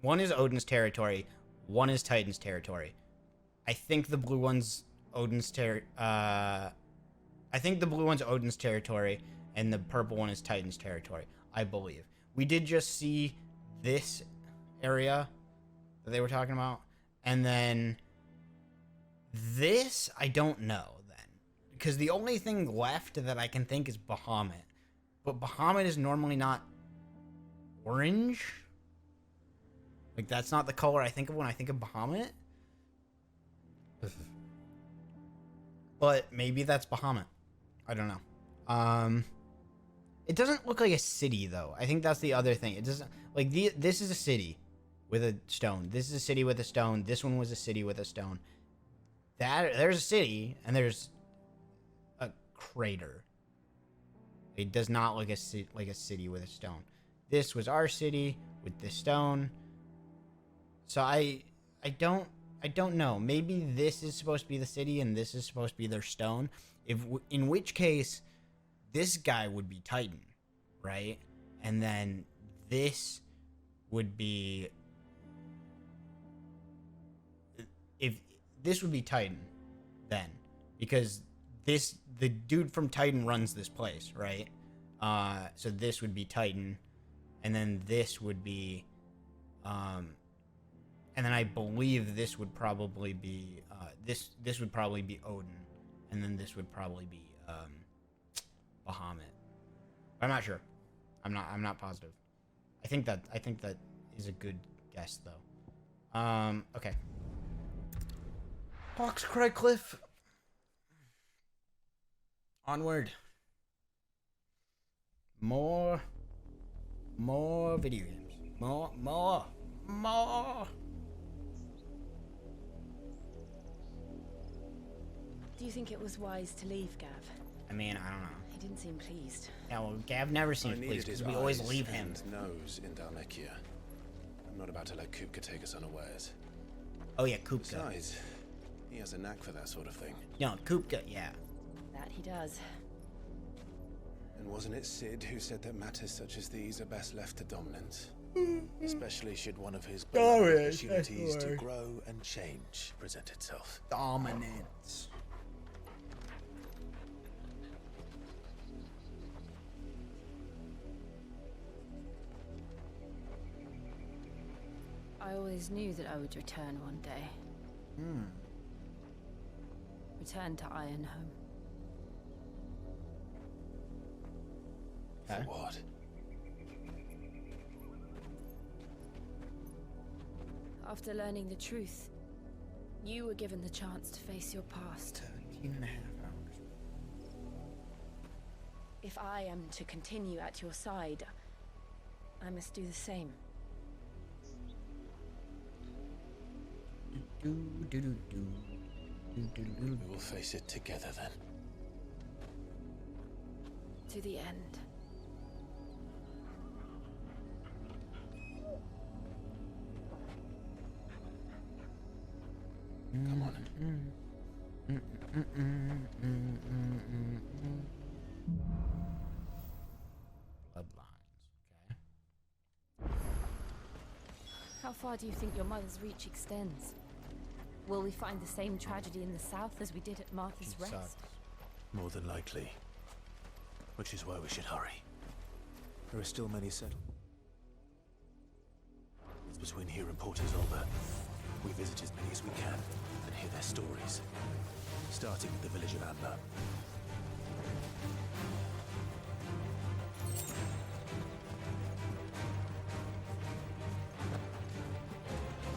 one is Odin's territory, one is Titan's territory. I think the blue one's Odin's I think the blue one's Odin's territory, and the purple one is Titan's territory, I believe. We did just see this area that they were talking about, and then this, I don't know then. Because the only thing left that I can think is Bahamut. But Bahamut is normally not orange. Like, that's not the color I think of when I think of Bahamut. But maybe that's Bahamut. I don't know. It doesn't look like a city, though. I think that's the other thing. It doesn't... Like, this is a city with a stone. This is a city with a stone. This one was a city with a stone. There's a city, and there's a crater. It does not look like a city with a stone. This was our city with this stone. So I don't know. Maybe this is supposed to be the city and this is supposed to be their stone. In which case, this guy would be Titan, right? And then this would be... This would be Titan, then. Because the dude from Titan runs this place, right? So this would be Titan. And then this would be... and then I believe this would probably be this would probably be Odin, and then this would probably be Bahamut. I'm not sure. I'm not positive. I think that is a good guess though. Okay. Hawks Cry Cliff. Onward. More video games. More. Do you think it was wise to leave, Gav? I mean, I don't know. He didn't seem pleased. Yeah, well, Gav never seems pleased because we always leave him. And nose in Dalmekia. I'm not about to let Kupka take us unawares. Oh yeah, Kupka. Besides, he has a knack for that sort of thing. No, Kupka, yeah. That he does. And wasn't it Sid who said that matters such as these are best left to dominance? Especially should one of his opportunities to grow and change present itself. Dominance. I always knew that I would return one day. Return to Ironhome. For what? After learning the truth, you were given the chance to face your past. 17.5 hours. If I am to continue at your side, I must do the same. We will face it together then. To the end. Come on. How far do you think your mother's reach extends? Will we find the same tragedy in the south as we did at Martha's Rest? More than likely. Which is why we should hurry. There are still many settlements between here and Port Isolde. We visit as many as we can and hear their stories. Starting with the village of Amber.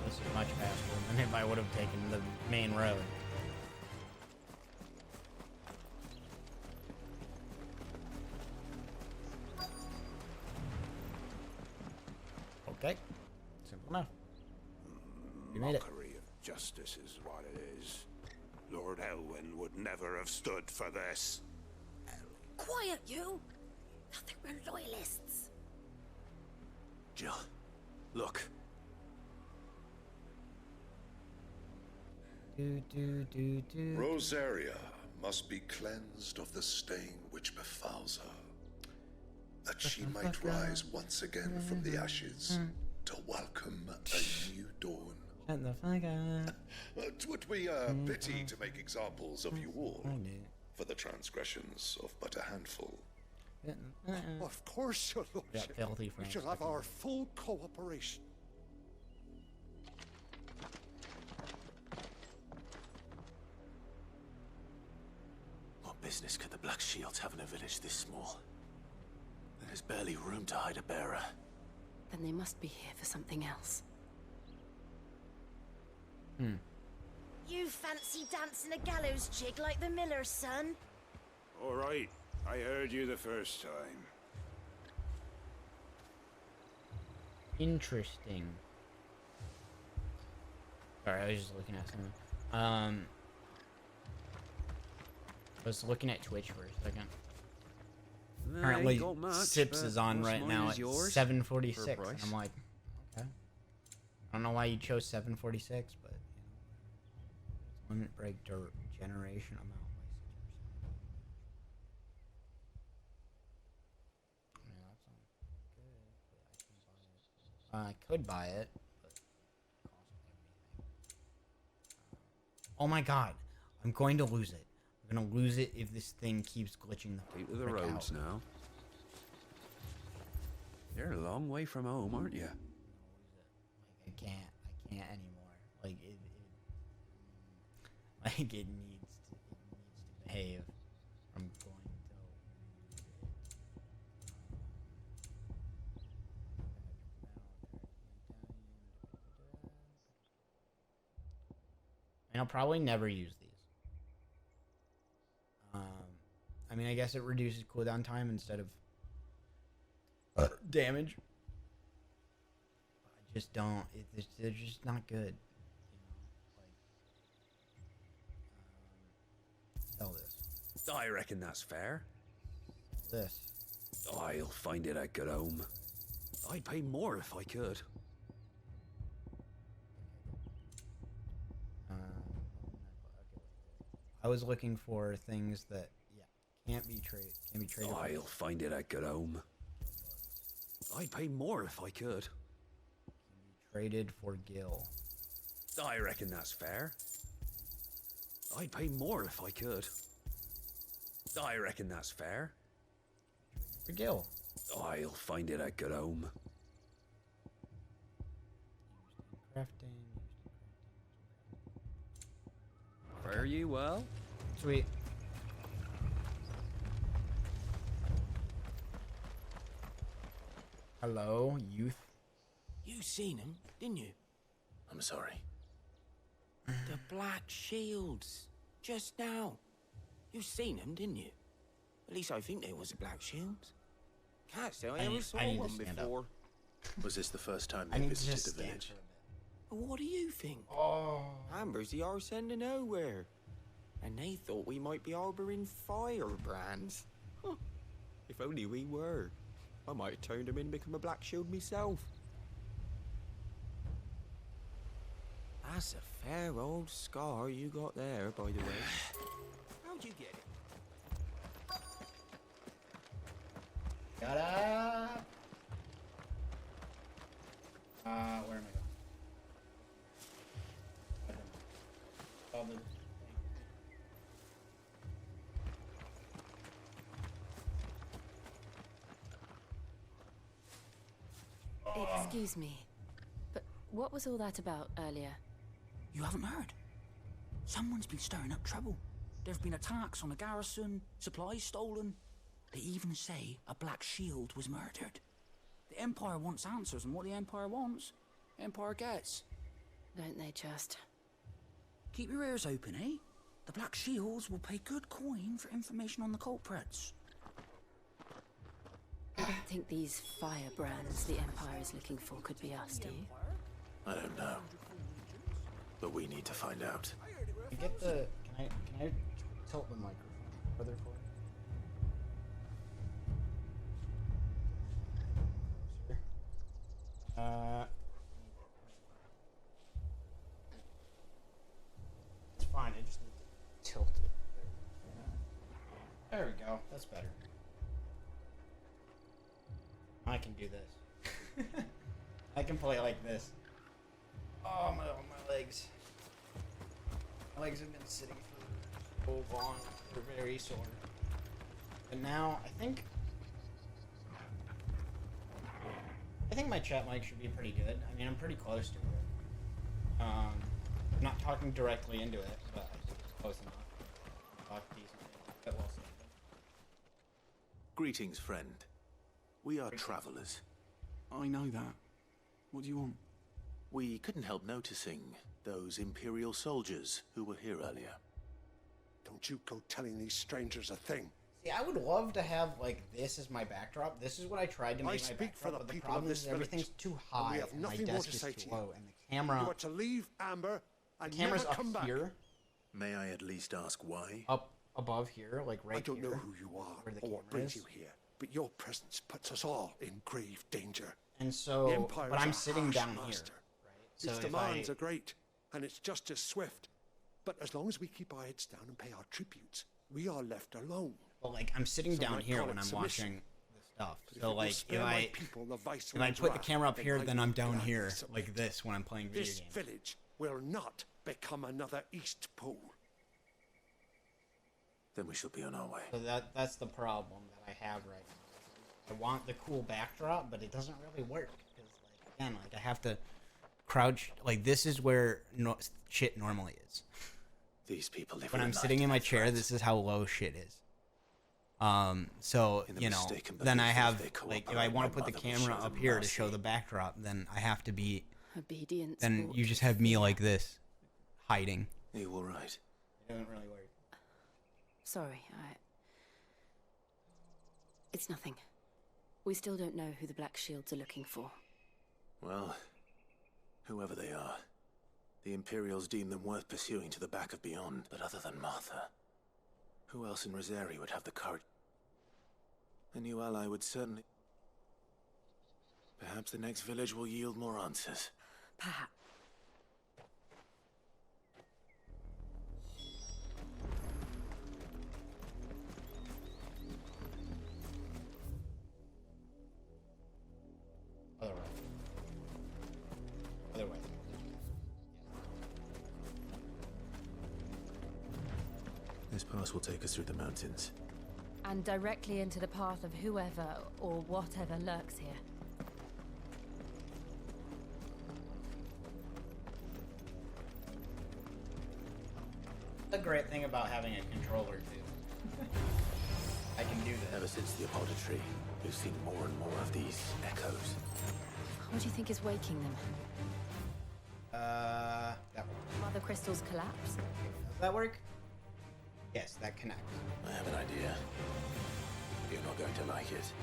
This is much faster than if I would have taken the main road. Okay. Simple enough. You made it. Mockery of justice is what it is. Lord Elwyn would never have stood for this. Quiet, you! Nothing, we're loyalists. Jill, look. Rosaria must be cleansed of the stain which befouls her, that she might rise once again from the ashes to welcome a new dawn. Shut the fuck up. It would be a pity to make examples of you all for the transgressions of but a handful. Of course, your lordship. Filthy We shall have our full cooperation. What business could the Black Shields have in a village this small? There's barely room to hide a bearer. Then they must be here for something else. You fancy dancing a gallows jig like the miller's son? All right, I heard you the first time. Interesting. Sorry, I was just looking at something. I was looking at Twitch for a second. Apparently, Sips is on right now at 7:46. And I'm like, okay. I don't know why you chose 7:46, but limit break generation amount. I could buy it, but it costs everything. Oh my god, I'm going to lose it. I'm gonna lose it if this thing keeps glitching the Take to the roads now. You're a long way from home, aren't you? Like, I can't anymore. Like it needs to behave. I'm going to. And I'll probably never use these. I mean, I guess it reduces cooldown time instead of damage. I just don't. They're just not good. Sell this. I reckon that's fair. This. I'll find it at good home. I'd pay more if I could. I was looking for things that can't be traded. I'll find it at good home. I'd pay more if I could. Traded for Gil. I reckon that's fair. I'd pay more if I could. I reckon that's fair. For Gil. I'll find it at good home. Crafting. Fare you well? Sweet. Hello, youth. You seen him, didn't you? I'm sorry. The Black Shields. Just now. You seen them, didn't you? At least I think they was the Black Shields. Can't say I ever saw one before. Was this the first time I they need to visited just the stand village? What do you think? Oh. Amber's the arse end of nowhere. And they thought we might be harboring firebrands. Huh. If only we were. I might have turned them in and become a Black Shield myself. That's a fair old scar you got there, by the way. How'd you get it? Got up. Where am I going? Excuse me, but what was all that about earlier? You haven't heard? Someone's been stirring up trouble. There've been attacks on the garrison, supplies stolen. They even say a Black Shield was murdered. The Empire wants answers, and what the Empire wants, the Empire gets. Don't they just? Keep your ears open, eh? The Black Shields will pay good coin for information on the culprits. I don't think these firebrands the Empire is looking for could be us, do you? I don't know. But we need to find out. Get the. Can I tilt the microphone further forward? It's fine. I just need to tilt it. There we go. That's better. I can do this. I can play like this. Oh, my legs. My legs have been sitting for so long. They're very sore. And now, I think my chat mic should be pretty good. I mean, I'm pretty close to it. I'm not talking directly into it, but I think it's close enough. Talk decently. But we'll see. Greetings, friend. We are travelers. I know that. What do you want? We couldn't help noticing those Imperial soldiers who were here earlier. Don't you go telling these strangers a thing. See, I would love to have, like, this as my backdrop. This is what I tried to make my backdrop, but the problem is everything's too high, and my desk is too low, and the camera... You are to leave, Amber, and the camera's never come up back. here. May I at least ask why? Up above here, like right here. I don't know who you are or what brings you here, but your presence puts us all in grave danger. And so, but I'm sitting down here, right? So its demands are great, and its justice swift. But as long as we keep our heads down and pay our tributes, we are left alone. Well, like, I'm sitting down here when I'm watching the stuff. So, like, if I put the camera up here, then I'm down here, like this, when I'm playing video games. This village will not become another East Pole. Then we shall be on our way. So that's the problem that I have right now. I want the cool backdrop, but it doesn't really work. Because, like, again, like, I have to crouch. Like, this is where shit normally is. These people live when I'm sitting in my chair, this is how low shit is. So, you know, then I have, like, if I want to put the camera up here to show the backdrop, then I have to be... Obedience. Then you just have me like this, hiding. Are you alright? It doesn't really work. Sorry, It's nothing. We still don't know who the Black Shields are looking for. Well, whoever they are, the Imperials deem them worth pursuing to the back of beyond. But other than Martha, who else in Rosari would have the courage? A new ally would certainly... Perhaps the next village will yield more answers. Perhaps. Otherwise. This pass will take us through the mountains. And directly into the path of whoever or whatever lurks here. The great thing about having a controller, too. I can do that. Ever since the apothecary, we've seen more and more of these echoes. What do you think is waking them? That one. Mother crystals collapse? Does that work? Yes, that connects. I have an idea. You're not going to like it.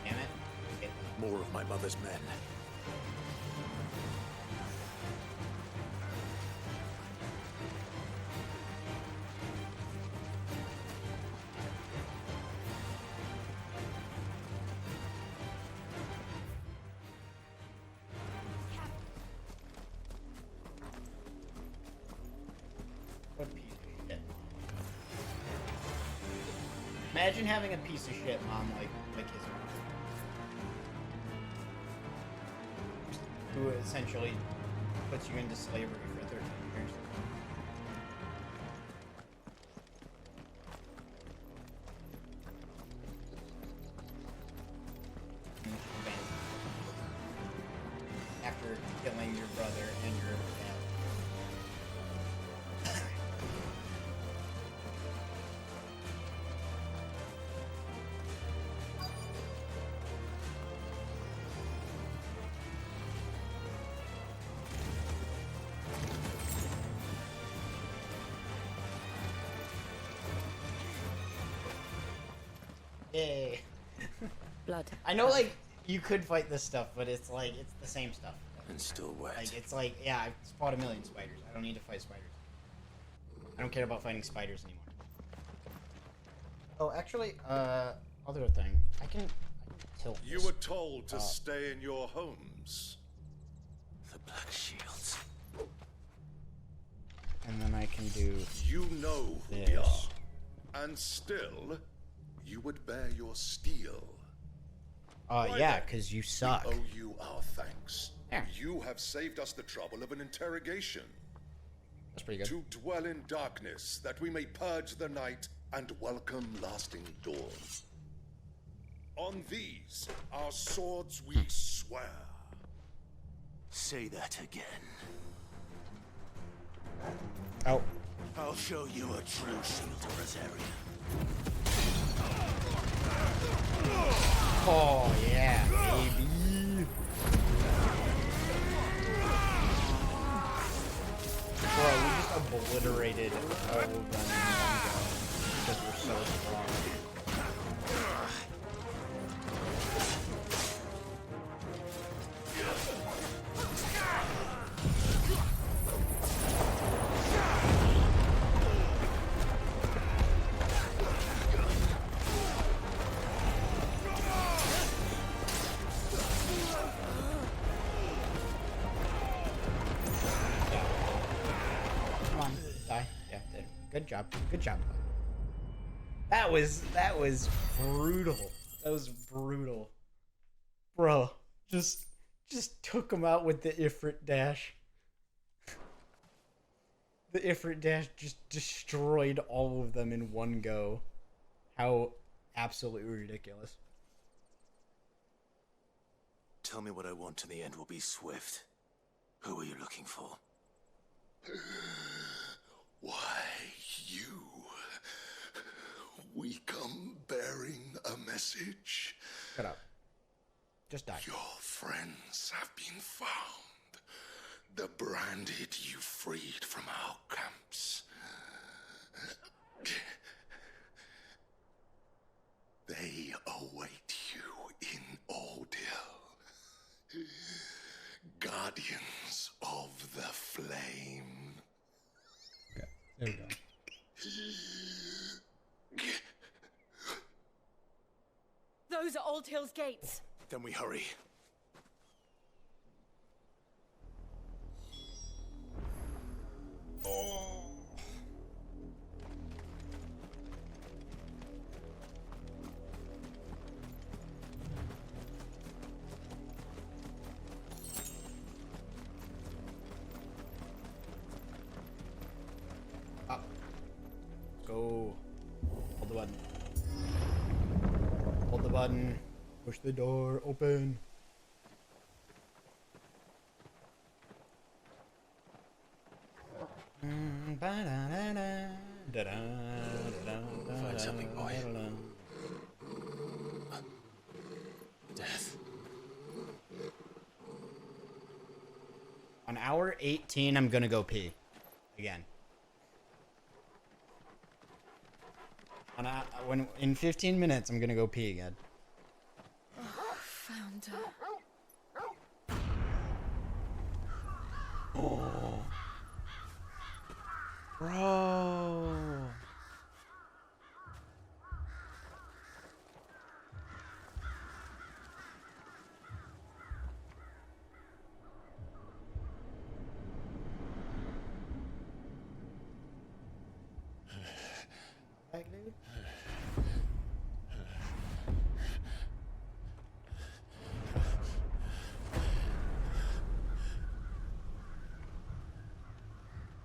Damn it. More of my mother's men. What piece of shit? Imagine having a piece of shit mom like his mom. Who essentially puts you into slavery for 13 years. After killing your brother and your dad. Yay. Blood. I know, like, you could fight this stuff, but it's like, it's the same stuff. And still wet. Like, it's like, yeah, I've fought a million spiders. I don't need to fight spiders. I don't care about fighting spiders anymore. Oh, actually, other thing. I can tilt You this were told to up. stay in your homes. The Black Shields. And then I can do You know who we this. are. And still, you would bear your steel. Why Yeah, then? because you suck. We owe you our thanks. Yeah. You have saved us the trouble of an interrogation. That's pretty good. To dwell in darkness, that we may purge the night and welcome lasting dawn. On these, our swords we swear. Say that again. Oh. I'll show you a true shield of Rosaria. Oh, yeah, baby. Bro, we just obliterated all of them in one go because we're so strong. Come on, die. Yeah, there. Good job. Good job. That was brutal. That was brutal. Bro, just took him out with the Ifrit dash. The Ifrit dash just destroyed all of them in one go. How absolutely ridiculous. Tell me what I want and the end will be swift. Who are you looking for? Why, you. We come bearing a message. Shut up. Just die. Your friends have been found. The branded you freed from our camps. They await you in Ordil. Guardians of the Flame. Okay, there we go. Those are Old Hill's gates. Then we hurry. Up. Go. Hold the button. Hold the button. Push the door open. Find something, boy. Death. On hour 18, I'm gonna go pee. Again. In 15 minutes, I'm gonna go pee again. Found her. Oh. Bro.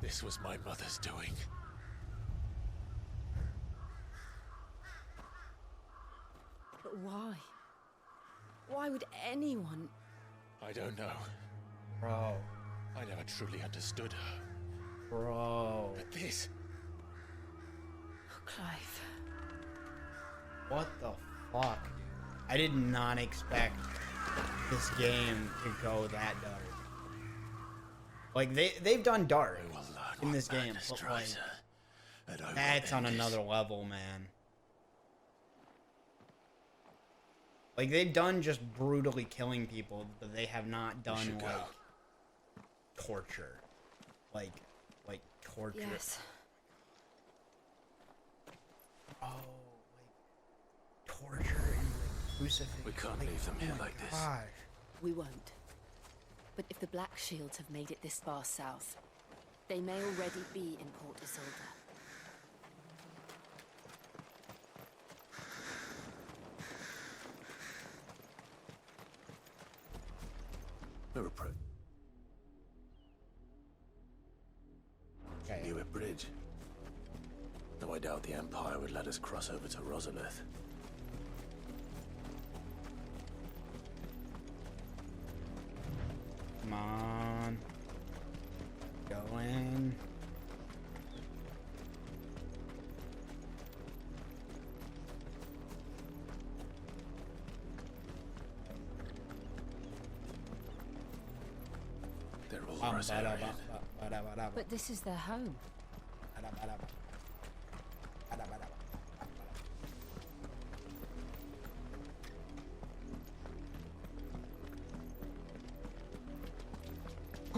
This was my mother's doing. But why? Why would anyone... I don't know. Bro. I never truly understood her. Bro. But this... Oh, Clive. What the fuck? I did not expect this game to go that dark. Like, they've done dark in this game, but like, that's on another level, man. Like, they've done just brutally killing people, but they have not done, like, torture. Like torture. Yes. Oh, like, torture and, like, crucifixion. We can't leave them here like this. We won't. But if the Black Shields have made it this far south, they may already be in Port Isolde. We're approaching. Okay. Newer bridge. Though I doubt the Empire would let us cross over to Rosalith. Come on. Go in. They're all Rosarian. But this is their home.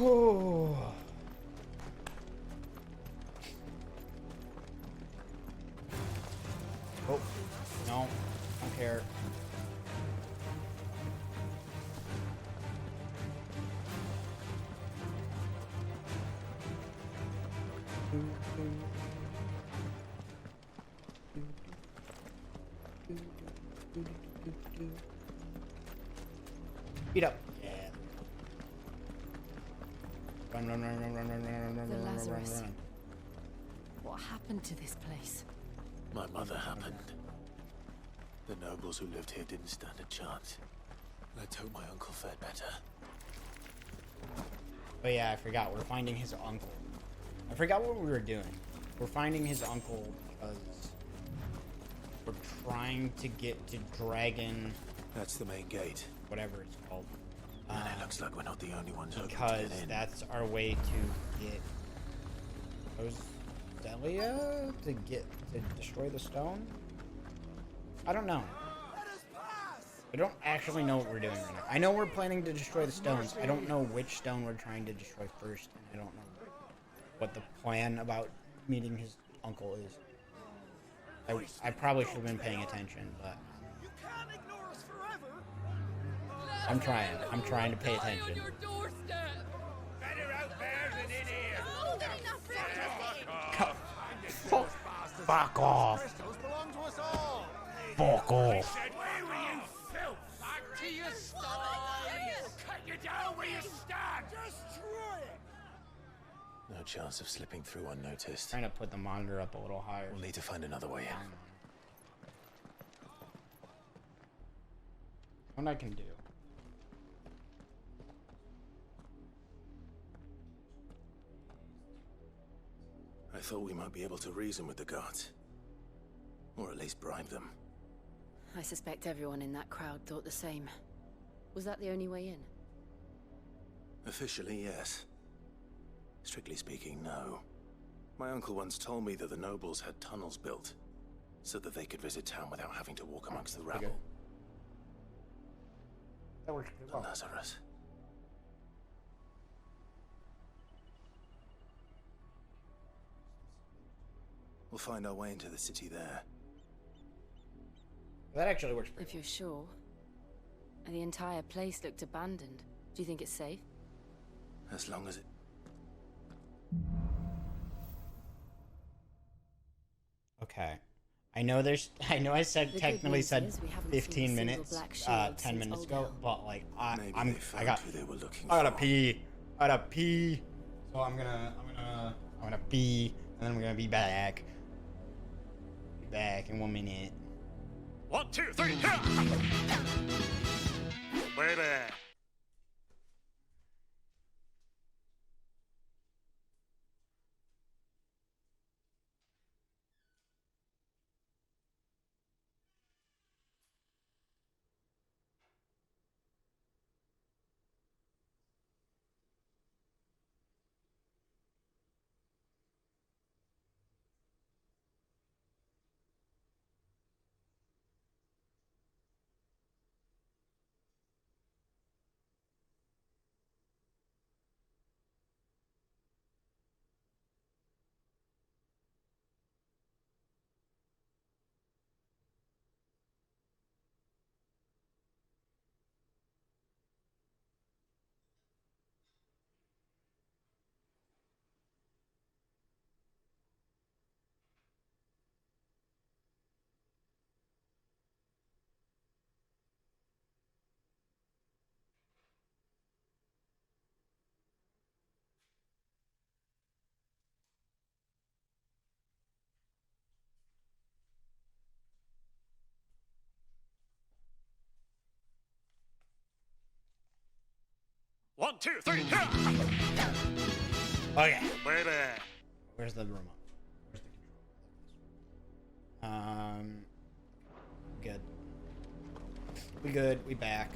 Oh. Oh. No. Don't care. Beat up. Yeah. Run. The Lazarus. What happened to this place? My mother happened. The nobles who lived here didn't stand a chance. Let's hope my uncle fared better. But yeah, I forgot. We're finding his uncle. I forgot what we were doing. We're finding his uncle because we're trying to get to Dragon... That's the main gate. Whatever it's called. And it looks like we're not the only ones hoping to Because get in. that's our way to get... Rosalia? To destroy the stone? I don't know. I don't actually know what we're doing right now. I know we're planning to destroy the stones. I don't know which stone we're trying to destroy first. And I don't know what the plan about meeting his uncle is. I probably should have been paying attention, but... I'm trying to pay attention. Fuck off. Fuck off. Back to your style. Cut you down where you stand. Destroy it. No chance of slipping through unnoticed. Trying to put the monitor up a little higher. We'll need to find another way in. What I can do. I thought we might be able to reason with the guards. Or at least bribe them. I suspect everyone in that crowd thought the same. Was that the only way in? Officially, yes. Strictly speaking, no. My uncle once told me that the nobles had tunnels built, so that they could visit town without having to walk amongst the rabble. That works The Lazarus. We'll find our way into the city there. That actually works pretty If you're sure. And the entire place looked abandoned. Do you think it's safe? As long as it... Okay. I know I said technically said 15 minutes, 10 minutes ago, but like I gotta pee. So I'm gonna I'm gonna pee, and then I'm gonna be back. Be back in 1 minute. 1, 2, 3, baby. One, two, three, Okay. baby. Where's the remote? Where's the control? Good. We good. We back.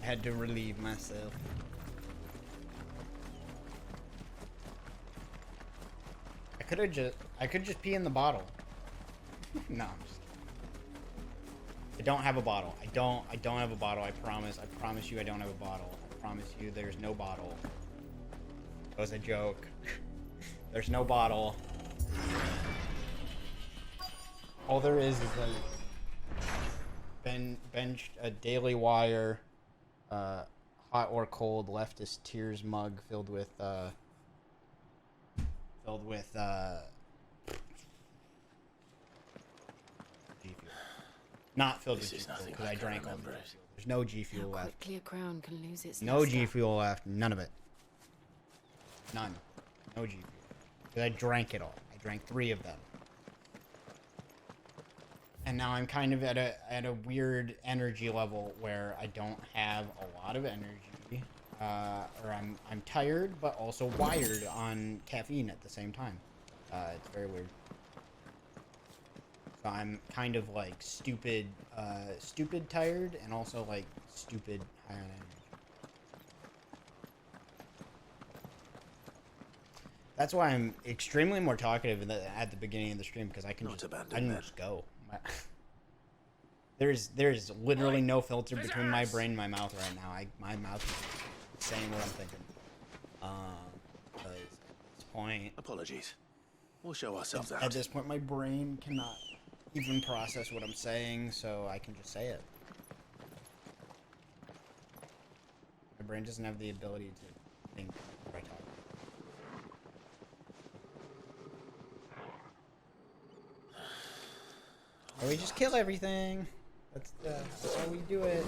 I had to relieve myself. I could just pee in the bottle. No, I'm just I don't have a bottle. I don't have a bottle. I promise you I don't have a bottle. I promise you there's no bottle. That was a joke. There's no bottle. All there is a Daily Wire hot or cold leftist tears mug filled with G Fuel. Not filled with G Fuel because I drank all of it. There's no G Fuel left. Quickly a crown can lose its No luster. G Fuel left. None of it. None. No G Fuel. Because I drank it all. I drank 3 of them. And now I'm kind of at a weird energy level where I don't have a lot of energy, or I'm tired but also wired on caffeine at the same time. It's very weird. So I'm kind of like stupid tired and also like stupid high on energy. That's why I'm extremely more talkative at the beginning of the stream because I can just go. There's literally no filter between my brain and my mouth right now. My mouth is saying what I'm thinking. At this point, apologies. We'll show ourselves out. At this point, my brain cannot even process what I'm saying, so I can just say it. My brain doesn't have the ability to think before I talk. Or we just kill everything. That's how we do it.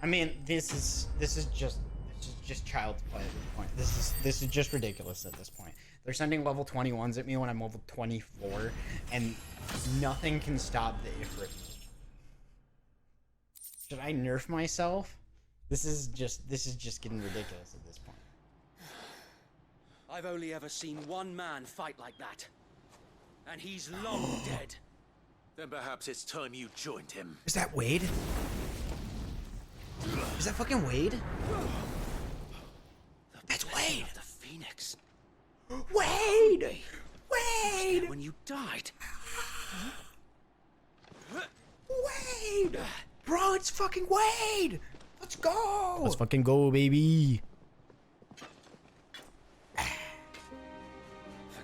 I mean, this is just child's play at this point. This is just ridiculous at this point. They're sending level 21s at me when I'm level 24, and nothing can stop the Ifrit. Should I nerf myself? This is just getting ridiculous at this point. I've only ever seen one man fight like that, and he's long dead. Then perhaps it's time you joined him. Is that Wade? Is that fucking Wade? That's Wade! The Phoenix. Wade! Wade! When you died. Wade! Bro, it's fucking Wade! Let's go! Let's fucking go, baby!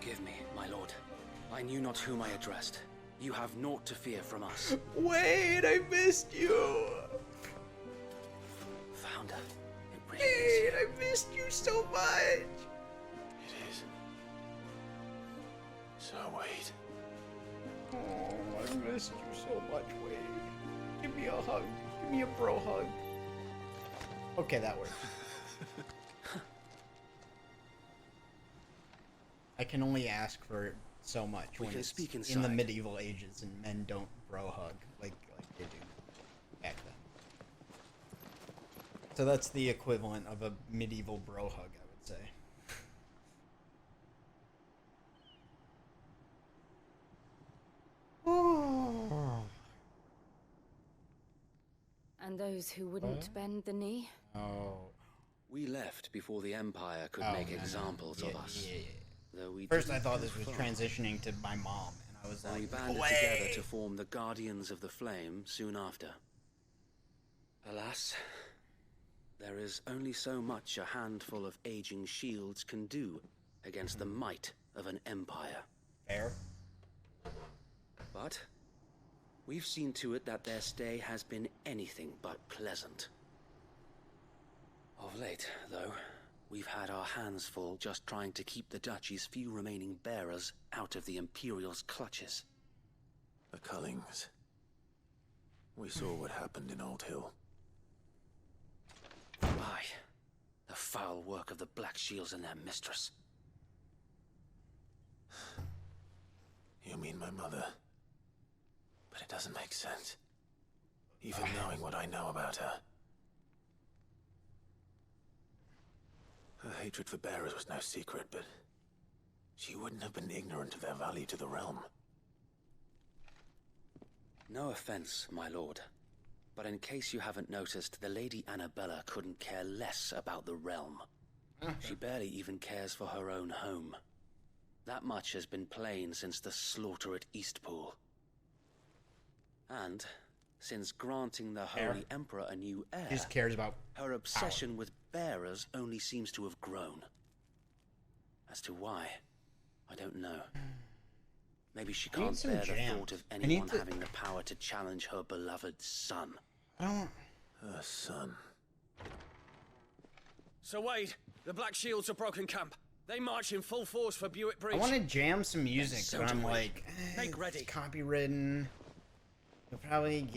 Forgive me, my lord. I knew not whom I addressed. You have naught to fear from us. Wait, I missed you. Founder, it really Wait, is. I missed you so much. It is. So, Wade. Oh, I missed you so much, Wade. Give me a hug. Give me a bro hug. Okay, that worked. I can only ask for so much We when can it's speak in the inside. medieval ages and men don't bro hug like they do back then. So that's the equivalent of a medieval bro hug, I would say. And those who wouldn't bend the knee? Oh. We left before the Empire could Oh, make no, no. examples of Yeah, us. yeah. Though we First I didn't thought go this was far. transitioning to my mom, and I was And we like, banded together to form the Guardians of the Flame soon after. Alas, there is only so much a handful of aging shields can do against the might of an empire. Fair. But we've seen to it that their stay has been anything but pleasant. Of late, though, we've had our hands full just trying to keep the Duchy's few remaining bearers out of the Imperial's clutches. The Cullings. We saw what happened in Old Hill. Aye, the foul work of the Black Shields and their mistress. You mean my mother? But it doesn't make sense. Even knowing what I know about her. Her hatred for bearers was no secret, but she wouldn't have been ignorant of their value to the realm. No offense, my lord, but in case you haven't noticed, the Lady Annabella couldn't care less about the realm. She barely even cares for her own home. That much has been plain since the slaughter at Eastpool. And since granting the Holy Emperor a new heir, She just cares about her obsession with bearers only seems to have grown. As to why, I don't know. Maybe she I need can't some bear the jams. thought of I need anyone to- having the power to challenge her beloved son. I don't... Her son. So Wade, the Black Shields have broken camp. They march in full force for Buick Bridge. I want to jam some music, So but do I'm we. like, Make ready. it's copywritten. You'll probably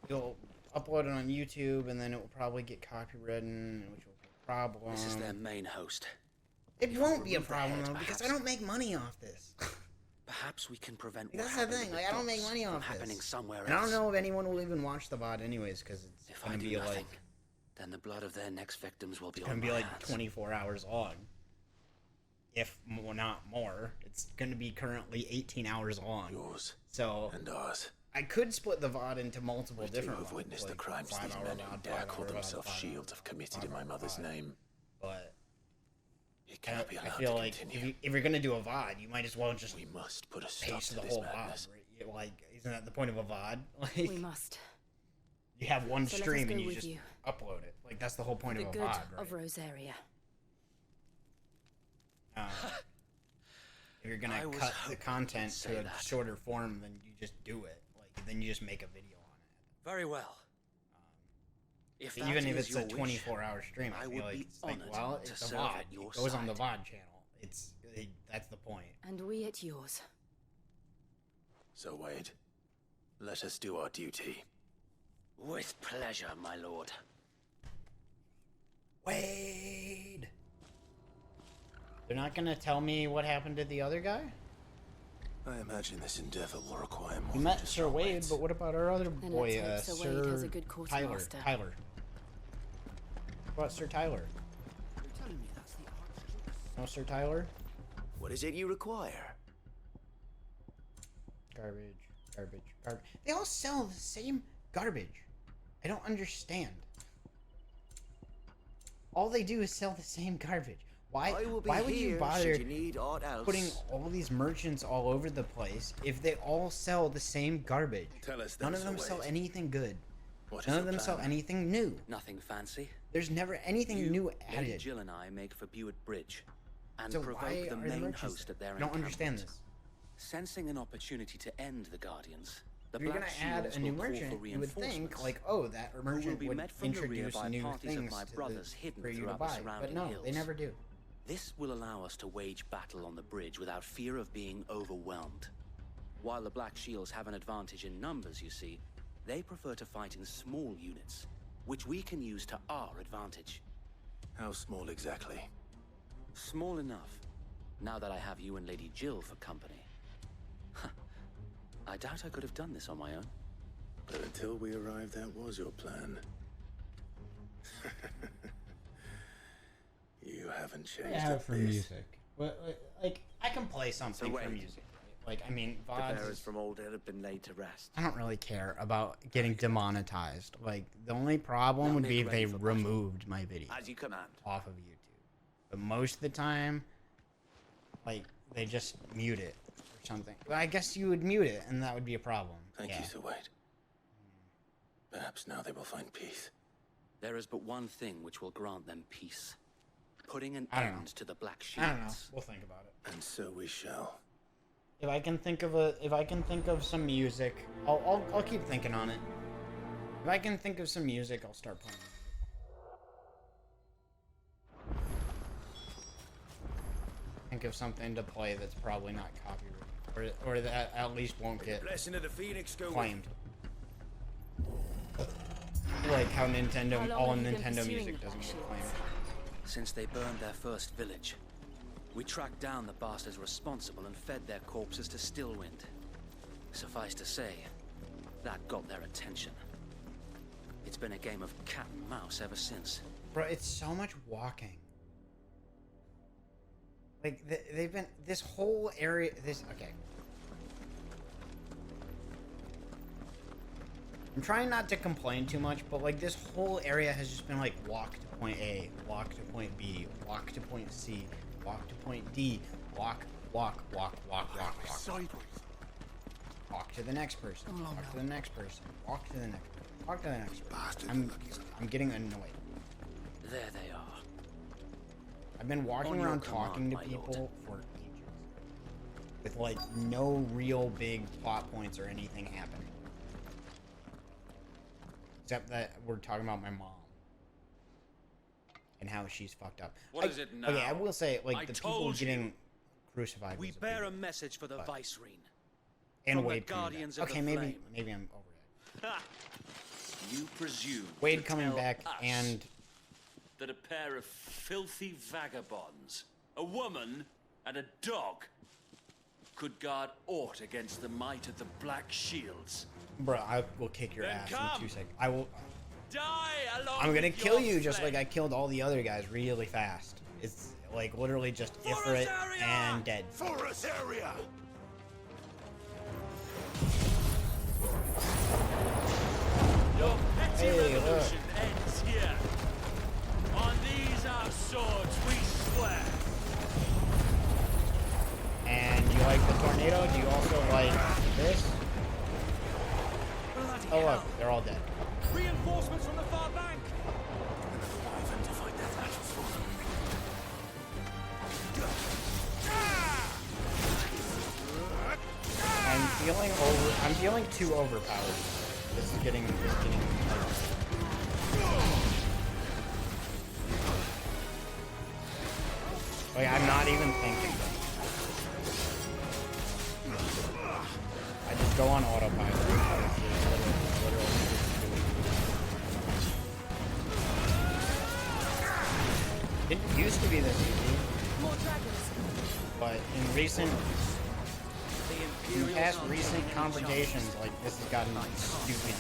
you'll upload it on YouTube, and then it will probably get copywritten, which will be a problem. This is their main host. It won't be a remove the problem head, though, because I perhaps. don't make money off this. Perhaps we can prevent That's what the happened thing. with Like, I don't make Dots money from off happening this. somewhere And I else. don't know if anyone will even watch the VOD anyways, because it's If gonna I do be nothing, like then the blood of their next victims will be it's on gonna be my like hands. 24 hours long, if not more. It's gonna be currently 18 hours long. Yours. So and ours. I could split the VOD into multiple We too different have ones, witnessed the like crimes these 5-hour men who VOD, dare 5-hour call VOD, themselves 5-hour shields have committed in my VOD. mother's name. But It cannot be I allowed feel to like continue. if you're gonna do a VOD, you might as well just We must put a stop paste to the this whole madness. VOD. Right? Like, isn't that the point of a VOD? Like, We must. you have one So let us stream go and you with just you. upload it. Like, that's the whole point For the of a good VOD, right? of Rosaria. If you're gonna I was cut the hoping content you'd say to a that. shorter form, then you just do it. Like, then you just make a video on it. Very well. If that Even if is it's a your wish, 24-hour stream, I I feel would like be it's like, honored well, to it's a serve VOD. at your It goes on the side. VOD channel. That's the point. And we at yours. So, Wade, let us do our duty. With pleasure, my lord. Wade! They're not gonna tell me what happened to the other guy? I imagine this endeavor will require more We than met just Sir our Wade, weights. but what about our other Then boy, let's hope Sir Wade has a good Tyler? quartermaster. Tyler. What about Sir Tyler? You're telling me that's the Archduke's... No, Sir Tyler? What is it you require? Garbage. They all sell the same garbage. I don't understand. All they do is sell the same garbage. Why would you bother should you need aught else. putting all these merchants all over the place if they all sell the same garbage? Tell us None then, of them Sir sell Wade. anything good. What None is of your them sell plan? anything new. Nothing fancy. There's never anything new Lady added. Jill and I make for Buick Bridge. and So provoke why the are the main merchants host there? at their I don't understand encampment. this. Sensing an opportunity to end the Guardians, the If you're Black gonna add Shields a new will call merchant, for you would think reinforcements, like, oh, that who will merchant be would met from the rear introduce by new parties of things my to brothers the, hidden for you to throughout the buy. surrounding But no, hills. they never do. This will allow us to wage battle on the bridge without fear of being overwhelmed. While the Black Shields have an advantage in numbers, you see, they prefer to fight in small units, which we can use to our advantage. How small exactly? Small enough, now that I have you and Lady Jill for company. I doubt I could have done this on my own. But until we arrived, that was your plan. You haven't changed Yeah, a for bit. music. Like, I can play something So for wait. music. Right? Like, I mean, The VODs bearers is, from Old Hill have been laid to rest. I don't really care about getting demonetized. Like, the only problem would be if they removed my video As you command. off of YouTube. But most of the time, like, they just mute it or something. Well, I guess you would mute it, and that would be a problem. Thank yeah. you, Sir Wade. Perhaps now they will find peace. There is but one thing which will grant them peace. Putting an I don't know. end to the Black I Shields. don't know. We'll think about it. And so we shall. If I can think of some music, I'll keep thinking on it. If I can think of some music, I'll start playing. Think of something to play that's probably not copyrighted, or that at least won't get Blessing of the Phoenix go claimed. Like how Nintendo, How long all have you been Nintendo pursuing music the doesn't Black get claimed. Since they burned their first village, we tracked down the bastards responsible and fed their corpses to Stillwind. Suffice to say, that got their attention. It's been a game of cat and mouse ever since. Bro, it's so much walking. Like, they've been, this whole area, okay. I'm trying not to complain too much, but, like, this whole area has just been, like, walk to point A, walk to point B, walk to point C, walk to point D, walk. Sideways. Walk to the next person, walk to the next person, walk to the next person, walk to the next person. I'm getting annoyed. There they are. I've been walking On your around command, talking to my people for ages. With, like, no real big plot points or anything happening. Except that we're talking about my mom. And how she's fucked up. What is it now? Okay, I will say, like, I the people told you. getting crucified We was a bear big- a message for the Vicereine. and from the Wade coming back. Guardians of Okay, the maybe Flame. I'm over it. You presume Wade to coming tell back us and that a pair of filthy vagabonds, a woman and a dog, could guard aught against the might of the Black Shields. bro, I will kick your Then ass come. in 2 seconds. I will. Die along I'm gonna with kill your you just flame. like I killed all the other guys really fast. It's like literally just Ifrit and dead. Forest area! Your petty Hey, look. revolution ends here. On these our swords we swear. And you like the tornado? Do you also like this? Bloody Oh look, hell. they're all dead. Reinforcements from the far bank. I'm feeling too overpowered. This is getting like, I'm not even thinking. I just go on autopilot. It used to be this easy, More dragons. but in past recent conversations, like, this has gotten stupid.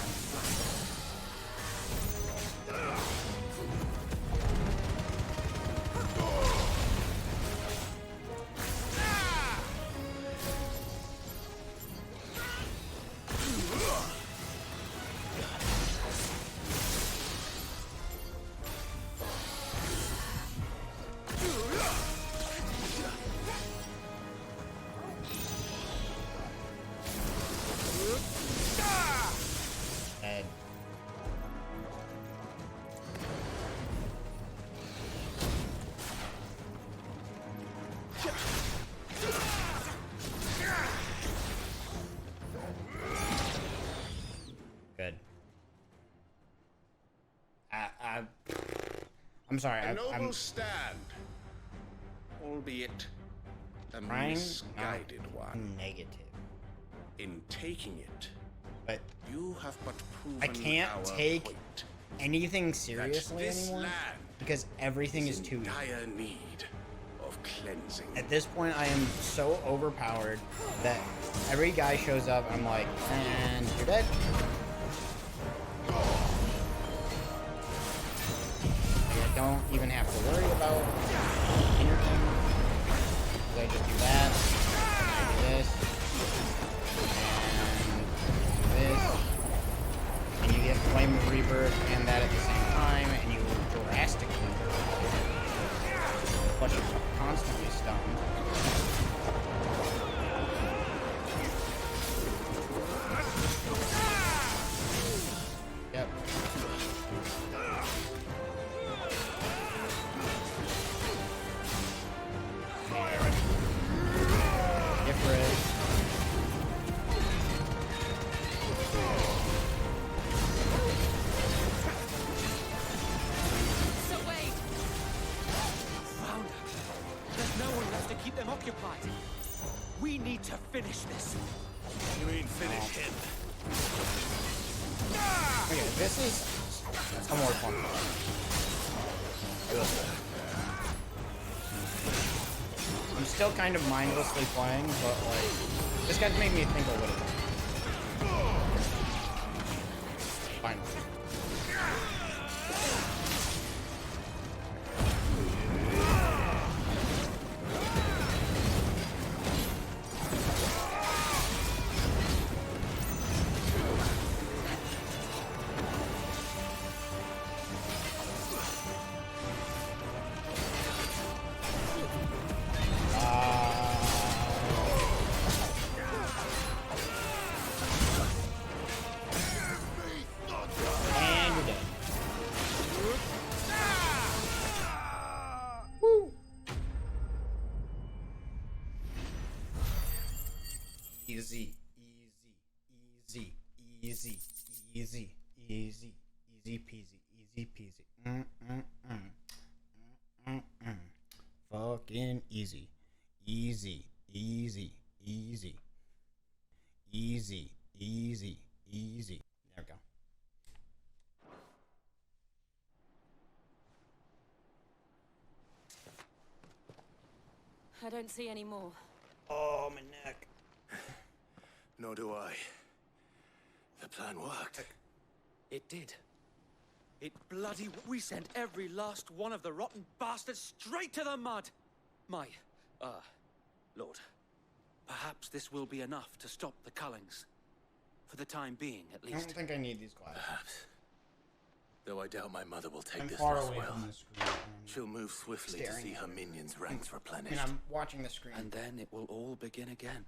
I'm sorry. A noble I'm stand, albeit a trying misguided one. negative. In taking it, but you have but proven I can't our take point anything seriously this anymore land because everything is too in dire need of cleansing. At this point, I am so overpowered that every guy shows up, I'm like, and you're dead. I don't even have to worry about anything. I just do that, and I do this, and this, and you get Flame of Rebirth and that at the same time, and you drastically but you're constantly stunned. Yep. Gift red. So wait! Found her. There's no one left to keep them occupied. We need to finish this. You mean finish him? Okay, this is a more fun I'm still kind of mindlessly playing, but like, this guy's made me think a little bit. Finally. And you're dead. Woo! Easy, easy, easy, easy, easy, easy peasy, easy peasy. Fucking easy, easy, easy, easy, easy, easy, easy. There we go. I don't see any more. Oh, my neck. Nor do I. The plan worked. It did. It bloody... We sent every last one of the rotten bastards straight to the mud! My, Lord, perhaps this will be enough to stop the Cullings. For the time being, at least. I don't think I need these glasses. Perhaps. Though I doubt my mother will take I'm this far loss away well. from the screen. She'll move swiftly to staring see at her it. minions' ranks replenished. And I'm watching the screen. And then it will all begin again.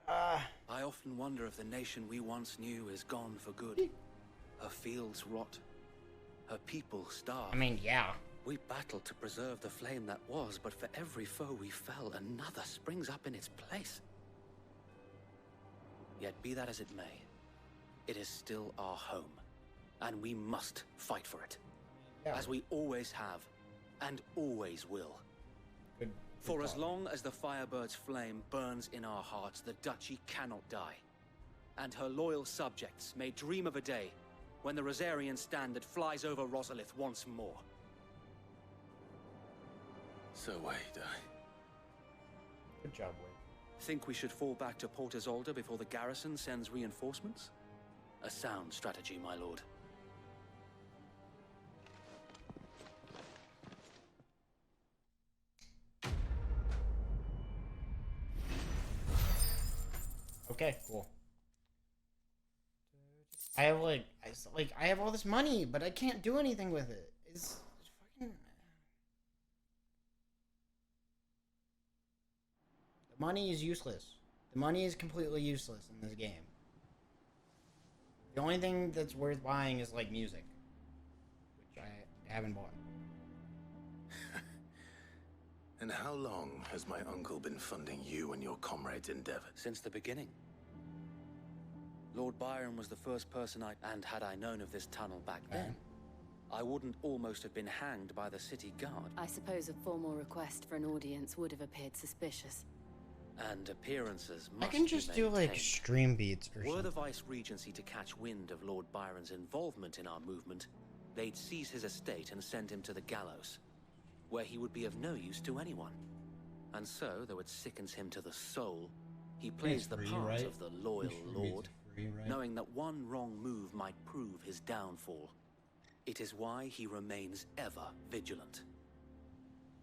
I often wonder if the nation we once knew is gone for good. Her fields rot. Her people starve. I mean, yeah. We battled to preserve the flame that was, but for every foe we fell, another springs up in its place. Yet be that as it may, it is still our home, and we must fight for it. Yeah. As we always have, and always will. Good For as long as the Firebird's flame burns in our hearts, the Duchy cannot die. And her loyal subjects may dream of a day when the Rosarian standard flies over Rosalith once more. So wait, Good job, Wade. Think we should fall back to Port Isolde before the garrison sends reinforcements? A sound strategy, my lord. Okay, cool. I have I have all this money, but I can't do anything with it. It's fucking. The money is useless. The money is completely useless in this game. The only thing that's worth buying is like music, which I haven't bought. And how long has my uncle been funding you and your comrades' endeavors? Since the beginning. Lord Byron was the first person and had I known of this tunnel back then, I wouldn't almost have been hanged by the city guard. I suppose a formal request for an audience would have appeared suspicious. And appearances I must can just be do like maintained. stream beats or Were something. the Vice-Regency to catch wind of Lord Byron's involvement in our movement, they'd seize his estate and send him to the gallows, where he would be of no use to anyone. And so, though it sickens him to the soul, he plays the free, part right? of the loyal Stream beats lord, are free, right? knowing that one wrong move might prove his downfall. It is why he remains ever vigilant.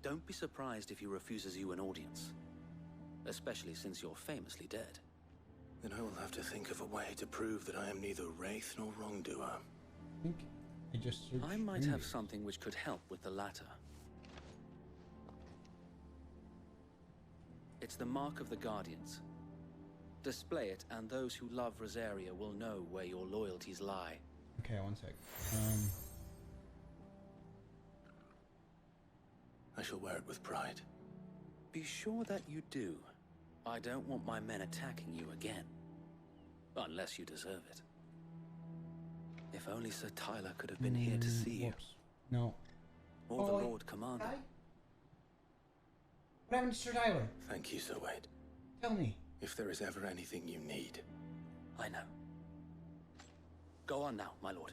Don't be surprised if he refuses you an audience, especially since you're famously dead. Then I will have to think of a way to prove that I am neither wraith nor wrongdoer. I might have something which could help with the latter. It's the mark of the Guardians. Display it, and those who love Rosaria will know where your loyalties lie. Okay, one sec. I shall wear it with pride. Be sure that you do. I don't want my men attacking you again. Unless you deserve it. If only Sir Tyler could have been here to see you. No. Or the Lord Commander. What happened to Sir Tyler? Thank you, Sir Wade. Tell me. If there is ever anything you need. I know. Go on now, my lord.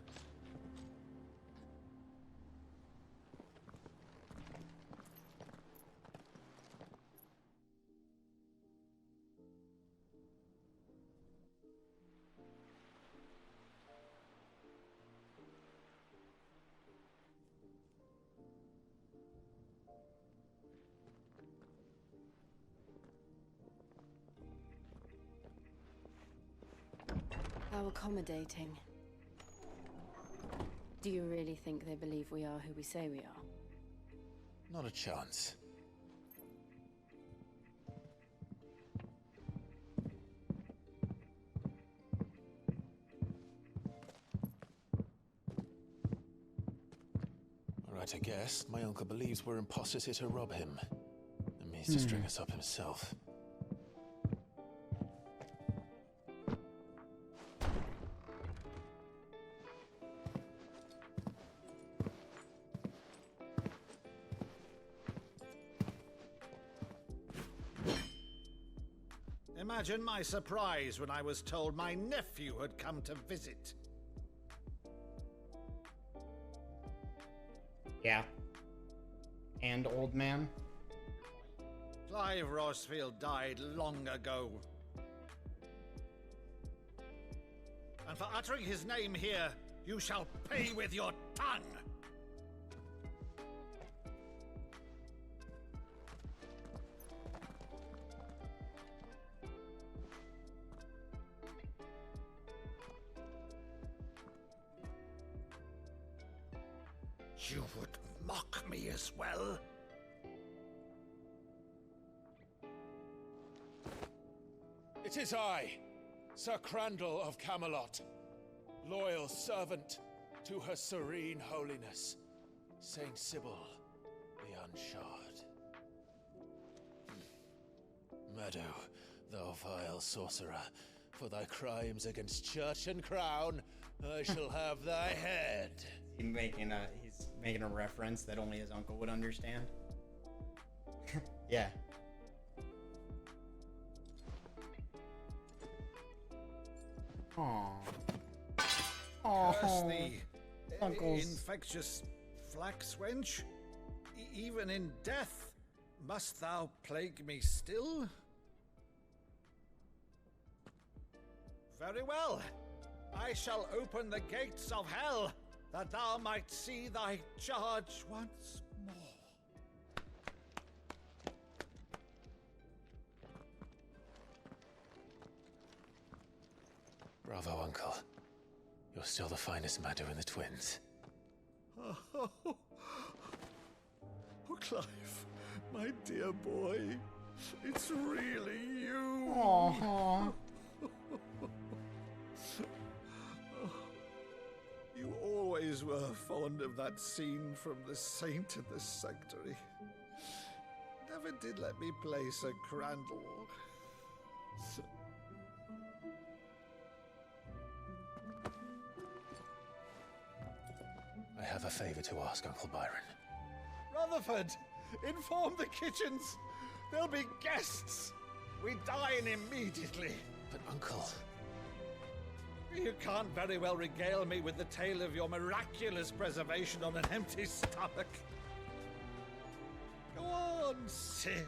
How accommodating. Do you really think they believe we are who we say we are? Not a chance. Alright, I guess. My uncle believes we're imposters here to rob him. And means to string us up himself. Imagine my surprise when I was told my nephew had come to visit. Yeah. And old man? Clive Rosfield died long ago. And for uttering his name here, you shall pay with your tongue! You would mock me as well? It is I, Sir Crandall of Camelot, loyal servant to Her Serene Holiness, Saint Sybil the Unshod. Meadow, thou vile sorcerer, for thy crimes against church and crown, I shall have thy head. He's making a reference that only his uncle would understand. Yeah. Aww. Curse thee, Uncles. infectious flax wench. Even in death, must thou plague me still? Very well. I shall open the gates of hell, that thou might see thy charge once more. Bravo, Uncle. You're still the finest Meadow in the twins. Oh, Clive, my dear boy, it's really you. Aww. You always were fond of that scene from The Saint in the Sanctuary. Never did let me play Sir Crandall. I have a favor to ask, Uncle Byron. Rutherford, inform the kitchens. There'll be guests. We dine immediately. But, Uncle... You can't very well regale me with the tale of your miraculous preservation on an empty stomach. Go on, sit.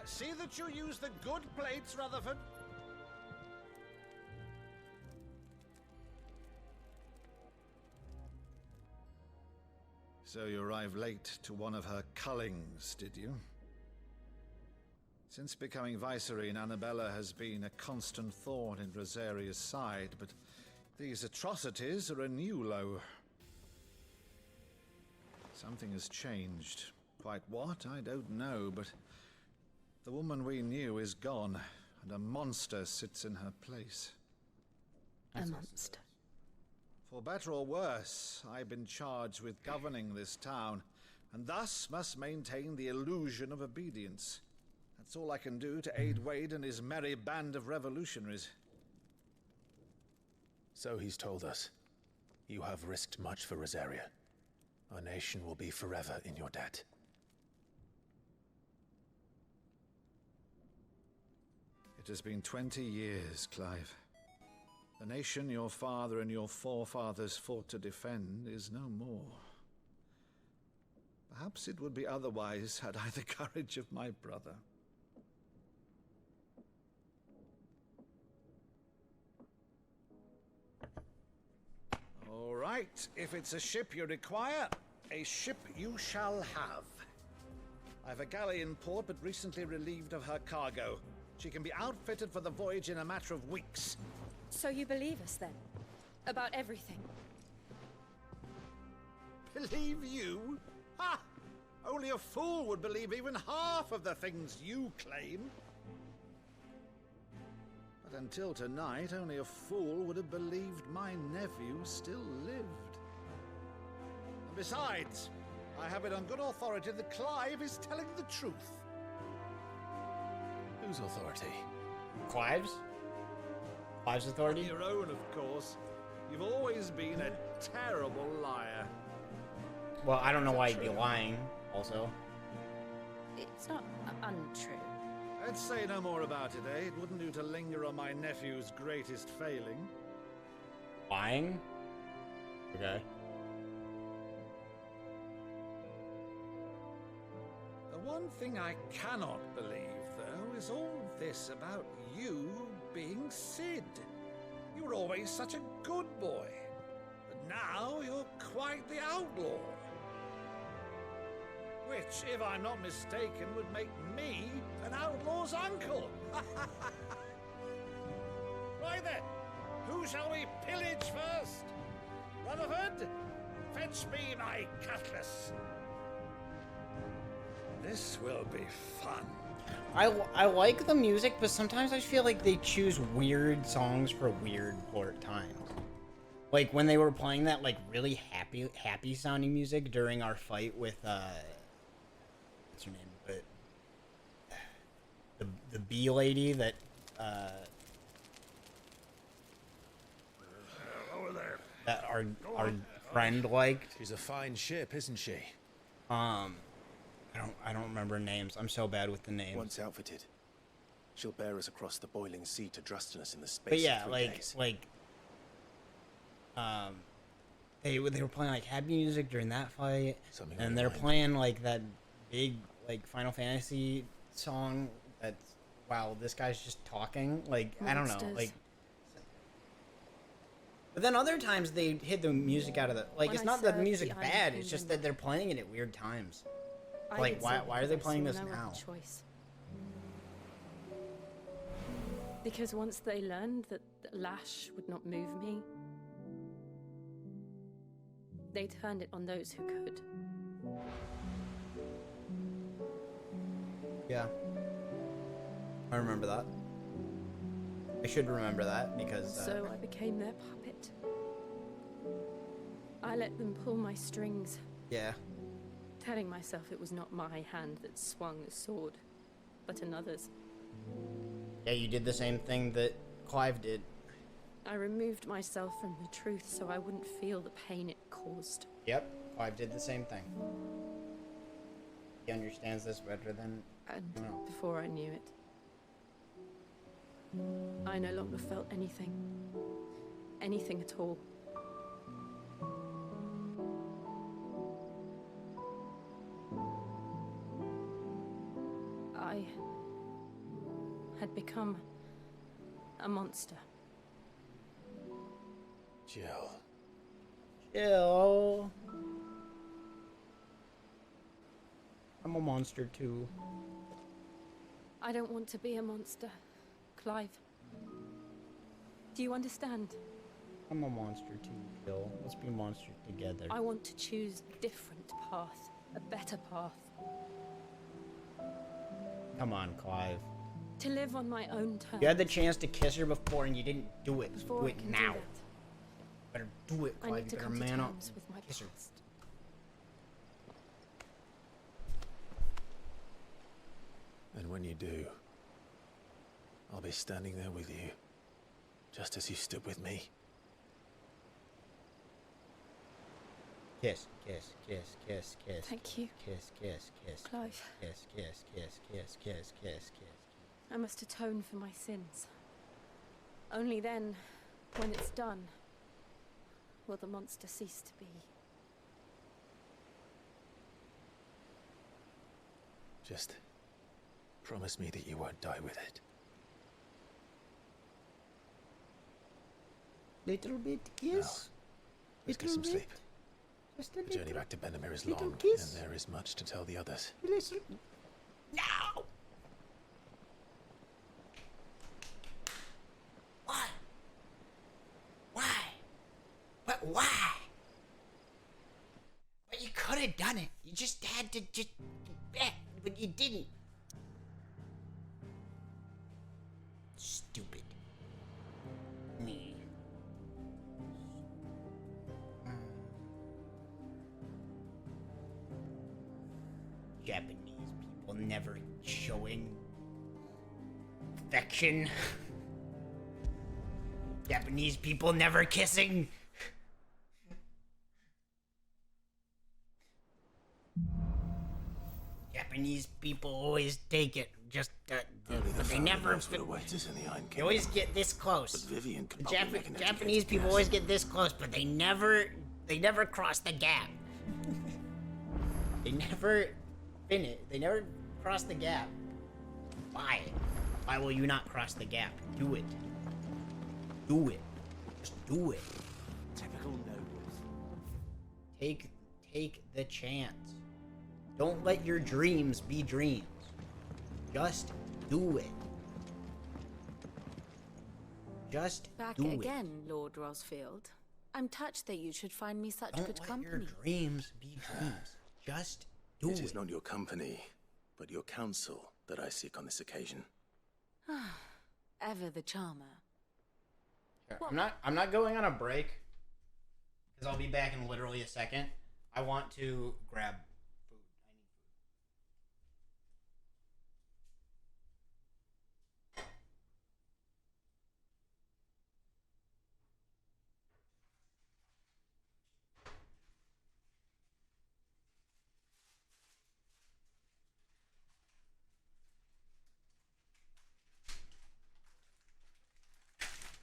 See that you use the good plates, Rutherford. So you arrived late to one of her cullings, did you? Since becoming Vicereine, Annabella has been a constant thorn in Rosaria's side, but these atrocities are a new low. Something has changed. Quite what, I don't know, but the woman we knew is gone, and a monster sits in her place. A monster. For better or worse, I've been charged with governing this town, and thus must maintain the illusion of obedience. That's all I can do to aid Wade and his merry band of revolutionaries. So he's told us. You have risked much for Rosaria. Our nation will be forever in your debt. It has been 20 years, Clive. The nation your father and your forefathers fought to defend is no more. Perhaps it would be otherwise had I the courage of my brother. All right, if it's a ship you require, a ship you shall have. I've a galley in port, but recently relieved of her cargo. She can be outfitted for the voyage in a matter of weeks. So you believe us then? About everything? Believe you? Ha! Only a fool would believe even half of the things you claim. But until tonight, only a fool would have believed my nephew still lived. And besides, I have it on good authority that Clive is telling the truth. Whose authority? Clive's? Clive's authority? On your own, of course. You've always been a terrible liar. Well, I don't know why he'd be lying, also. It's not untrue. Let's say no more about it, eh? It wouldn't do to linger on my nephew's greatest failing. Lying? Okay. The one thing I cannot believe, though, is all this about you being Sid. You were always such a good boy, but now you're quite the outlaw. Which, if I'm not mistaken, would make me an outlaw's uncle. Right then, who shall we pillage first? Rutherford, fetch me my cutlass. This will be fun. I like the music, but sometimes I feel like they choose weird songs for weird port times. Like when they were playing that like really happy sounding music during our fight with what's her name? But the bee lady that over there. That our friend liked. She's a fine ship, isn't she? I don't remember names. I'm so bad with the names. Once outfitted, she'll bear us across the boiling sea to Drustinus in the space But yeah, of 3 like days. they were playing like happy music during that fight, Something and they're playing like that big like Final Fantasy song. That's wow, this guy's just talking. Like I don't know, like. But then other times they hit the music out of the like. It's not that the music's bad. It's just that they're playing it at weird times. Like why are they playing this now? Choice. Because once they learned that Lash would not move me, they turned it on those who could. Yeah. I remember that. I should remember that because... So I became their puppet. I let them pull my strings. Yeah. Telling myself it was not my hand that swung the sword, but another's. Yeah, you did the same thing that Clive did. I removed myself from the truth so I wouldn't feel the pain it caused. Yep, Clive did the same thing. He understands this better than anyone else. Before I knew it, I no longer felt anything. Anything at all. I had become a monster. Jill. Jill. I'm a monster too. I don't want to be a monster, Clive. Do you understand? I'm a monster too, Jill. Let's be monsters together. I want to choose a different path, a better path. Come on, Clive. To live on my own terms. You had the chance to kiss her before and you didn't do it. Before Do I it can now. do Better do it, I Clive. need to You better come to man up. terms with my Kiss her. past. And when you do, I'll be standing there with you, just as you stood with me. Kiss, kiss, kiss, kiss, kiss. Thank you. Kiss, kiss, kiss. Clive. Kiss, kiss, kiss, kiss, kiss, kiss, kiss. I must atone for my sins. Only then, when it's done, will the monster cease to be. Just promise me that you won't die with it. Little bit kiss. Let's get some Little sleep. bit. Just a The journey little- back to Benamir is little long, kiss. and there is much to tell the others. Listen. No! Why? Why? But why? But you could have done it. You just had to just bet, but you didn't. Stupid. Me. Japanese people never showing affection. Japanese people never kissing. Japanese people always take it, just but they never. The waiters in the Iron They always get this close. But Vivian could The probably make an Japanese educated people guess. always get this close, but they never cross the gap. They never finish. They never cross the gap. Why? Why will you not cross the gap? Do it. Do it. Just do it. Typical nobles. Take the chance. Don't let your dreams be dreams. Just do it. Just Back do again, Lord Rosfield. I'm touched that you should find me such Don't good let company. your dreams be dreams. Just do It it. is not your company, but your counsel that I seek on this occasion. Ever the charmer. I'm not going on a break because I'll be back in literally a second. I want to grab food.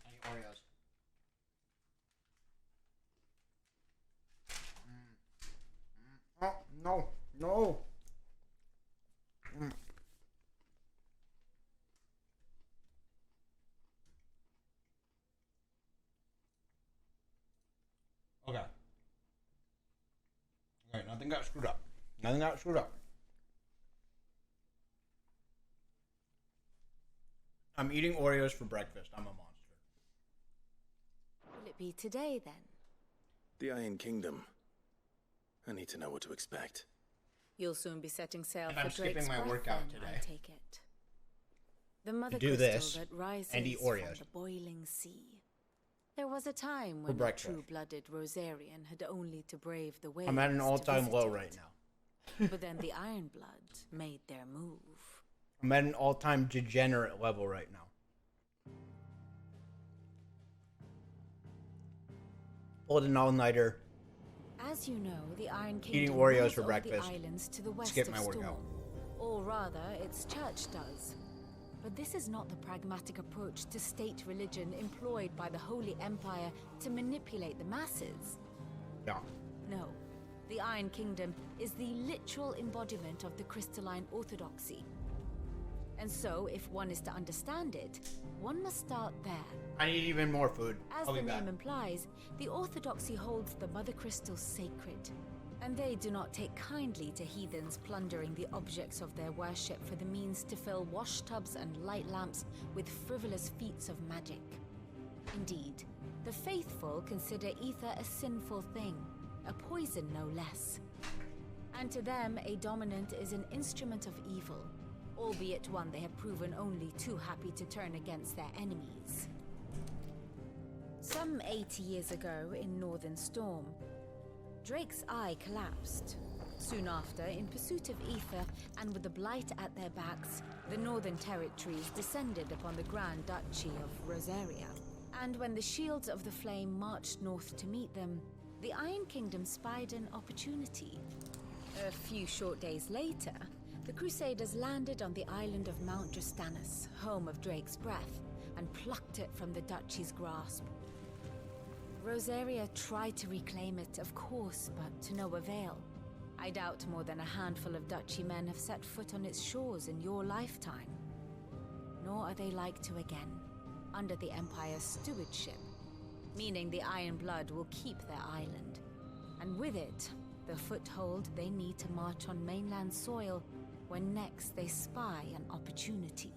I need Oreos. Oh, no, no. Okay. Okay, nothing got screwed up. Nothing got screwed up. I'm eating Oreos for breakfast. I'm a monster. Will it be today, then? The Iron Kingdom. I need to know what to expect. You'll soon be setting sail And for I'm skipping Drake's my Breath, workout then, today. I take it. The mother do crystal this that rises and eat from Oreos. the boiling sea. There was a time For when a breakfast. true-blooded Rosarian had only to brave the waves. I'm at an to all-time visit low it. right now. But then the Ironblood made their move. I'm at an all-time degenerate level right now. pulled an all-nighter. As you know, the Iron Eating Kingdom Oreos rules for over breakfast. the islands to the west Skip of my Storm. workout. Or rather, its church does. But this is not the pragmatic approach to state religion employed by the Holy Empire to manipulate the masses. Yeah. No. The Iron Kingdom is the literal embodiment of the crystalline orthodoxy. And so, if one is to understand it, one must start there. I need even more food. As I'll the be back. name implies, the orthodoxy holds the Mother Crystal sacred, and they do not take kindly to heathens plundering the objects of their worship for the means to fill washtubs and light lamps with frivolous feats of magic. Indeed, the faithful consider ether a sinful thing, a poison no less. And to them, a dominant is an instrument of evil, albeit one they have proven only too happy to turn against their enemies. Some 80 years ago in Northern Storm, Drake's eye collapsed. Soon after, in pursuit of ether and with the blight at their backs, the Northern Territories descended upon the Grand Duchy of Rosaria. And when the Shields of the Flame marched north to meet them, the Iron Kingdom spied an opportunity. A few short days later, the Crusaders landed on the island of Mount Justanus, home of Drake's breath, and plucked it from the duchy's grasp. Rosaria tried to reclaim it, of course, but to no avail. I doubt more than a handful of duchy men have set foot on its shores in your lifetime. Nor are they like to again, under the Empire's stewardship, meaning the Iron Blood will keep their island, and with it, the foothold they need to march on mainland soil when next they spy an opportunity.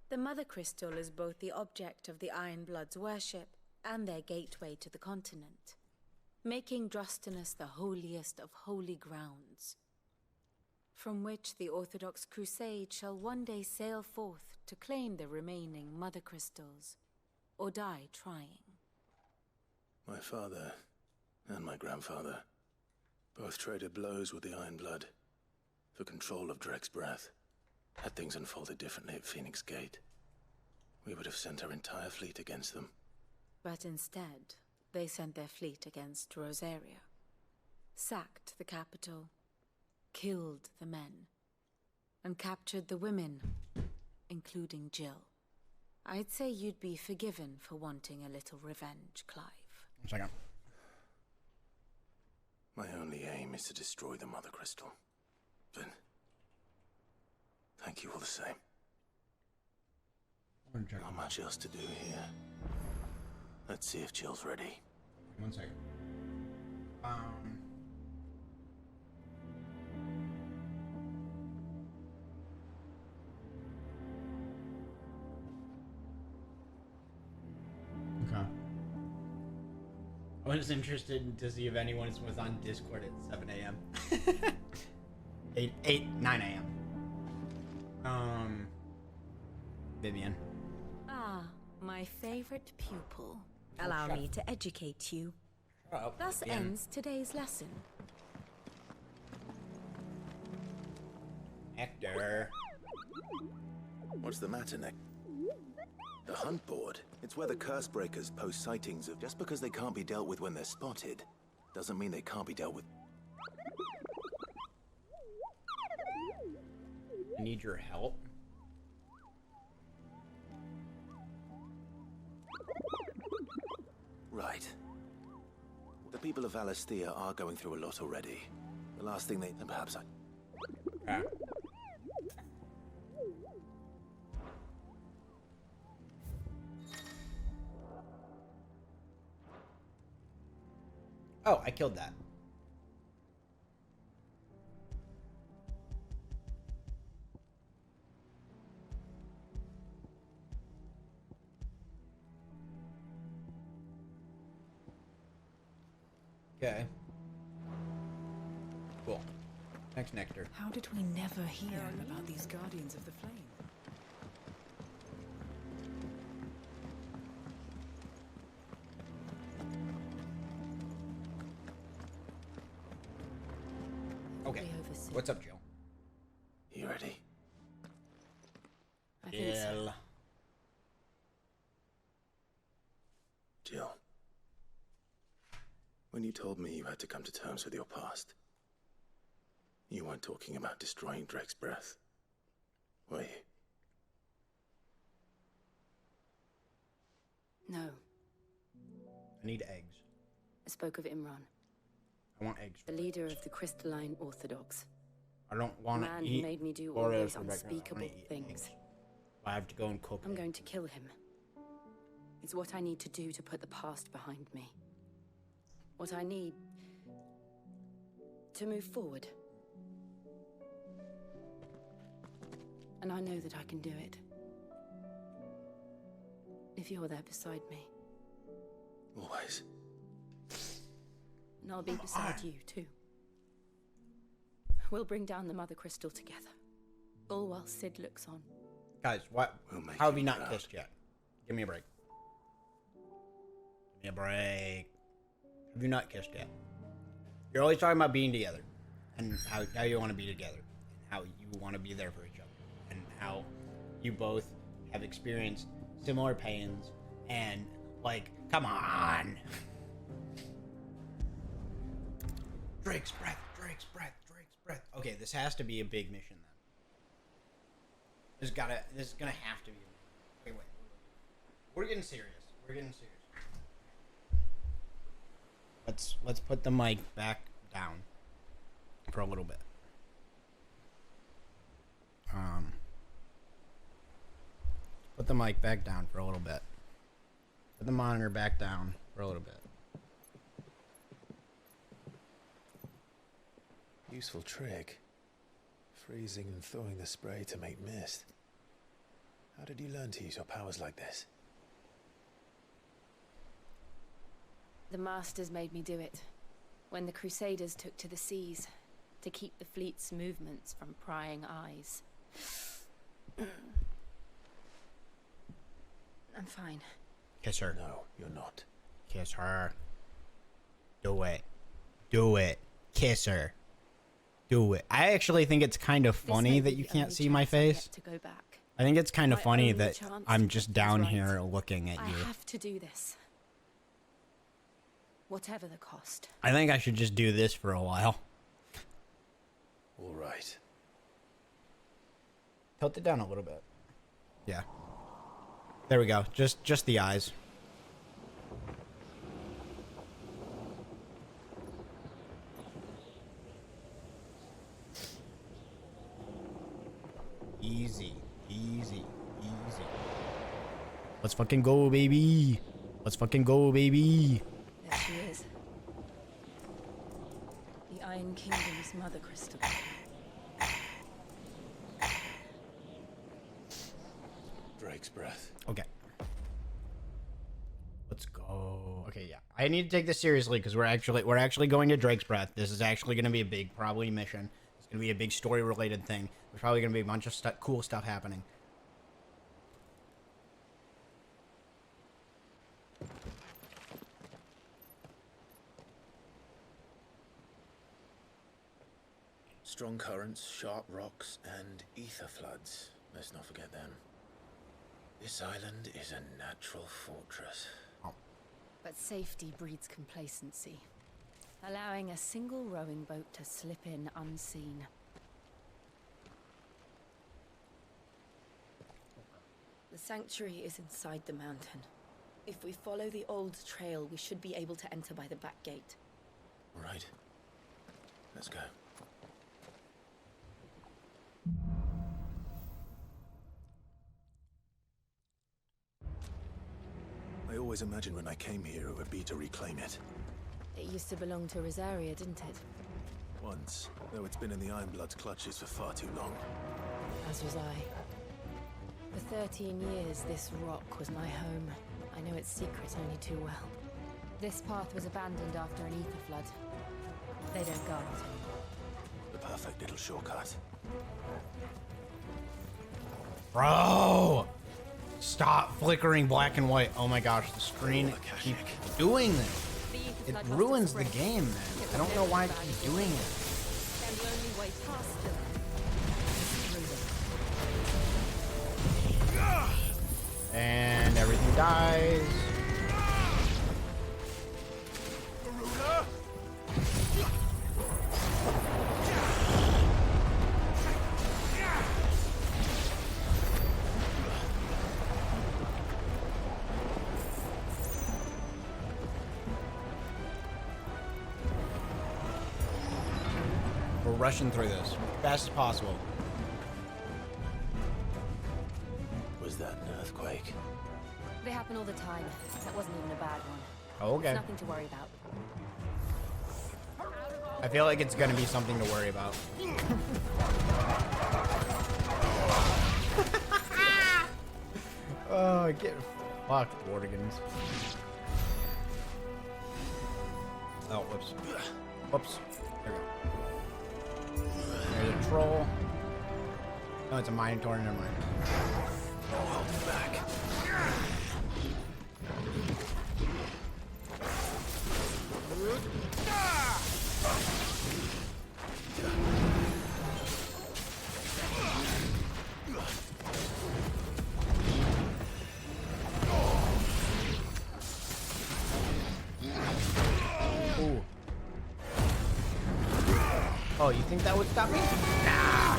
The Mother Crystal is both the object of the Iron Blood's worship and their gateway to the continent, making Drostanus the holiest of holy grounds, from which the Orthodox Crusade shall one day sail forth to claim the remaining Mother Crystals, or die trying. My father and my grandfather both traded blows with the Iron Blood for control of Drake's breath. Had things unfolded differently at Phoenix Gate, we would have sent our entire fleet against them. But instead, they sent their fleet against Rosaria, sacked the capital, killed the men, and captured the women, including Jill. I'd say you'd be forgiven for wanting a little revenge, Clive. 1 second. My only aim is to destroy the Mother Crystal. But thank you all the same. Not much else to do here. Let's see if Jill's ready. 1 second. Okay. I was interested to see if anyone was on Discord at 7 a.m. 9 a.m. Vivian. Ah, my favorite pupil. Allow me to educate you. Thus ends today's lesson. Hector. What's the matter, Nick? The hunt board. It's where the curse breakers post sightings of. Just because they can't be dealt with when they're spotted, doesn't mean they can't be dealt with. I need your help. Right. The people of Valisthea are going through a lot already. The last thing then perhaps I... Oh, I killed that. Okay. Cool. Next nectar. How did we never hear about these Guardians of the Flame? Okay. What's up, Jill? You ready? Jill. Jill, when you told me you had to come to terms with your past, you weren't talking about destroying Drake's breath, were you? No. I need eggs. I spoke of Imran, I want eggs. the leader of the Crystalline Orthodox. I don't want to Man eat who made me do all Oreos those for breakfast. I wanna unspeakable eat things. eggs. I have to go and cook. I'm going to kill him. It's what I need to do to put the past behind me. What I need to move forward. And I know that I can do it. If you're there beside me. Always. And I'll be beside you, too. We'll bring down the Mother Crystal together. All while Sid looks on. Guys, what? How have you not kissed yet? Give me a break. Give me a break. Have you not kissed yet? You're always talking about being together. And how you want to be together. And how you want to be there for each other. And how you both have experienced similar pains. And, like, come on. Drake's breath, Drake's breath, Drake's breath. Okay, this has to be a big mission then. This is gonna have to be. Wait. We're getting serious. Let's put the mic back down for a little bit. Put the mic back down for a little bit. Put the monitor back down for a little bit. Useful trick. Freezing and thawing the spray to make mist. How did you learn to use your powers like this? The Masters made me do it. When the Crusaders took to the seas, to keep the fleet's movements from prying eyes. I'm fine. Kiss her. No, you're not. Kiss her. Do it. Do it. Kiss her. Do it. I actually think it's kind of funny that you can't see my face. To go back. I think it's kind of My funny only that chance I'm to just get down things here right. looking at I you. have to do this. Whatever the cost. I think I should just do this for a while. All right. Tilt it down a little bit. Yeah. There we go. Just the eyes. Easy. Let's fucking go, baby. Let's fucking go, baby. There she is. The Iron Kingdom's Mother Crystal. Drake's breath. Okay. Let's go. Okay, yeah. I need to take this seriously because we're actually going to Drake's breath. This is actually going to be a big probably mission. It's going to be a big story related thing. There's probably going to be a bunch of cool stuff happening. Strong currents, sharp rocks, and ether floods. Let's not forget them. This island is a natural fortress. But safety breeds complacency, allowing a single rowing boat to slip in unseen. The sanctuary is inside the mountain. If we follow the old trail, we should be able to enter by the back gate. All right. Let's go. I always imagined when I came here it would be to reclaim it. It used to belong to Rosaria, didn't it? Once, though it's been in the Ironblood's clutches for far too long. As was I. For 13 years, this rock was my home. I know its secret only too well. This path was abandoned after an ether flood. They don't guard it anymore. The perfect little shortcut. Bro! Stop flickering black and white. Oh my gosh, the screen keeps doing this. It ruins the game, man. I don't know why it keeps doing it. And the only way past them is through them. And everything dies. rushing through this as fast as possible. Was that an earthquake? They happen all the time. That wasn't even a bad one. Oh, okay. It's nothing to worry about. I feel like it's gonna be something to worry about. Oh, get fucked, Wardigans. Oh, whoops. Whoops. There we go. There's a troll. No, it's a Minotaur. Never mind. No holding back. Ooh. Oh, you think that would stop me? Nah.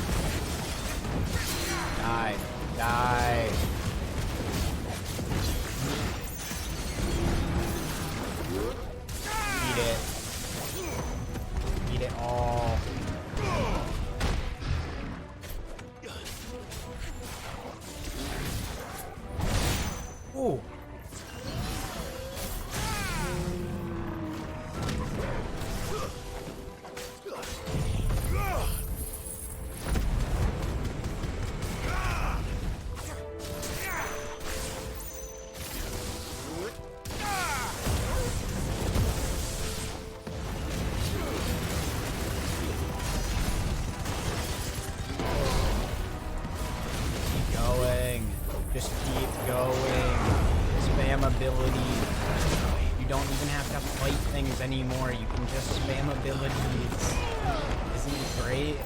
Die. Die. Eat it. Eat it all. Ooh. Just keep going. Spam abilities. You don't even have to fight things anymore. You can just spam abilities. Isn't it great?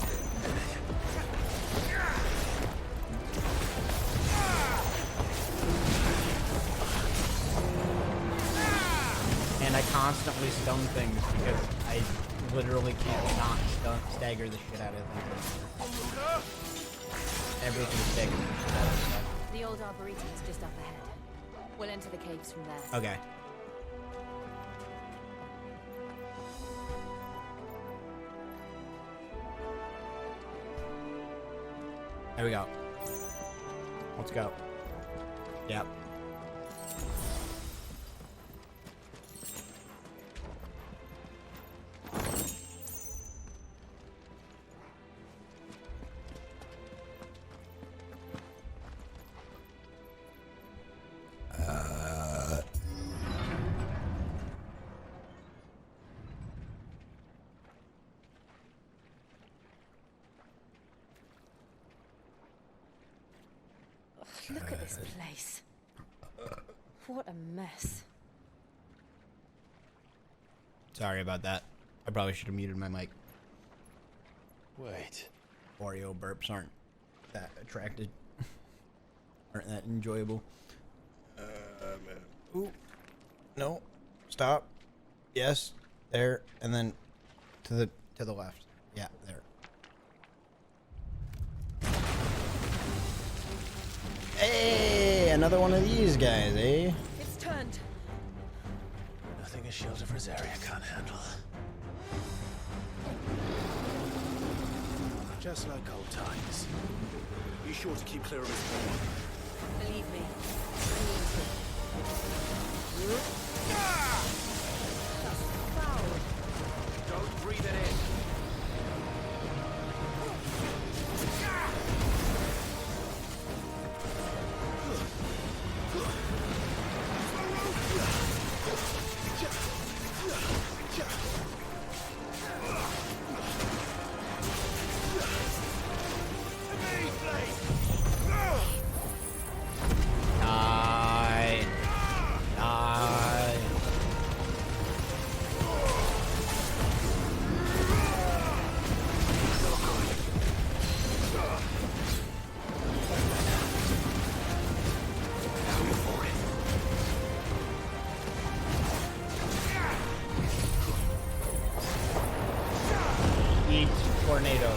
And I constantly stun things because I literally can't not stagger the shit out of things. Everything staggers the shit out of stuff. The old arboretum is just up ahead. We'll enter the caves from there. Okay. There we go. Let's go. Yep. Look at this place. What a mess. Sorry about that. I probably should have muted my mic. Wait. Oreo burps aren't that attractive. Aren't that enjoyable. Ooh. No. Stop. Yes. There. And then to the left. Yeah, there. Hey, another one of these guys, eh? It's turned. Nothing a shield of Rosaria can't handle. Just like old times. Be sure to keep clear of his form. Believe me. That's foul. Don't breathe it in. Die. Die. Eat tornado.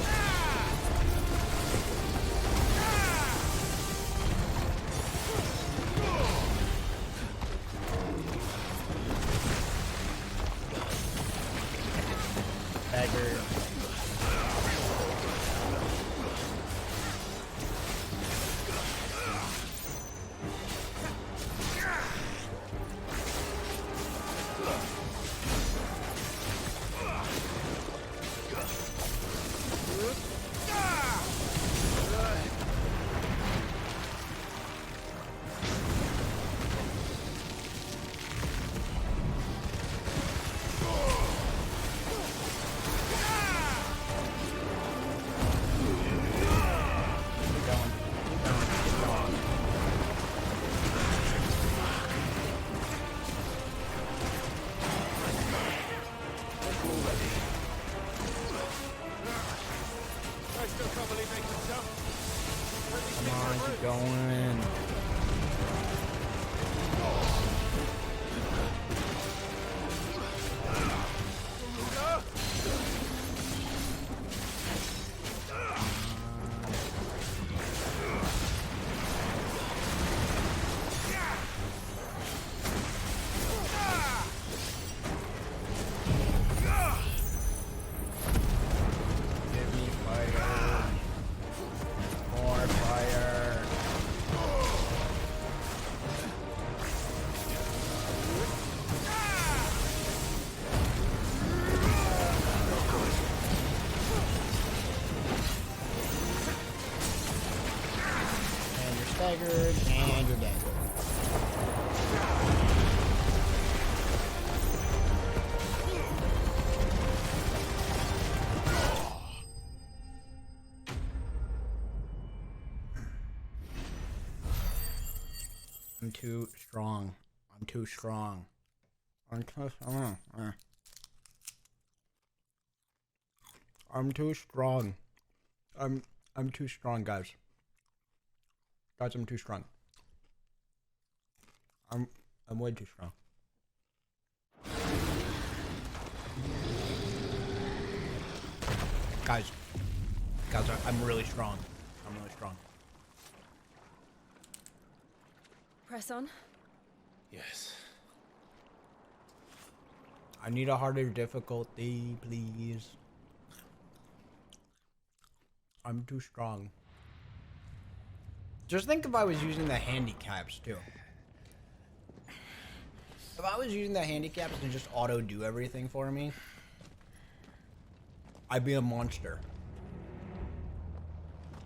Dagger. Staggered, and you're dead. I'm too strong. I'm too strong. I'm too strong. I'm too strong. I'm too strong, guys. Guys, I'm too strong. I'm way too strong. Guys, I'm really strong. I'm really strong. Press on. Yes. I need a harder difficulty, please. I'm too strong. Just think if I was using the handicaps too. If I was using the handicaps to just auto do everything for me, I'd be a monster.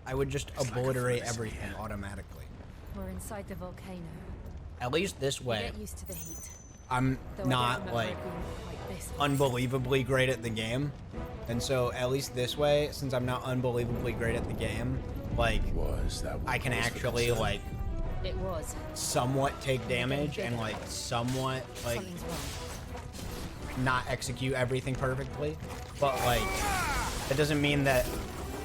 I would just obliterate everything automatically. We're inside the volcano. At least this way, Get used to the heat. I'm Though I not don't remember like it being quite this hot. unbelievably great at the game. And so at least this way, since I'm not unbelievably great at the game, like I can actually like It was. somewhat take damage and like somewhat like Something's wrong. not execute everything perfectly. But like that doesn't mean that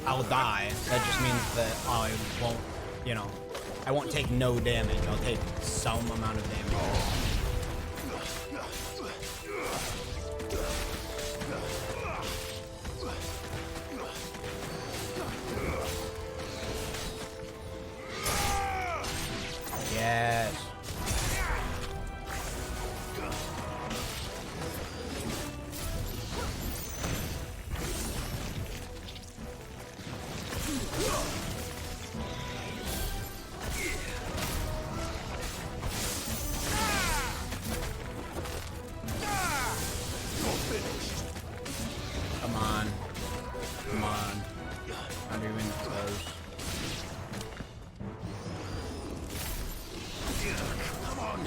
I'll die. That just means that I won't, you know, I won't take no damage. I'll take some amount of damage. Yes. Come on. Come on. Not even close. Come on.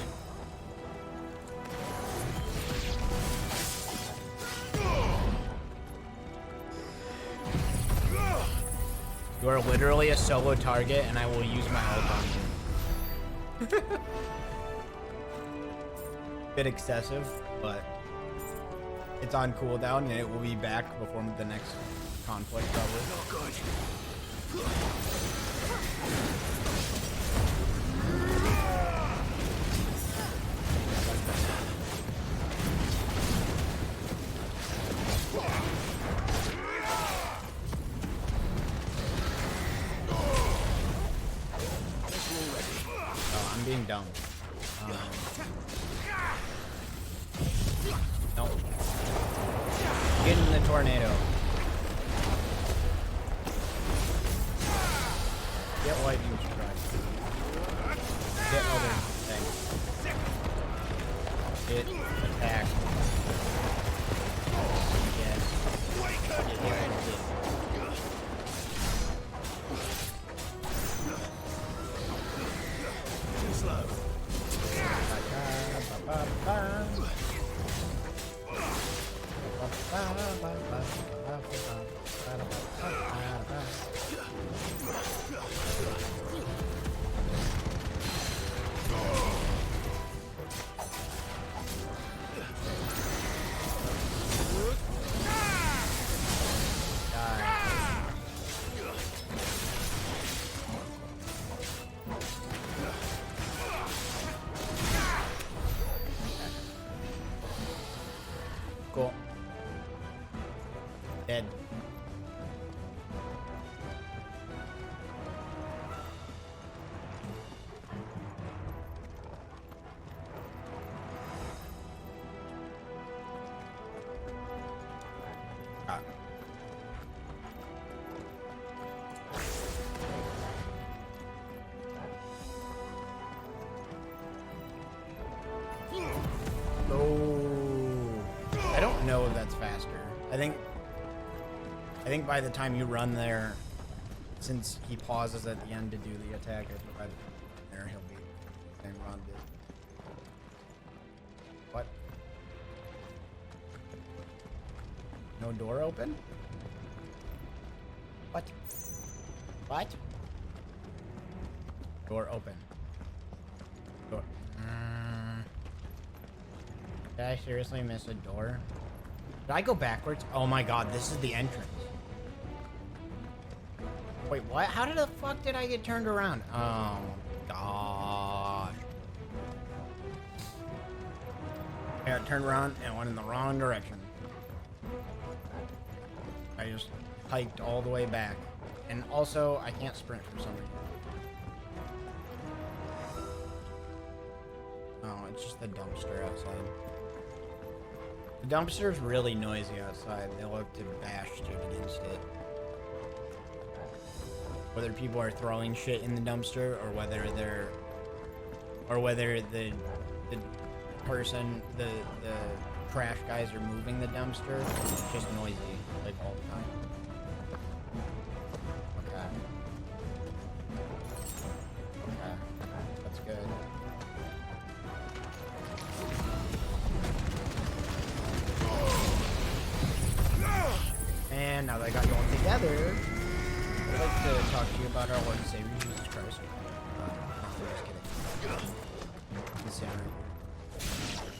You are literally a solo target, and I will use my ult on you. Bit excessive, but it's on cooldown, and it will be back before the next conflict, probably. Not good. Oh, I'm being dumb. Nope. Get in the tornado. Get lightning strike. Get other things. Get attack. Cool. Dead. Ah. Oh, I don't know if that's faster. I think by the time you run there, since he pauses at the end to do the attack, I think by the time there he'll be and run it. What? No door open? What? What? Door open. Door. Did I seriously miss a door? Did I go backwards? Oh my god, this is the entrance. Wait, what? How did the fuck did I get turned around? Oh gosh. I got turned around and went in the wrong direction. I just hiked all the way back. And also, I can't sprint for some reason. Oh, it's just the dumpster outside. The dumpster's really noisy outside. They look to bash shit against it. Whether people are throwing shit in the dumpster or whether the person, the trash guys are moving the dumpster, it's just noisy, like all the time. Okay. Okay. That's good. And now that I got you all together, I'd like to talk to you about our Lord and Savior, Jesus Christ. I'm just kidding. He's down right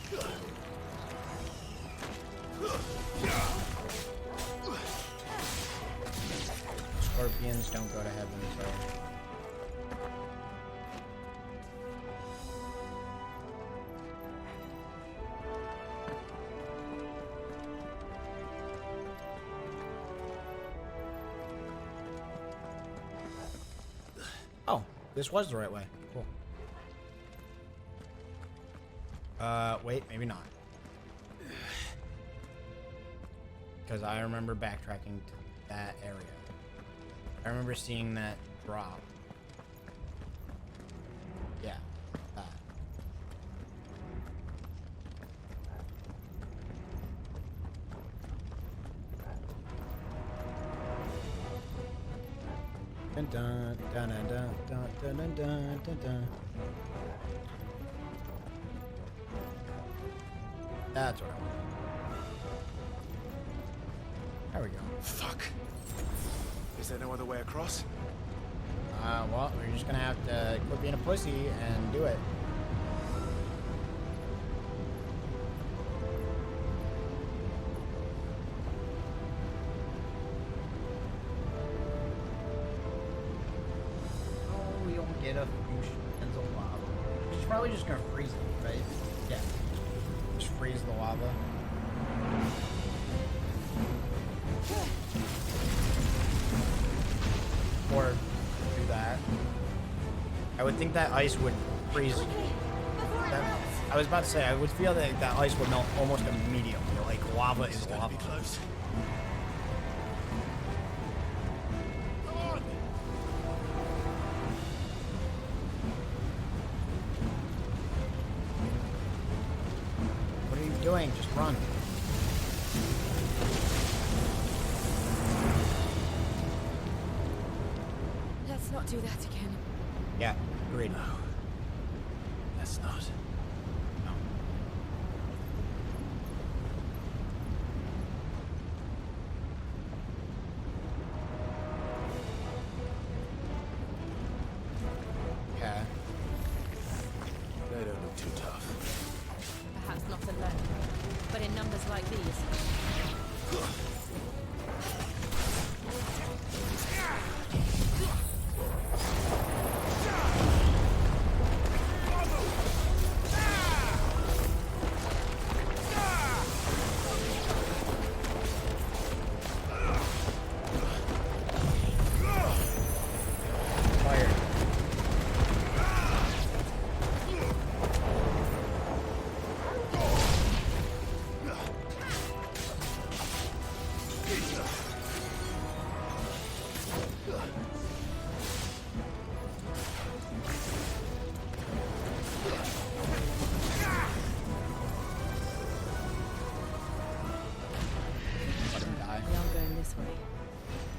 here. Scorpions don't go to heaven, so... Oh, this was the right way. Cool. Wait, maybe not. Because I remember backtracking to that area. I remember seeing that drop. Yeah, that. Dun dun dun dun dun dun dun dun dun dun. That's what I want. There we go. Fuck. Is there no other way across? Well, we're just gonna have to quit being a pussy and do it. Oh, we don't get a few shins of lava. She's probably just gonna freeze it, right? Yeah. Just freeze the lava. Or do that. I would think that ice would freeze. I was about to say, I would feel that that ice would melt almost immediately. Like lava is lava. Close. What are you doing? Just run. Let's not do that again. Yeah, agreed. No. That's not. No. but in numbers like these.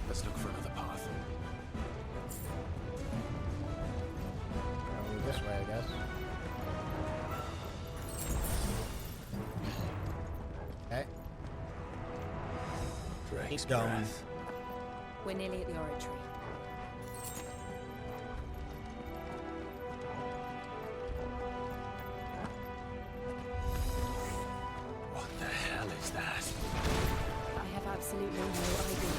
Let's look for another path. This way, I guess. Okay. Drake's going. breath. We're nearly at the oratory. What the hell is that? I have absolutely no idea.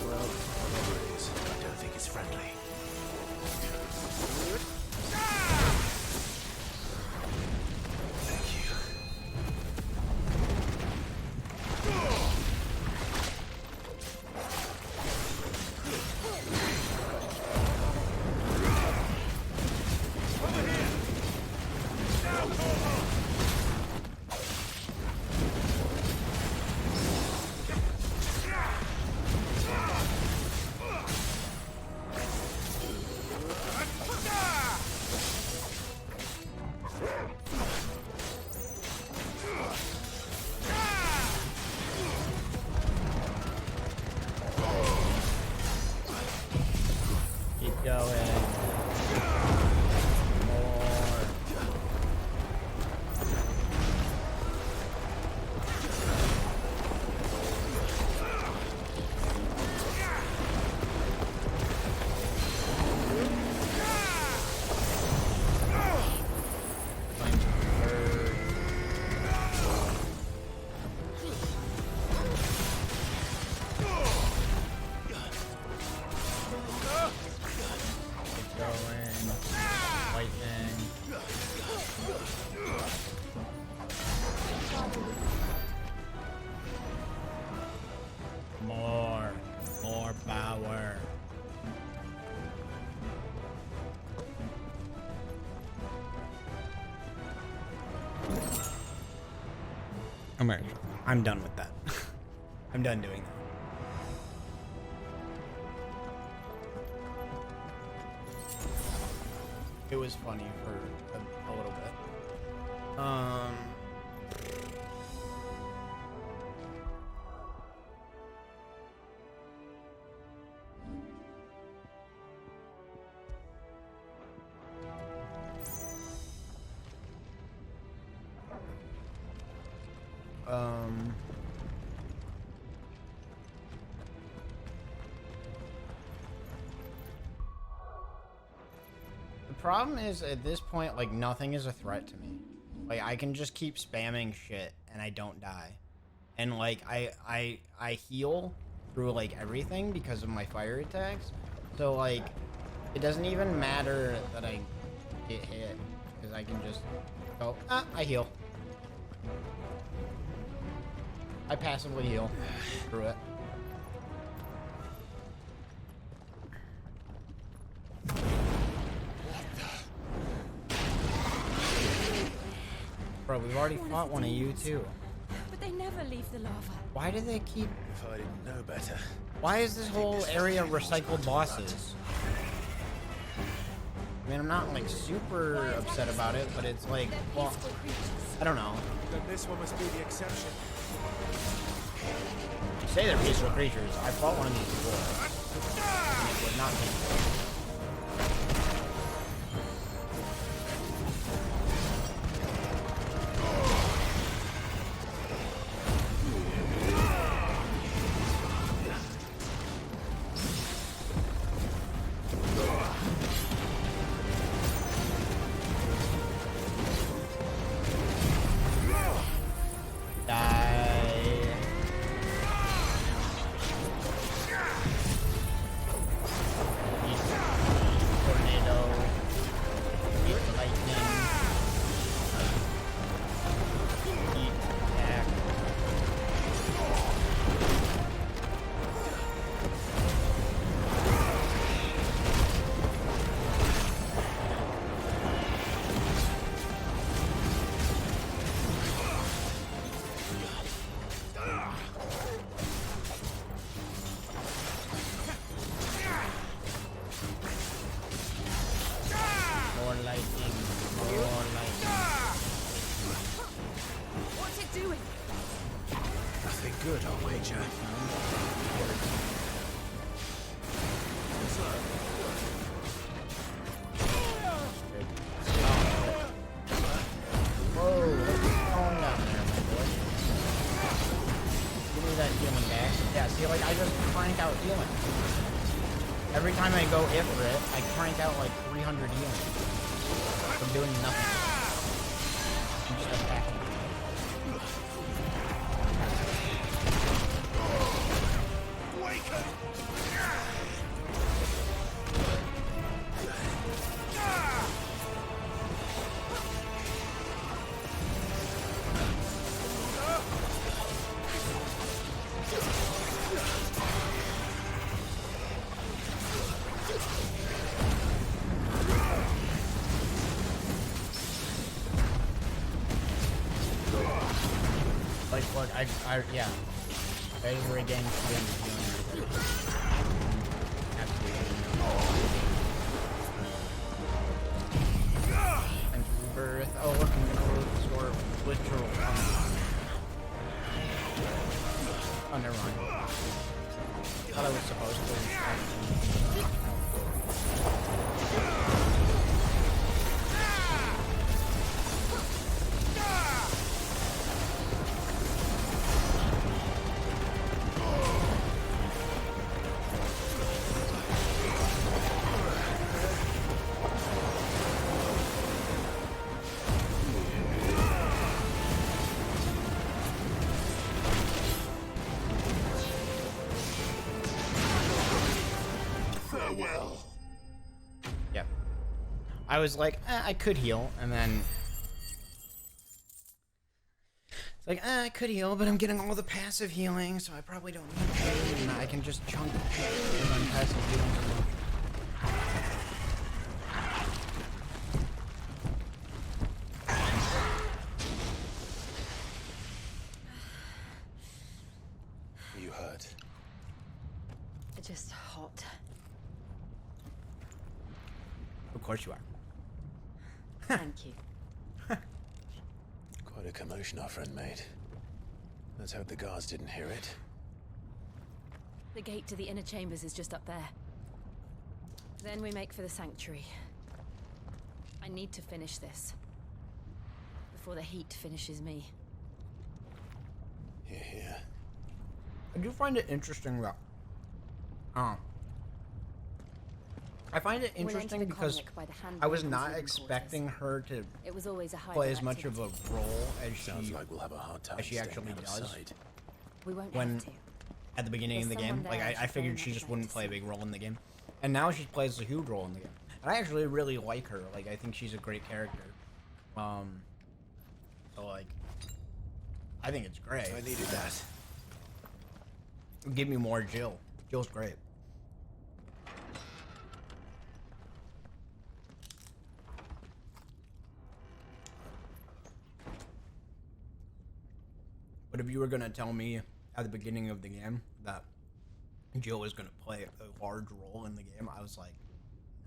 Well, whatever it is, I don't think it's friendly. Thank you. Keep going. More power. I'm done with that. I'm done doing that. It was funny for a little bit. The problem is, at this point, like, nothing is a threat to me. Like, I can just keep spamming shit and I don't die. And like, I heal through like everything because of my fire attacks. So like, it doesn't even matter that I get hit, because I can just go, I heal. I passively heal through it. Bro, we've already fought one of you too. But they never leave the lava. Why do they keep... If I didn't know better. Why is this whole area recycled bosses? I mean, I'm not like super upset about it, but it's like, well, I don't know. Then this one must be the exception. You say they're peaceful creatures. I fought one of these before. And it was not peaceful. good, I'll wager. Whoa, calm down there, my boy. Give me that healing back. Yeah, see, like, I just crank out healing. Every time I go for it, I crank out like 300 healing. From doing nothing. I'm just attacking. Wake up! Like, look, yeah. I regained 300 healing right there. Absolutely. And rebirth. Oh, look, I'm gonna restore literal. Oh, never mind. Thought I was supposed to. I was like, I could heal, and then it's like, I could heal, but I'm getting all the passive healing, so I probably don't need to, and I can just chunk on passive healing. You hurt? Just hot. Of course you are. Thank you. Quite a commotion our friend made. Let's hope the guards didn't hear it. The gate to the inner chambers is just up there. Then we make for the sanctuary. I need to finish this. Before the heat finishes me. Hear, hear. I do find it interesting that... I find it interesting because I was not expecting her to play as much of a role as Sounds like we'll have a hard time she actually does. We won't when have to. At the beginning of the game, like I figured she just wouldn't play a big role in the game, and now she plays a huge role in the game. And I actually really like her. Like, I think she's a great character. So like, I think it's great. I needed that. Give me more Jill. Jill's great. But if you were gonna tell me at the beginning of the game that Jill was gonna play a large role in the game, I was like,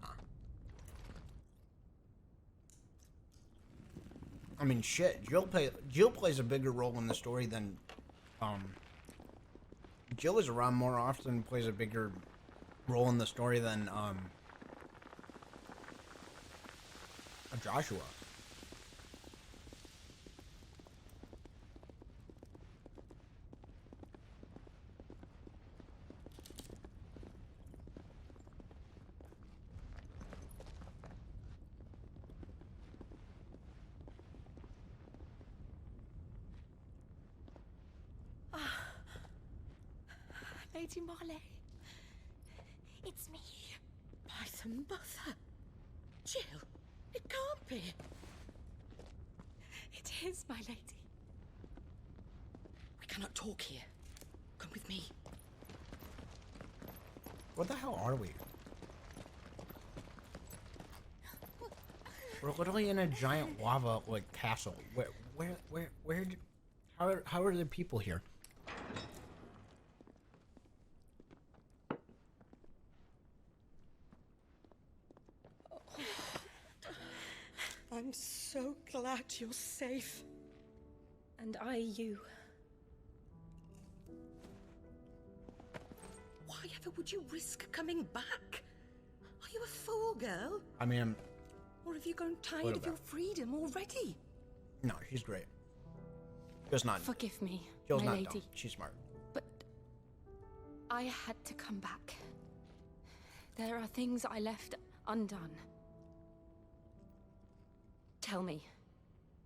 nah. I mean, shit. Jill plays a bigger role in the story than, Jill is around more often, plays a bigger role in the story than, Joshua. Lady Marley, it's me. By some mother. Jill, it can't be. It is, my lady. We cannot talk here. Come with me. What the hell are we? We're literally in a giant lava like castle. How are the people here? I'm so glad you're safe. And I you. Why ever would you risk coming back? Are you a fool, girl? I mean, Or have you grown tired of your freedom already? no, she's great. Just not. Forgive me, Jill's my not lady. dumb. She's smart. I had to come back. There are things I left undone. Tell me,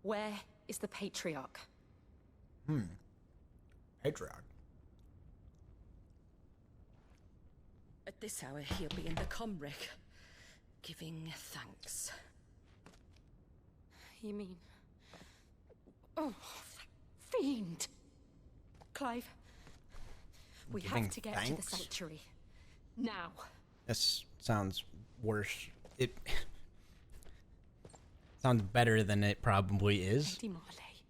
where is the Patriarch? Patriarch. At this hour, he'll be in the Comric, giving thanks. You mean... Oh, that fiend! Clive, we Giving have to get to the thanks? sanctuary. Now. This sounds worse. It sounds better than it probably is. Lady Marley,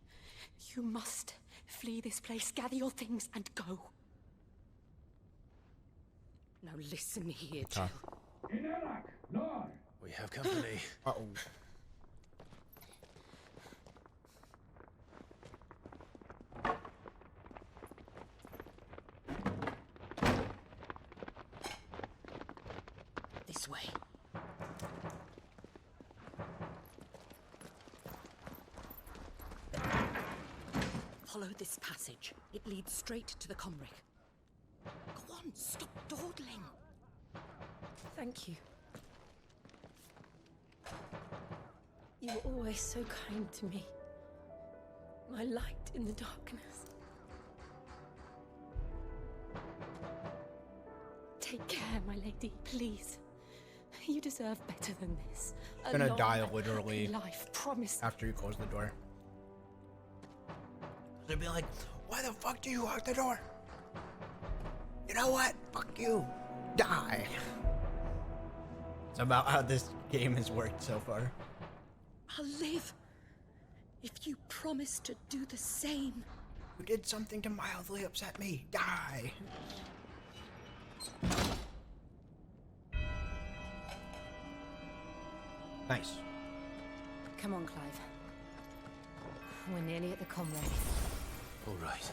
you must flee this place, gather your things, and go. Now listen here, Okay. Jill. We have company. Uh-oh. This way. Follow this passage. It leads straight to the Comric. Go on, stop dawdling. Thank you. You were always so kind to me. My light in the darkness. Take care, my lady, please. You deserve better than this. I'm gonna long, die literally happy life, promise. after you close the door. They'd be like, why the fuck do you lock the door? You know what? Fuck you. Die. It's about how this game has worked so far. I'll live if you promise to do the same. You did something to mildly upset me. Die. Nice. Come on, Clive. We're nearly at the Comric. All right.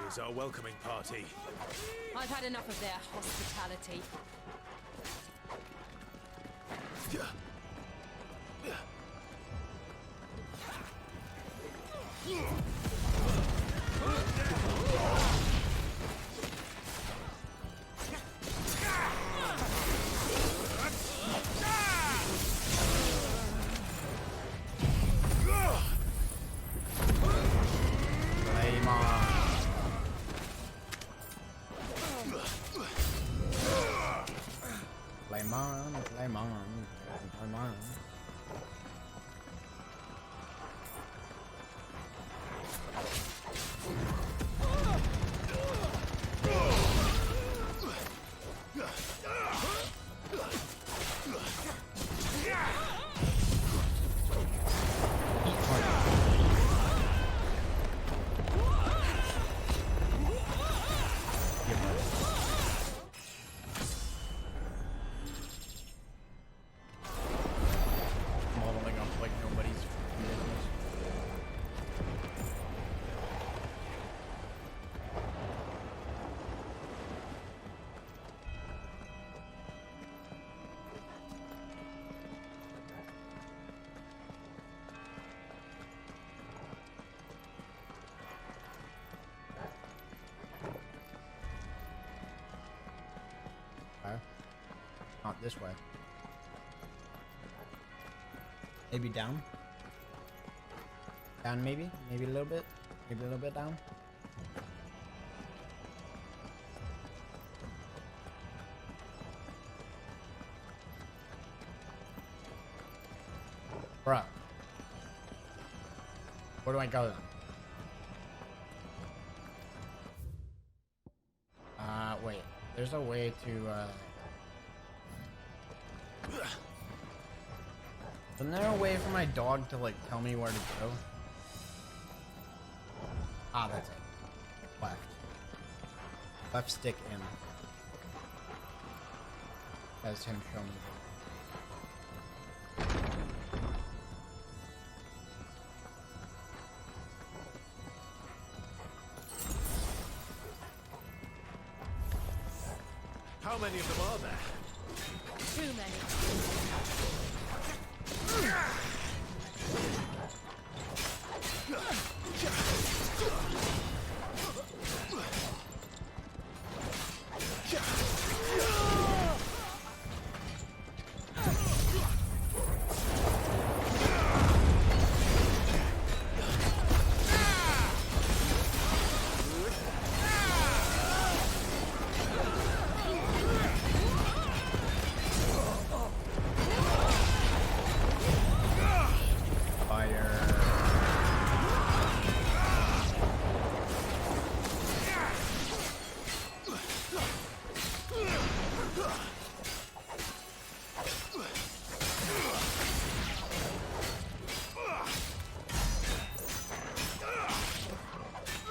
Here's our welcoming party. I've had enough of their hospitality. Flame on. Flame on, flame on, flame on. Modeling up like nobody's business. Okay. Not this way. Maybe down? Down maybe? Maybe a little bit? Maybe a little bit down? Bruh. Where do I go then? Wait. There's a way to, Isn't there a way for my dog to, like, tell me where to go? Ah, that's it. Left. Left stick in. Has him show me. How many of them are there? Too many.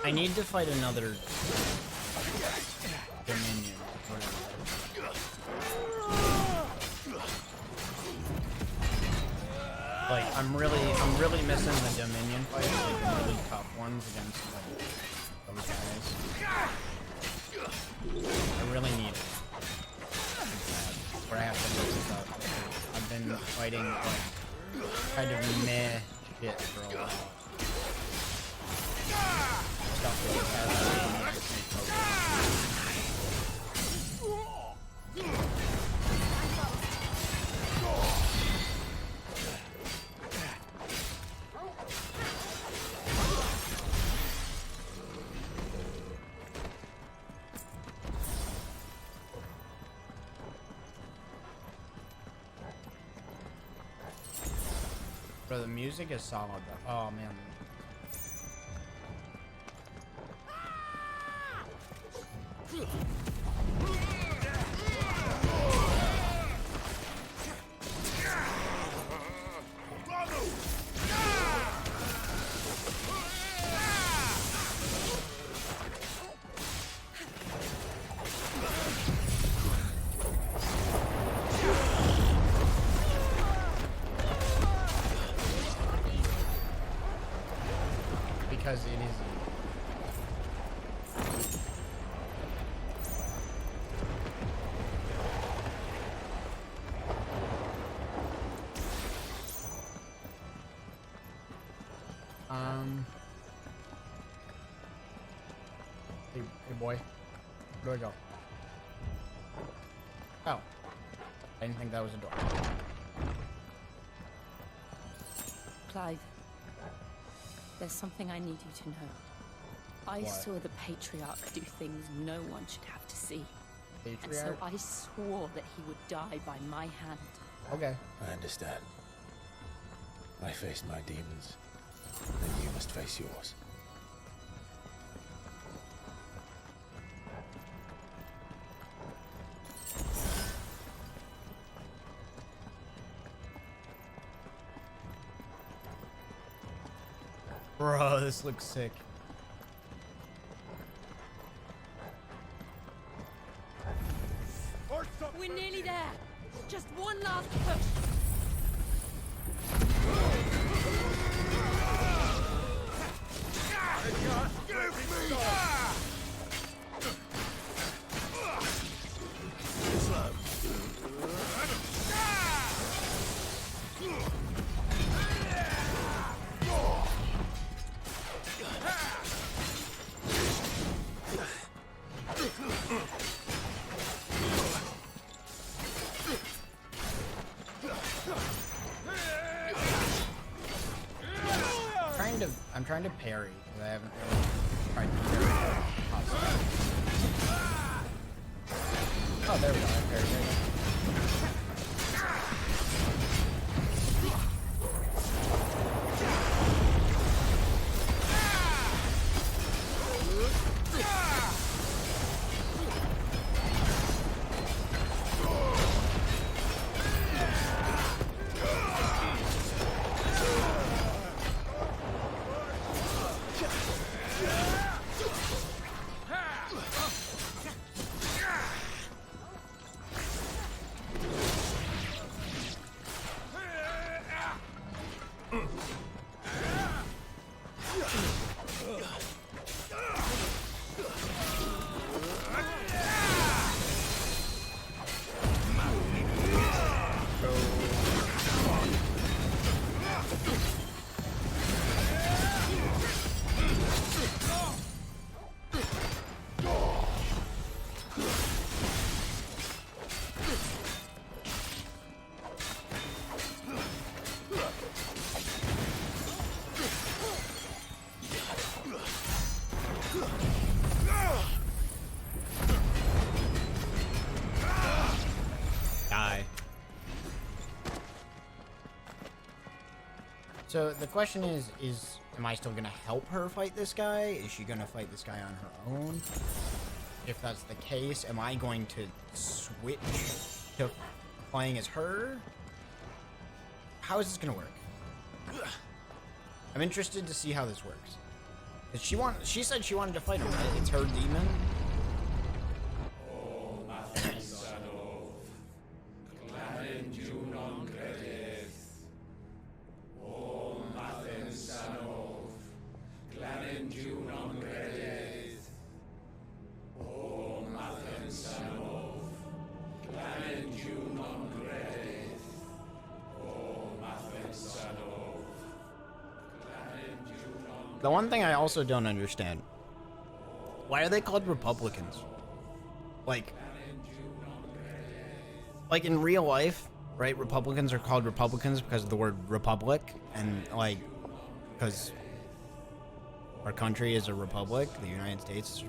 I need to fight another Dominion. Like I'm really missing the Dominion fights, like the really tough ones against like those guys. I really need it. Where I have to look this up. I've been fighting like kind of meh shit for a while. Bro, the music is solid though. Oh man. Because it is. Hey boy, where do I go? Oh, I didn't think that was a door. Clive, there's something I need you to know. I What? saw the Patriarch do things no one should have to see. And so Patriarch? I swore that he would die by my hand. Okay. I understand. I faced my demons, and you must face yours. Bro, this looks sick. We're nearly there. Just one last push. I'm trying to parry, because I haven't really tried to parry. Oh, there we go. I parried. There we go. So the question is am I still gonna help her fight this guy? Is she gonna fight this guy on her own? If that's the case, am I going to switch to playing as her? How is this gonna work? I'm interested to see how this works. 'Cause she said she wanted to fight him, right? It's her demon. The one thing I also don't understand, why are they called Republicans? Like in real life, right? Republicans are called Republicans because of the word republic, and like, because our country is a republic, the United States is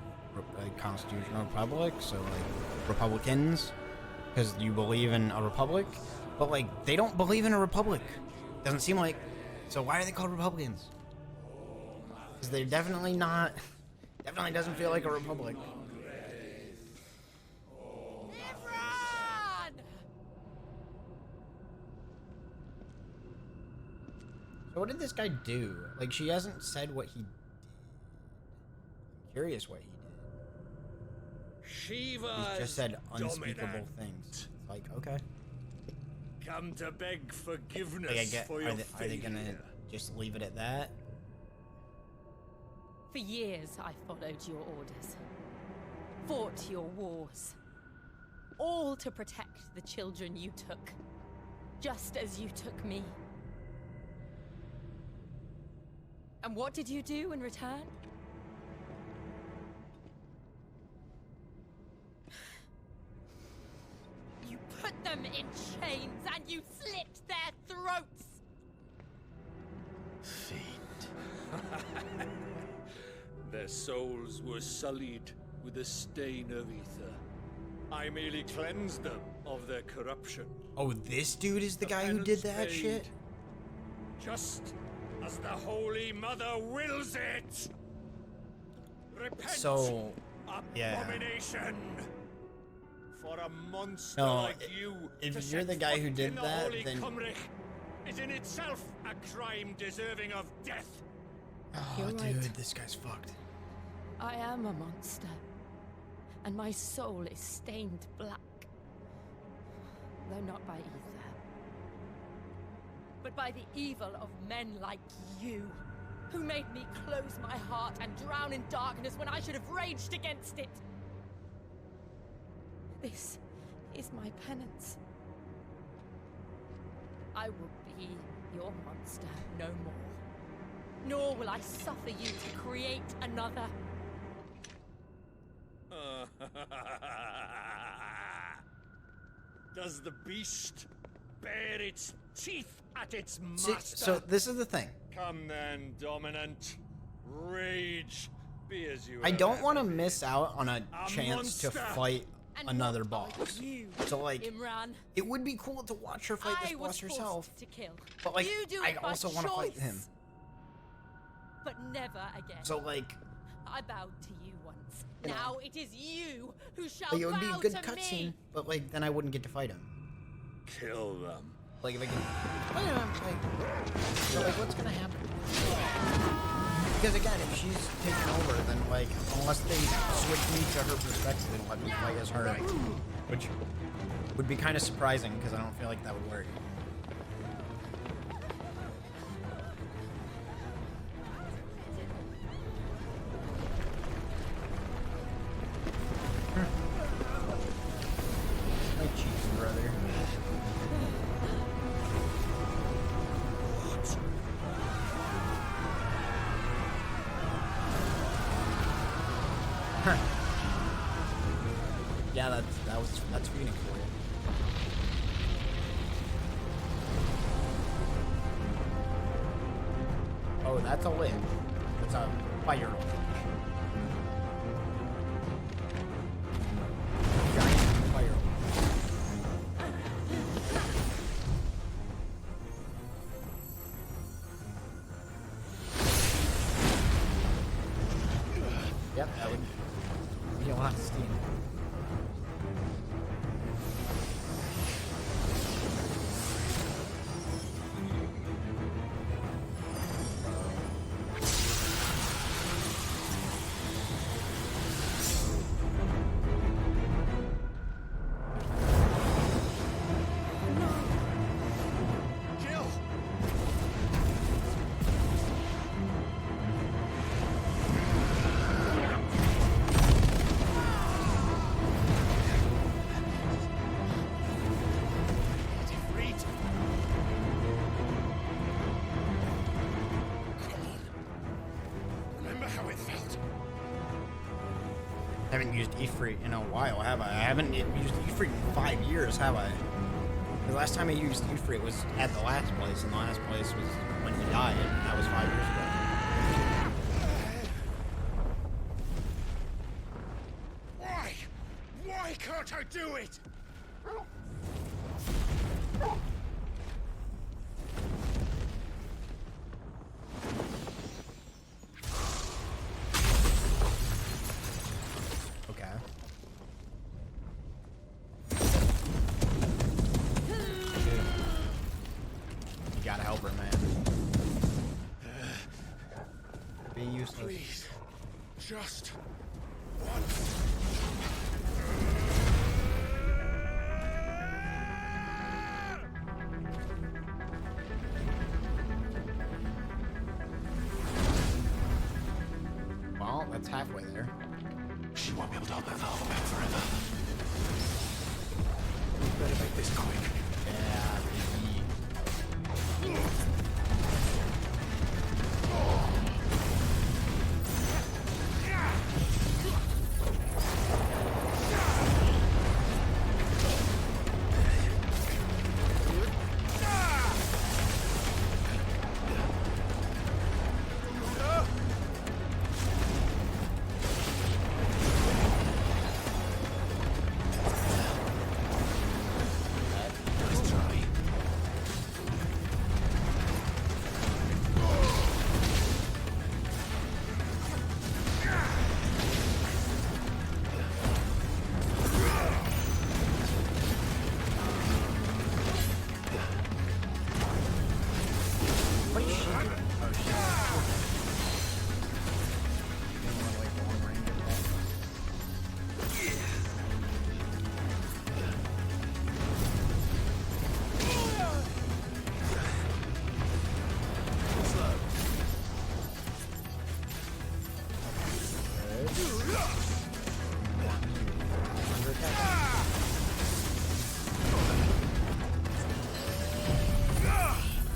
a constitutional republic, so like Republicans, because you believe in a republic, but like they don't believe in a republic. Doesn't seem like, so why are they called Republicans? Because they're definitely doesn't feel like a republic. So what did this guy do? Like, she hasn't said what he did. I'm curious what he did. Shiva's He's just said unspeakable dominant. things. Like, okay. Come to beg forgiveness Like, I get, for your are they gonna just leave it at that? For years, I followed your orders, fought your wars, all to protect the children you took, just as you took me. And what did you do in return? You put them in chains and you slit their throats! Their souls were sullied with the stain of ether. I merely cleansed them of their corruption. Oh, this dude is the guy who did that shit? Just as the Holy Mother wills it! Repent, So, yeah. abomination! For a monster No, like you if to you're set the guy who foot did in the that, Holy then... Cymric is in itself a crime deserving of death. Oh, You're dude, right. this guy's fucked. I am a monster, and my soul is stained black. Though not by ether, but by the evil of men like you, who made me close my heart and drown in darkness when I should have raged against it. This is my penance. I will be your monster no more. Nor will I suffer you to create another. Does the beast bare its teeth at its See, master? so this is the thing. Come then, dominant. Rage, be as you I have don't ever want to been. miss out on a A chance to monster. fight And another what boss. are you, So like, Imran? it would be cool to watch her fight this I was boss forced herself. to kill. But like, You do I it by also want to fight choice. him. But never again. So like, I bowed to you once. Now it is you who shall it would be a bow good to cutscene, me. but like, then I wouldn't get to fight him. Kill them. Like if I can, so like, what's gonna happen? Because again, if she's taken over, then like, unless they switch me to her perspective and let me fight as her, which would be kind of surprising because I don't feel like that would work. My cheese, brother. Yeah, that's Phoenix for you. Oh, that's a lid. It's a fire. Giant fire. haven't used Ifrit in a while, have I? I haven't used Ifrit in 5 years, have I? The last time I used Ifrit was at the last place, and the last place was when he died, and that was 5 years ago. Why can't I do it? Okay. You gotta help her, man. Be useless. Please, just one. Well, that's halfway there. She won't be able to hold that valve back forever. We better make this quick. Yeah, baby.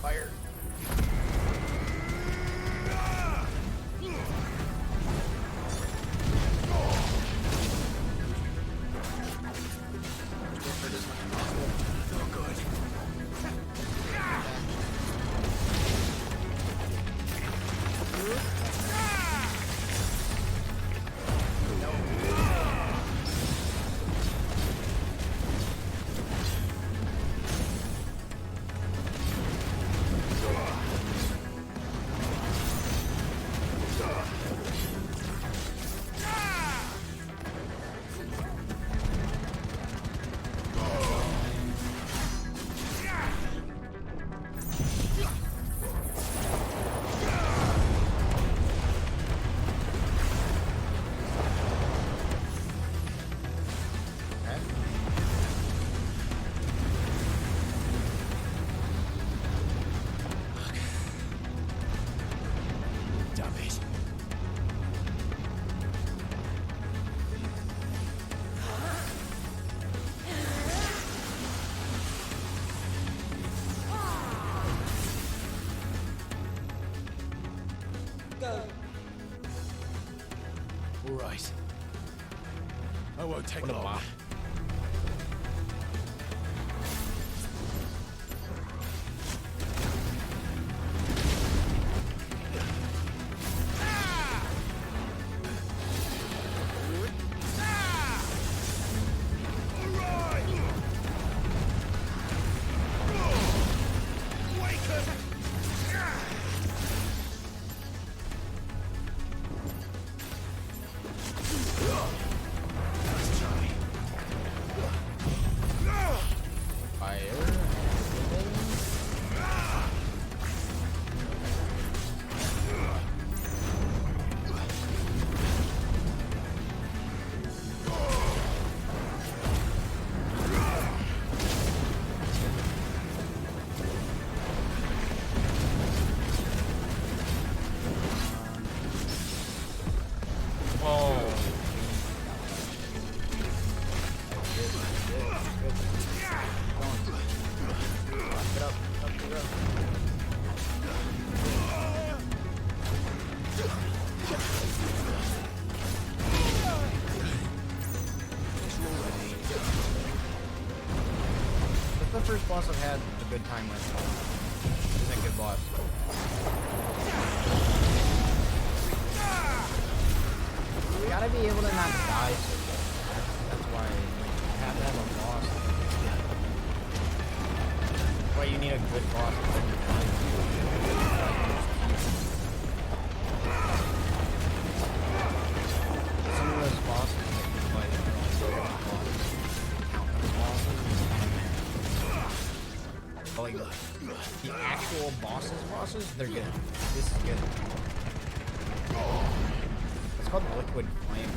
Fire. All right. I won't take What a long. bop. Let's try. boss I've had a good time with. He's a good boss. You gotta be able to not die so good. That's why you have to have a boss. That's why you need a good boss. Some of those bosses that you fight are also good bosses. But like the actual bosses, they're good. This is good. It's called Liquid Flame.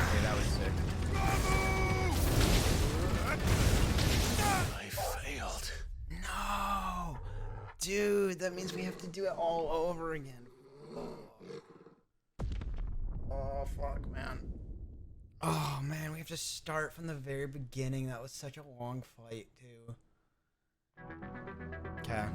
Okay, that was sick. I failed. No! Dude, that means we have to do it all over again. Oh, fuck, man. Oh, man, we have to start from the very beginning. That was such a long fight, too. Okay.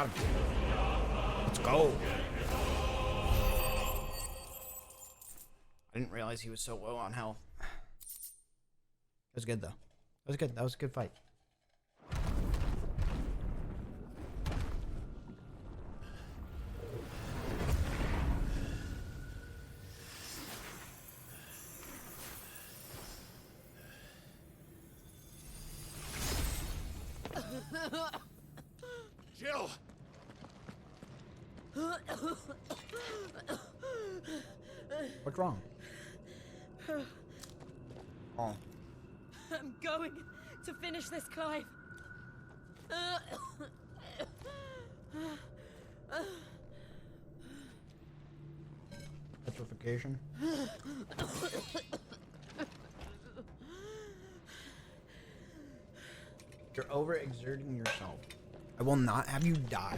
loud. Let's go. I didn't realize he was so low on health. It was good though. That was good. That was a good fight. Jill! What's wrong? Oh. I'm going to finish this, Clive. Petrification. You're overexerting yourself. I will not have you die.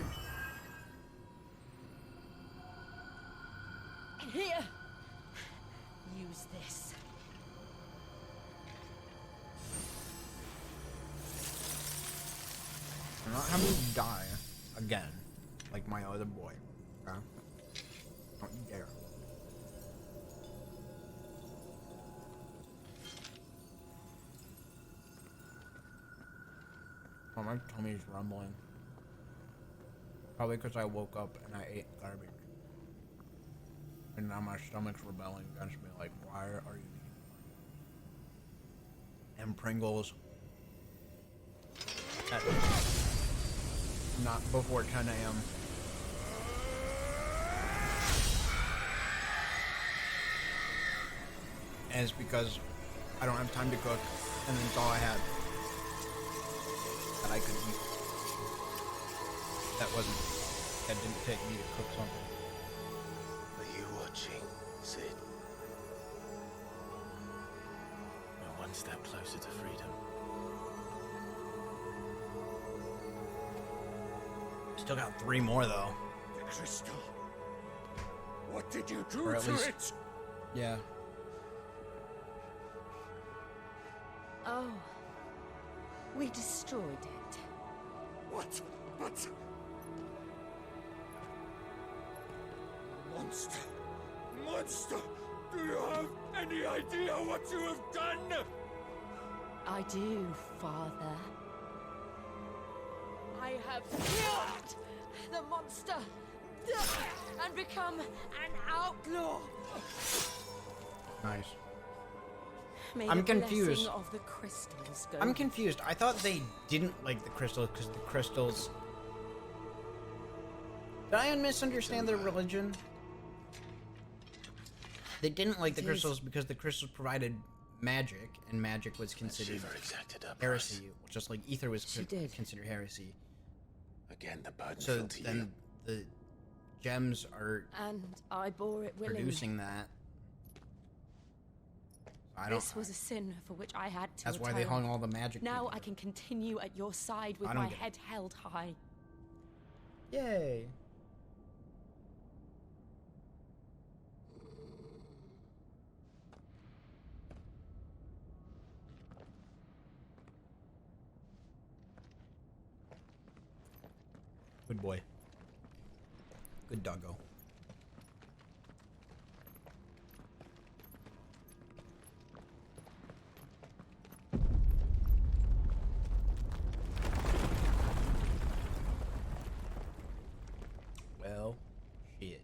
Here. Use this. I'm not having you die again, like my other boy. Okay? Don't you dare. Oh, my tummy's rumbling. Probably because I woke up and I ate garbage. And now my stomach's rebelling against me, like, why are you eating? And Pringles. At not before 10 a.m. And it's because I don't have time to cook, and it's all I had that I could eat. That didn't take me to cook something. Are you watching, Sid? We're one step closer to freedom. Still got 3 more though. The crystal. What did you do Or at to least- it? Yeah. Oh. We destroyed it. What? But... Monster! Monster! Do you have any idea what you have done? I do, Father. I have killed the monster and become an outlaw. Nice. May I'm the confused. blessing of the crystals go I'm confused. I thought they didn't like the crystals because the crystals... Did I misunderstand their religion? They didn't like the crystals because the crystals provided magic, and magic was considered heresy, just like ether was considered heresy. Again, the burden So fell to then you. the gems are And I bore it willingly. producing that. I don't. This was a sin for which I had to That's why they atone. hung all the magic. Now I can continue at your side with I don't my get it. head held high. Yay! Good boy. Good doggo. Well, shit.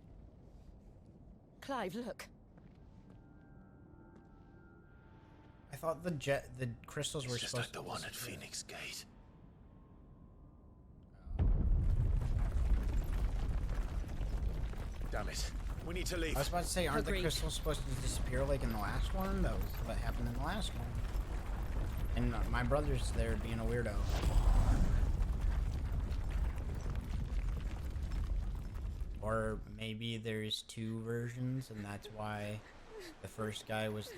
Clive, look. I thought the crystals were It's just supposed like the to one at disappear. Phoenix Gate. Damn it. We need to leave. I was about to say, aren't the Agreed. crystals supposed to disappear like in the last one? That was what happened in the last one. And my brother's there being a weirdo. Or maybe there's 2 versions, and that's why the first guy was the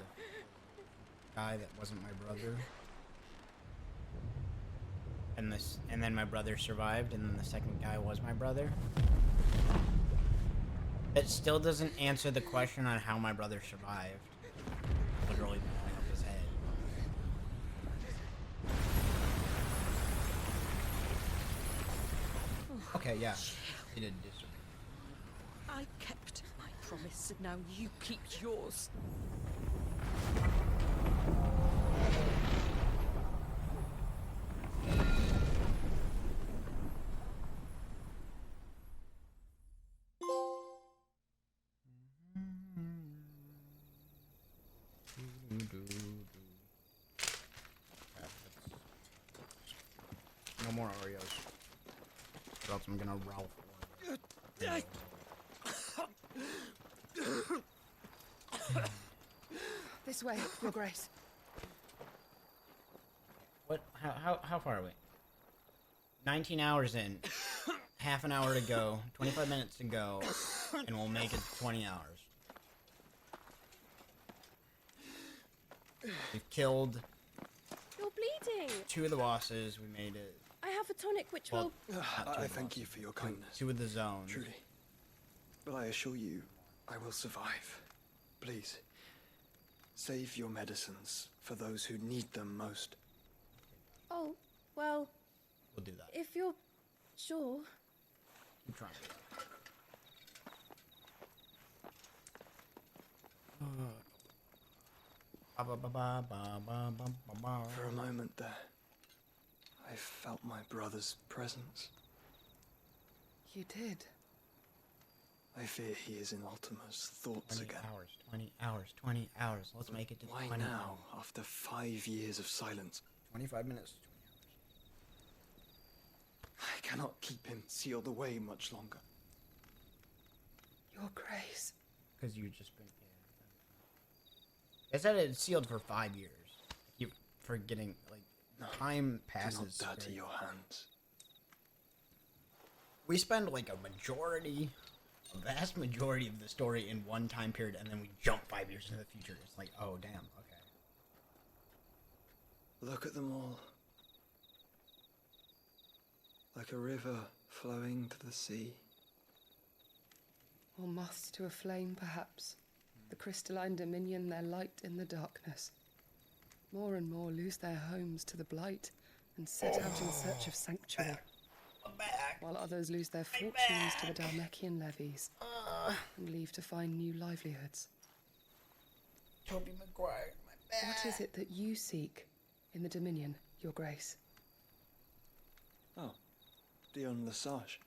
guy that wasn't my brother. And then my brother survived, and then the second guy was my brother. It still doesn't answer the question on how my brother survived. Literally blowing up his head. Okay, yeah. He did disappear. I kept my promise, and now you keep yours. No more Oreos. Or else I'm gonna Ralph. This way, Your Grace. What? How far are we? 19 hours in. Half an hour to go. 25 minutes to go. And we'll make it 20 hours. We've killed You're bleeding. 2 of the bosses. We made it. I have a tonic which will... I thank you for your kindness. 2 of the zones. Truly. But I assure you, I will survive. Please, save your medicines for those who need them most. Oh, well... We'll do that. If you're sure... I'm trying. For a moment there, I felt my brother's presence. You did. I fear he is in Ultima's thoughts 20 again. 20 hours. Let's make it to Why 20 now, after 5 years of silence? 25 minutes. I cannot keep him sealed away much longer. Your Grace. Because you just been... I said it's sealed for 5 years. You forgetting, like, time passes. Do not dirty your hands. We spend, like, a vast majority of the story in one time period, and then we jump 5 years into the future. It's like, oh, damn, okay. Look at them all. Like a river flowing to the sea. Or moths to a flame, perhaps. The crystalline dominion, their light in the darkness. More and more lose their homes to the blight and set out in search of sanctuary. While others lose their fortunes to the Dalmekian levies and leave to find new livelihoods. Toby Maguire, my back. What is it that you seek in the Dominion, Your Grace? Oh, Dion Lesage.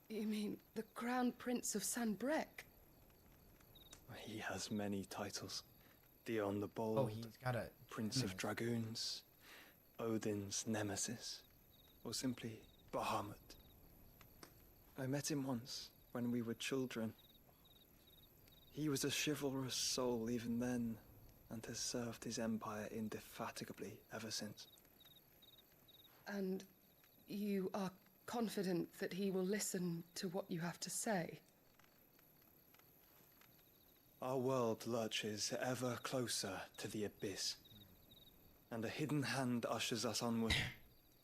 You mean the Crown Prince of Sanbrec? He has many titles. Dion the Bold. Oh, he's got a... Prince of Dragoons. Odin's Nemesis. Or simply Bahamut. I met him once, when we were children. He was a chivalrous soul even then, and has served his empire indefatigably ever since. And you are confident that he will listen to what you have to say? Our world lurches ever closer to the abyss, and a hidden hand ushers us onward.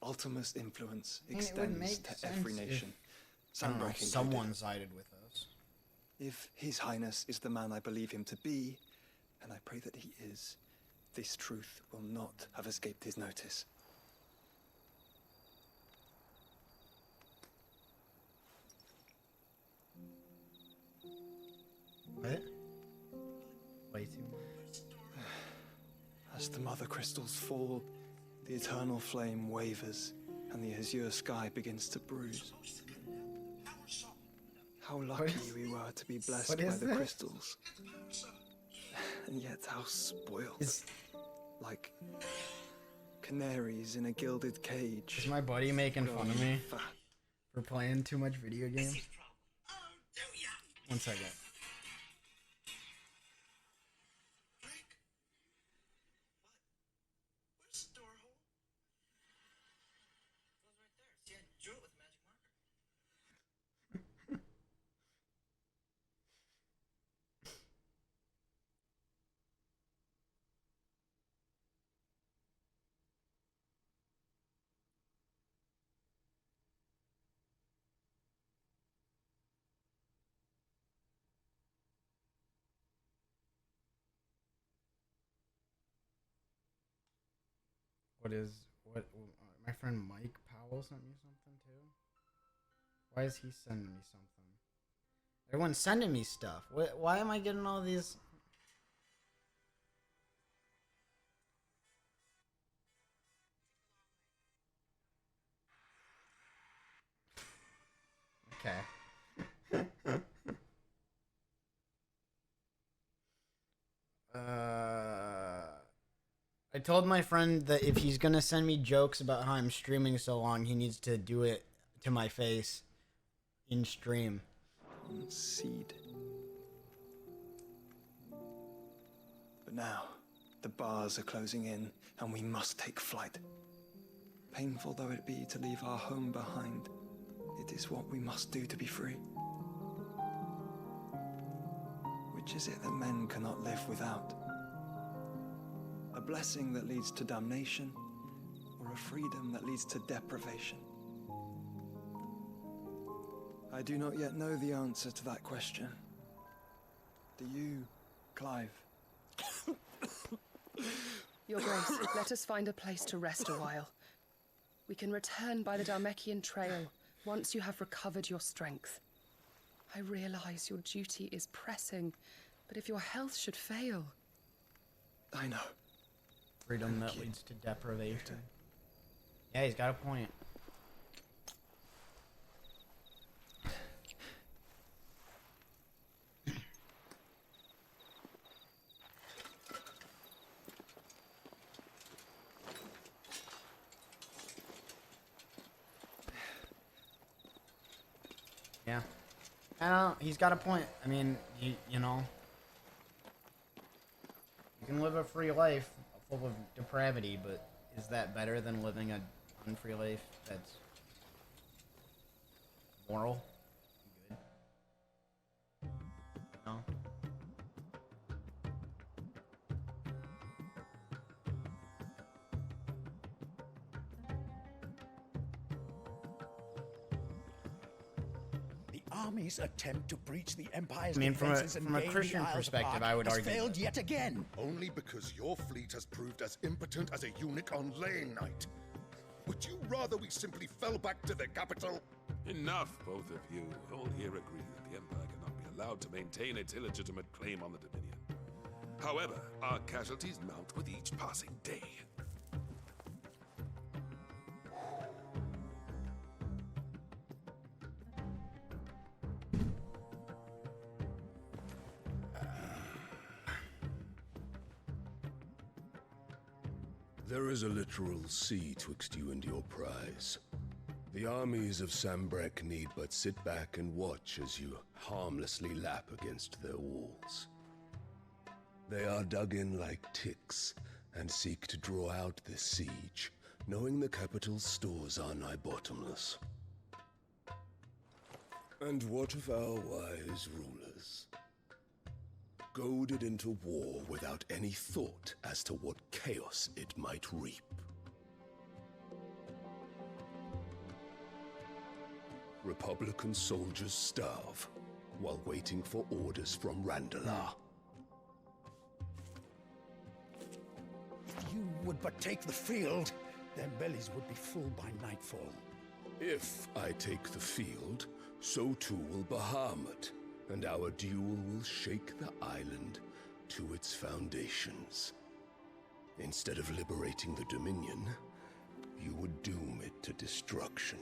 Ultima's influence extends to every nation. Someone sided with us. If His Highness is the man I believe him to be, and I pray that he is, this truth will not have escaped his notice. What? Way too much. As the mother crystals fall, the eternal flame wavers, and the azure sky begins to bruise. How lucky we were to be blessed by the crystals. And yet how spoiled. Like canaries in a gilded cage. Is my buddy making fun of me for playing too much video games? 1 second. What my friend Mike Powell sent me something too? Why is he sending me something? Everyone's sending me stuff. Why am I getting all these? Okay. I told my friend that if he's gonna send me jokes about how I'm streaming so long, he needs to do it to my face in stream. Seed. But now, the bars are closing in, and we must take flight. Painful though it be to leave our home behind, it is what we must do to be free. Which is it that men cannot live without? A blessing that leads to damnation, or a freedom that leads to deprivation? I do not yet know the answer to that question. Do you, Clive? Your Grace, let us find a place to rest a while. We can return by the Dharmekian trail once you have recovered your strength. I realize your duty is pressing, but if your health should fail... I know. Freedom that leads to deprivation. Yeah, he's got a point. Yeah. I know, he's got a point. I mean, you know, you can live a free life full of depravity, but is that better than living an unfree life that's moral? Good. No. Army's attempt to breach the Empire's I mean, from defenses and a gain Christian the Isles perspective, apart I would has argue failed that. yet again. Only because your fleet has proved as impotent as a eunuch on laying night. Would you rather we simply fell back to the capital? Enough, both of you. All here agree that the Empire cannot be allowed to maintain its illegitimate claim on the Dominion. However, our casualties mount with each passing day. There is a literal sea twixt you and your prize. The armies of Sambrek need but sit back and watch as you harmlessly lap against their walls. They are dug in like ticks and seek to draw out this siege, knowing the capital's stores are nigh bottomless. And what of our wise rulers? Goaded into war without any thought as to what chaos it might reap. Republican soldiers starve while waiting for orders from Randalar. If you would but take the field, their bellies would be full by nightfall. If I take the field, so too will Bahamut, and our duel will shake the island to its foundations. Instead of liberating the Dominion, you would doom it to destruction.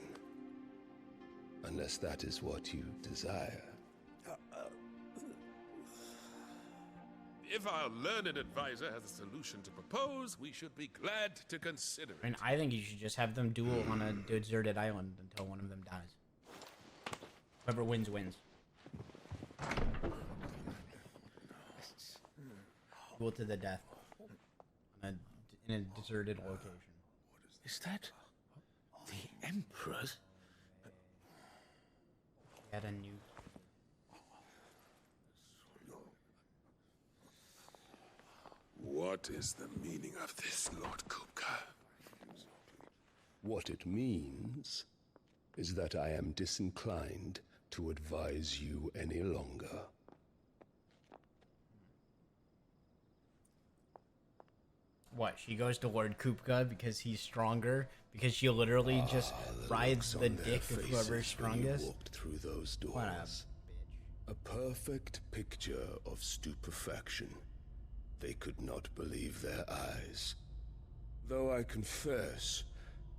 Unless that is what you desire. If our learned advisor has a solution to propose, we should be glad to consider it. I mean, I think you should just have them duel on a deserted island until one of them dies. Whoever wins, wins. Duel to the death. In a deserted location. Is that the Emperor's? Get a new. What is the meaning of this, Lord Kupka? What it means is that I am disinclined to advise you any longer. What, she goes to Lord Kupka because he's stronger, Because she literally just rides the dick of whoever's strongest. Walked through those doors. What a bitch. A perfect picture of stupefaction. They could not believe their eyes. Though I confess,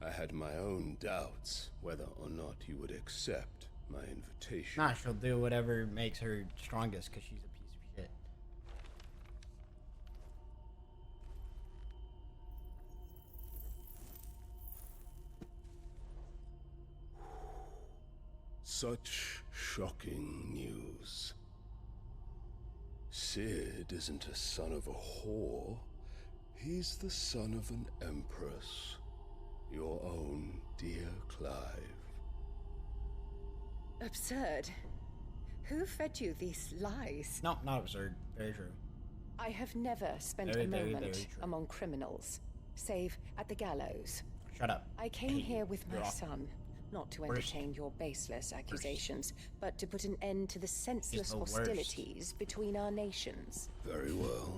I had my own doubts whether or not you would accept my invitation. Nah, she'll do whatever makes her strongest because she's a piece of shit. Such shocking news. Sid isn't a son of a whore. He's the son of an empress. Your own dear Clive. Absurd. Who fed you these lies? No, not absurd. Very true. I have never spent Very, a very, moment very true. among criminals, save at the gallows. Shut up. I came here with my You're off. son, not to Worst. entertain your baseless accusations, but to put an end to the senseless the worst. hostilities between our nations. Very well.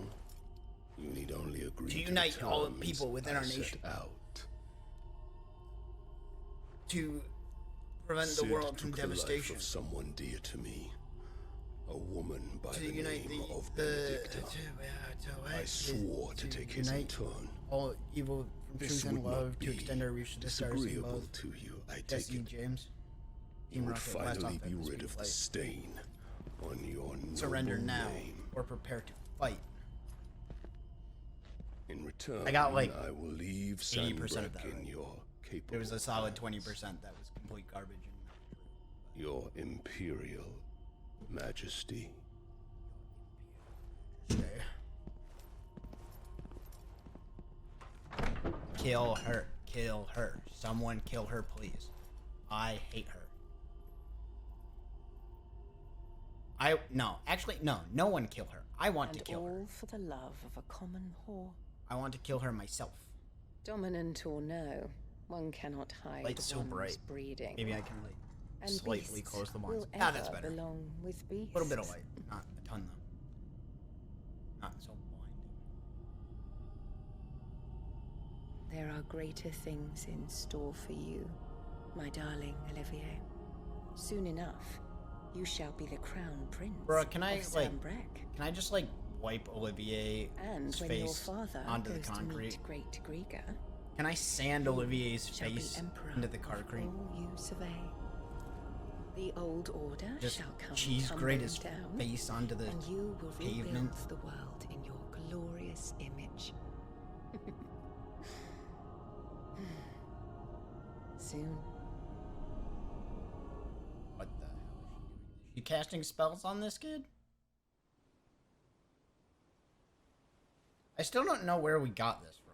You need only agree To unite the all terms people within I our set nation. out. To prevent the Sid world from took the life devastation. of someone dear to me. A woman by To the unite name of the Benedicta. I swore to take his in unite turn. all evil from This truth and would not love, to be extend our reach to stars and disagreeable love. to you, I take Jesse it. James. You Team would Rocket, blast finally off be at the rid speed of of the light. stain on your Surrender noble now, name. or prepare to fight. In return, I got like I will leave 80% of that. Sanbreque in Right. your capable There was a solid hands. 20% that was complete garbage. Your Imperial Majesty. Okay. Kill her. Kill her. Someone kill her, please. I hate her. No, actually, no. No one kill her. I want to kill her. All for the love of a common whore. I want to kill her myself. Dominant or no, one cannot hide Light's so one's bright. breeding. Maybe I can like And slightly beasts close the will blinds. Ah, that's ever better. belong with beasts. A little bit of light, not a ton though. Not so blinding. There are greater things in store for you, my darling Olivier. Soon enough, you shall be the crown prince Bruh, can I of like? Sambrec. Can I just like wipe Olivier's And when your face father onto the goes to concrete? meet Great Grieger, Can I sand Olivier's shall be face emperor into the concrete? all you survey. The old order Just shall come cheese grate tumbling his down, face onto the and you will pavement. rebuild the world in your glorious image. Soon. What the hell is she doing? Is she casting spells on this kid? I still don't know where we got this from.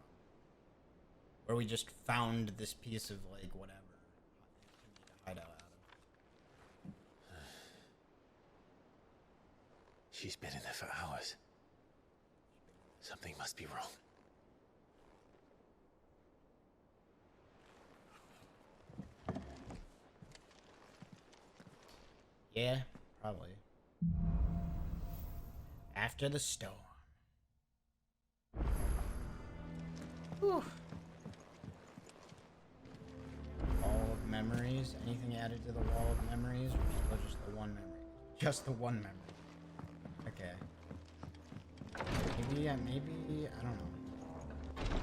Where we just found this piece of like whatever to hide out of. She's been in there for hours. Something must be wrong. Yeah, probably. After the storm. Whew. Wall of memories. Anything added to the wall of memories? Or just the one memory? Just the one memory. Okay. Maybe, maybe, I don't know.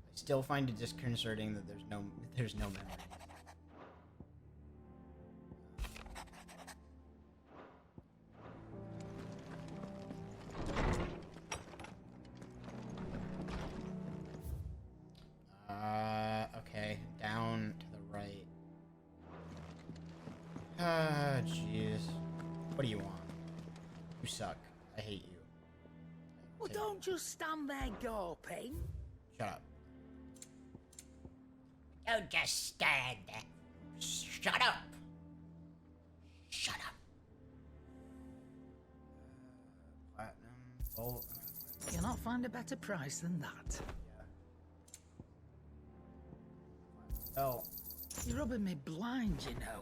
I still find it disconcerting that there's no memory. Okay, down to the right. Ah, jeez. What do you want? You suck. I hate you. Well, don't just stand there gawping. Shut up. Don't just stand there. Shut up. Shut up. Platinum, gold. Cannot find a better price than that. Oh. You're rubbing me blind, you know.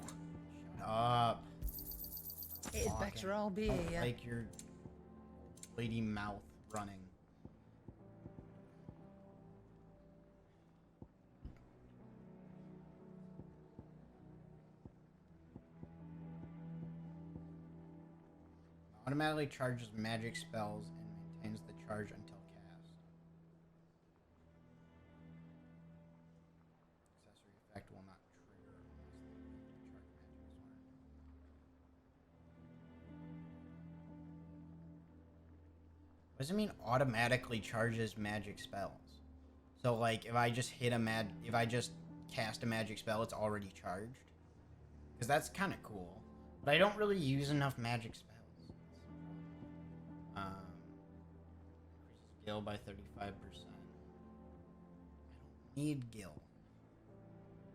Shut up. It'd talking. better all be Don't here. like your lady mouth running. Automatically charges magic spells and maintains the charge until cast. Accessory effect will not trigger unless the charge magic is learned. What does it mean automatically charges magic spells? So like if I just if I just cast a magic spell, it's already charged? Because that's kind of cool. But I don't really use enough magic spells. Increases gil by 35%. I don't need gil. Wages of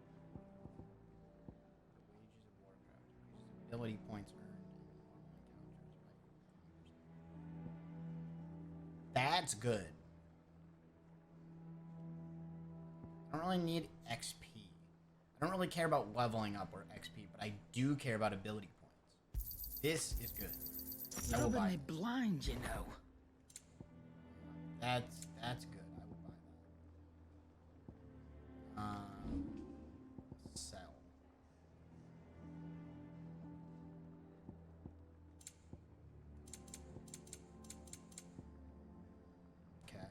Warcraft. Increases ability points earned in normal encounters by 50%. That's good. I don't really need XP. I don't really care about leveling up or XP, but I do care about ability points. This is good. I will Rubbing buy me this. blind, you know. That's good. I will buy that. Sell. Okay.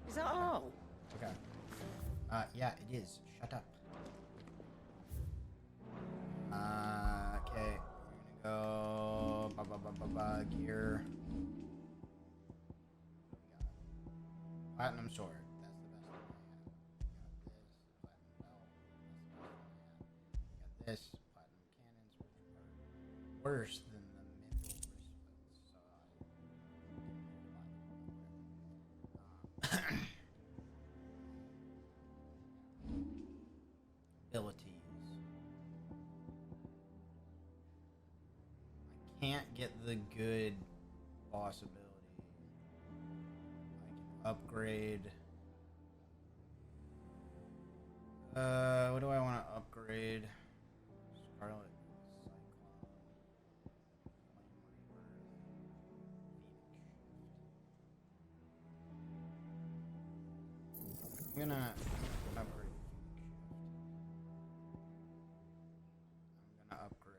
Is that all? Okay. Yeah, it is. Shut up. Okay. We're gonna go gear. Platinum sword. That's the best one I have. Got this platinum belt. Got this platinum cannons, which are worse than the mithril wristlets. So abilities. I can't get the good boss ability. I can upgrade. What do I want to upgrade? Scarlet Cyclone. I'm gonna upgrade. I'm gonna upgrade.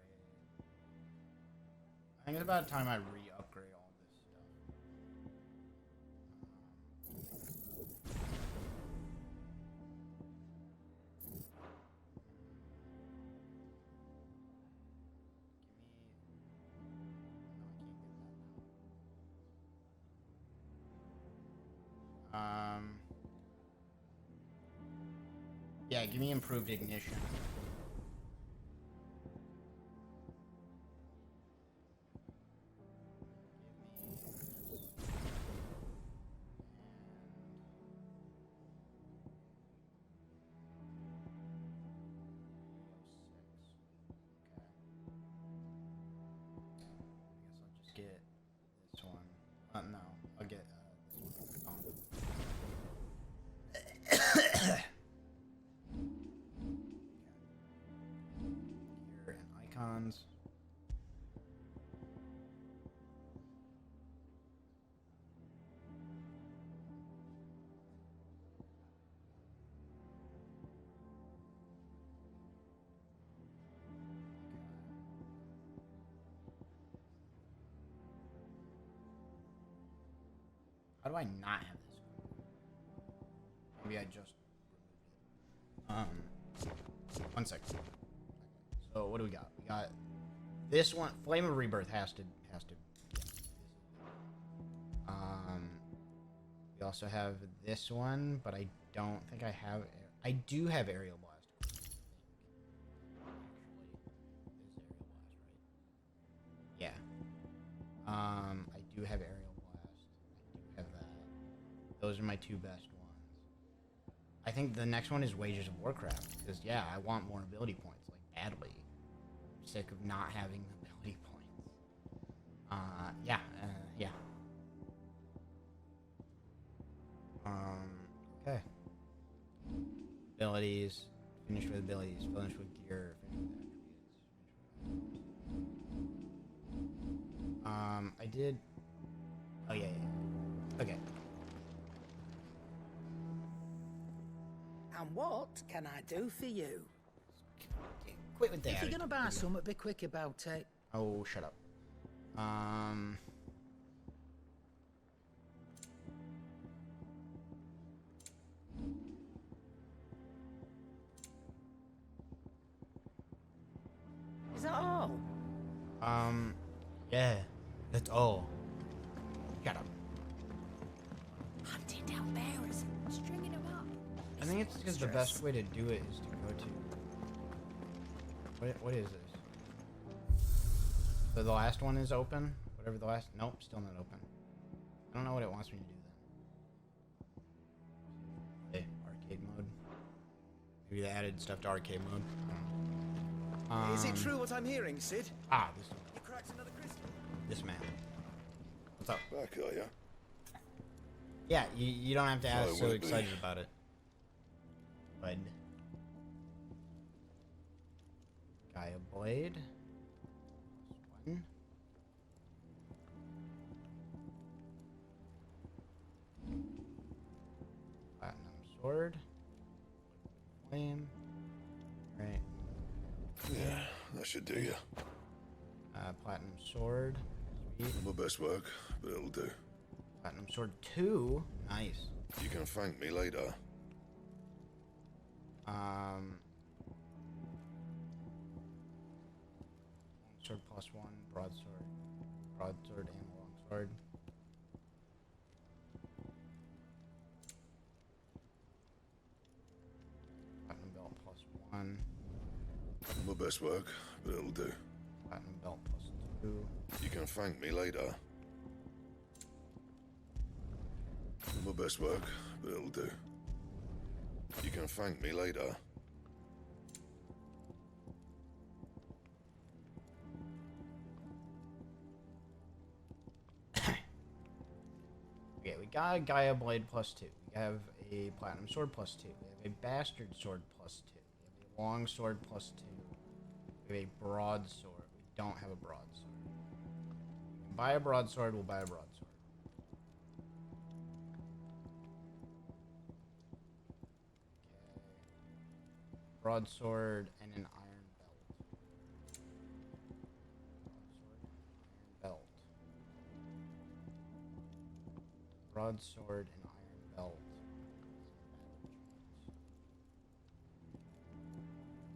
I think it's about time I re-upgrade all this stuff. Yeah, give me improved ignition. Get this one. No, I'll get this one. Gear and icons. How do I not have this one? Maybe I just removed it. 1 second. So what do we got? We got this one. Flame of Rebirth has to. We also have this one, but I don't think I have. I do have Aerial Blast. Yeah. I do have Aerial Blast. I do have that. Those are my two best ones. I think the next one is Wages of Warcraft, because yeah, I want more ability points, like badly. I'm sick of not having ability points. Yeah. Okay. abilities. Finish with abilities. Finish with gear. Finish with attributes. I did. Oh yeah. Okay. And what can I do for you? Quit with that. If you're gonna buy something, be quick about it. Oh, shut up. Is that all? Yeah. That's all. Shut up. Hunting down bearers, stringing them up. I think it's because the best way to do it is to go to. What is this? So the last one is open? Whatever the last. Nope, still not open. I don't know what it wants me to do then. Okay, arcade mode. Maybe they added stuff to arcade mode. Is it true what I'm hearing, Sid? Ah, this. You cracked another crystal. This man. What's up? Back, are ya? Yeah, you don't have to act so would be. excited about it. Bud. Gaia Blade. One. Platinum Sword. Flame. Right. Yeah, that should do you. Platinum Sword. Sweet. My best work, but it'll do. Platinum Sword 2. Nice. You can thank me later. Sword plus 1, broadsword. Broadsword and longsword. Platinum belt plus 1. My best work, but it'll do. Platinum belt plus 2. You can thank me later. My best work, but it'll do. You can thank me later. Okay, we got a Gaia Blade plus 2. We have a Platinum Sword plus 2. We have a Bastard Sword plus 2. We have a Long Sword plus 2. We have a Broadsword. We don't have a Broadsword. We can buy a Broadsword, we'll buy a Broadsword. Okay. Broadsword and an Iron Belt. Broadsword and Iron Belt.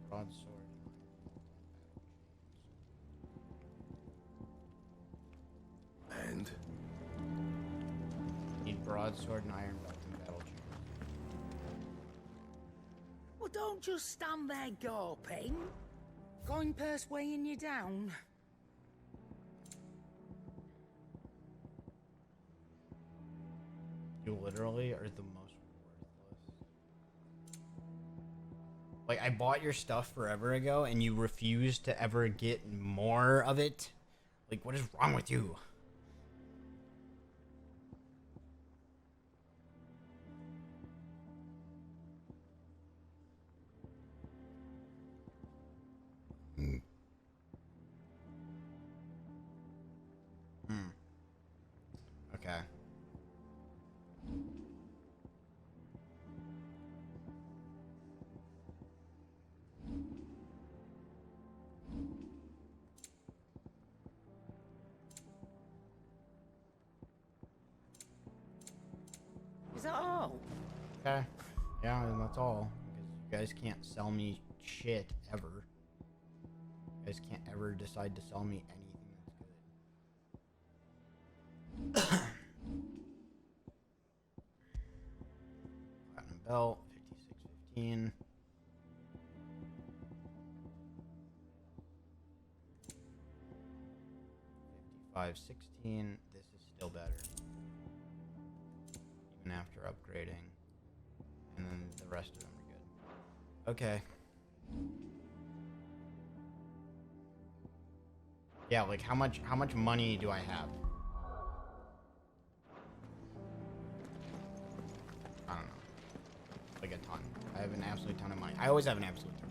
Broadsword and And? Need broadsword and iron belt and battle chains. Well, don't just stand there gawping. Coin purse weighing you down. You literally are the most worthless. Like, I bought your stuff forever ago, and you refused to ever get more of it? Like, what is wrong with you? Okay. Is that all? Okay. Yeah, and that's all. Because you guys can't sell me shit ever. You guys can't ever decide to sell me anything that's good. Platinum belt, 5615. 5516. This is still better. Even after upgrading. And then the rest of them are good. Okay. Yeah, like how much money do I have? I don't know. Like a ton. I I have an absolute ton of money. I always have an absolute ton.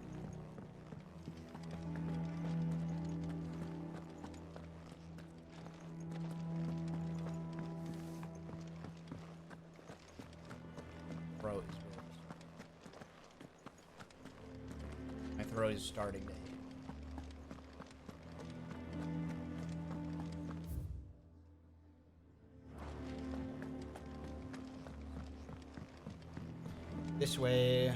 Throat is my throat is starting to ache. This way.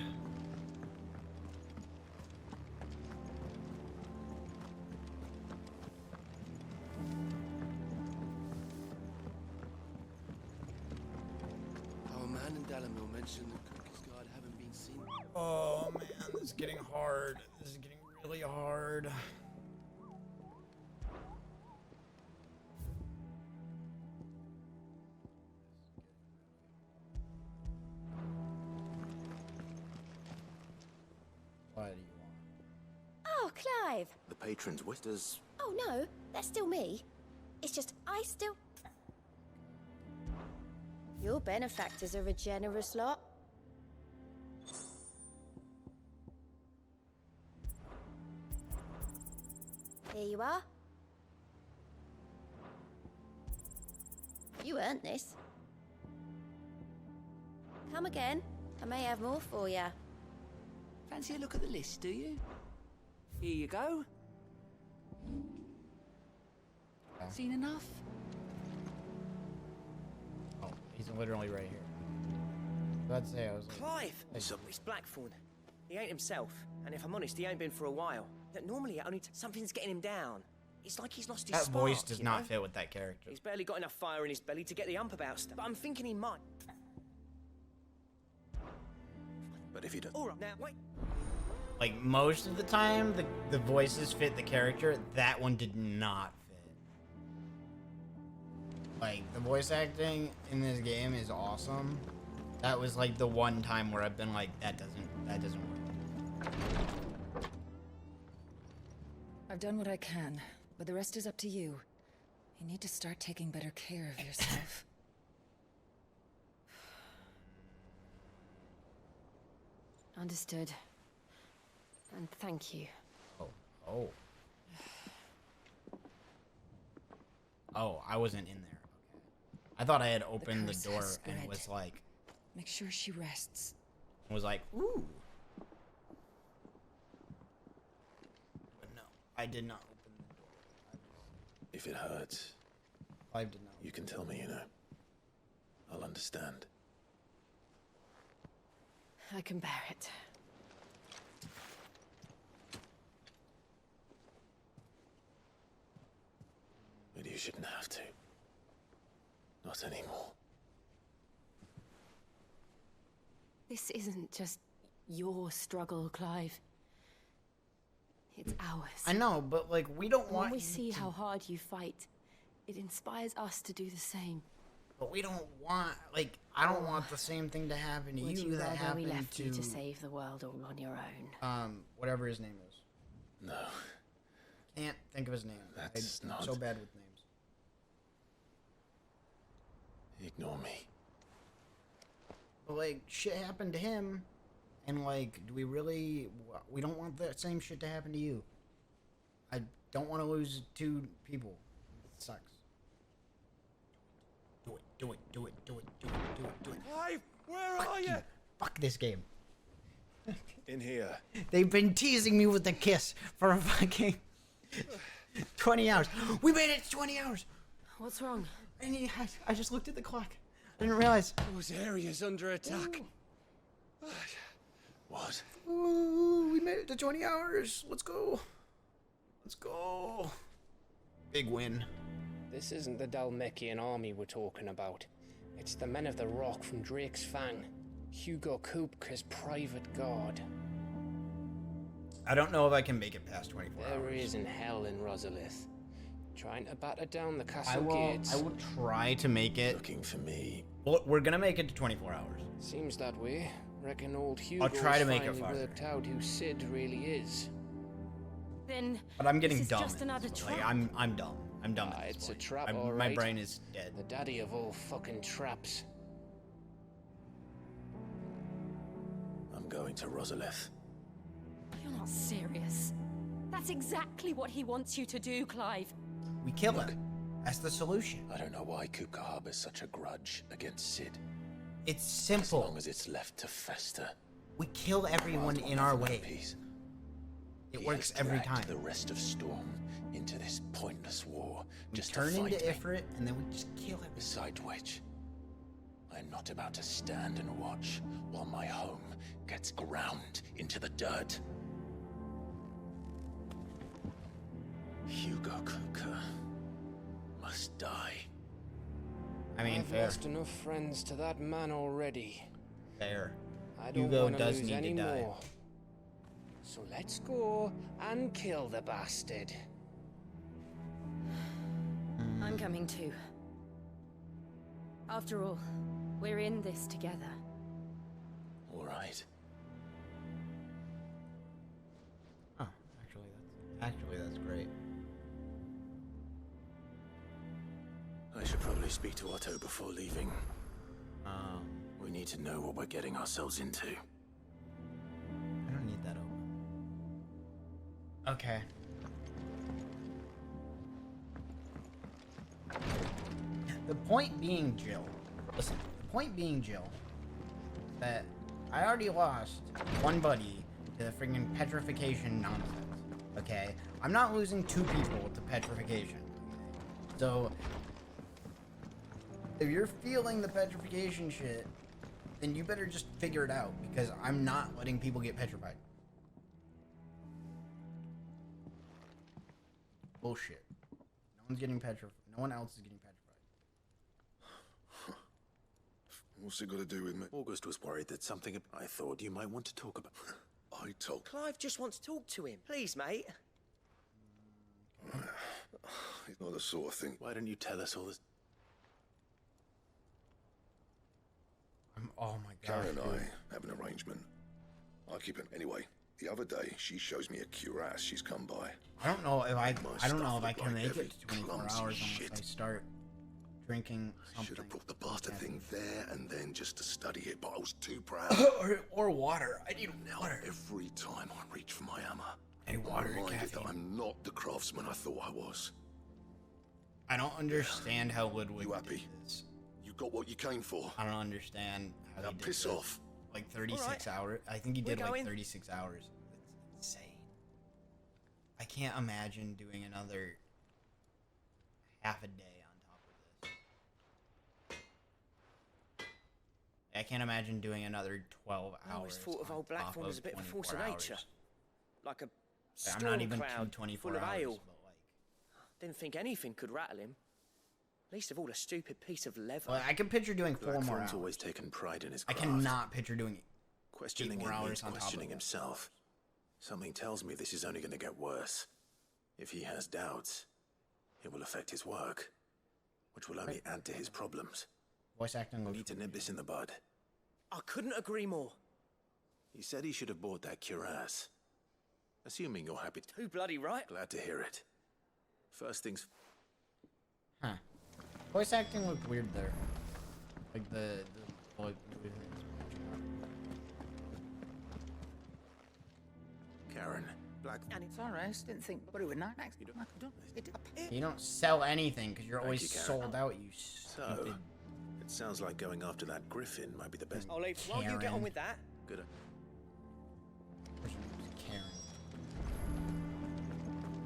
Our man in Dalamil mentioned the Cookies Guard haven't been seen. Oh man, this is getting hard. This is getting really hard. What do you want? Oh, Clive! The patron's whispers. Oh no, that's still me. It's just I still... Your benefactors are a generous lot. Here you are. You earned this. Come again. I may have more for you. Fancy a look at the list, do you? Here you go. Seen enough? Oh, he's literally right here. I'd say I was like, Clive! It's Blackthorn. He ain't himself, and if I'm honest, he ain't been for a while. Normally, something's getting him down. It's like he's lost his that spark, voice does you not know? fit with that character. He's barely got enough fire in his belly to get the ump about stuff. But I'm thinking he might. But if he does... All right, now, wait. Like, most of the time, the voices fit the character. That one did not fit. Like, the voice acting in this game is awesome. That was, like, the one time where I've been like, that doesn't work. I've done what I can, but the rest is up to you. You need to start taking better care of yourself. Understood. And thank you. Oh. Oh, I wasn't in there. Okay. I thought I had opened the door and was like... Make sure she rests. Was like, ooh. But no, I did not open the door. If it hurts, I did not. You can tell me, you know. I'll understand. I can bear it. But you shouldn't have to. Not anymore. This isn't just your struggle, Clive. It's ours. I know, but like, we don't want... When we see how hard you fight, it inspires us to do the same. But we don't want, like, I don't want the same thing to happen to Would you that rather happened we left to... you to save the world all on your own? Whatever his name is. No. Can't think of his name. That's I'm not... so bad with names. Ignore me. But, like, shit happened to him, and, like, do we really... We don't want that same shit to happen to you. I don't want to lose 2 people. It sucks. Do it. Clive, where are you? Fuck this game. In here. They've been teasing me with a kiss for a fucking 20 hours. We made it to 20 hours. What's wrong? I just looked at the clock. I didn't realize. Those areas under attack. Ooh. What? Ooh, we made it to 20 hours. Let's go. Let's go. Big win. This isn't the Dalmekian army we're talking about. It's the Men of the Rock from Drake's Fang. Hugo Kupka's private guard. I don't know if I can make it past 24 There hours. is in hell in Rosalith. Trying to batter down the castle gates. I will try to make it. Looking for me. Well, we're gonna make it to 24 hours. Seems that way. Reckon old Hugo's I'll try to make it finally farther. worked out who Sid really is. Then. But I'm getting this is dumb. just another Like, trap. I'm dumb. I'm dumb. At this It's point. a trap, My alright. brain is dead. The daddy of all fucking traps. I'm going going to Rosalith. You're not serious. That's exactly what he wants you to do, Clive. We kill him. That's the solution. I don't know why Kupka harbors such a grudge against Sid. It's simple. As long as it's left to fester. We kill everyone in our way. It works every time. The rest of Storm into this pointless war. We just turn to fight into me. Ifrit, and then we just kill him. Besides which, I'm not about to stand and watch while my home gets ground into the dirt. Hugo Kupka must die. I mean, I've fair. lost enough friends to that man already. Fair. I don't Hugo want to does lose need any to die. more. So let's go and kill the bastard. I'm coming too. After all, we're in this together. All right. Oh, actually that's great. I should probably speak to Otto before leaving. We need to know what we're getting ourselves into. I don't need that open. Okay. The point being, Jill. Listen, the point being, Jill, that I already lost one buddy to the friggin' petrification nonsense. Okay? I'm not losing 2 people to petrification. So, if you're feeling the petrification shit, then you better just figure it out, because I'm not letting people get petrified. Bullshit. No one's getting petrified. No one else is getting petrified. What's it got to do with me? August was worried that something I thought you might want to talk about. I told... Clive just wants to talk to him. Please, mate. It's not the sort of thing... Why don't you tell us all this? Oh my god. Karen and I have an arrangement. I keep it... Anyway, the other day, she shows me a cuirass she's come by. I don't know if I don't know if I looked can like make every it to 24 clumsy hours shit. unless I start drinking I should have brought the bastard thing there and then just to study it, but I was too proud. or water. I need water. Every time I reach for my hammer, I need water I'm and reminded that caffeine. I'm not the craftsman I thought I was. I don't understand how Ludwig You happy? did this. You got what you came for. I don't understand how Now he did piss this. off. Like 36 Alright. hours. I think he We're did like going. 36 hours. That's insane. I can't imagine doing another half a day on top of this. I can't imagine doing another 12 I always hours. thought of on old top Blackthorn as a bit of a force of 24 nature. hours. Like a I'm storm not even cloud 24 full of hours, ale. but like, Didn't think anything could rattle him. Least of all a stupid piece of leather. well, I can picture doing 4 more Blackthorn's hours. always taken pride in his I craft. cannot picture doing Questioning 8 more him hours means on top of questioning that. himself. Something tells me this is only going to get worse. If he has doubts, it will affect his work, which will only add to his problems. Voice acting We looks need to nip this in the bud. I couldn't agree more. He said he should have bought that cuirass. Assuming you're happy to... Too bloody right. Glad to hear it. First things... Huh. Voice acting looked weird there. Like the like, Karen, Black... And it's alright, didn't think, but it would not next. you don't sell anything because you're Thank always you, Karen. sold out, you So, stupid. it sounds like going after that griffin might be the best... I'll leave while you get Karen. on with that. Good. Karen.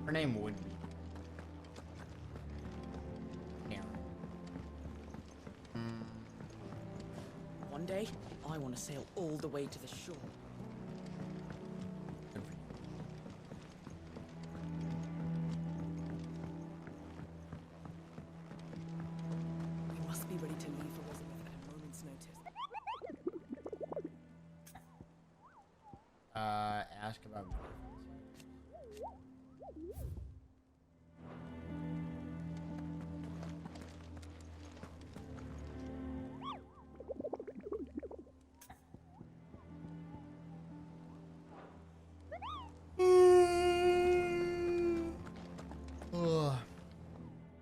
Her name would be Karen. One day, I want to sail all the way to the shore. We must be ready to leave for Elizabeth at a moment's notice. Ask about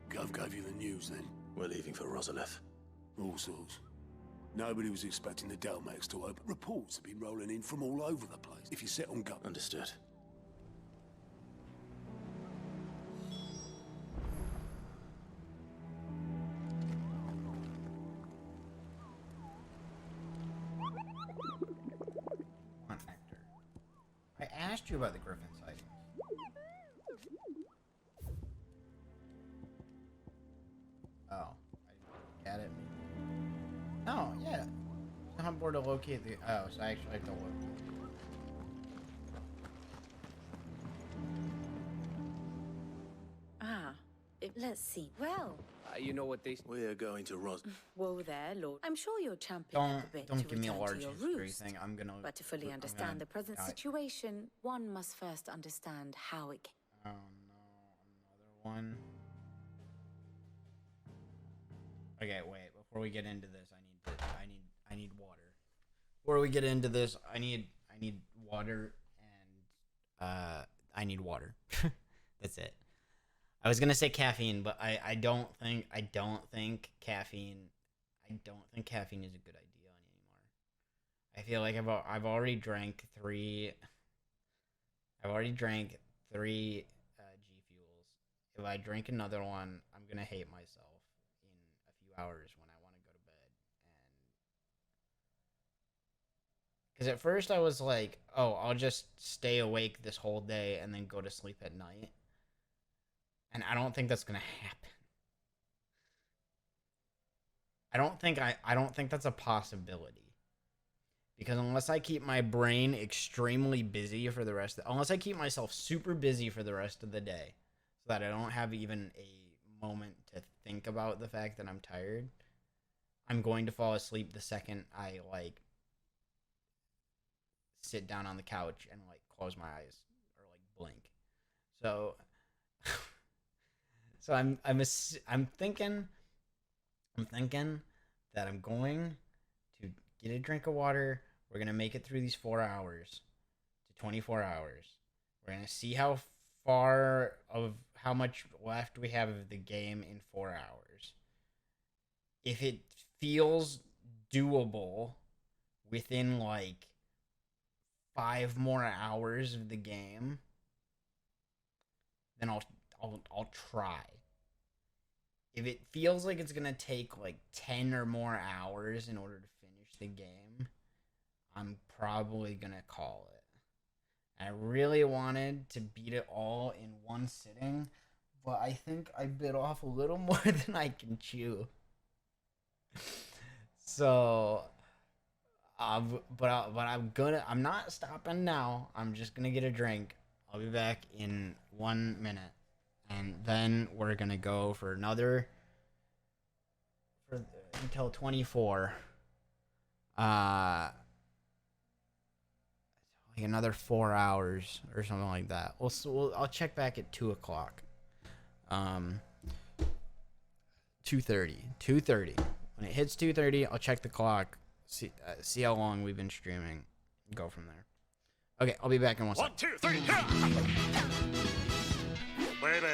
Gov gave you the news then? We're leaving for Rosalith. All sorts. Nobody was expecting the Delmex to open. Reports have been rolling in from all over the place. If you sit on gun... Understood. One actor. I asked you about the Griffin sighting. Oh, I didn't get it. No, yeah. I'm on board to locate the. Oh, so I actually have to locate. Let's see. Well, You know what they... We are going to Ros... whoa there, Lord. I'm sure you're champing at the bit Don't to give me a return large to your history roost. thing. I'm gonna. But to fully understand the present situation, one must first understand how it came. Oh no, another one. Okay, wait. Before we get into this, I need water. Before we get into this, I need water and I need water. That's it. I was gonna say caffeine, but I don't think caffeine is a good idea anymore. I feel like I've already drank three. I've already drank three G Fuels. If I drink another one, I'm gonna hate myself in a few hours when I want to go to bed. Because at first I was like, oh, I'll just stay awake this whole day and then go to sleep at night. And I don't think that's gonna happen. I don't think that's a possibility. Because unless I keep my brain extremely busy for the rest of unless I keep myself super busy for the rest of the day, so that I don't have even a moment to think about the fact that I'm tired, I'm going to fall asleep the second I like sit down on the couch and like close my eyes or like blink. So So I'm thinking that I'm going to get a drink of water. We're gonna make it through these 4 hours to 24 hours. We're gonna see how much left we have of the game in 4 hours. If it feels doable within like 5 more hours of the game, then I'll try. If it feels like it's gonna take like 10 or more hours in order to finish the game, I'm probably gonna call it. I really wanted to beat it all in one sitting, but I think I bit off a little more than I can chew. So, I'm not stopping now. I'm just gonna get a drink. I'll be back in 1 minute. And then we're gonna go for until 24. Like another 4 hours or something like that. I'll check back at 2 o'clock. 2:30. 2:30. When it hits 2:30, I'll check the clock. See how long we've been streaming. Go from there. Okay, I'll be back in 1 second. 1, 2, 3, yeah! Baby.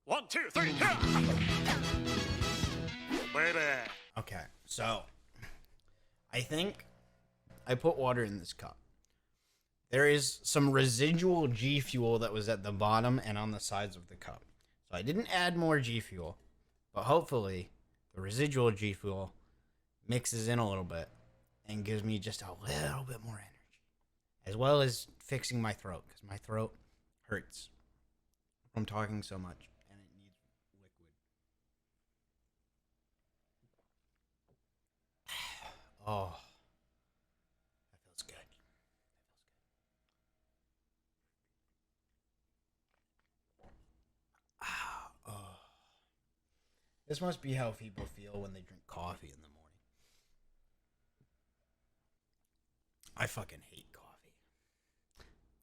1, 2, 3, yeah! Baby. Okay, so I think I put water in this cup. There is some residual G Fuel that was at the bottom and on the sides of the cup. So I didn't add more G Fuel, but hopefully the residual G Fuel mixes in a little bit and gives me just a little bit more energy, as well as fixing my throat, because my throat hurts from talking so much and it needs liquid. Oh, that feels good. Oh. This must be how people feel when they drink coffee in the morning. I fucking hate coffee.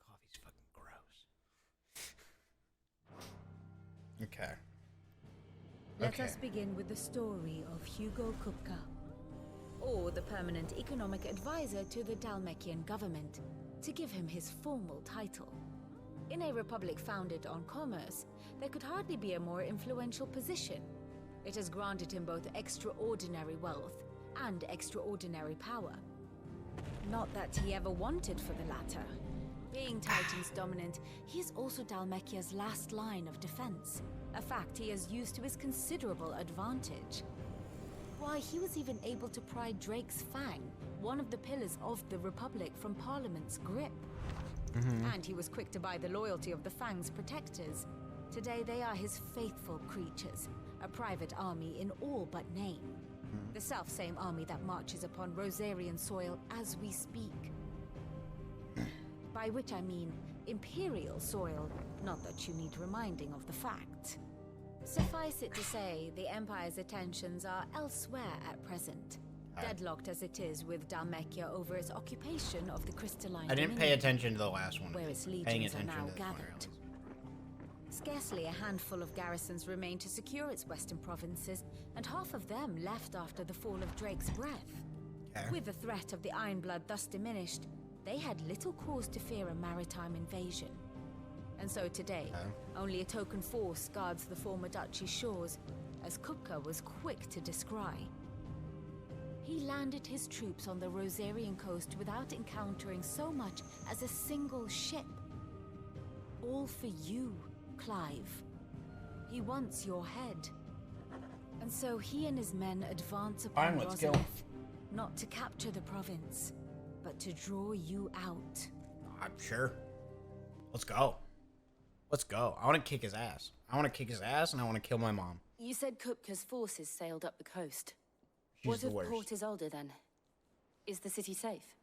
Coffee's fucking gross. Okay. Let us begin with the story of Hugo Kupka, or the permanent economic advisor to the Dalmekian government, to give him his formal title. In a republic founded on commerce, there could hardly be a more influential position. It has granted him both extraordinary wealth and extraordinary power. Not that he ever wanted for the latter. Being Titan's dominant, he is also Dalmekia's last line of defense, a fact he has used to his considerable advantage. Why, he was even able to pry Drake's Fang, one of the pillars of the Republic, from Parliament's grip. And he was quick to buy the loyalty of the Fang's protectors. Today they are his faithful creatures, a private army in all but name. The self-same army that marches upon Rosarian soil as we speak. By which I mean Imperial soil, not that you need reminding of the fact. Suffice it to say, the Empire's attentions are elsewhere at present, deadlocked as it is with Dalmekia over its occupation of the Crystalline I didn't pay Dominion, attention to the last one. where its Paying legions are attention now to this one. gathered. Scarcely a handful of garrisons remain to secure its western provinces, and half of them left after the fall of Drake's Breath. With the threat of the Ironblood thus diminished, they had little cause to fear a maritime invasion. And so today, only a token force guards the former duchy's shores, as Kupka was quick to descry. He landed his troops on the Rosarian coast without encountering so much as a single ship. All for you, Clive. He wants your head. And so he and his men advance upon Fine, let's go. Rosalith, not to capture the province, but to draw you out. I'm sure. Let's go. Let's go. I want to kick his ass. I want to kick his ass, and I want to kill my mom. You said Kupka's forces sailed up the coast. She's What the of worst. Port Isolde then? Is the city safe?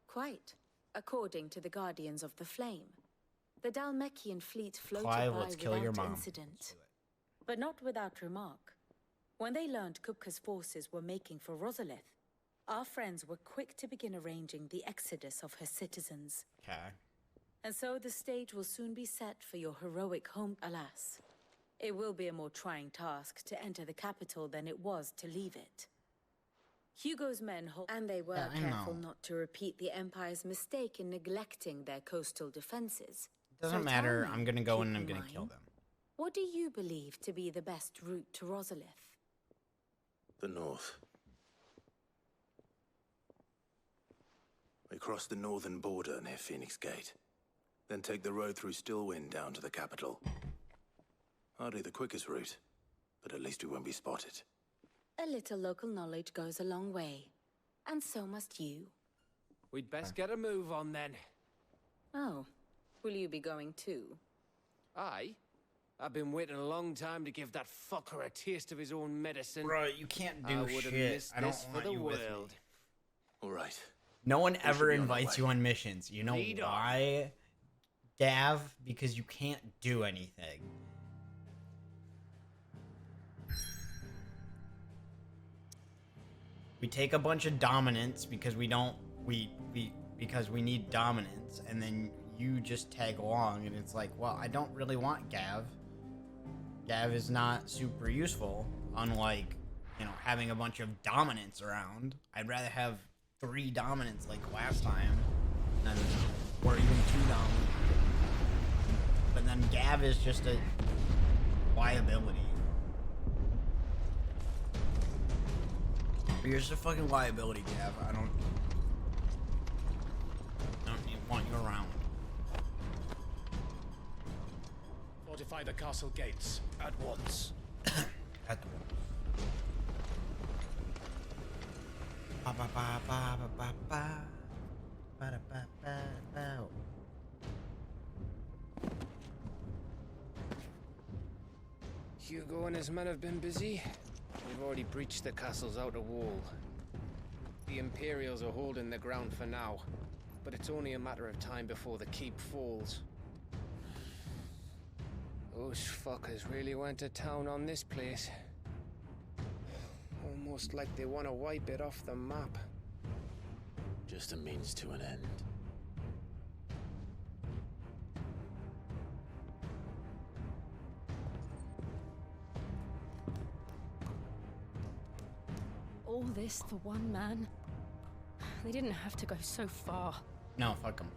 Quite, according to the Guardians of the Flame. The Dalmekian fleet floated Clive, by let's kill your without mom. incident. But not without remark. When they learned Kupka's forces were making for Rosalith, our friends were quick to begin arranging the exodus of her citizens. Okay. And so the stage will soon be set for your heroic home. Alas, it will be a more trying task to enter the capital than it was to leave it. Hugo's men hold, and they were I careful know. not to repeat the Empire's mistake in neglecting their coastal defenses. Doesn't So matter. tell me, I'm gonna go in and I'm Keep gonna kill Mine, them. What do you believe to be the best route to Rosalith? The north. We cross the northern border near Phoenix Gate. Then take the road through Stillwind down to the capital. Hardly the quickest route, but at least we won't be spotted. A little local knowledge goes a long way. And so must you. We'd best get a move on then. Oh, will you be going too? Aye. I've been waiting a long time to give that fucker a taste of his own medicine. Bro, you can't do I would've shit. missed I don't this for want the you with me. world. All right. No one We should ever be on our invites way. you on missions. You know Lead on. why? Gav, because you can't do anything. We take a bunch of dominance because we don't because we need dominance, and then you just tag along, and it's like, well, I don't really want Gav. Gav is not super useful, unlike, you know, having a bunch of dominance around. I'd rather have 3 dominants like last time, than, or even 2 dominants. But then Gav is just a liability. You're just a fucking liability, Gav. I don't even want you around. Fortify the castle gates at once. At the ba ba ba ba ba ba ba ba da ba ba ba. Hugo and his men have been busy. We've already breached the castle's outer wall. The Imperials are holding the ground for now, but it's only a matter of time before the keep falls. Those fuckers really went to town on this place. Almost like they want to wipe it off the map. Just a means to an end. All this for one man? They didn't have to go so far. No, fuck them.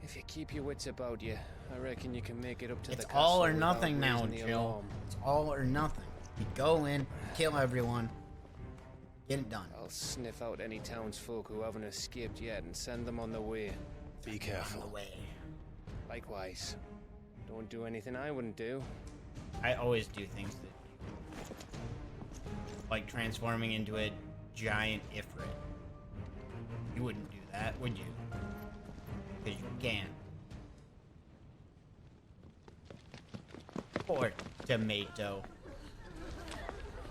If you keep your wits about you, I reckon you can make it up to the It's castle all or without nothing now, raising the Jill. alarm. It's all or nothing. We go in, kill everyone, get it done. I'll sniff out any townsfolk who haven't escaped yet and send them on their way. Be careful. On the way. Likewise. Don't do anything I wouldn't do. I always do things that... like transforming into a giant Ifrit. You wouldn't do that, would you? Because you can't. Poor tomato.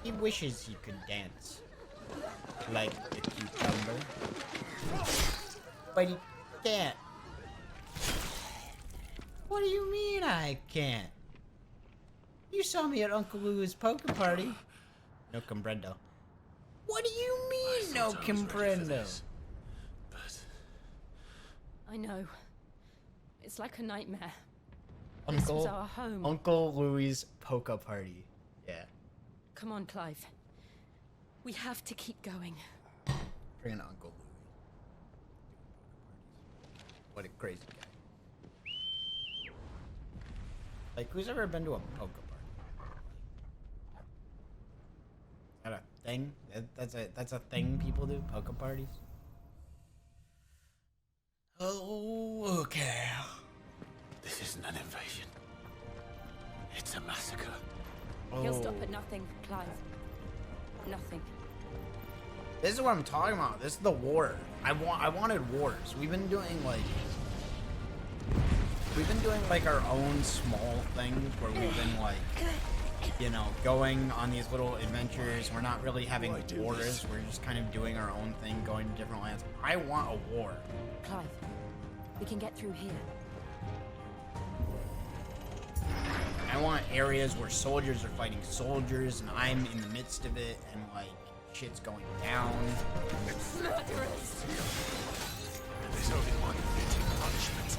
He wishes he could dance. Like the cucumber. But he can't. What do you mean I can't? You saw me at Uncle Lou's poker party. No comprendo. What do you mean, no comprendo? I know. It's like a nightmare. This was our home. Uncle Louis' poker party. Yeah. Come on, Clive. We have to keep going. Bring in Uncle Louis. What a crazy guy. Like, who's ever been to a poker party? Is that a thing? That's a thing people do? Poker parties? Oh, okay. This isn't an invasion. It's a massacre. He'll stop at nothing, Clive. Nothing. This is what I'm talking about. This is the war. I wanted wars. We've been doing like our own small things where we've been like, you know, going on these little adventures. We're not really having wars. We're just kind of doing our own thing, going to different lands. I want a war. Clive, we can get through here. I want areas where soldiers are fighting soldiers and I'm in the midst of it and like shit's going down. Murderers! There's only one fitting punishment.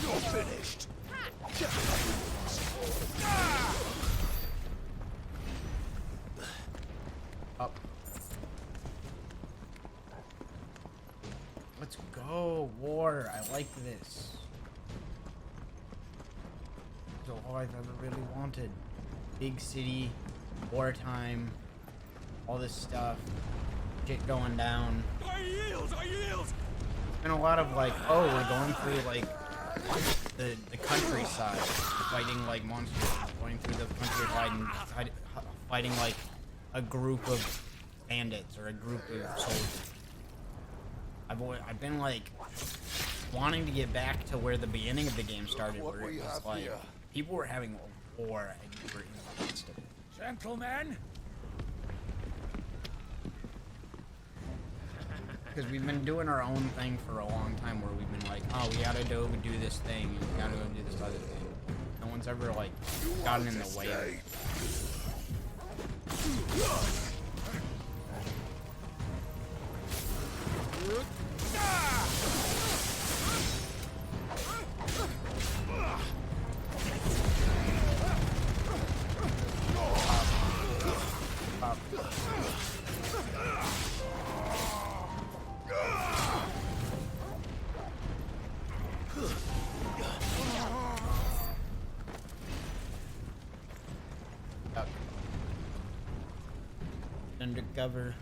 You're finished. Up. Let's go, war. I like this. It's all I've ever really wanted. Big city, wartime, all this stuff, shit going down. I yield! I yield! It's been a lot of like, oh, we're going through like the countryside, fighting like monsters, going through the countryside and fighting like a group of bandits or a group of soldiers. I've been like wanting to get back to where the beginning of the game started, where it was like people were having a war and you were in the midst of it. Gentlemen! Because we've been doing our own thing for a long time, where we've been like, oh, we gotta do this thing, and we gotta go do this other thing. No one's ever like gotten in the way of it. Cover.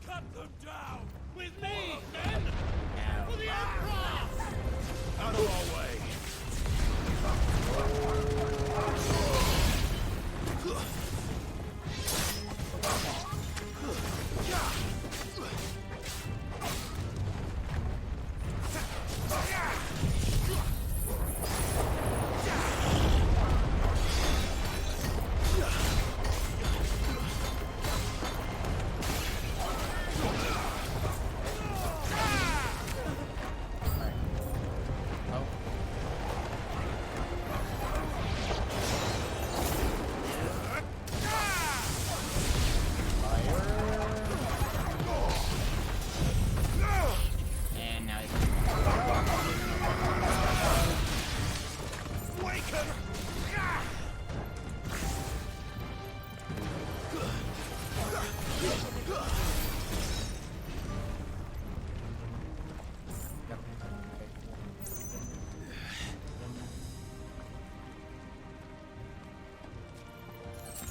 Cut them down! With me, men! For the Emperor! Out of our way!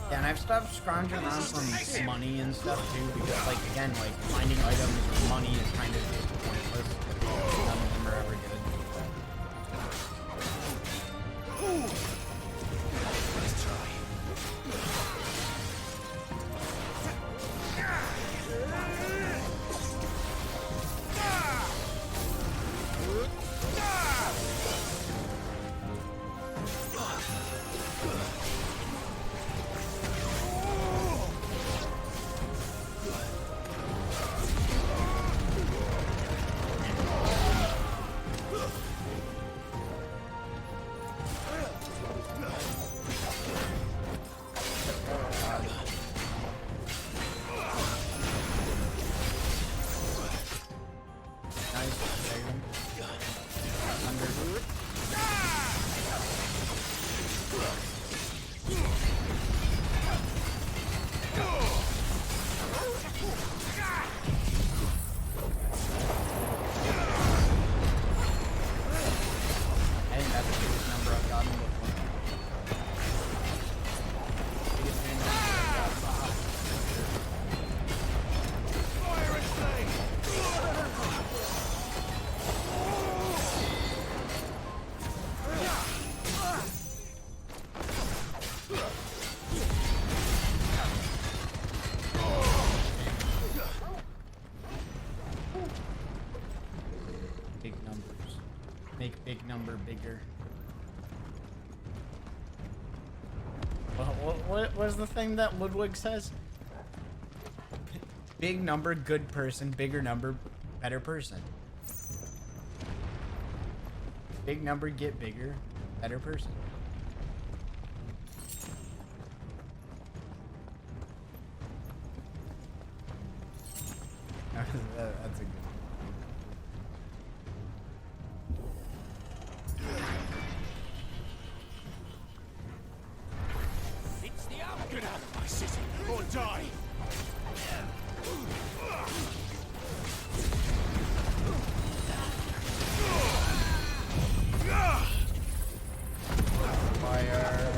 Yeah, and I've stopped scrounging around for money and stuff too, because like again, like finding items with money is kind of just pointless. None of them are ever good. Let's try. Big number bigger. What is the thing that Ludwig says? Big number, good person. Bigger number, better person. Big number, get bigger, better person. That's a good. Get out of my city, or die! Fire.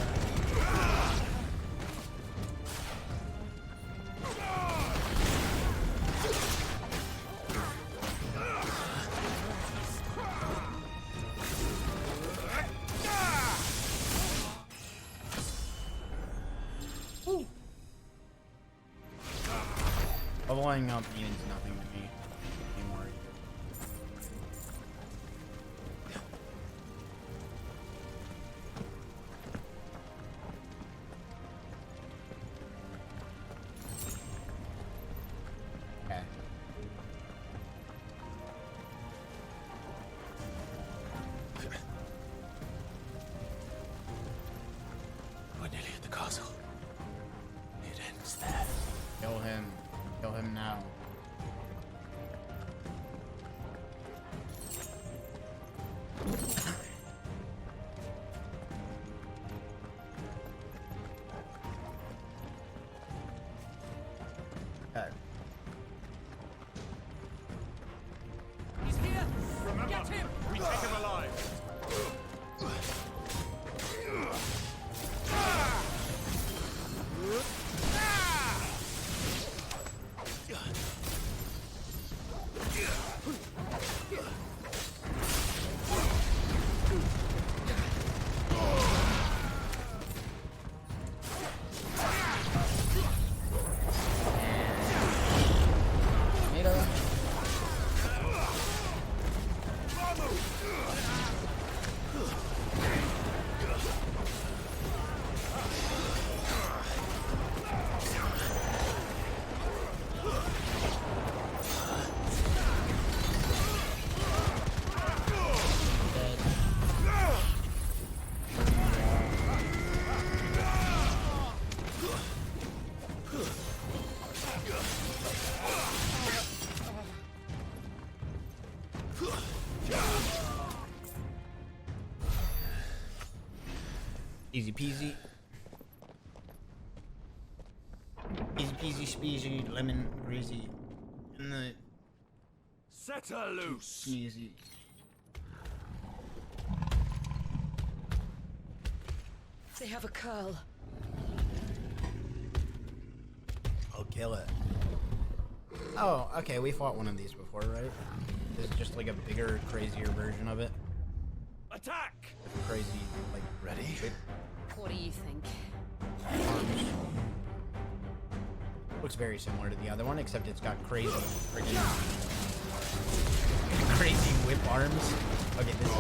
Leveling up means nothing to me anymore. Okay. We're nearly at the castle. It ends there. Kill him. Kill him now. Okay. He's here! Remember, get him! We take him alive! Easy peasy. Easy peasy, speasy, lemon, greasy. And the Set her loose. Easy. They have a curl. I'll kill it. Oh, okay, we fought one of these before, right? This is just like a bigger, crazier version of it. Attack! Crazy, like, ready? What do you think? Arms. Looks very similar to the other one, except it's got crazy freaking crazy whip arms. Okay, this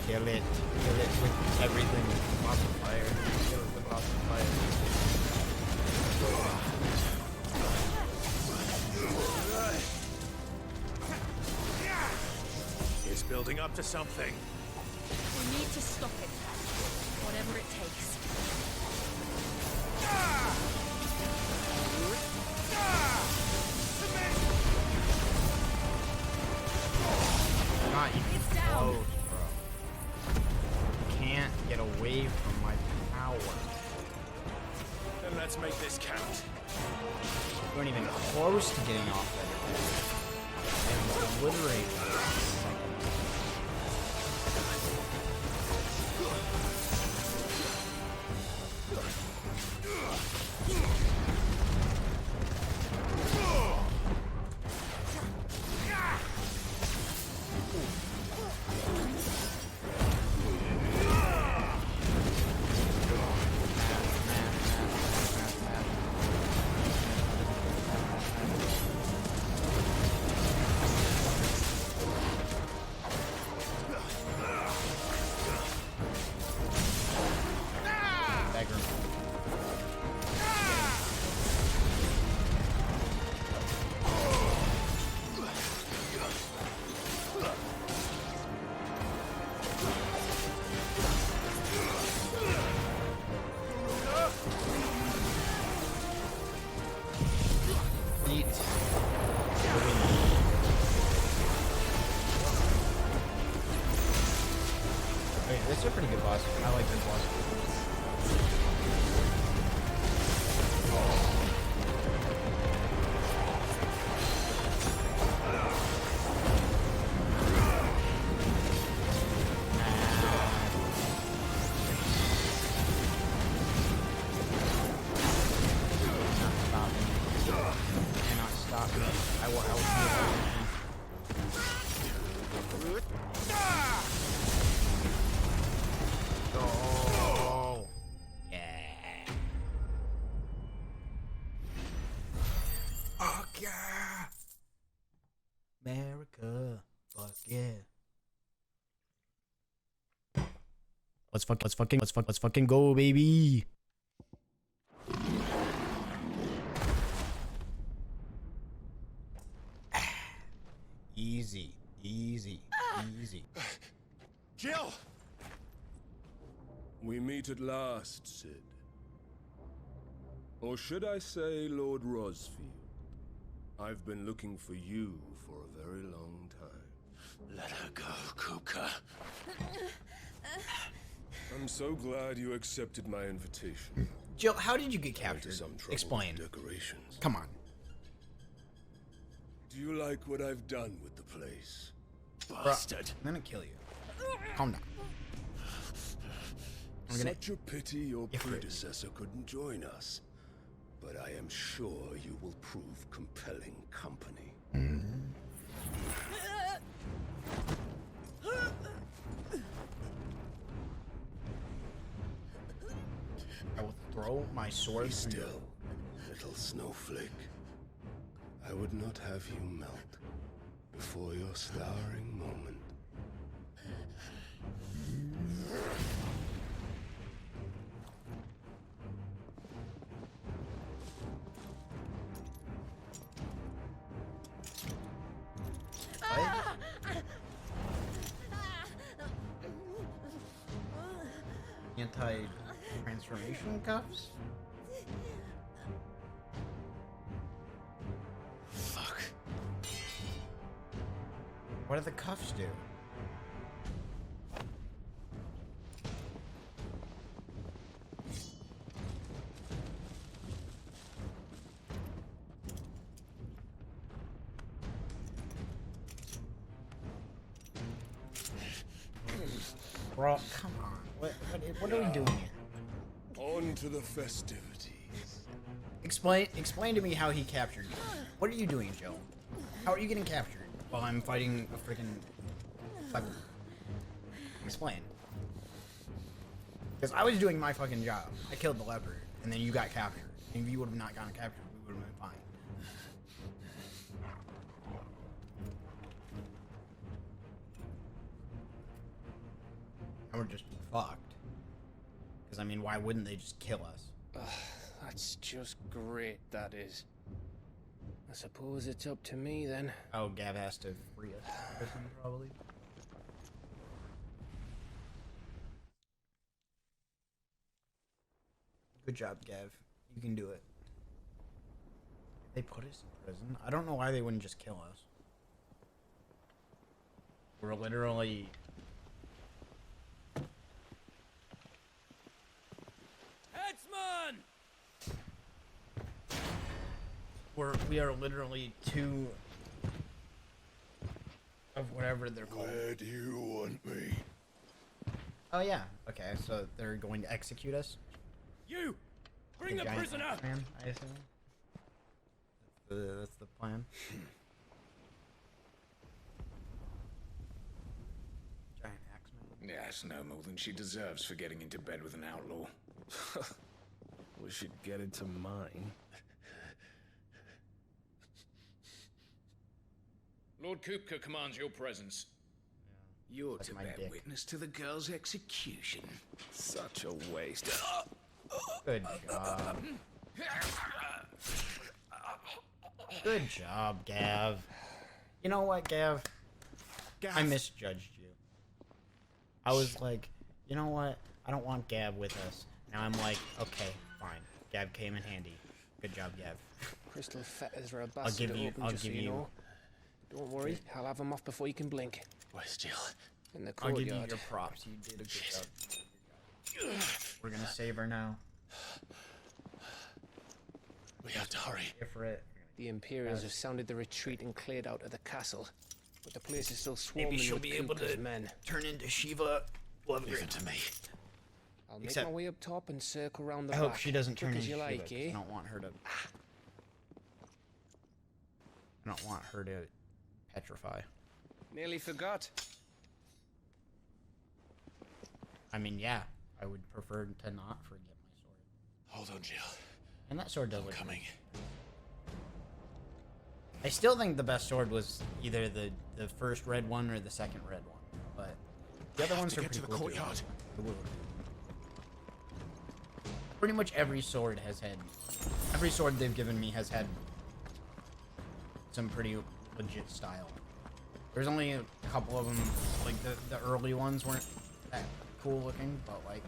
Kill it with everything. Lots of fire. Kill it with lots of fire. It's building up to something. We need to stop it. Whatever it takes. Not even close, bro. Can't get away from my power. Then let's make this count. You weren't even close to getting off that. And obliterate. This is a pretty good boss. I like this boss. Cannot stop me. I will help you. Oh, yeah. Fuck yeah. America. Fuck yeah. Let's fucking go, baby. Easy, easy, easy. Jill! We meet at last, Sid. Or should I say Lord Rosfield? I've been looking for you for a very long time. Let her go, Kuka. I'm so glad you accepted my invitation. Jill, how did you get Got into captured? some trouble Explain. with decorations. Come on. Do you like what I've done with the place? Bastard. I'm gonna kill you. Calm down. Such a pity your predecessor couldn't join us. But I am sure you will prove compelling company. I will throw my sword. Be still, little snowflake. I would not have you melt before your starring moment. Anti-transformation cuffs? Fuck. What do the cuffs do? Bro, come on. What are we doing here? On to the festivities. Explain to me how he captured you. What are you doing, Joe? How are you getting captured while I'm fighting a freaking leopard? Explain. Because I was doing my fucking job. I killed the leopard, and then you got captured. And if you would have not gotten captured, we would have been fine. And we're just fucked. Because, I mean, why wouldn't they just kill us? That's just great, that is. I suppose it's up to me, then. Oh, Gav has to free us from prison, probably. Good job, Gav. You can do it. They put us in prison? I don't know why they wouldn't just kill us. We're literally... Headsman! We are literally two of whatever they're called. Where do you want me? Oh yeah. Okay, so they're going to execute us. You! Bring the giant prisoner! Axeman, I assume. That's the plan. Giant Axeman. Yes, no more than she deserves for getting into bed with an outlaw. We should get into mine. Lord Kupka commands your presence. You're That's to my bear dick. witness to the girl's execution. Such a waste. Good job. Good job, Gav. You know what, Gav? I misjudged you. I was like, you know what? I don't want Gav with us. Now I'm like, okay, fine. Gav came in handy. Good job, Gav. Crystal fetters are a bastard. I'll give you. Know. Don't worry, I'll have them off before you can blink. Where's Jill? In the I'll courtyard. give you your props. You did a good job. We're gonna save her now. We have to hurry. The Imperials have sounded the retreat and cleared out of the castle, but the place is still swarming Maybe she'll with be able Kupka's to men. turn into Shiva. Leave it to me. I'll make Except- my way up top and circle around the I back. hope she doesn't turn quick into as you Shiva. like, 'Cause eh? I don't want her to. I don't want her to petrify. Nearly forgot. I mean, yeah, I would prefer to not forget my sword. Hold on, Jill. And that sword does look coming. I still think the best sword was either the first red one or the second red one, but the other ones are pretty cool. Courtyard. Pretty much every sword they've given me has had some pretty legit style. There's only a couple of them, like the early ones weren't that cool looking, but like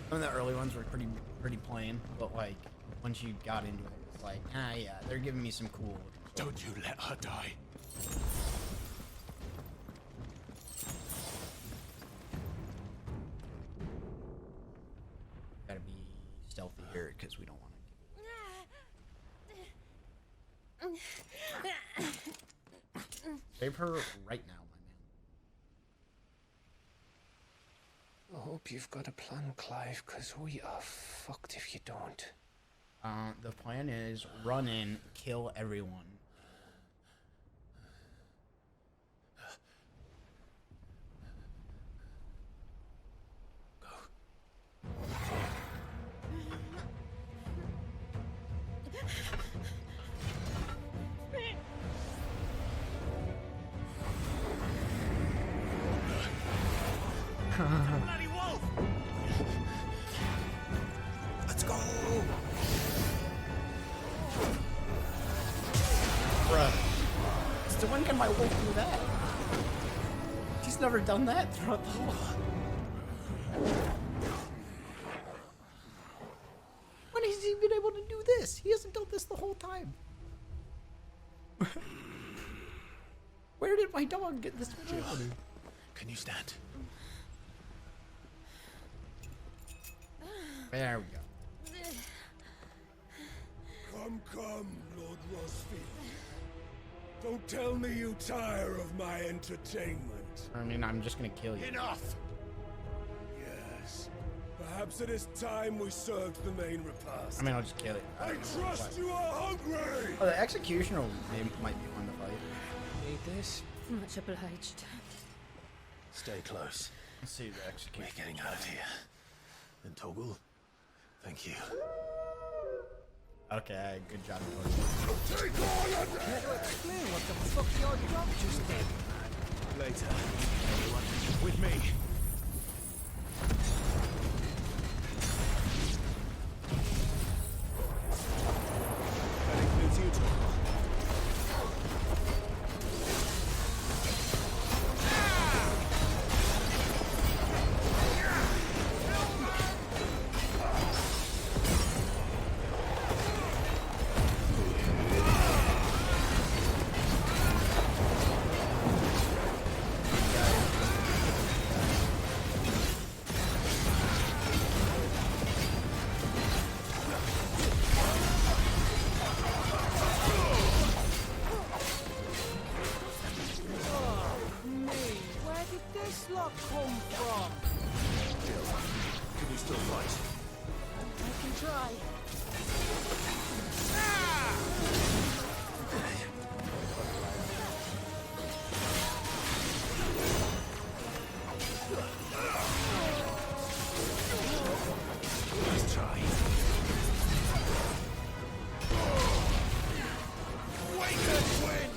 Some of the early ones were pretty plain, but like once you got into it, it's like, yeah, they're giving me some cool. Don't you let her die. Gotta be stealthy here because we don't want to. Save her right now, my man. I hope you've got a plan, Clive, because we are fucked if you don't. The plan is run in, kill everyone. Bloody wolf! Let's go! Bruh. Still when can my wolf do that? He's never done that throughout the whole. When has he been able to do this? He hasn't done this the whole time. Where did my dog get this ability? Can you stand? There we go. Come, Lord Rosfield. Don't tell me you tire of my entertainment. I mean, I'm just gonna kill you. Enough! Yes. Perhaps it is time we served the main repast. I mean, I'll just kill it. I trust you are hungry! Oh, the executioner might be fun to fight. Need this? Much obliged. Stay close. Let's see the executioner. We're getting out of here. And Toggle, thank you. Okay, good job. Take all of them! Care to explain what the fuck your job just did? Later. Everyone, with me. That includes you, Toggle. Where did this lot come from? Can you still fight? I can try. Let's try. Wakers win!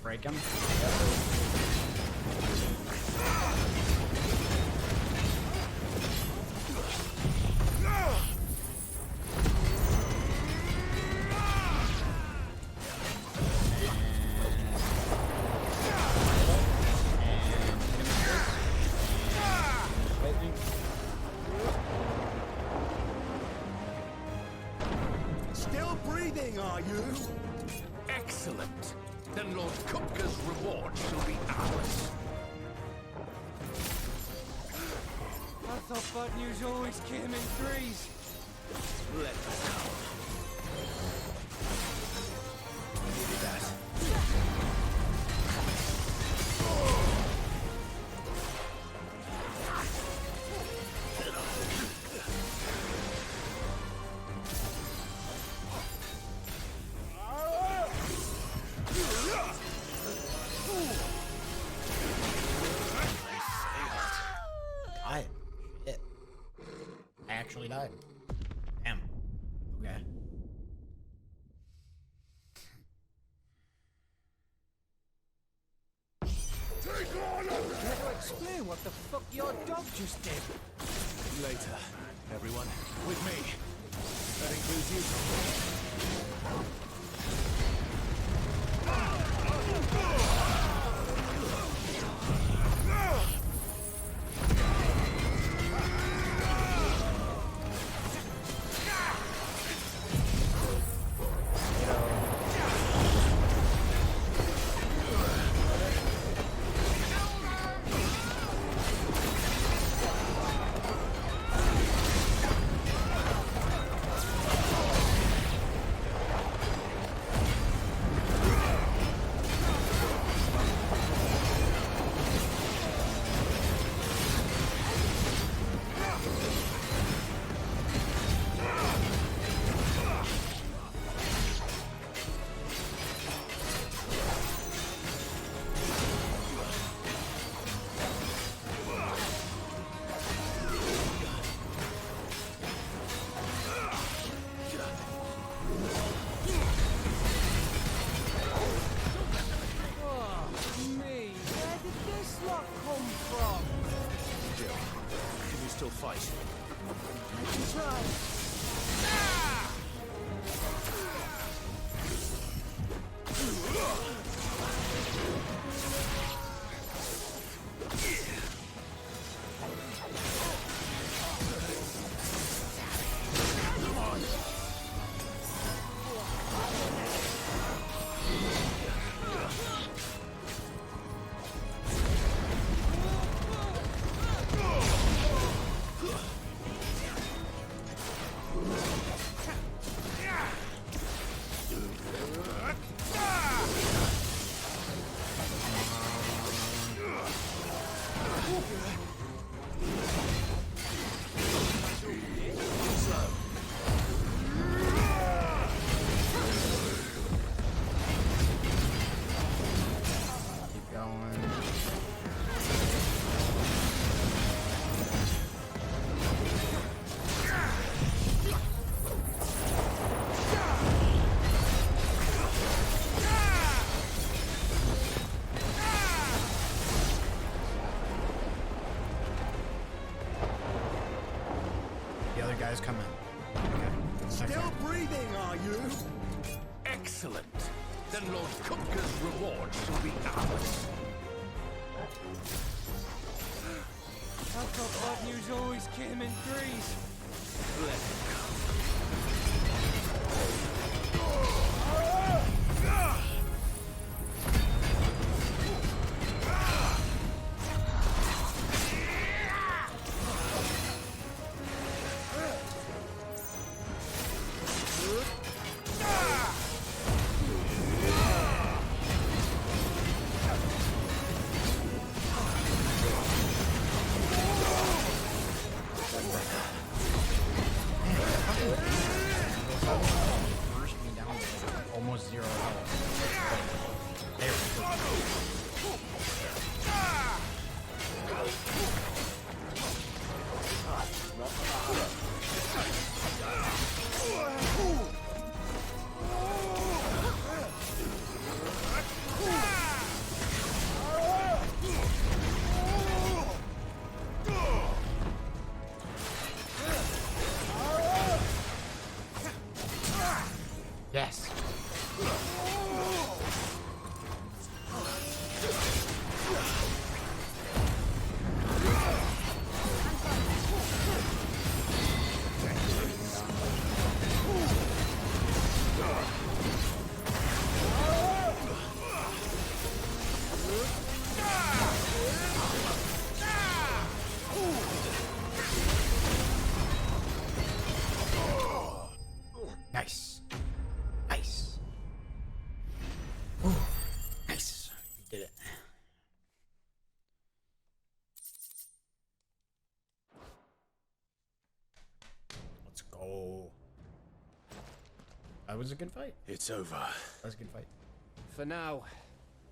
Break him. Still breathing, are you? Excellent. Then Lord Kupka's reward shall be ours. I thought bad news always came in threes. Let us come. Needed that. actually died. Damn. Okay. Can you explain what the fuck your dog just did? Later, everyone. With me. That includes you. Guys coming. Still breathing, are you? Excellent. Then Lord Kupka's reward shall be ours. I thought bad news always came in threes. Let it come. Almost 0 health. There we go. Yes. Nice. Nice. Ooh, nice. We did it. Let's go. That was a good fight. It's over. That was a good fight. For now.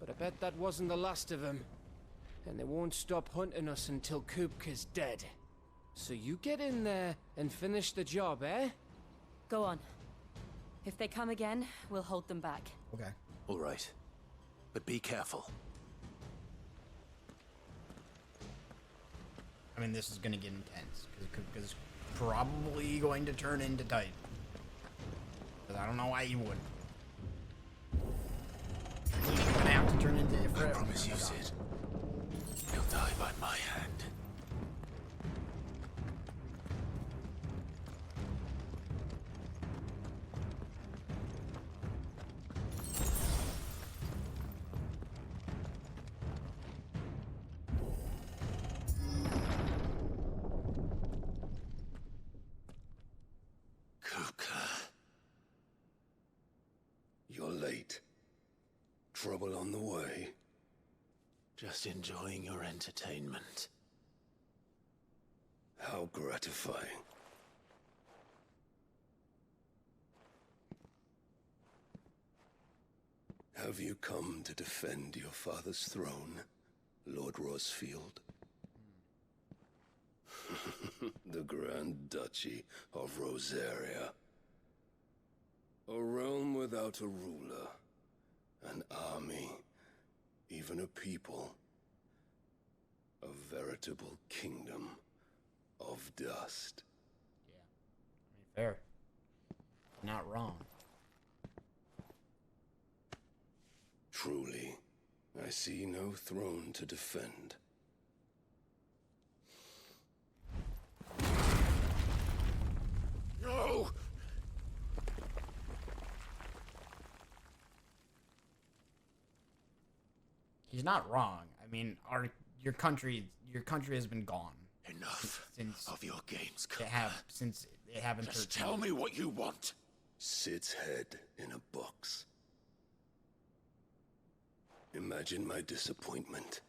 But I bet that wasn't the last of them. And they won't stop hunting us until Kupka's dead. So you get in there and finish the job, eh? Go on. If they come again, we'll hold them back. Okay. All right. But be careful. I mean, this is gonna get intense because it's probably going to turn into tight. Because I don't know why you would. He's gonna have to turn into. I promise you, Sid. You'll die by my hand. You're late. Trouble on the way. Just enjoying your entertainment. How gratifying. Have you come to defend your father's throne, Lord Rosfield? The Grand Duchy of Rosaria. A realm without a ruler, an army, even a people. A veritable kingdom of dust. Fair. Not wrong. Truly, I see no throne to defend. No! He's not wrong. I mean, your country has been gone. Enough since of your games, since they haven't. Just tell me what you want. Sid's head in a box. Imagine my disappointment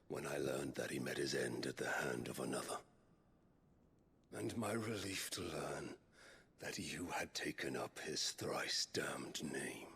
when I learned that he met his end at the hand of another. And my relief to learn that you had taken up his thrice damned name.